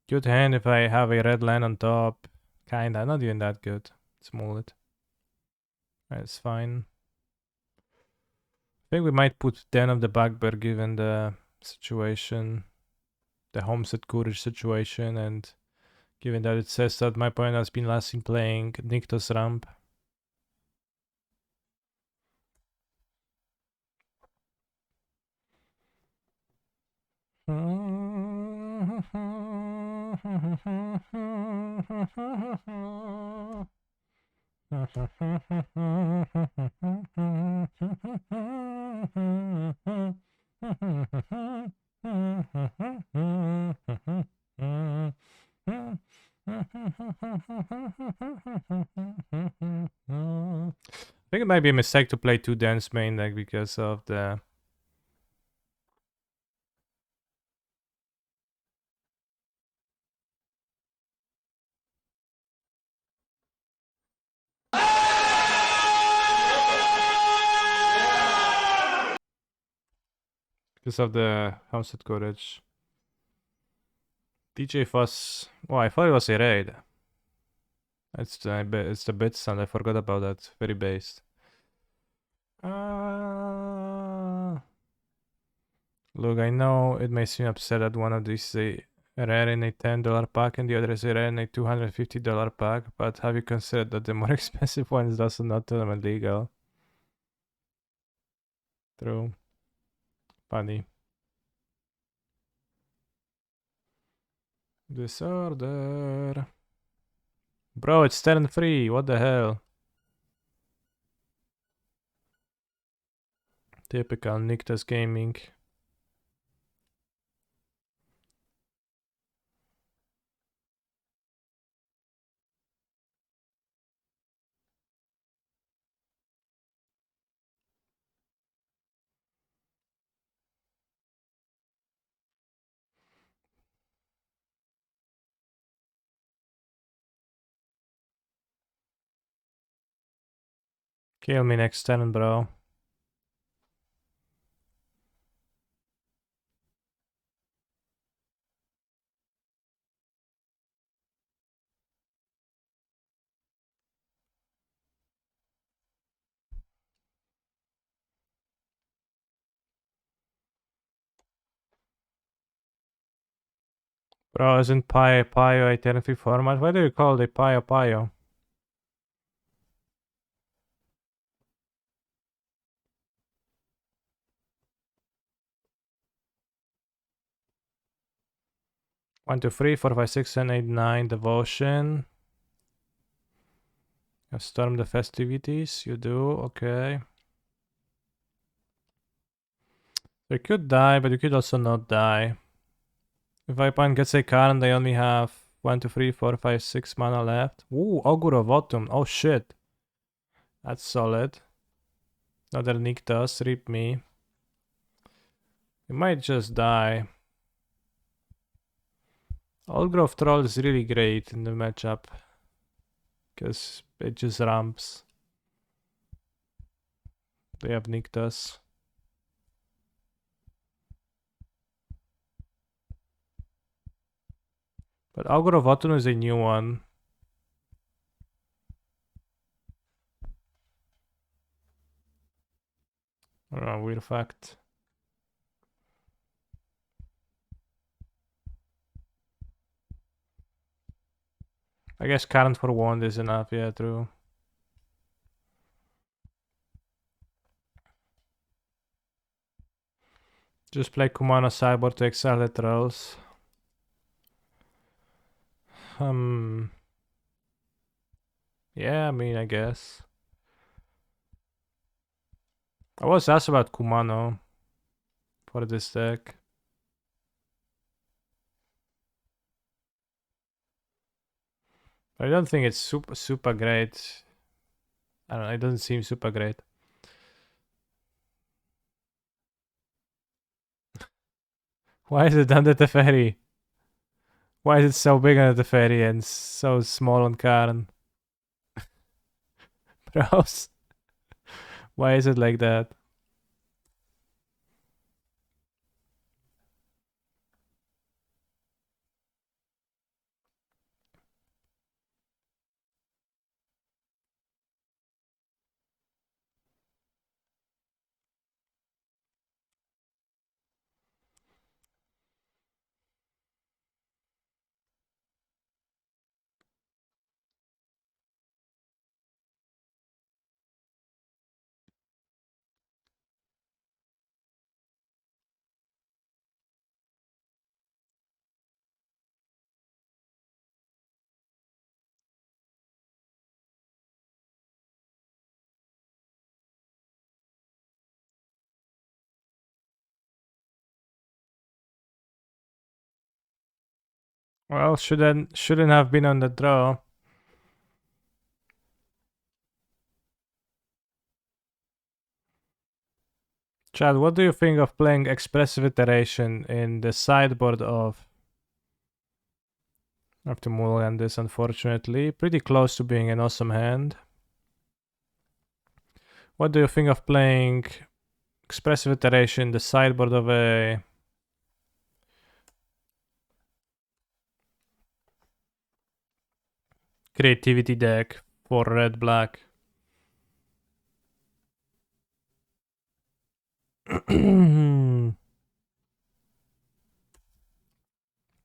Good hand if I have a red land on top. Kinda, not even that good. Small it. It's fine. I think we might put Den of the Bugbear given the situation. The Homestead Courage situation, and given that it says that my opponent has been last seen playing Nykthos ramp. I think it might be a mistake to play 2 Dance main deck because of the... because of the Homestead Courage. DJ Fuss... Oh, I thought it was a raid. It's the bit stand, I forgot about that. Very based. Look, I know it may seem upset that one of these is a rare in a $10 pack and the other is a rare in a $250 pack, but have you considered that the more expensive one is also not tournament legal? True. Funny. Disorder. Bro, it's turn 3, what the hell? Typical Nykthos Gaming. Kill me next turn, bro. Bro, isn't Pio a ternary format? Why do you call it Pio? One, two, three, four, five, six, seven, eight, nine. Devotion. You storm the festivities. You do. Okay. You could die, but you could also not die. If my opponent gets a card and they only have 1, 2, 3, 4, 5, 6 mana left. Ooh, Augur of Autumn. Oh shit. That's solid. Another Nykthos. Rip me. You might just die. Old Grove Troll is really great in the matchup. Because it just ramps. They have Nykthos. But Augur of Autumn is a new one. I don't know, weird fact. I guess current for wand is enough, yeah, true. Just play Kumano Cyborg to exile the trolls. Yeah, I mean, I guess. I was asked about Kumano for this deck. I don't think it's super great. I don't know, it doesn't seem super great. Why is it under the ferry? Why is it so big under the ferry and so small on Karn? Bros. Why is it like that? Well, shouldn't have been on the draw. Chad, what do you think of playing Expressive Iteration in the sideboard of... I have to mulligan this, unfortunately. Pretty close to being an awesome hand. What do you think of playing Expressive Iteration in the sideboard of a... creativity deck for red-black? Does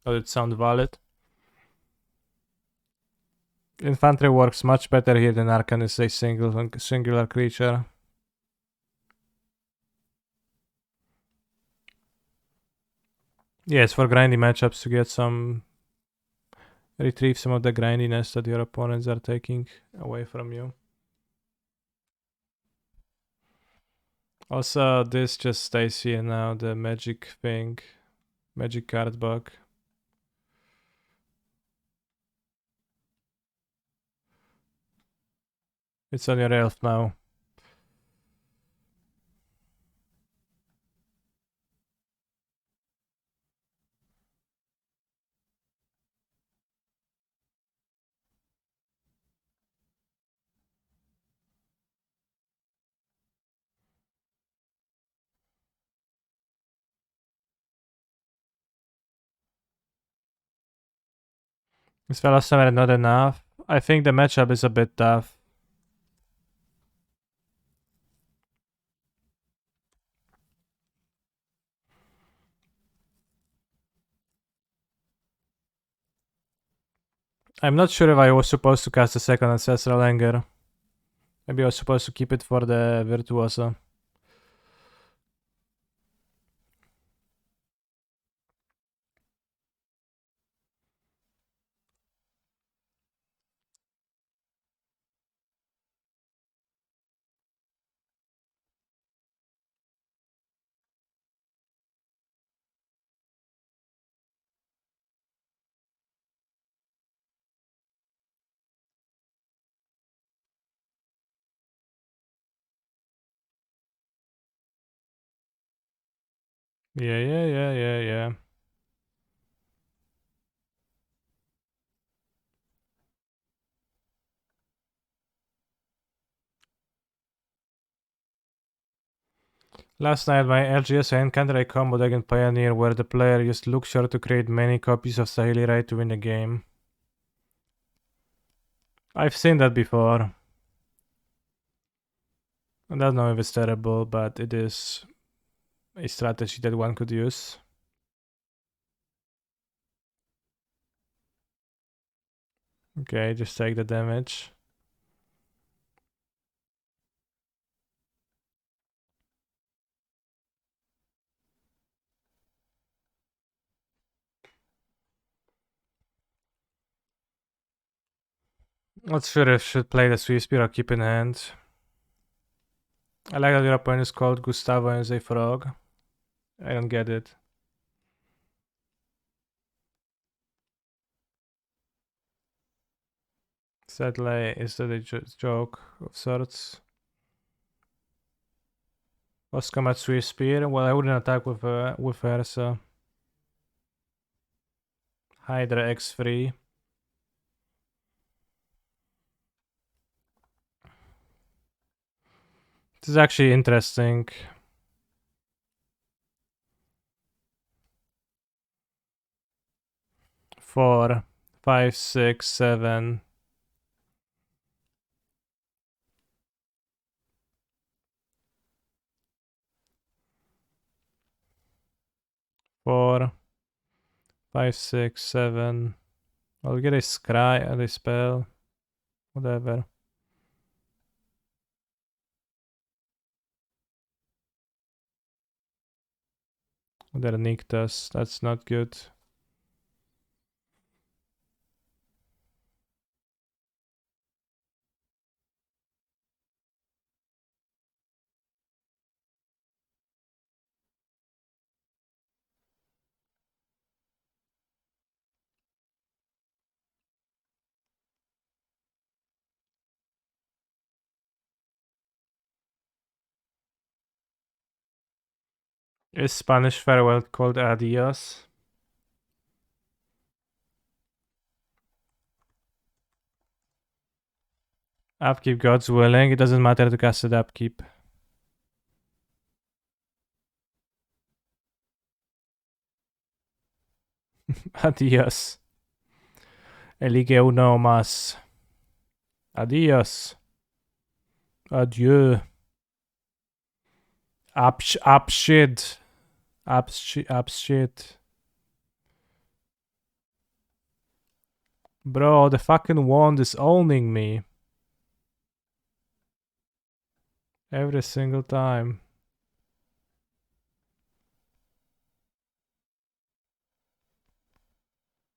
it sound valid? Infantry works much better here than Arcan is a singular creature. Yes, for grindy matchups to get some... retrieve some of the grindiness that your opponents are taking away from you. Also, this just stays here now, the magic thing. Magic card bug. It's on your elf now. This Velosamer not enough. I think the matchup is a bit tough. I'm not sure if I was supposed to cast a second Ancestral Anger. Maybe I was supposed to keep it for the Virtuoso. Yeah. Last night, my LGS encountered a combo against Pioneer where the player used Luxor to create many copies of Sahili Rai to win the game. I've seen that before. I don't know if it's terrible, but it is a strategy that one could use. Okay, just take the damage. Not sure if should play the Swiss Spear or keep in hand. I like that your opponent is called Gustavo and is a frog. I don't get it. Sadly, is that a joke of sorts? Oscar at Swiss Spear. Well, I wouldn't attack with her, so Hydra X3. This is actually interesting. Four, 5, 6, 7. 4, 5, 6, 7. I'll get a scry and a spell. Whatever. They're Nictus. That's not good. Is Spanish farewell called adios? Upkeep, God's willing. It doesn't matter to cast it upkeep. Adios. Elige uno más. Adios. Adieu. Abschied. Abschied. Bro, the fucking wand is owning me. Every single time.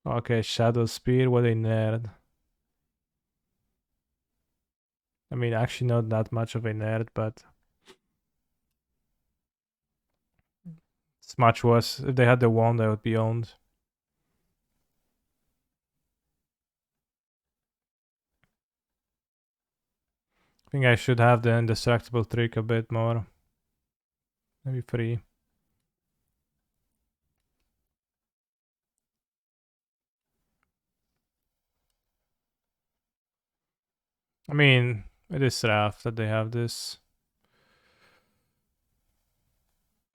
Okay, Shadow Spear, what a nerd. I mean, actually not that much of a nerd, but it's much worse. If they had the wand, I would be owned. I think I should have the indestructible trick a bit more. Maybe 3. I mean, it is rough that they have this.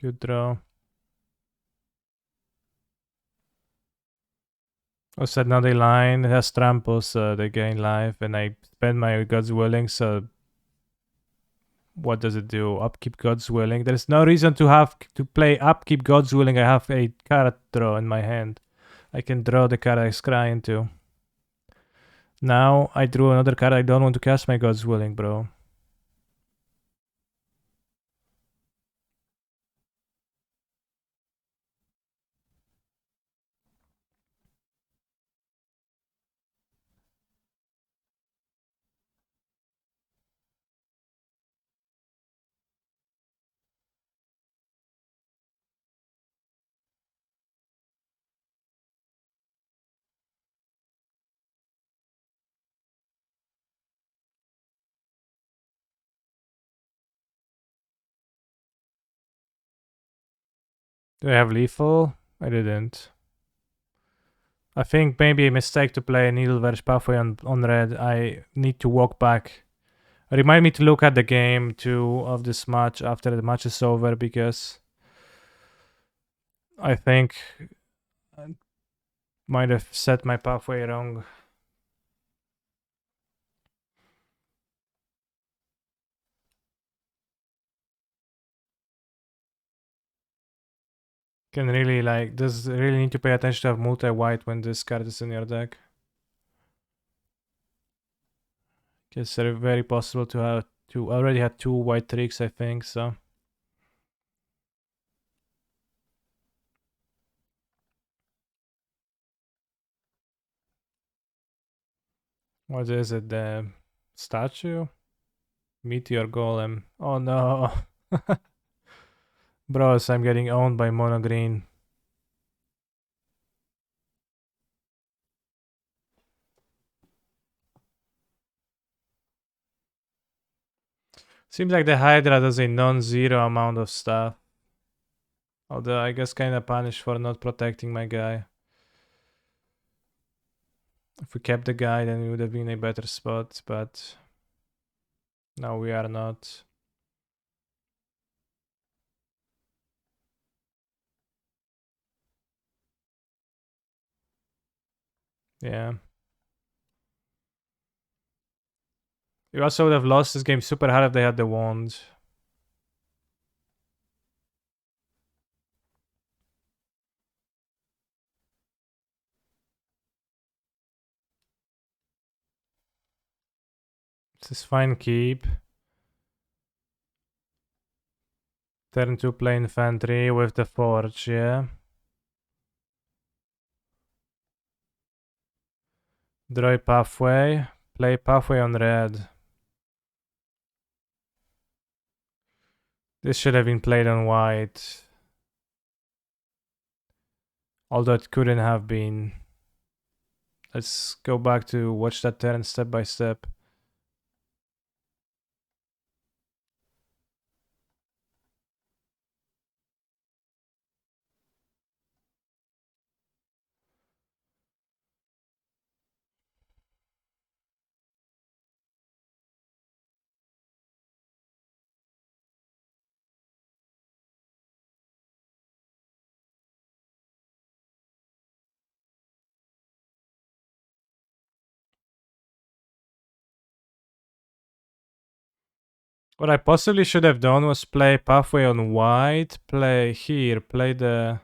Good draw. Oh, said now they line. It has trample, so they gain life, and I spend my God's willing, so what does it do? Upkeep God's willing. There's no reason to have to play upkeep God's willing. I have a card draw in my hand. I can draw the card I scry into. Now I drew another card. I don't want to cast my God's Willing, bro. Do I have lethal? I didn't. I think maybe a mistake to play Needleverge Pathway on red. I need to walk back. Remind me to look at the game 2 of this match after the match is over, because I think I might have set my pathway wrong. Can really does really need to pay attention to have multi-white when this card is in your deck. It's very possible to have already had 2 white tricks, I think, so. What is it, the statue? Meteor Golem. Oh no. Bros, I'm getting owned by mono green. Seems like the Hydra does a non-zero amount of stuff. Although I guess kinda punished for not protecting my guy. If we kept the guy, then we would have been in a better spot, but no, we are not. Yeah. You also would have lost this game super hard if they had the wand. This is fine keep. Turn 2 play infantry with the forge, yeah. Draw pathway. Play pathway on red. This should have been played on white. Although it couldn't have been. Let's go back to watch that turn step by step. What I possibly should have done was play pathway on white, play here, play the...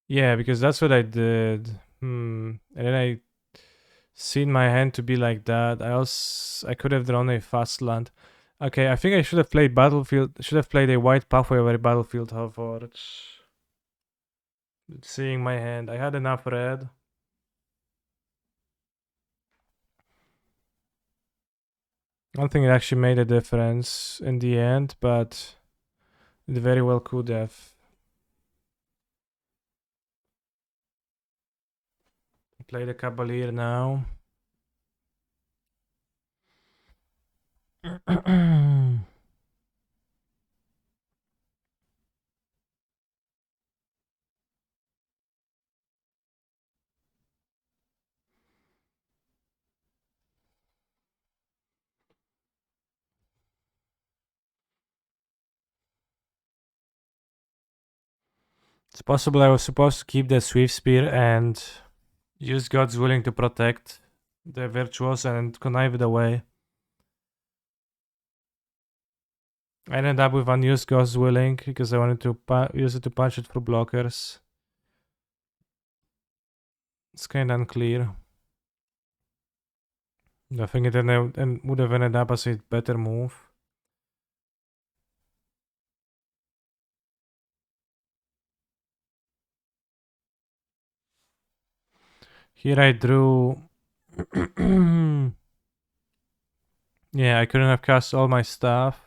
Yeah, because that's what I did. And then I seen my hand to be like that. I could have drawn a fast land. Okay, I think I should have played battlefield. Should have played a white pathway over a battlefield forge. Seeing my hand, I had enough red. I don't think it actually made a difference in the end, but it very well could have. Play the Cavalier now. It's possible I was supposed to keep the Swift Spear and use God's Willing to protect the Virtuoso and connive it away. I ended up with unused God's Willing because I wanted to use it to punch it through blockers. It's kinda unclear. I think it would have ended up as a better move. Here I drew... yeah, I couldn't have cast all my stuff.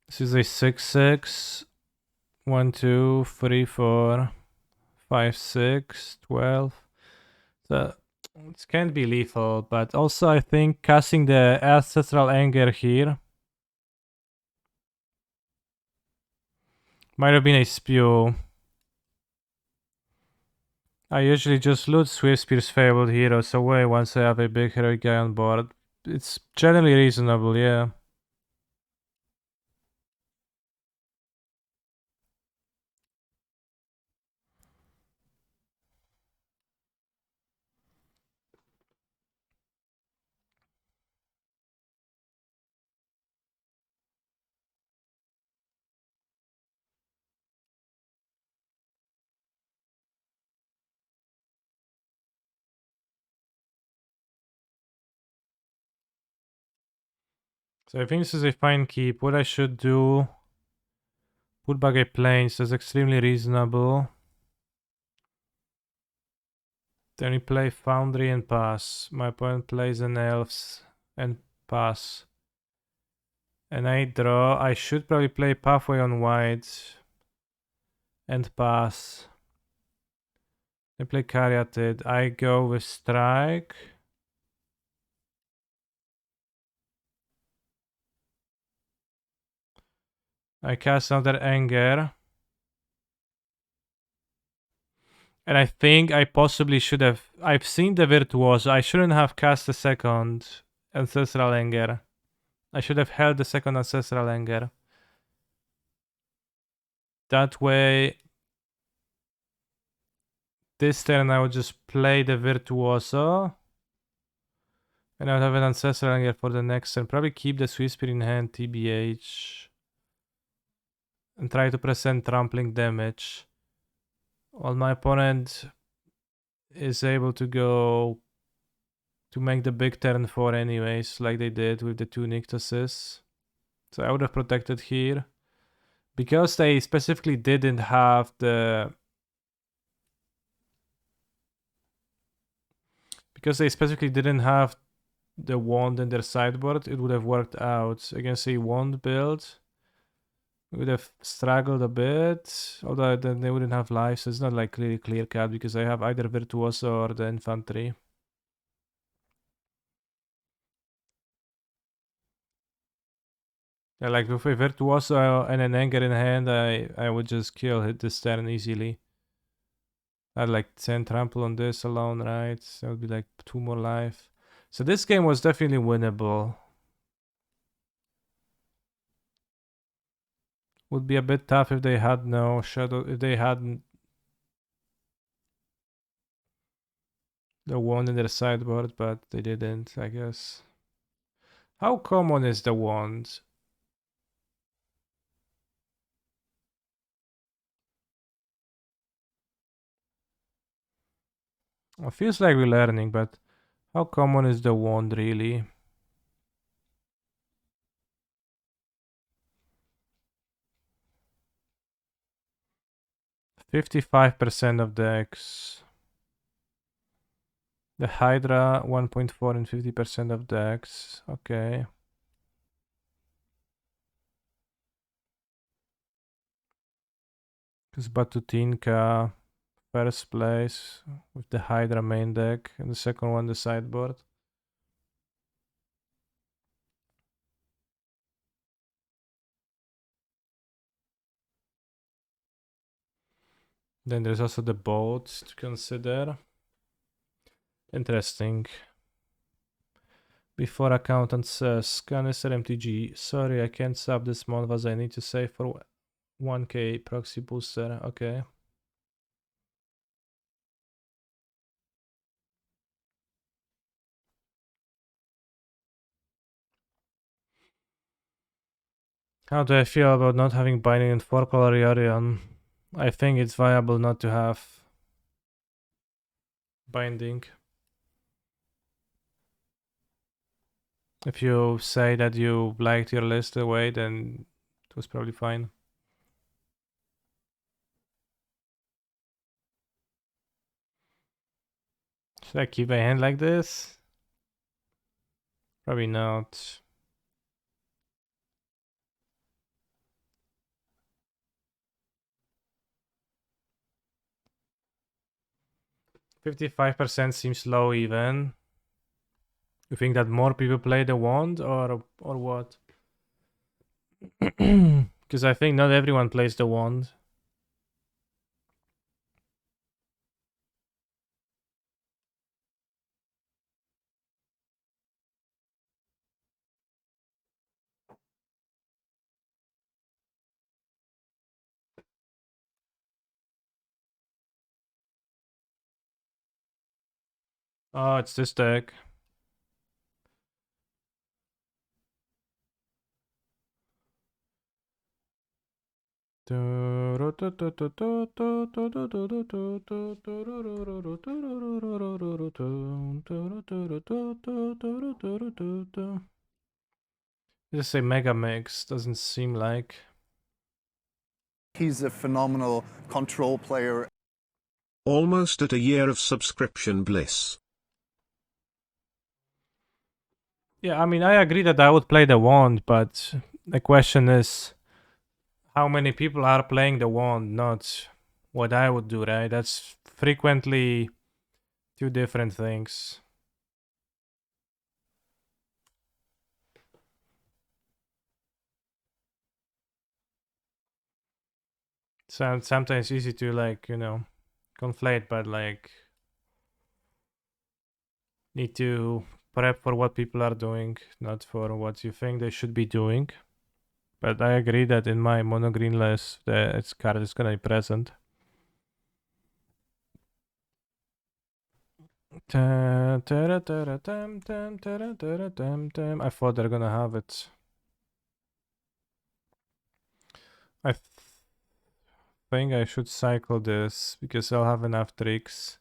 This is a 6/6. 1, 2, 3, 4, 5, 6, 12. So it can't be lethal, but also I think casting the Ancestral Anger here might have been a spew. I usually just loot Swiftspear's Fabled Heroes away once I have a big heroic guy on board. It's generally reasonable, yeah. So I think this is a fine keep. What I should do... put back a Plains, that's extremely reasonable. Then we play Foundry and pass. My opponent plays an Elves and pass. And I draw. I should probably play Pathway on white and pass. I play Caryatid. I go with Strike. I cast another Anger. And I think I possibly should have... I've seen the Virtuoso. I shouldn't have cast a second Ancestral Anger. I should have held the second Ancestral Anger. That way... this turn I would just play the Virtuoso. And I would have an Ancestral Anger for the next turn. Probably keep the Swiftspear in hand, TBH. And try to present trampling damage. While my opponent is able to go to make the big turn 4 anyways, like they did with the 2 Nyctoses. So I would have protected here. Because they specifically didn't have the... because they specifically didn't have the wand in their sideboard, it would have worked out. Against a wand build, we would have struggled a bit, although then they wouldn't have life, so it's not like really clear cut because I have either Virtuoso or the infantry. Yeah, like with a Virtuoso and an Anger in hand, I would just hit this turn easily. I had like 10 trample on this alone, right? So it would be like 2 more life. So this game was definitely winnable. Would be a bit tough if they had no shadow, if they hadn't the wand in their sideboard, but they didn't, I guess. How common is the wand? It feels like we're learning, but how common is the wand really? %55% of decks. The Hydra 1.4 and 50% of decks. Okay. Because Batutinka first place with the Hydra main deck, and the second one the sideboard. Then there's also the boat to consider. Interesting. Before accountant says, Canister MTG, sorry I can't sub this month as I need to save for 1k proxy booster. Okay. How do I feel about not having Binding and 4-color Yorion? I think it's viable not to have binding. If you say that you liked your list the way, then it was probably fine. Should I keep my hand like this? Probably not. $55% seems low even. You think that more people play the wand or what? Because I think not everyone plays the wand. Oh, it's this deck. Just say Mega Mix, doesn't seem like. He's a phenomenal control player. Almost at a year of subscription bliss. Yeah, I mean, I agree that I would play the wand, but the question is how many people are playing the wand, not what I would do, right? That's frequently two different things. So sometimes easy to like, conflate, but like need to prep for what people are doing, not for what you think they should be doing. But I agree that in my mono green list, its card is gonna be present. I thought they're gonna have it. I think I should cycle this because I'll have enough tricks.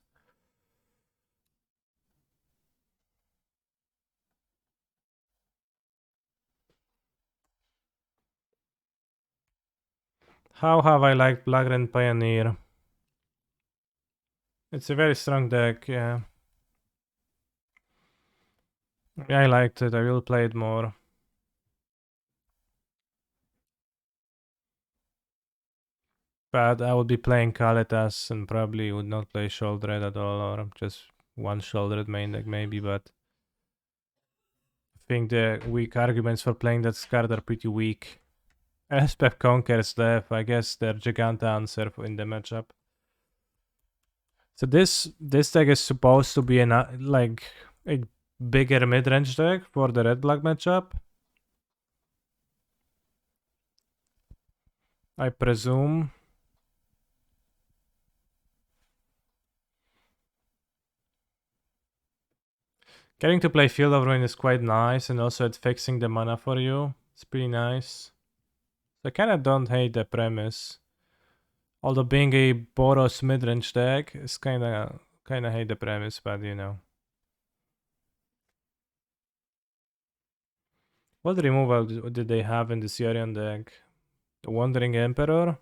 How have I liked Blackren Pioneer? It's a very strong deck, yeah. I liked it, I will play it more. But I would be playing Kalitas and probably would not play Shouldered at all, or just one Shouldered main deck maybe, but I think the weak arguments for playing that card are pretty weak. Elspeth Conquers Death, I guess they're Giganta answer in the matchup. So this deck is supposed to be like a bigger mid-range deck for the red-black matchup, I presume. Getting to play Field of Ruin is quite nice, and also it's fixing the mana for you. It's pretty nice. So I kinda don't hate the premise. Although being a Boros mid-range deck is kinda hate the premise, but you know. What removal did they have in the Syrian deck? The Wandering Emperor?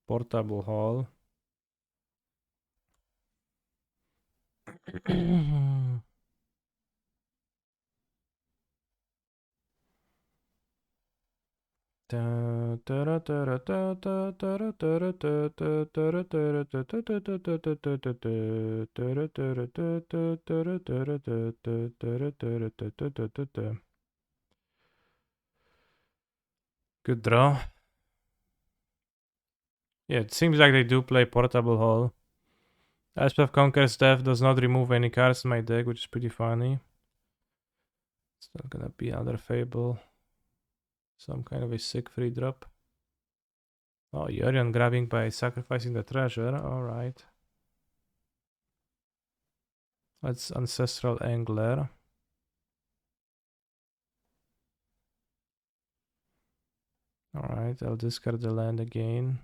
Portable Hall. Good draw. Yeah, it seems like they do play Portable Hall. Elspeth Conquers Death does not remove any cards in my deck, which is pretty funny. It's not gonna be another Fable. Some kind of a sick free drop. Oh, Yorion grabbing by sacrificing the treasure. Alright. That's Ancestral Angler. Alright, I'll discard the land again.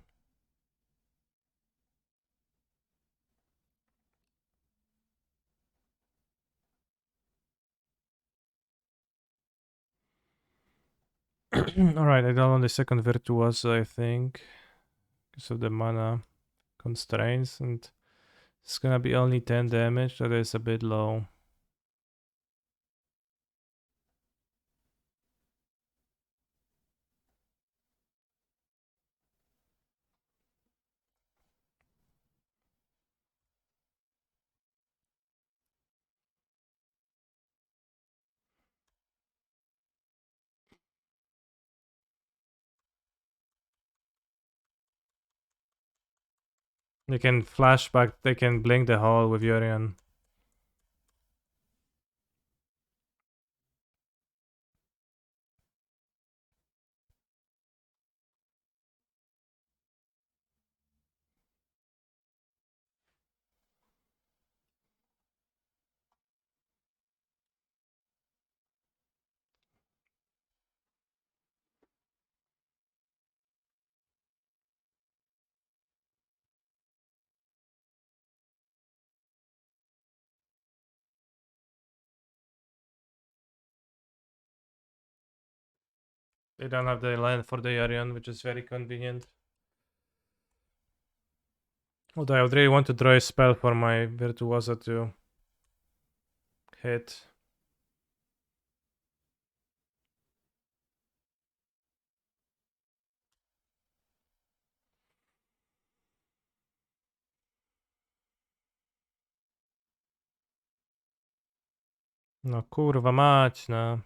Alright, I download the second Virtuoso, I think, because of the mana constraints, and it's gonna be only 10 damage, that is a bit low. They can flashback, they can blink the hole with Yorion. They don't have the land for the Yorion, which is very convenient. Although I would really want to draw a spell for my Virtuoso to hit. No kurwa mać, no.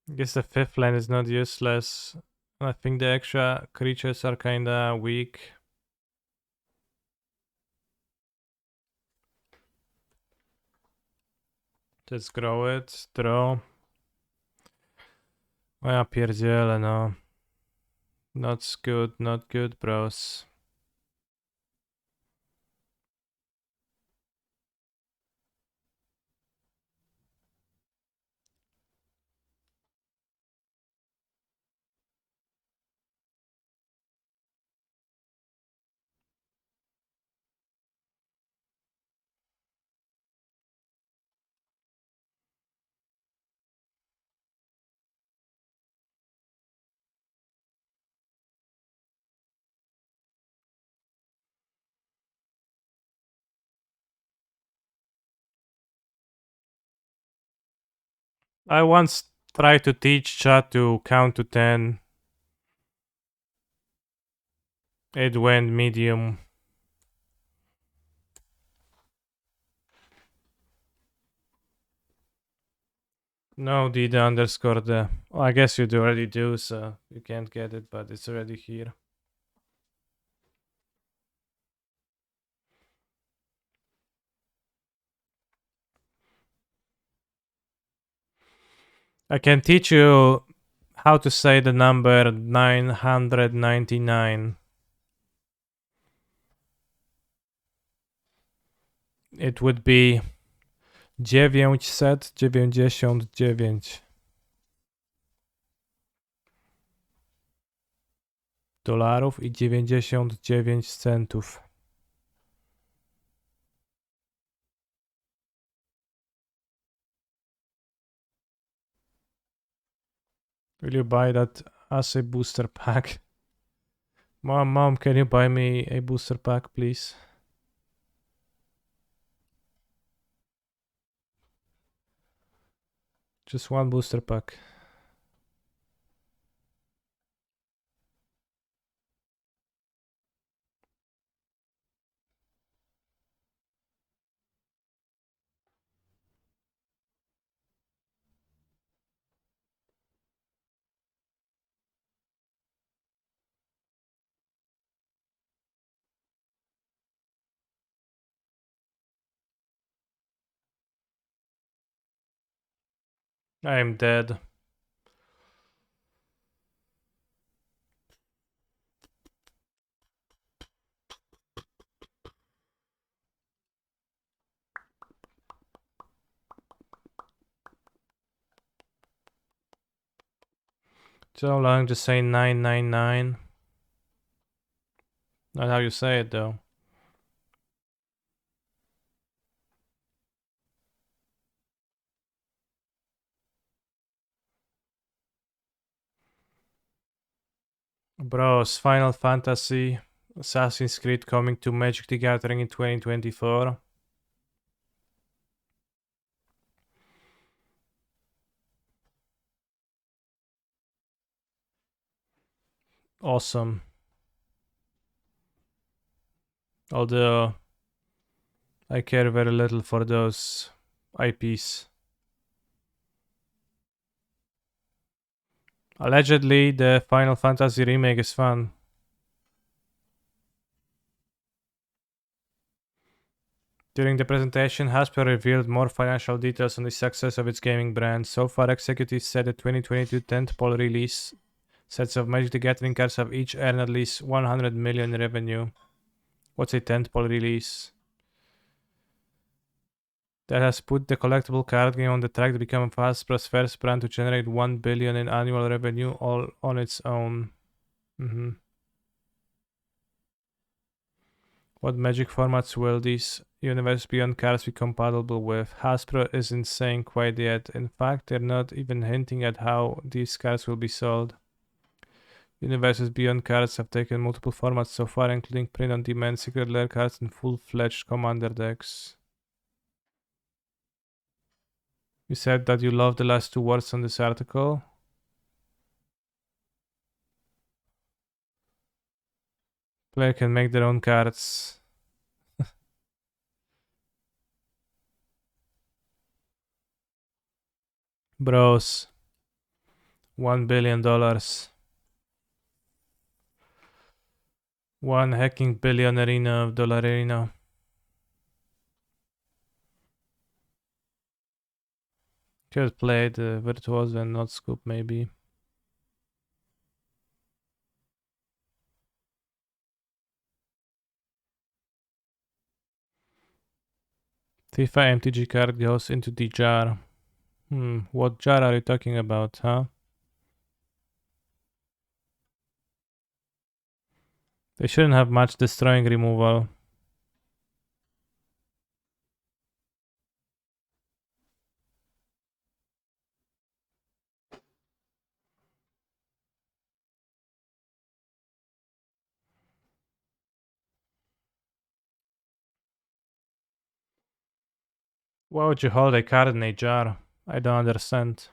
I guess the fifth land is not useless. I think the extra creatures are kinda weak. Let's grow it, draw. O ja pierdzielę, no. Not good, bros. I once tried to teach chat to count to 10. It went medium. No, did underscore the. Oh, I guess you already do, so you can't get it, but it's already here. I can teach you how to say the number 999. It would be 999 dolarów i 99 centów. Will you buy that as a booster pack? Mom, can you buy me a booster pack, please? Just one booster pack. I am dead. So long to say 999. Not how you say it though. Bros, Final Fantasy, Assassin's Creed coming to Magic the Gathering in 2024. Awesome. Although I care very little for those IPs. Allegedly, the Final Fantasy remake is fun. During the presentation, Hasbro revealed more financial details on the success of its gaming brand. So far, executives said the 2022 tentpole release sets of Magic the Gathering cards have each earned at least 100 million in revenue. What's a tentpole release? That has put the collectible card game on the track to become Hasbro's first brand to generate 1 billion in annual revenue all on its own. What Magic formats will these Universe Beyond cards be compatible with? Hasbro isn't saying quite yet. In fact, they're not even hinting at how these cards will be sold. Universes Beyond cards have taken multiple formats so far, including print-on-demand, secret lair cards, and full-fledged commander decks. You said that you love the last two words on this article. Player can make their own cards. Bros. $1 billion. One hacking billion arena of dollar arena. Just played Virtuoso and not Scoop maybe. FIFA MTG card goes into the jar. What jar are you talking about, huh? They shouldn't have much destroying removal. Why would you hold a card in a jar? I don't understand.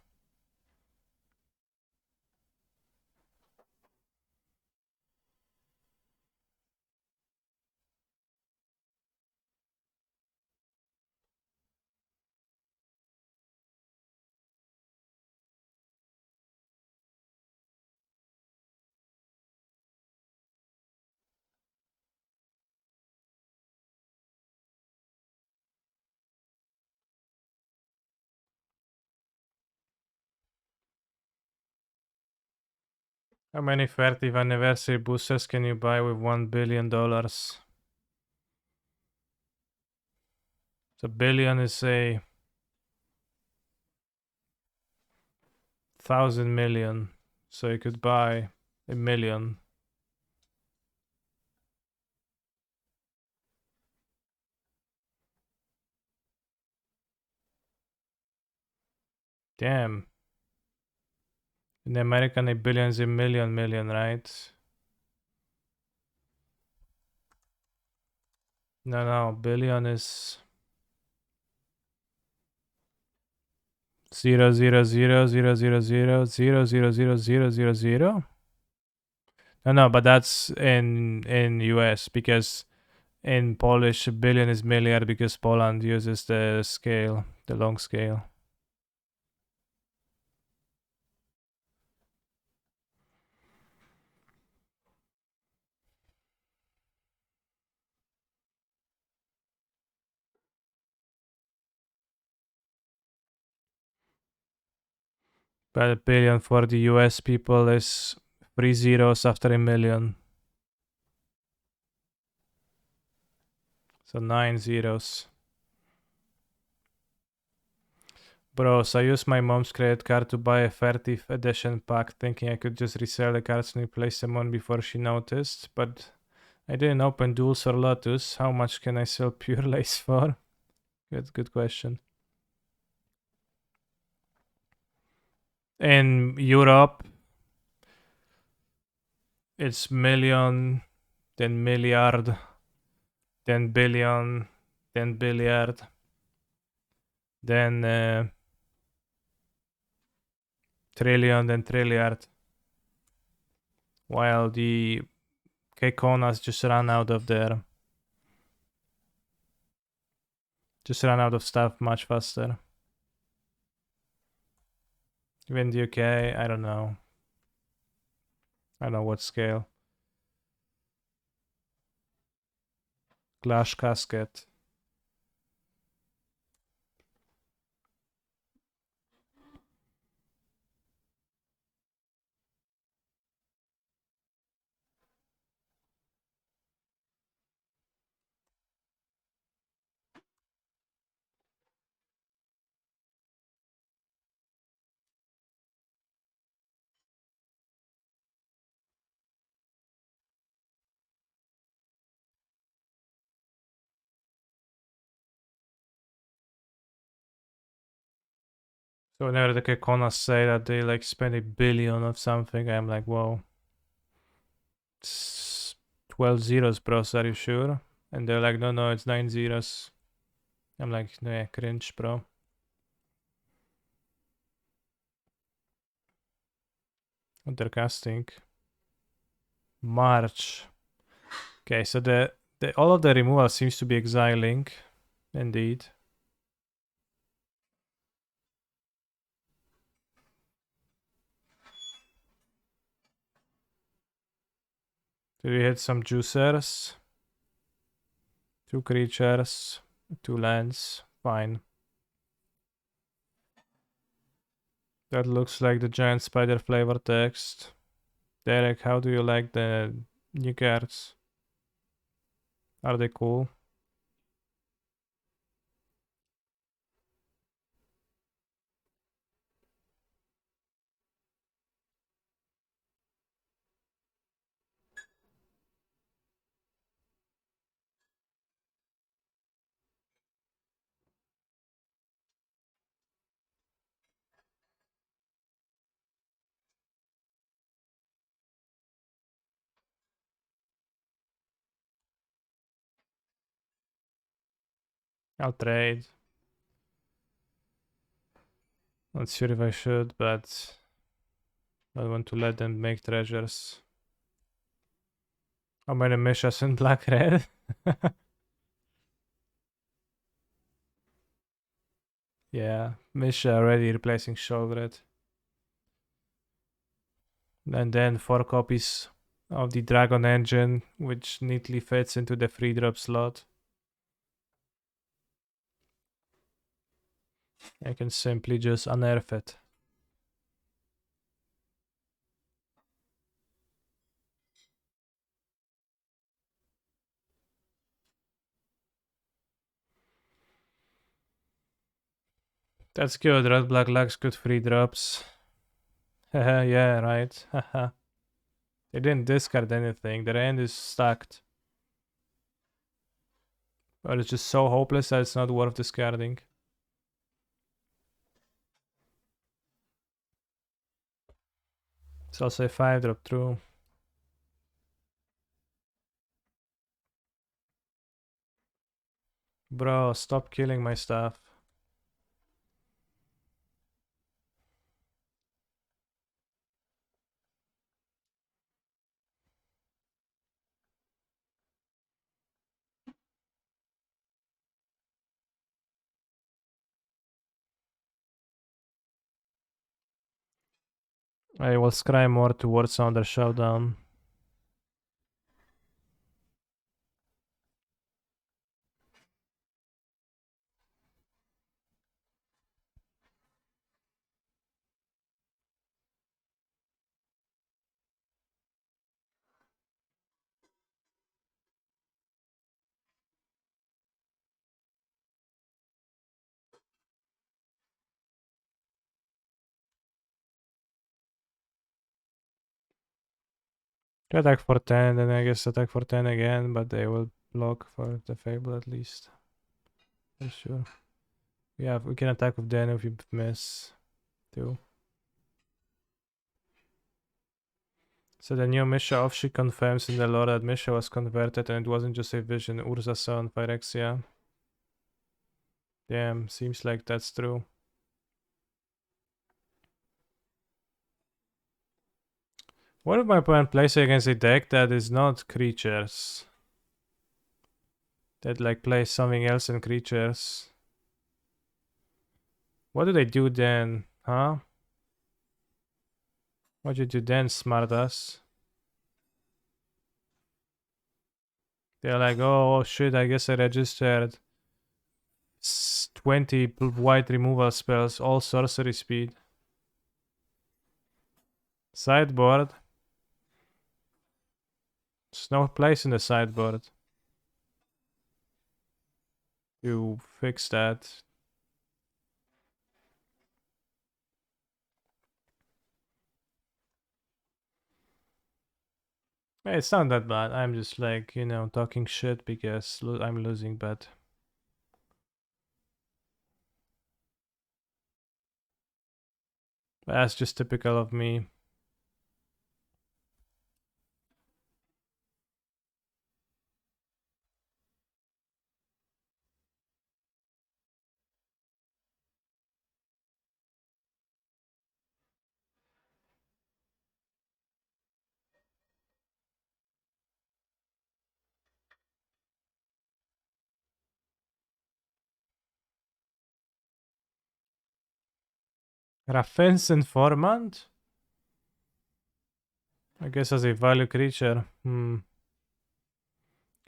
How many 30th anniversary boosters can you buy with $1 billion? So billion is a 1,000 million. So you could buy 1 million. Damn. In American, a billion is a million, right? No, billion is 0.00000000000. No, but that's in US because in Polish billion is miliard because Poland uses the scale, the long scale. But a billion for the US people is 3 zeros after a million. So 9 zeros. Bros, I used my mom's credit card to buy a 30th edition pack, thinking I could just resell the cards and replace them on before she noticed, but I didn't open Duels or Lotus. How much can I sell Pure Lace for? Good question. In Europe, it's million, then milliard, then billion, then billiard, then trillion, then trilliard. While the Kekonas just run out of there. Just run out of stuff much faster. Even the UK, I don't know. I don't know what scale. Glass casket. So whenever the Kekonas say that they like spend 1 billion of something, I'm like, whoa. It's 12 zeros, bros, are you sure? And they're like, no, it's 9 zeros. I'm like, yeah, cringe, bro. What they're casting. March. Okay, so the all of the removal seems to be exiling. Indeed. Did we hit some juicers? 2 creatures, 2 lands, fine. That looks like the giant spider flavor text. Derek, how do you like the new cards? Are they cool? I'll trade. Not sure if I should, but I want to let them make treasures. How many Mishas in black red? Yeah, Misha already replacing Shogred. And then 4 copies of the Dragon Engine, which neatly fits into the 3-drop slot. I can simply just unearth it. That's good, red black lacks good 3-drops. Haha, yeah, right. Haha. They didn't discard anything, their end is stacked. But it's just so hopeless that it's not worth discarding. It's also a 5-drop, true. Bro, stop killing my stuff. I will scry more towards Under Showdown. Attack for 10, then I guess attack for 10 again, but they will block for the Fable at least. For sure. Yeah, we can attack with Den if we miss too. So the new Misha Offshoot confirms in the lore that Misha was converted and it wasn't just a vision. Urza saw on Phyrexia. Damn, seems like that's true. What if my opponent plays against a deck that is not creatures? That like plays something else than creatures. What do they do then, huh? What do you do then, smartass? They're like, oh shit, I guess I registered 20 white removal spells, all sorcery speed. Sideboard. There's no place in the sideboard. You fix that. Hey, it's not that bad. I'm just like, you know, talking shit because I'm losing bet. That's just typical of me. Raffin's Informant? I guess as a value creature. Can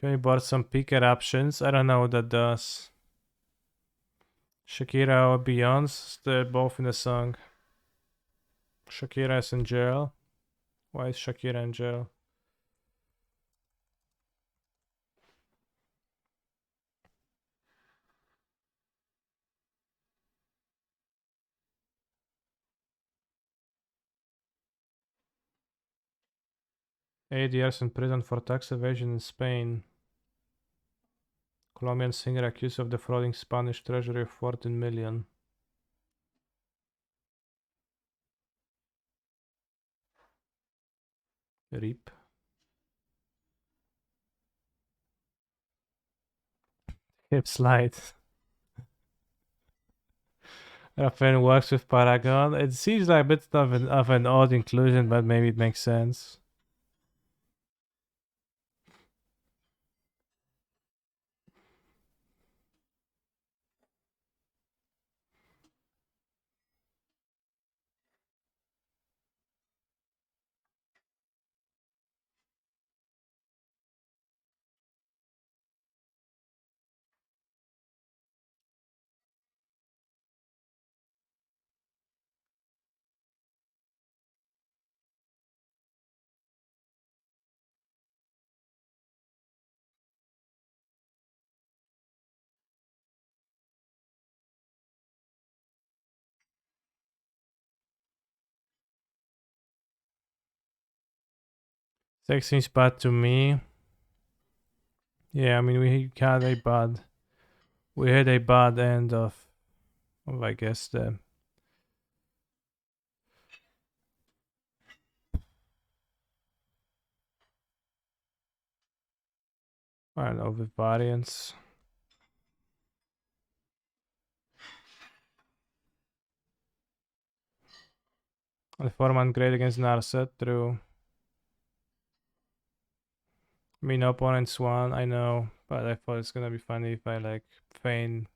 we board some picker options? I don't know what that does. Shakira or Beyonce? They're both in the song. Shakira is in jail. Why is Shakira in jail? Eight years in prison for tax evasion in Spain. Colombian singer accused of defrauding Spanish treasury of 14 million. RIP. Hip slide. Rafael works with Paragon. It seems like a bit of an odd inclusion, but maybe it makes sense. Seems bad to me. Yeah, I mean we had a bad end of I guess the I don't know with variants. The 4-man great against Narset, true. I mean opponents won, I know, but I thought it's gonna be funny if I like feign.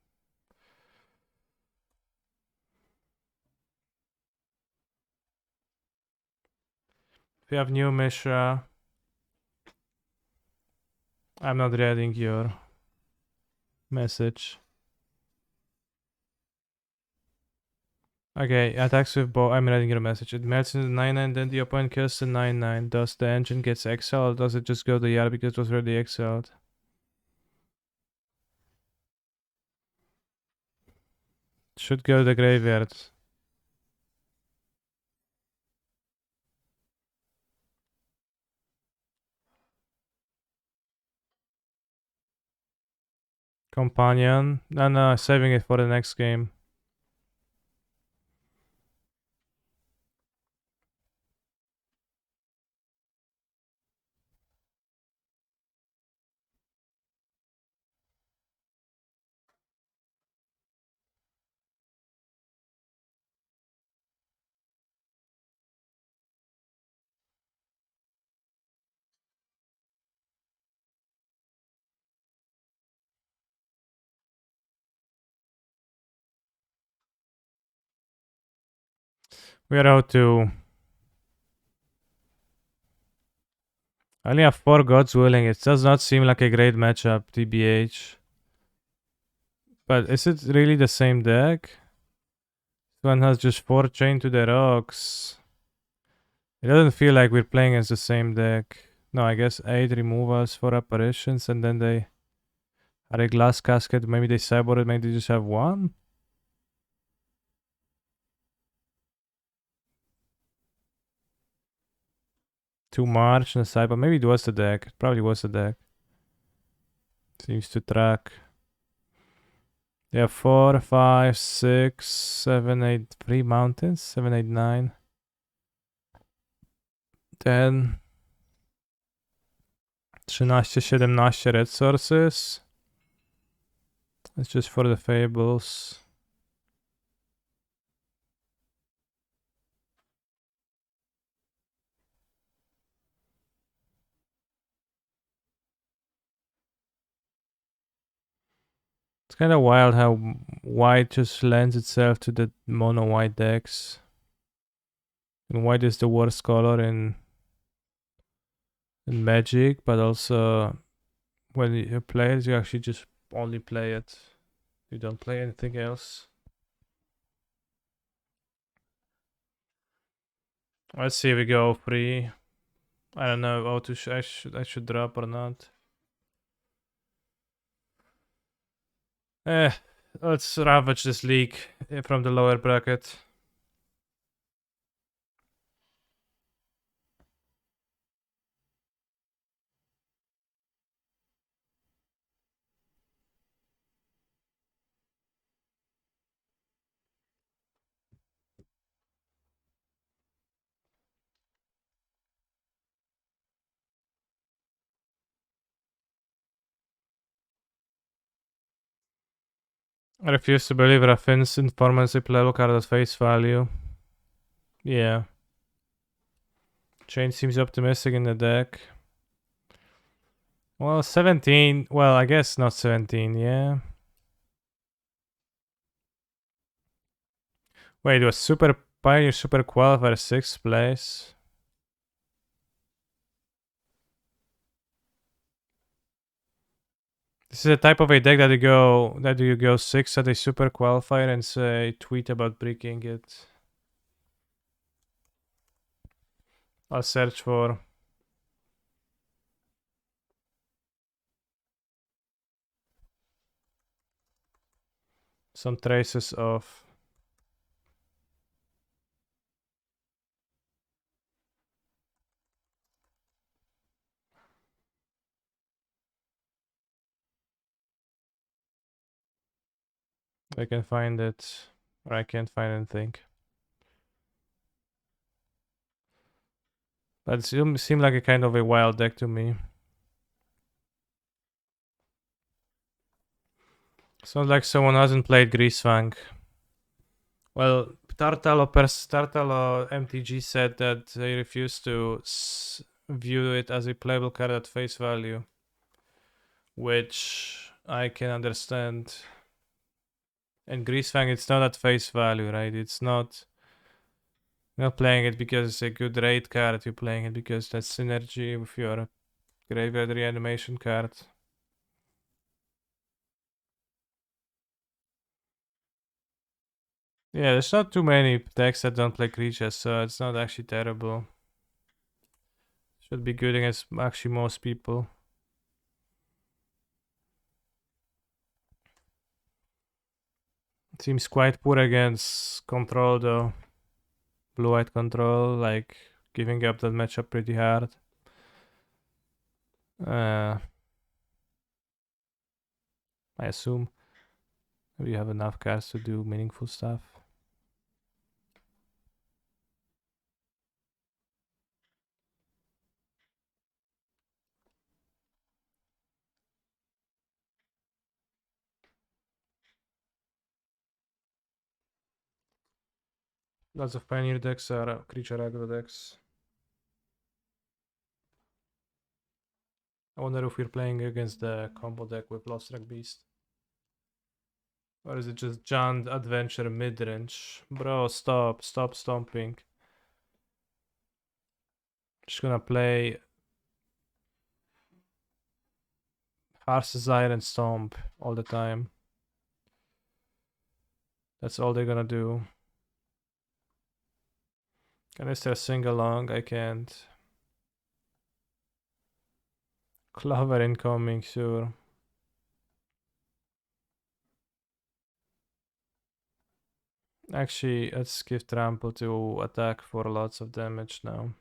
If you have new Mishra, I'm not reading your message. Okay, attacks with bow. I'm reading your message. It melts into 9/9, then the opponent kills the 9/9. Does the engine gets exiled, or does it just go to the yard because it was already exiled? Should go to the graveyard. Companion. No, saving it for the next game. We are out to. I only have 4 Gods Willing. It does not seem like a great matchup, TBH. But is it really the same deck? This one has just 4 Chain to the Rocks. It doesn't feel like we're playing as the same deck. No, I guess 8 removals, 4 apparitions, and then they are a Glass Casket. Maybe they cyborg it, maybe they just have 1. Too much in the cyber. Maybe it was the deck. It probably was the deck. Seems to track. Yeah, 4, 5, 6, 7, 8, 3 mountains. 7, 8, 9. 10. 13, 17 red sources. It's just for the fables. It's kind of wild how white just lends itself to the mono white decks. And white is the worst color in Magic, but also when you play it, you actually just only play it. You don't play anything else. Let's see if we go free. I don't know how to I should drop or not. Let's ravage this league from the lower bracket. I refuse to believe Raffin's Informancy playable card at face value. Yeah. Chain seems optimistic in the deck. Well, 17. Well, I guess not 17, yeah. Wait, it was Super Pioneer Super Qualifier 6th place. This is a type of a deck that you go 6 at a Super Qualifier and say tweet about breaking it. I'll search for some traces of I can find it, or I can't find anything. But it seemed like a kind of a wild deck to me. Sounds like someone hasn't played Greasefang. Well, Tartalo MTG said that they refused to view it as a playable card at face value, which I can understand. And Greasefang, it's not at face value, right? It's not. You're not playing it because it's a good raid card. You're playing it because that's synergy with your Graveyard Reanimation card. Yeah, there's not too many decks that don't play creatures, so it's not actually terrible. Should be good against actually most people. It seems quite poor against control though. Blue-white control, like giving up that matchup pretty hard. I assume we have enough cards to do meaningful stuff. Lots of Pioneer decks are creature aggro decks. I wonder if we're playing against the combo deck with Lost Track Beast. Or is it just Giant Adventure Midrange? Bro, stop stomping. Just gonna play Harsh's Iron Stomp all the time. That's all they're gonna do. Can I still sing along? I can't. Clover incoming, sure. Actually, let's give Trample to attack for lots of damage now.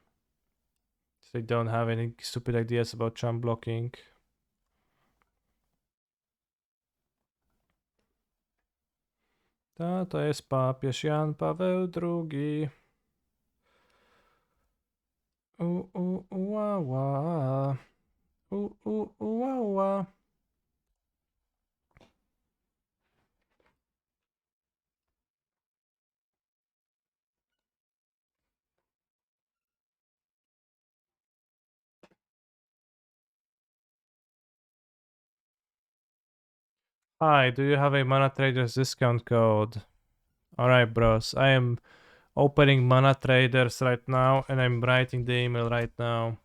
So they don't have any stupid ideas about jump blocking. To jest papież Jan Paweł II. Ua, ua. Ua, ua. Hi, do you have a Mana Traders discount code? Alright, bros. I am opening Mana Traders right now and I'm writing the email right now.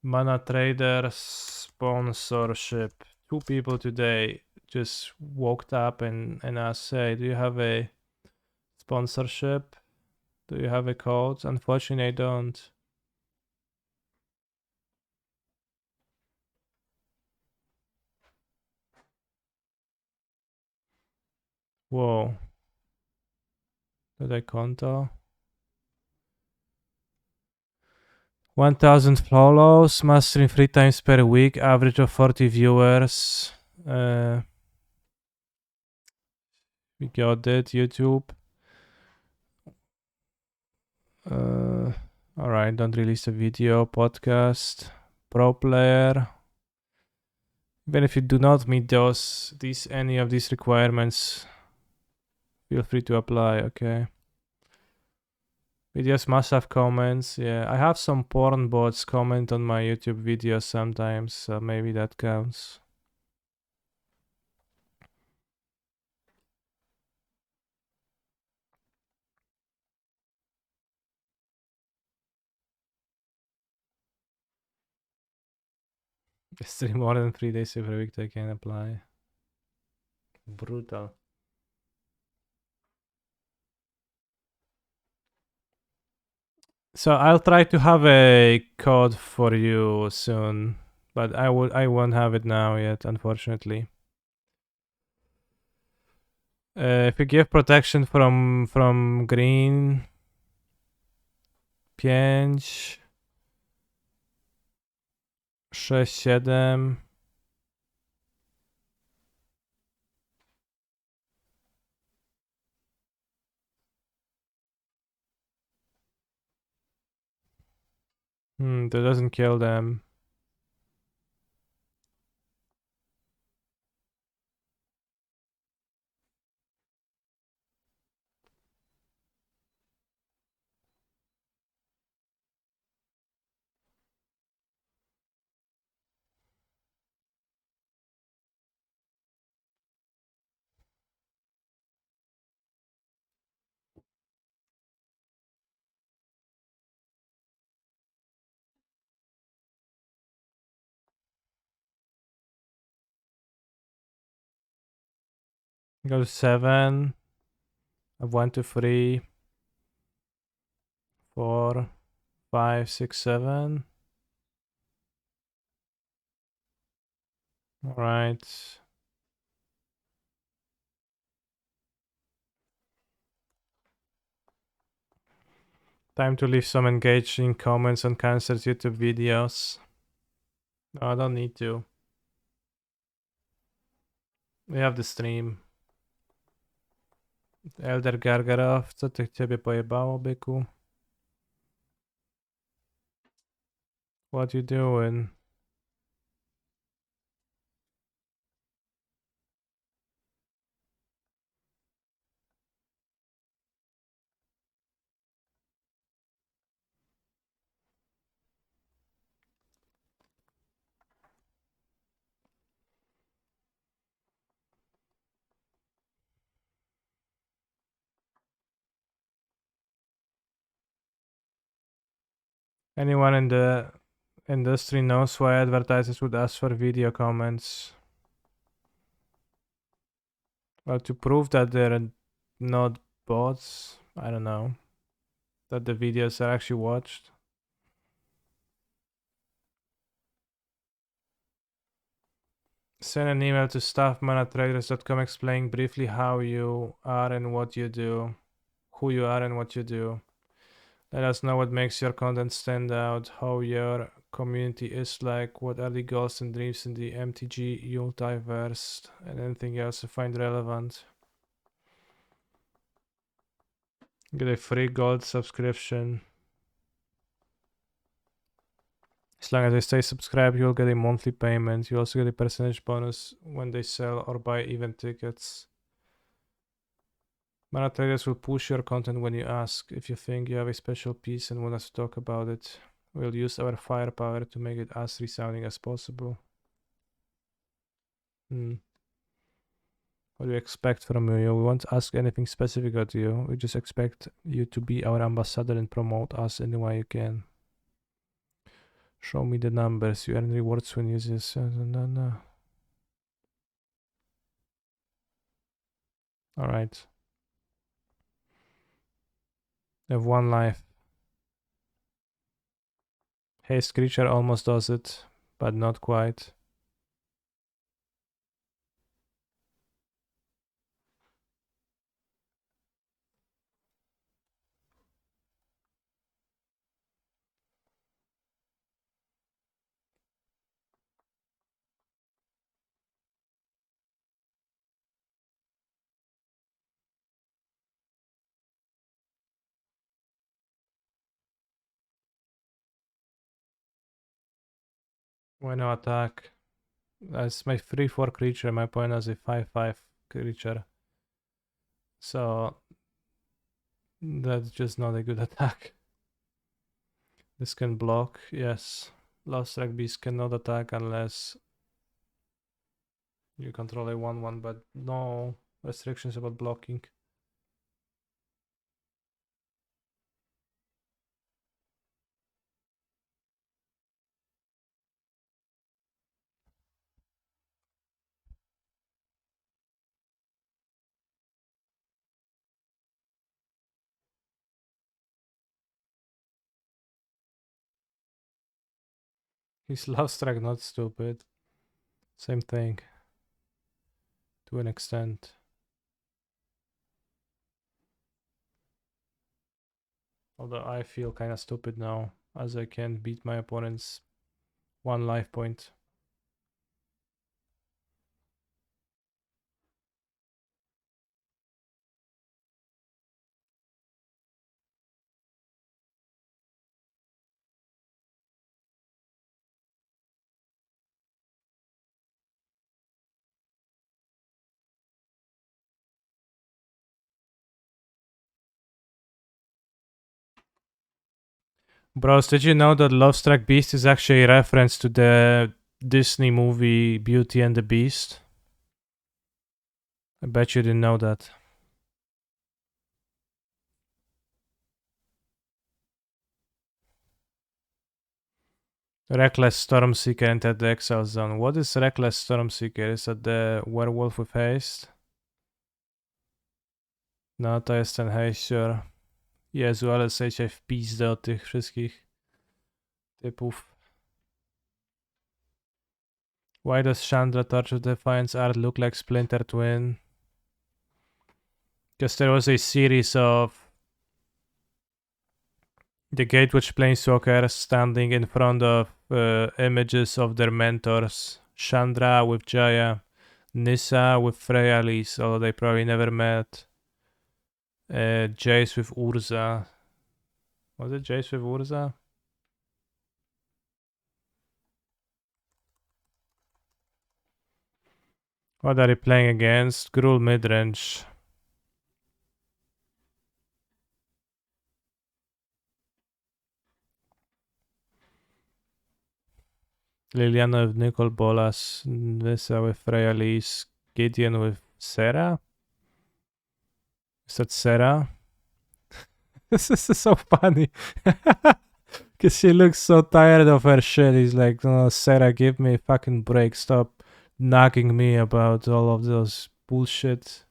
Mana Traders sponsorship. 2 people today just walked up and asked, hey, do you have a sponsorship? Do you have a code? Unfortunately, I don't. Whoa. Did I conto? 1000 follows, mastering 3 times per week, average of 40 viewers. We got it, YouTube. Alright, don't release a video, podcast, pro player. Even if you do not meet any of these requirements, feel free to apply, okay? Videos must have comments. Yeah, I have some porn bots comment on my YouTube videos sometimes, so maybe that counts. Stream more than 3 days every week, they can apply. Brutal. So I'll try to have a code for you soon, but I won't have it now yet, unfortunately. If you give protection from green 5 6 7 that doesn't kill them. Go to 7. I 1 to 3 4 5 6 7. All right. Time to leave some engaging comments on Cancer's YouTube videos. No, I don't need to. We have the stream. Elder Gargarow, co ty ciebie pojebało, byku? What you doing? Anyone in the industry knows why advertisers would ask for video comments? Well, to prove that they're not bots, I don't know. That the videos are actually watched. Send an email to staff@manatraders.com explaining briefly how you are and what you do. Who you are and what you do. Let us know what makes your content stand out, how your community is like, what are the goals and dreams in the MTG multiverse, and anything else you find relevant. Get a free gold subscription. As long as they stay subscribed, you'll get a monthly payment. You also get a percentage bonus when they sell or buy event tickets. Mana traders will push your content when you ask. If you think you have a special piece and want us to talk about it, we'll use our firepower to make it as resounding as possible. What do we expect from you? We won't ask anything specific of you. We just expect you to be our ambassador and promote us any way you can. Show me the numbers. You earn rewards when you use this. Alright. Have 1 life. Haste creature almost does it, but not quite. Why no attack? That's my 3/4 creature. My opponent has a 5/5 creature. So that's just not a good attack. This can block, yes. Lovestruck Beast cannot attack unless you control a 1/1, but no restrictions about blocking. He's Lovestruck, not stupid. Same thing. To an extent. Although I feel kinda stupid now, as I can beat my opponent's 1 life point. Bros, did you know that Lovestruck Beast is actually a reference to the Disney movie Beauty and the Beast? I bet you didn't know that. Reckless Stormseeker entered the Exile Zone. What is Reckless Stormseeker? Is that the werewolf with haste? No, to jest ten hejścior. Jezu, ale sejcie w pizdę od tych wszystkich typów. Why does Chandra Torch of Defiance art look like Splinter Twin? Because there was a series of the Gatewitch Planeswalkers standing in front of images of their mentors. Chandra with Jaya, Nissa with Freyalis, although they probably never met. Jace with Urza. Was it Jace with Urza? What are you playing against? Gruul midrange. Liliana with Nicol Bolas, Nissa with Freyalis, Gideon with Serra? Is that Serra? This is so funny. Because she looks so tired of her shit. He's like, oh, Sarah, give me a fucking break. Stop nagging me about all of those bullshit.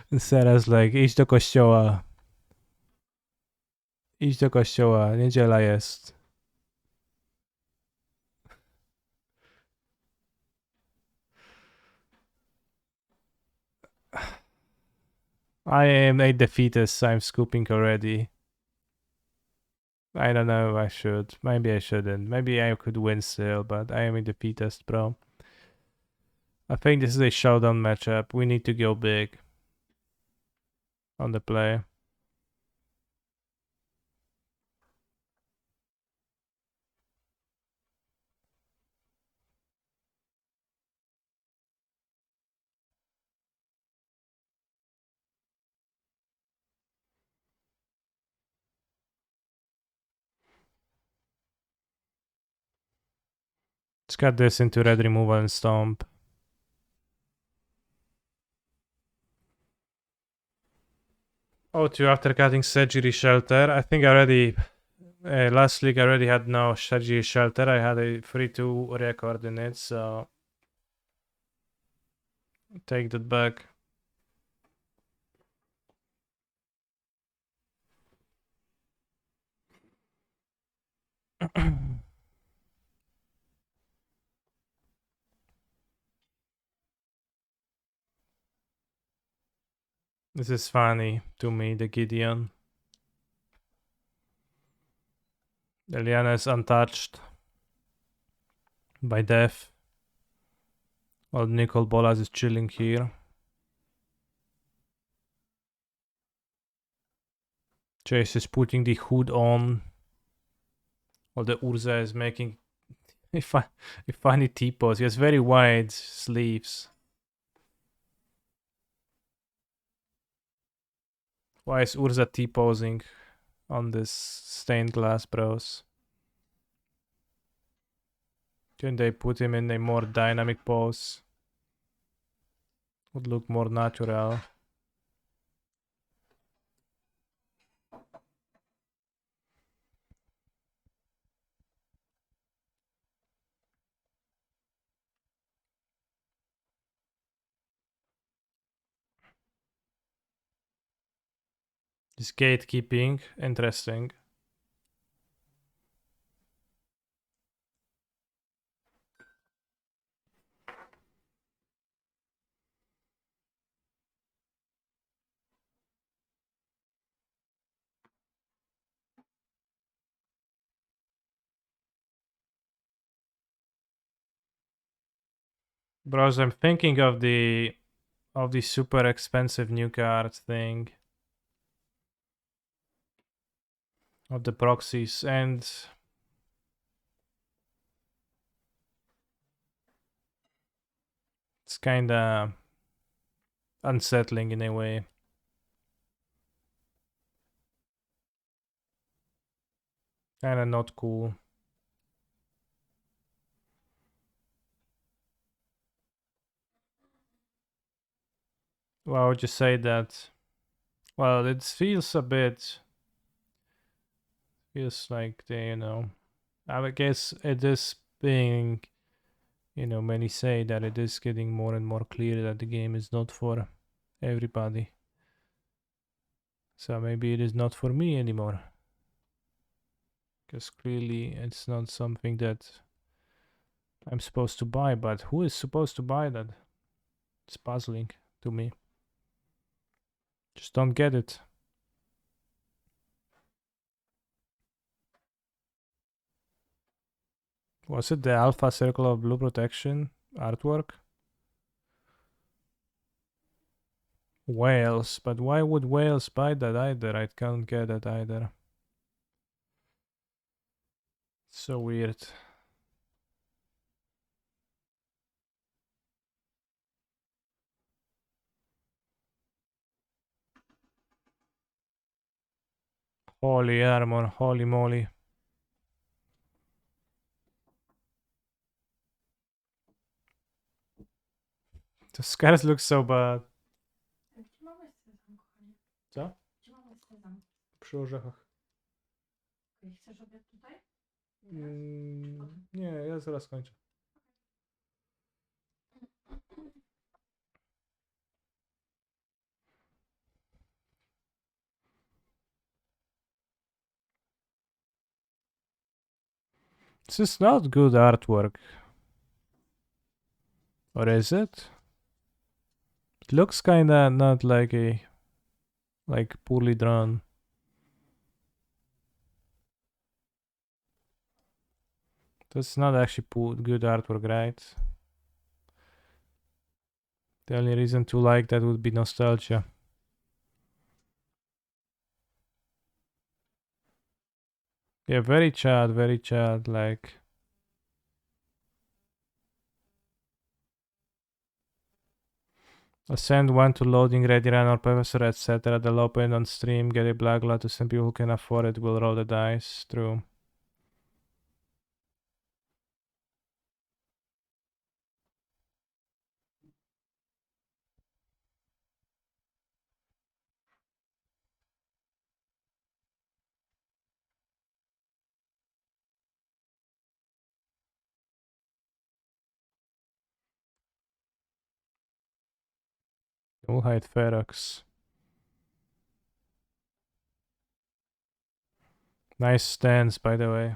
And Sarah's like, idź do kościoła. Idź do kościoła, niedziela jest. I am a defeatist, I'm scooping already. I don't know, I should. Maybe I shouldn't. Maybe I could win still, but I am a defeatist, bro. I think this is a showdown matchup. We need to go big on the play. Let's cut this into red removal and stomp. O2 after cutting Surgery Shelter. I think I already... last league I already had no Surgery Shelter. I had a 3-2 record in it, so... Take that back. This is funny to me, the Gideon. Eliana is untouched by death. While Nicol Bolas is chilling here. Chase is putting the hood on. While the Urza is making a funny T-pose. He has very wide sleeves. Why is Urza T-posing on this stained glass, bros? Can they put him in a more dynamic pose? Would look more natural. This gatekeeping, interesting. Bros, I'm thinking of the super expensive new card thing. Of the proxies, and it's kinda unsettling in a way. Kinda not cool. Well, I would just say that, well, it feels a bit, feels like they, you know, I guess it is being, you know, many say that it is getting more and more clear that the game is not for everybody. So maybe it is not for me anymore. Because clearly it's not something that I'm supposed to buy, but who is supposed to buy that? It's puzzling to me. Just don't get it. Was it the Alpha Circle of Blue Protection artwork? Whales, but why would whales buy that either? I can't get it either. So weird. Holy armor, holy moly. The scars look so bad. Co? przy orzechach. Chcesz obiad tutaj? Nie, ja zaraz kończę. This is not good artwork. Or is it? It looks kinda not like poorly drawn. That's not actually good artwork, right? The only reason to like that would be nostalgia. Yeah, very Chad, like. Send one to loading ready run or professor, etc. They'll open on stream, get a black lot to some people who can afford it, will roll the dice. True. Nullhide Ferox. Nice stance, by the way.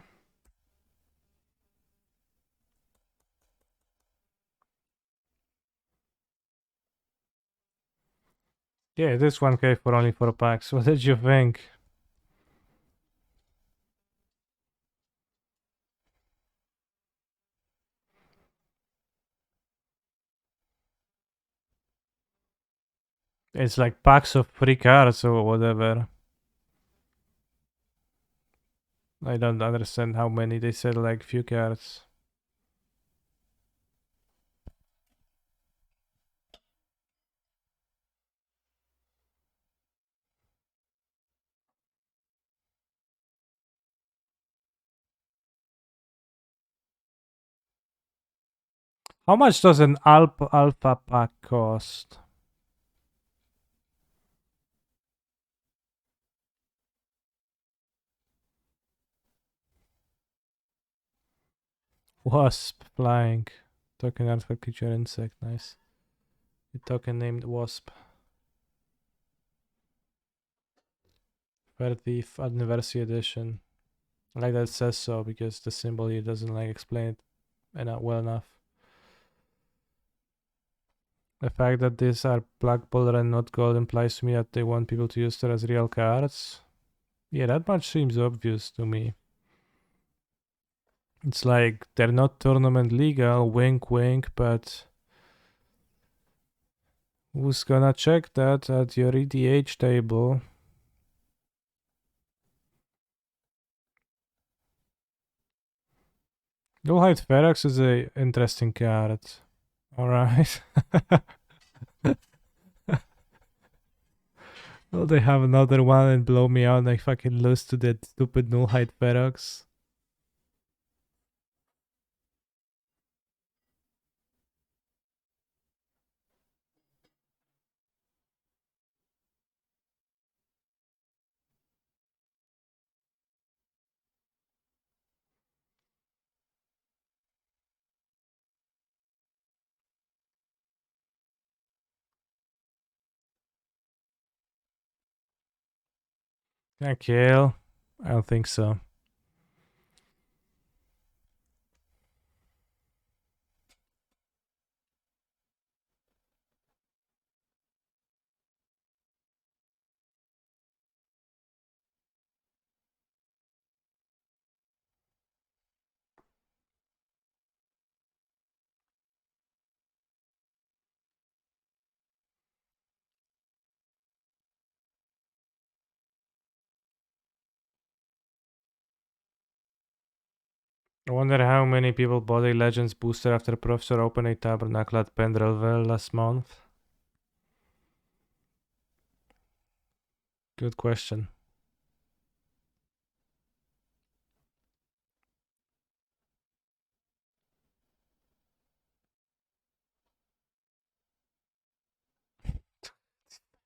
Yeah, this 1k for only 4 packs. What did you think? It's like packs of free cards or whatever. I don't understand how many. They said like few cards. How much does an alpha pack cost? Wasp flying. Token art for creature insect. Nice. A token named Wasp. 30th anniversary edition. I like that it says so because the symbol here doesn't like explain it well enough. The fact that these are black border and not gold implies to me that they want people to use them as real cards. Yeah, that much seems obvious to me. It's like they're not tournament legal, wink wink, but who's gonna check that at your EDH table? Nullhide Ferox is a interesting card. Alright. Will they have another one and blow me out and I fucking lose to that stupid Nullhide Ferox? Can I kill? I don't think so. I wonder how many people bought a Legends booster after Professor opened a Tabernacle at Pendrelville last month. Good question.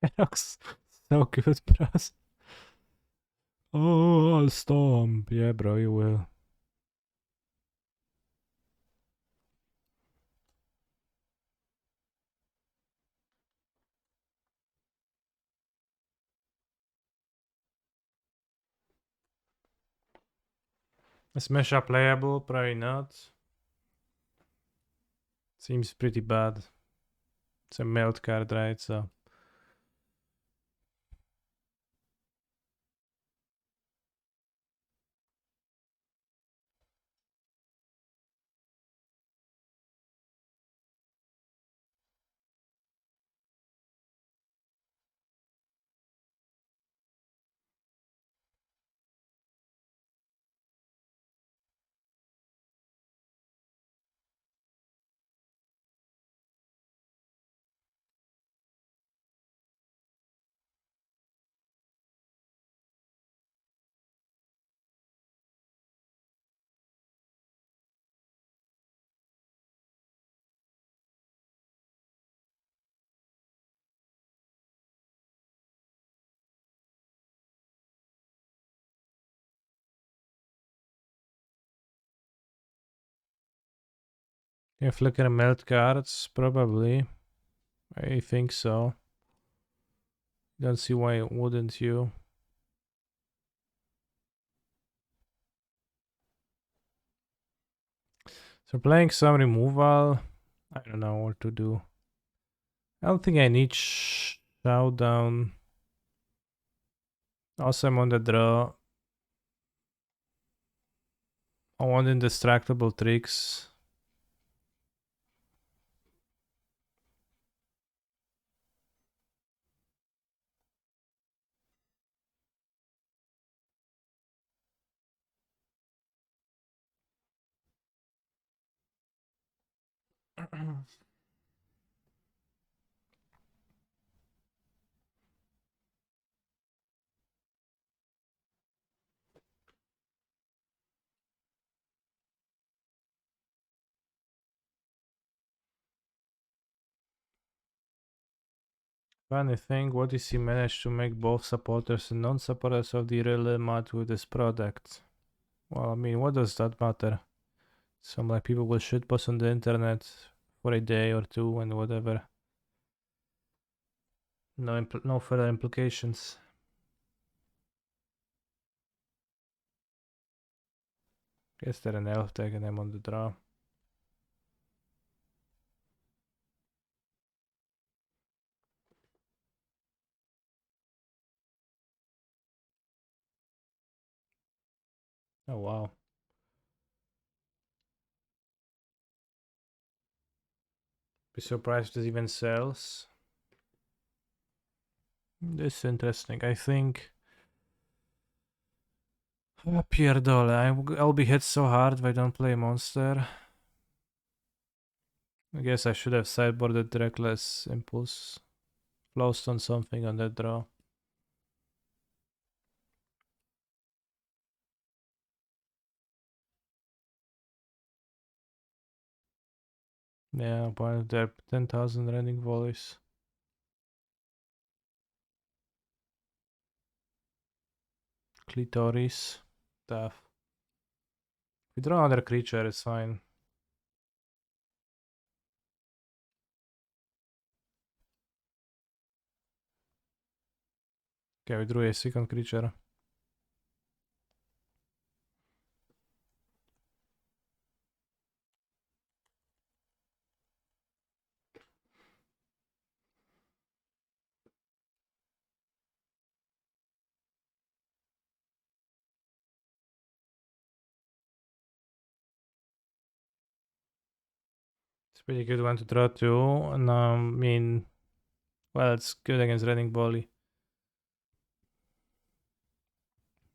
Ferox, so good, bros. Oh, I'll stomp. Yeah, bro, you will. Is Mesha playable? Probably not. Seems pretty bad. It's a melt card, right? So. Yeah, flicker melt cards, probably. I think so. Don't see why wouldn't you. So playing some removal. I don't know what to do. I don't think I need showdown. Also, I'm on the draw. I want indestructible tricks. Funny thing, what is he managed to make both supporters and non-supporters of the relay mad with this product? Well, I mean, what does that matter? Some like people will shitpost on the internet for a day or two and whatever. No further implications. Guess they're an elf tag and I'm on the draw. Oh wow. Be surprised if this even sells. This is interesting. I think Pierre Dole. I'll be hit so hard if I don't play a monster. I guess I should have sideboarded Reckless Impulse. Flowstone something on that draw. Yeah, but there are 10,000 running volleys. Clitoris. Tough. We draw another creature, it's fine. Okay, we drew a second creature. It's a pretty good one to draw too. And I mean, well, it's good against running volley.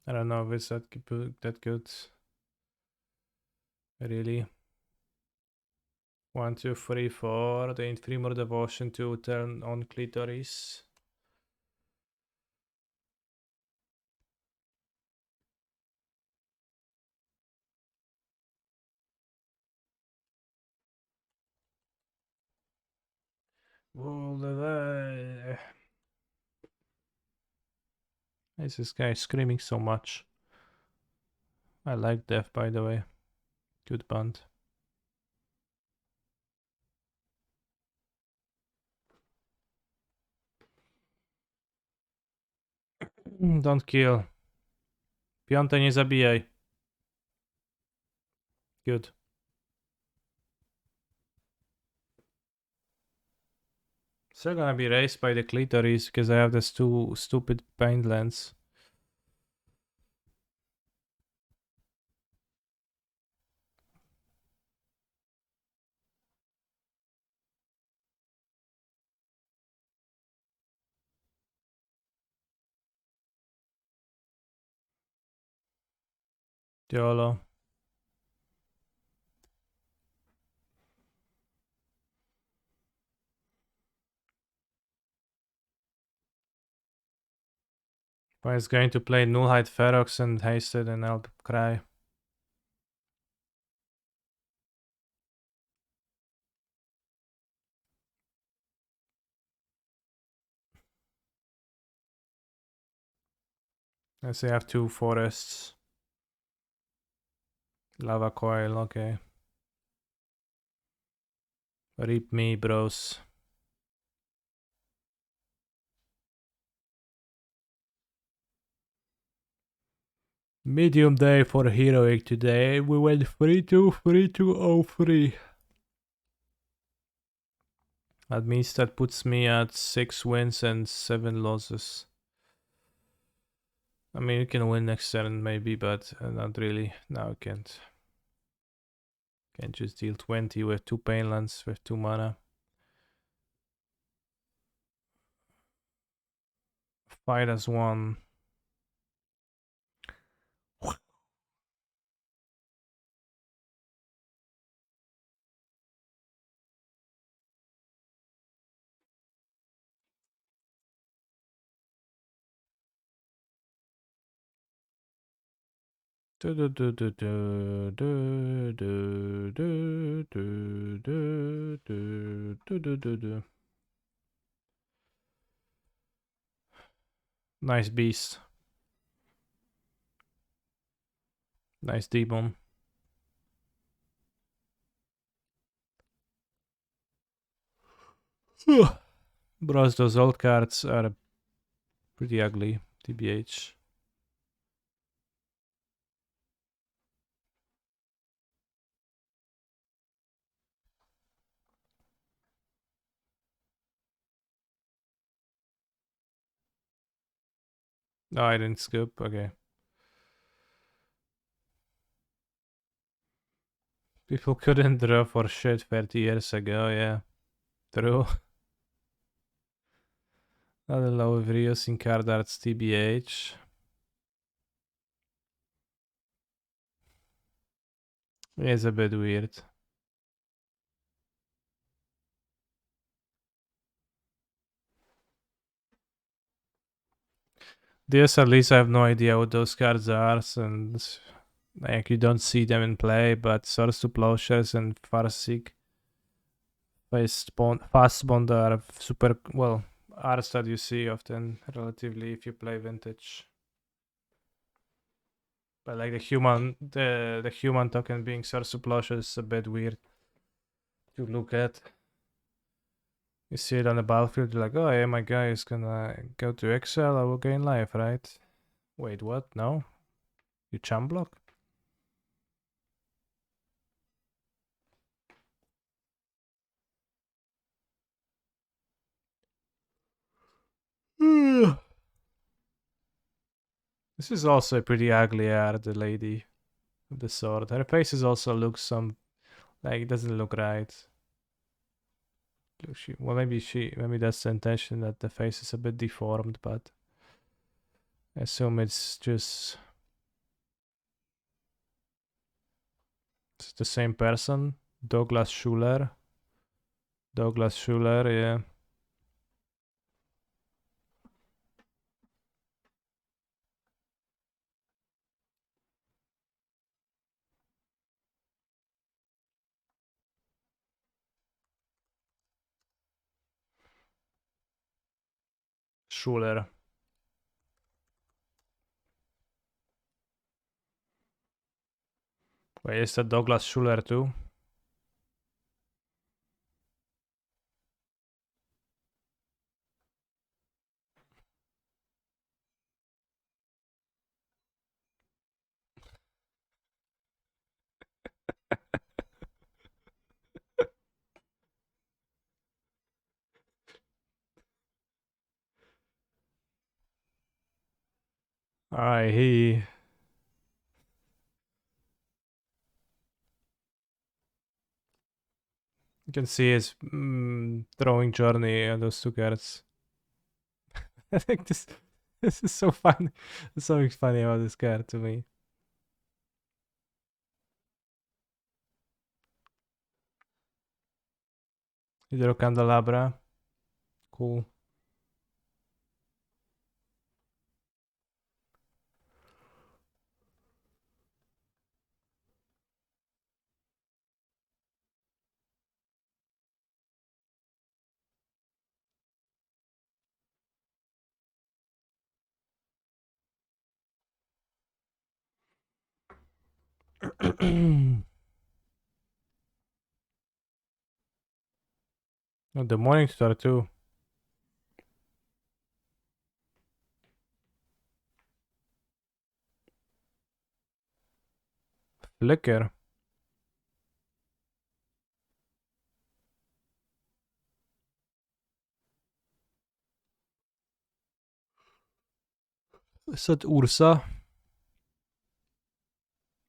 I don't know if it's that good. Really. 1, 2, 3, 4. They need 3 more devotion to turn on Clitoris. Well, Why is this guy screaming so much? I like Death, by the way. Good band. Don't kill. Piąte nie zabijaj. Good. Still gonna be raised by the clitoris because I have this two stupid pain lens. YOLO. But it's going to play Nullhide Ferox and Hasted and I'll cry. I say I have two forests. Lava coil, okay. Rip me, bros. Medium day for heroic today. We went 3-2-3-2-0-3. That means that puts me at 6 wins and 7 losses. I mean, you can win next turn maybe, but not really. No, I can't. Can't just deal 20 with 2 Painlands with 2 mana. Fight as one. Do do do do do do do do do do do do do do. Nice beast. Nice demon. Bros, those old cards are pretty ugly, TBH. No, I didn't scoop, okay. People couldn't draw for shit 30 years ago, yeah. True. Not allow videos in card arts TBH. It's a bit weird. This at least I have no idea what those cards are, and like you don't see them in play, but Swords to Plowshares and Farseek Fast Bond are super, well, arts that you see often relatively if you play Vintage. But like the human token being Swords to Plowshares is a bit weird to look at. You see it on the battlefield, you're like, oh yeah, my guy is gonna go to exile, I will gain life, right? Wait, what? No? You champ block? This is also a pretty ugly art, the lady with the sword. Her faces also looks like it doesn't look right. Well, maybe that's the intention, that the face is a bit deformed, but I assume it's just the same person. Douglas Schuler, yeah. Schuler. Wait, is that Douglas Schuller too? Alright, you can see his throwing journey on those two cards. I think this is so funny. There's something funny about this card to me. Hydro Candelabra. Cool. Oh, the Morning Star too. Flicker. Is that Ursa?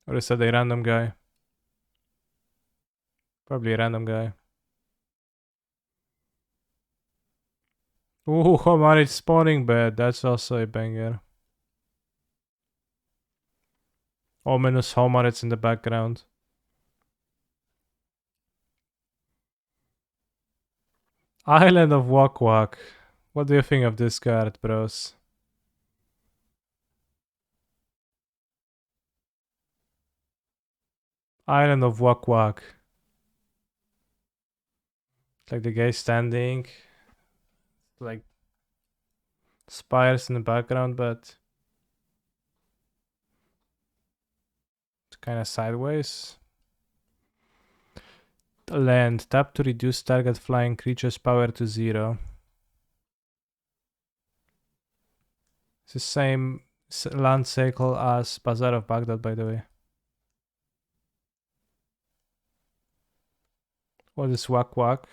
Or is that a random guy? Probably a random guy. Ooh, Homarit spawning bed. That's also a banger. Ominous Homarits in the background. Island of Wak Wak. What do you think of this card, bros? Island of Wak Wak. Like the guy standing. Like spires in the background, but it's kind of sideways. Land. Tap to reduce target flying creature's power to 0. It's the same land cycle as Bazaar of Baghdad, by the way. What is Wak Wak?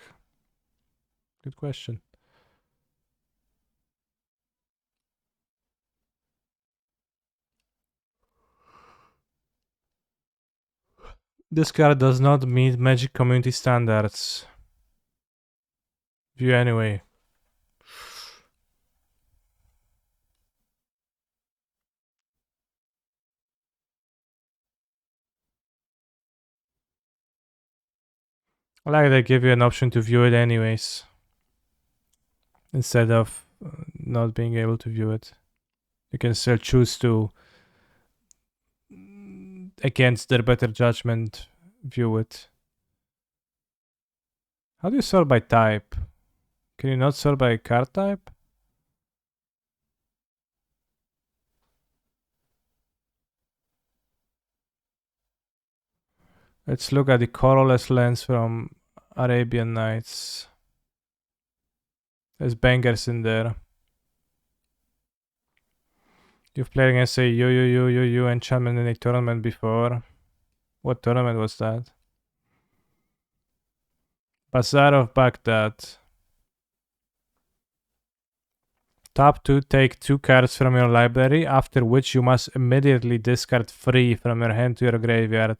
Good question. This card does not meet Magic community standards. View anyway. Like they give you an option to view it anyways. Instead of not being able to view it. You can still choose to, against their better judgment, view it. How do you sort by type? Can you not sort by card type? Let's look at the colorless lens from Arabian Nights. There's bangers in there. You've played against a you enchantment in a tournament before. What tournament was that? Bazaar of Baghdad. Tap to take 2 cards from your library, after which you must immediately discard 3 from your hand to your graveyard.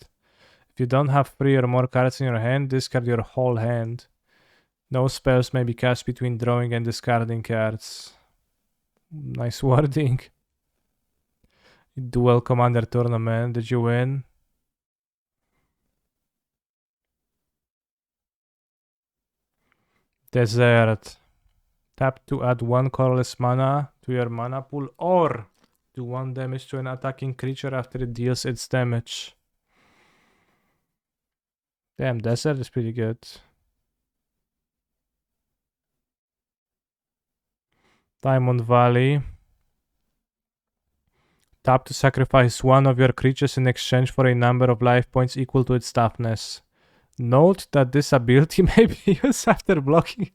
If you don't have 3 or more cards in your hand, discard your whole hand. No spells may be cast between drawing and discarding cards. Nice wording. Duel Commander Tournament. Did you win? Desert. Tap to add 1 colorless mana to your mana pool, or do 1 damage to an attacking creature after it deals its damage. Damn, Desert is pretty good. Diamond Valley. Tap to sacrifice one of your creatures in exchange for a number of life points equal to its toughness. Note that this ability may be used after blocking.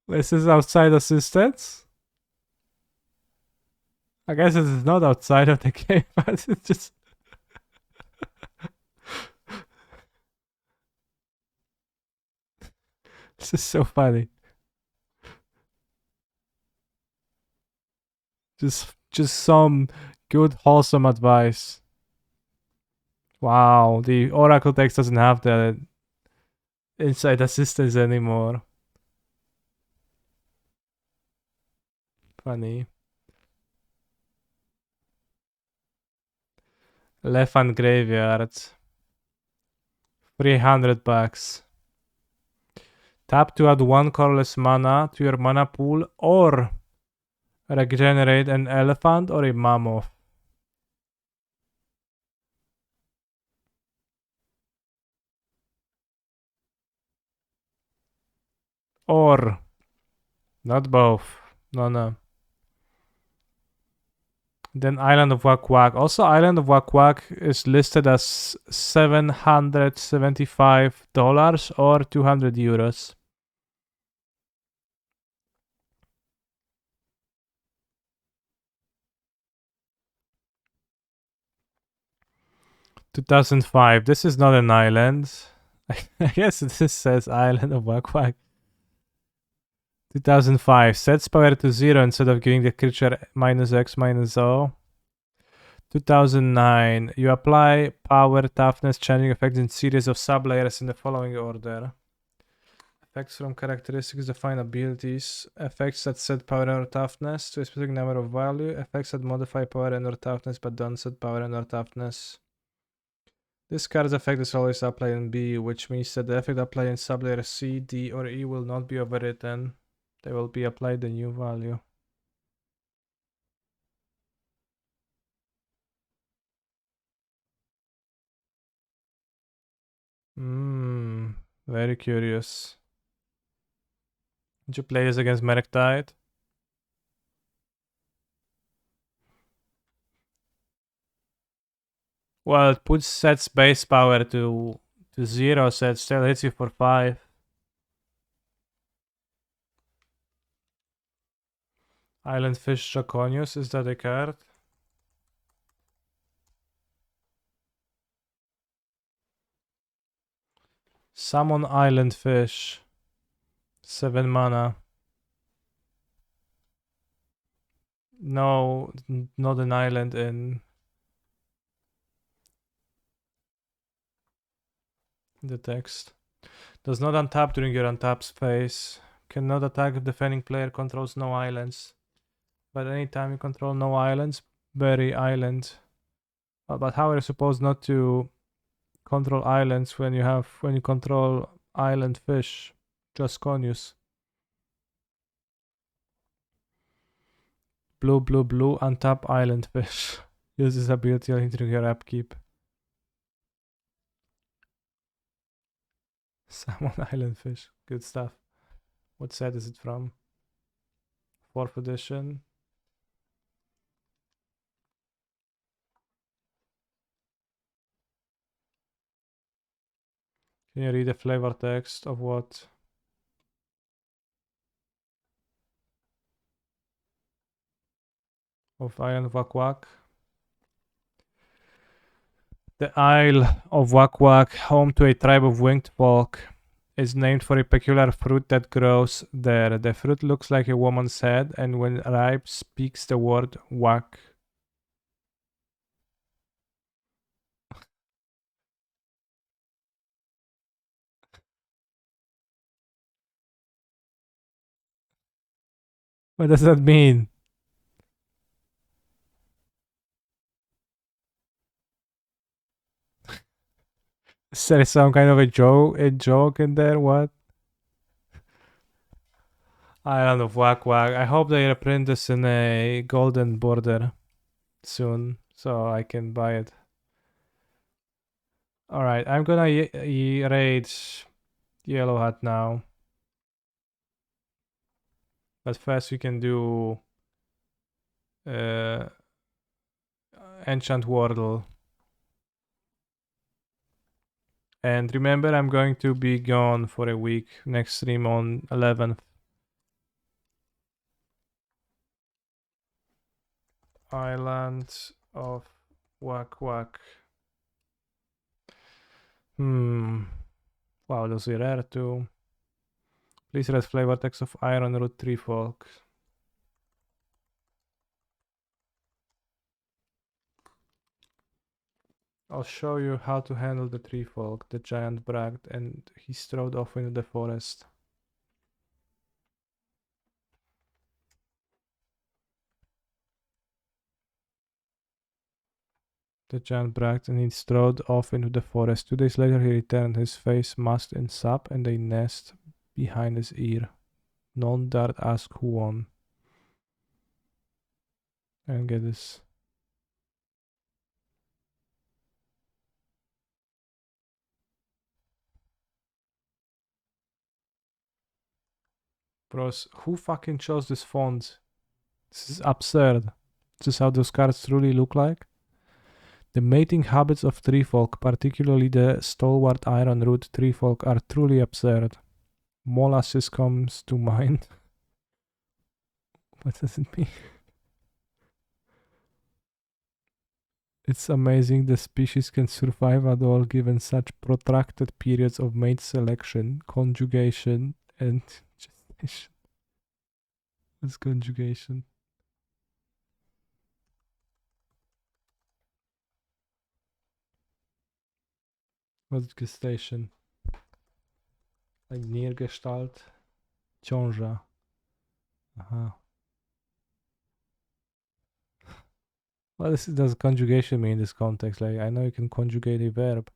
This is outside assistance? I guess it is not outside of the game, but it's just... This is so funny. Just some good wholesome advice. Wow, the Oracle text doesn't have the inside assistance anymore. Funny. Lefant Graveyard. $300. Tap to add 1 colorless mana to your mana pool or regenerate an elephant or a mammoth. Or not both. No. Then Island of Wak-Wak. Also, Island of Wak-Wak is listed as $775 or €200. $2005. This is not an island. I guess this says Island of Wak-Wak. 2005. Sets power to 0 instead of giving the creature -X/-0. 2009. You apply power, toughness, changing effects in series of sublayers in the following order. Effects from characteristics define abilities. Effects that set power or toughness to a specific number of value. Effects that modify power and or toughness but don't set power and or toughness. This card's effect is always applied in B, which means that the effect applied in sublayer C, D, or E will not be overwritten. They will be applied the new value. Very curious. Did you play this against Murktide? Well, it puts sets base power to 0, so it still hits you for 5. Island Fish Draconius, is that a card? Summon Island Fish. 7 mana. No, not an island in the text. Does not untap during your untap phase. Cannot attack if defending player controls no islands. But anytime you control no islands, bury island. But how are you supposed not to control islands when you control Island Fish? Draconius. Blue, untap Island Fish. Use this ability during your upkeep. Summon Island Fish. Good stuff. What set is it from? 4th edition. Can you read the flavor text of what? Of Island of Wak-Wak? The Isle of Wak-Wak, home to a tribe of winged folk, is named for a peculiar fruit that grows there. The fruit looks like a woman's head, and when ripe, speaks the word wak. What does that mean? Is there some kind of a joke in there? What? Island of Wak-Wak. I hope they reprint this in a golden border soon, so I can buy it. Alright, I'm gonna raid yellow hat now. But first we can do Enchant Wordle. And remember, I'm going to be gone for a week. Next stream on 11th. Island of Whack Whack. Wow, those are rare too. Please red flavor text of Iron Root Tree Folk. I'll show you how to handle the Tree Folk. The giant bragged and he strode off into the forest. The giant bragged and he strode off into the forest. 2 days later he returned, his face masked in sap and a nest behind his ear. None dared ask who won. And get this. Bros, who fucking chose this font? This is absurd. This is how those cards truly look like. The mating habits of treefolk, particularly the stalwart ironroot treefolk, are truly absurd. Molasses comes to mind. What does it mean? It's amazing the species can survive at all given such protracted periods of mate selection, conjugation, and gestation. What's conjugation? What's gestation? Like Niergestalt? Ciąża. Aha. What does conjugation mean in this context? Like, I know you can conjugate a verb.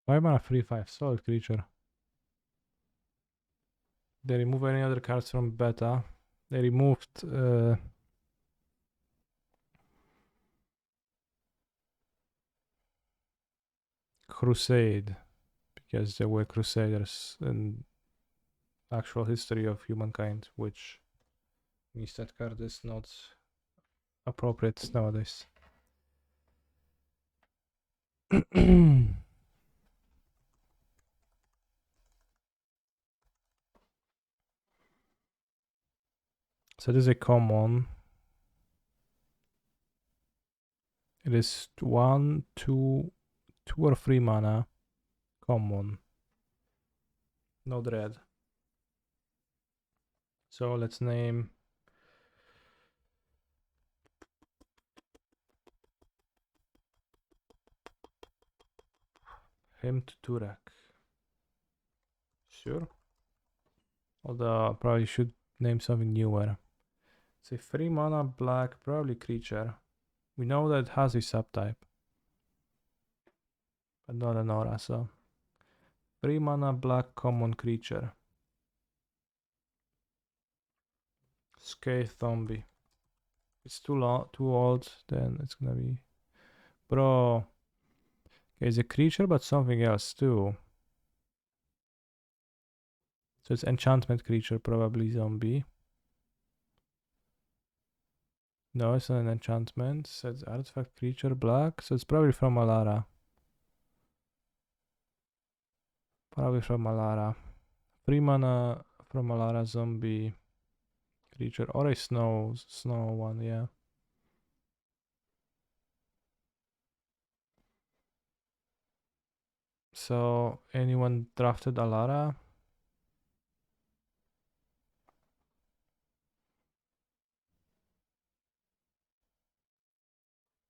Why am I a 3/5 solid creature? They remove any other cards from beta. They removed Crusade because there were Crusaders in actual history of humankind, which means that card is not appropriate nowadays. So this is a common. It is 1, 2 or 3 mana. Common. No dread. So let's name him to Turak. Sure. Although I probably should name something newer. It's a 3 mana black, probably creature. We know that it has a subtype, but not an aura, so 3 mana black common creature. Scathe zombie. It's too old, then it's gonna be. Bro. Okay, it's a creature, but something else too. So it's enchantment creature, probably zombie. No, it's not an enchantment. So it's artifact creature black. So it's probably from Alara. Probably from Alara. 3 mana from Alara zombie creature. Or a snow one, yeah. So anyone drafted Alara?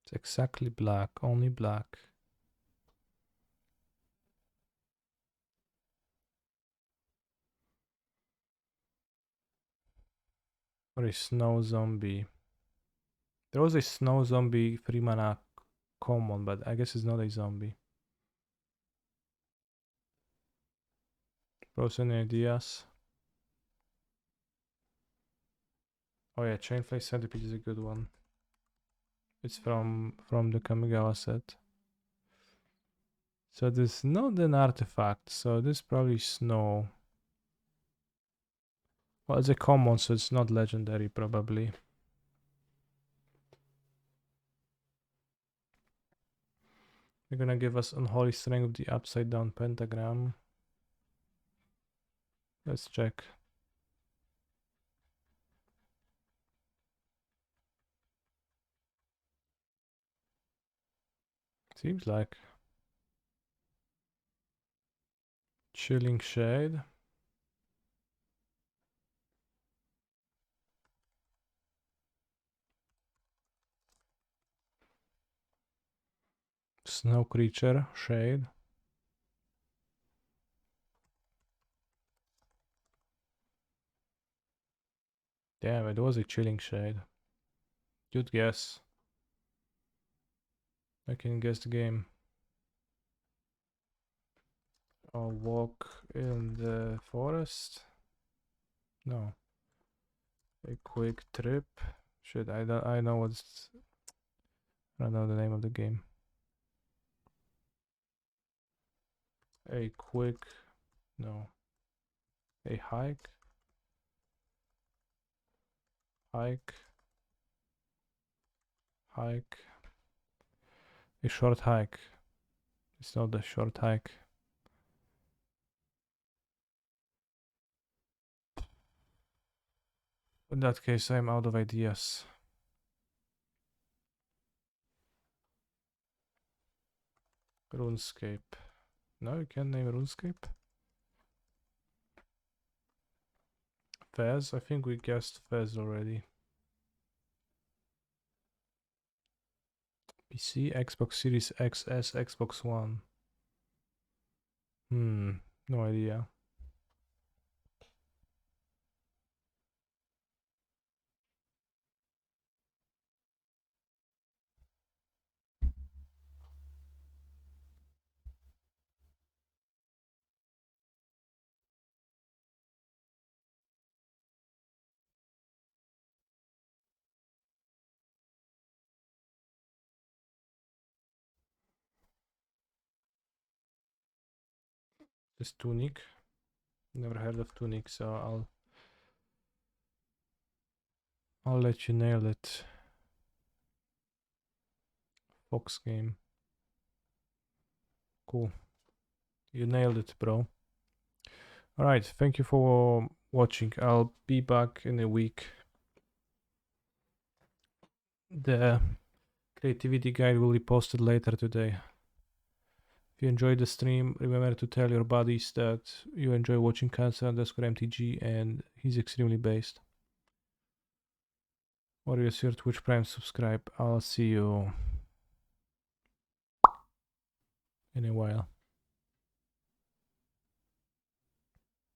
It's exactly black, only black. Or a snow zombie. There was a snow zombie 3 mana common, but I guess it's not a zombie. Bros, any ideas? Oh yeah, Chainflay Centipede is a good one. It's from the Kamigawa set. So this is not an artifact, so this is probably snow. Well, it's a common, so it's not legendary probably. They're gonna give us Unholy Strength of the Upside Down Pentagram. Let's check. Seems like. Chilling Shade. Snow Creature, Shade. Damn, it was a Chilling Shade. Good guess. I can guess the game. I'll walk in the forest. No. A quick trip. Shit, I know what's. I don't know the name of the game. A quick. No. A hike. Hike. Hike. A short hike. It's not a short hike. In that case, I'm out of ideas. RuneScape. No, you can't name RuneScape. Fez? I think we guessed Fez already. PC, Xbox Series XS, Xbox One. No idea. This Tunic. Never heard of Tunic, so I'll let you nail it. Fox game. Cool. You nailed it, bro. Alright, thank you for watching. I'll be back in a week. The creativity guide will be posted later today. If you enjoyed the stream, remember to tell your buddies that you enjoy watching Cancer_MTG and he's extremely based. Warriors your Twitch Prime subscribe. I'll see you in a while.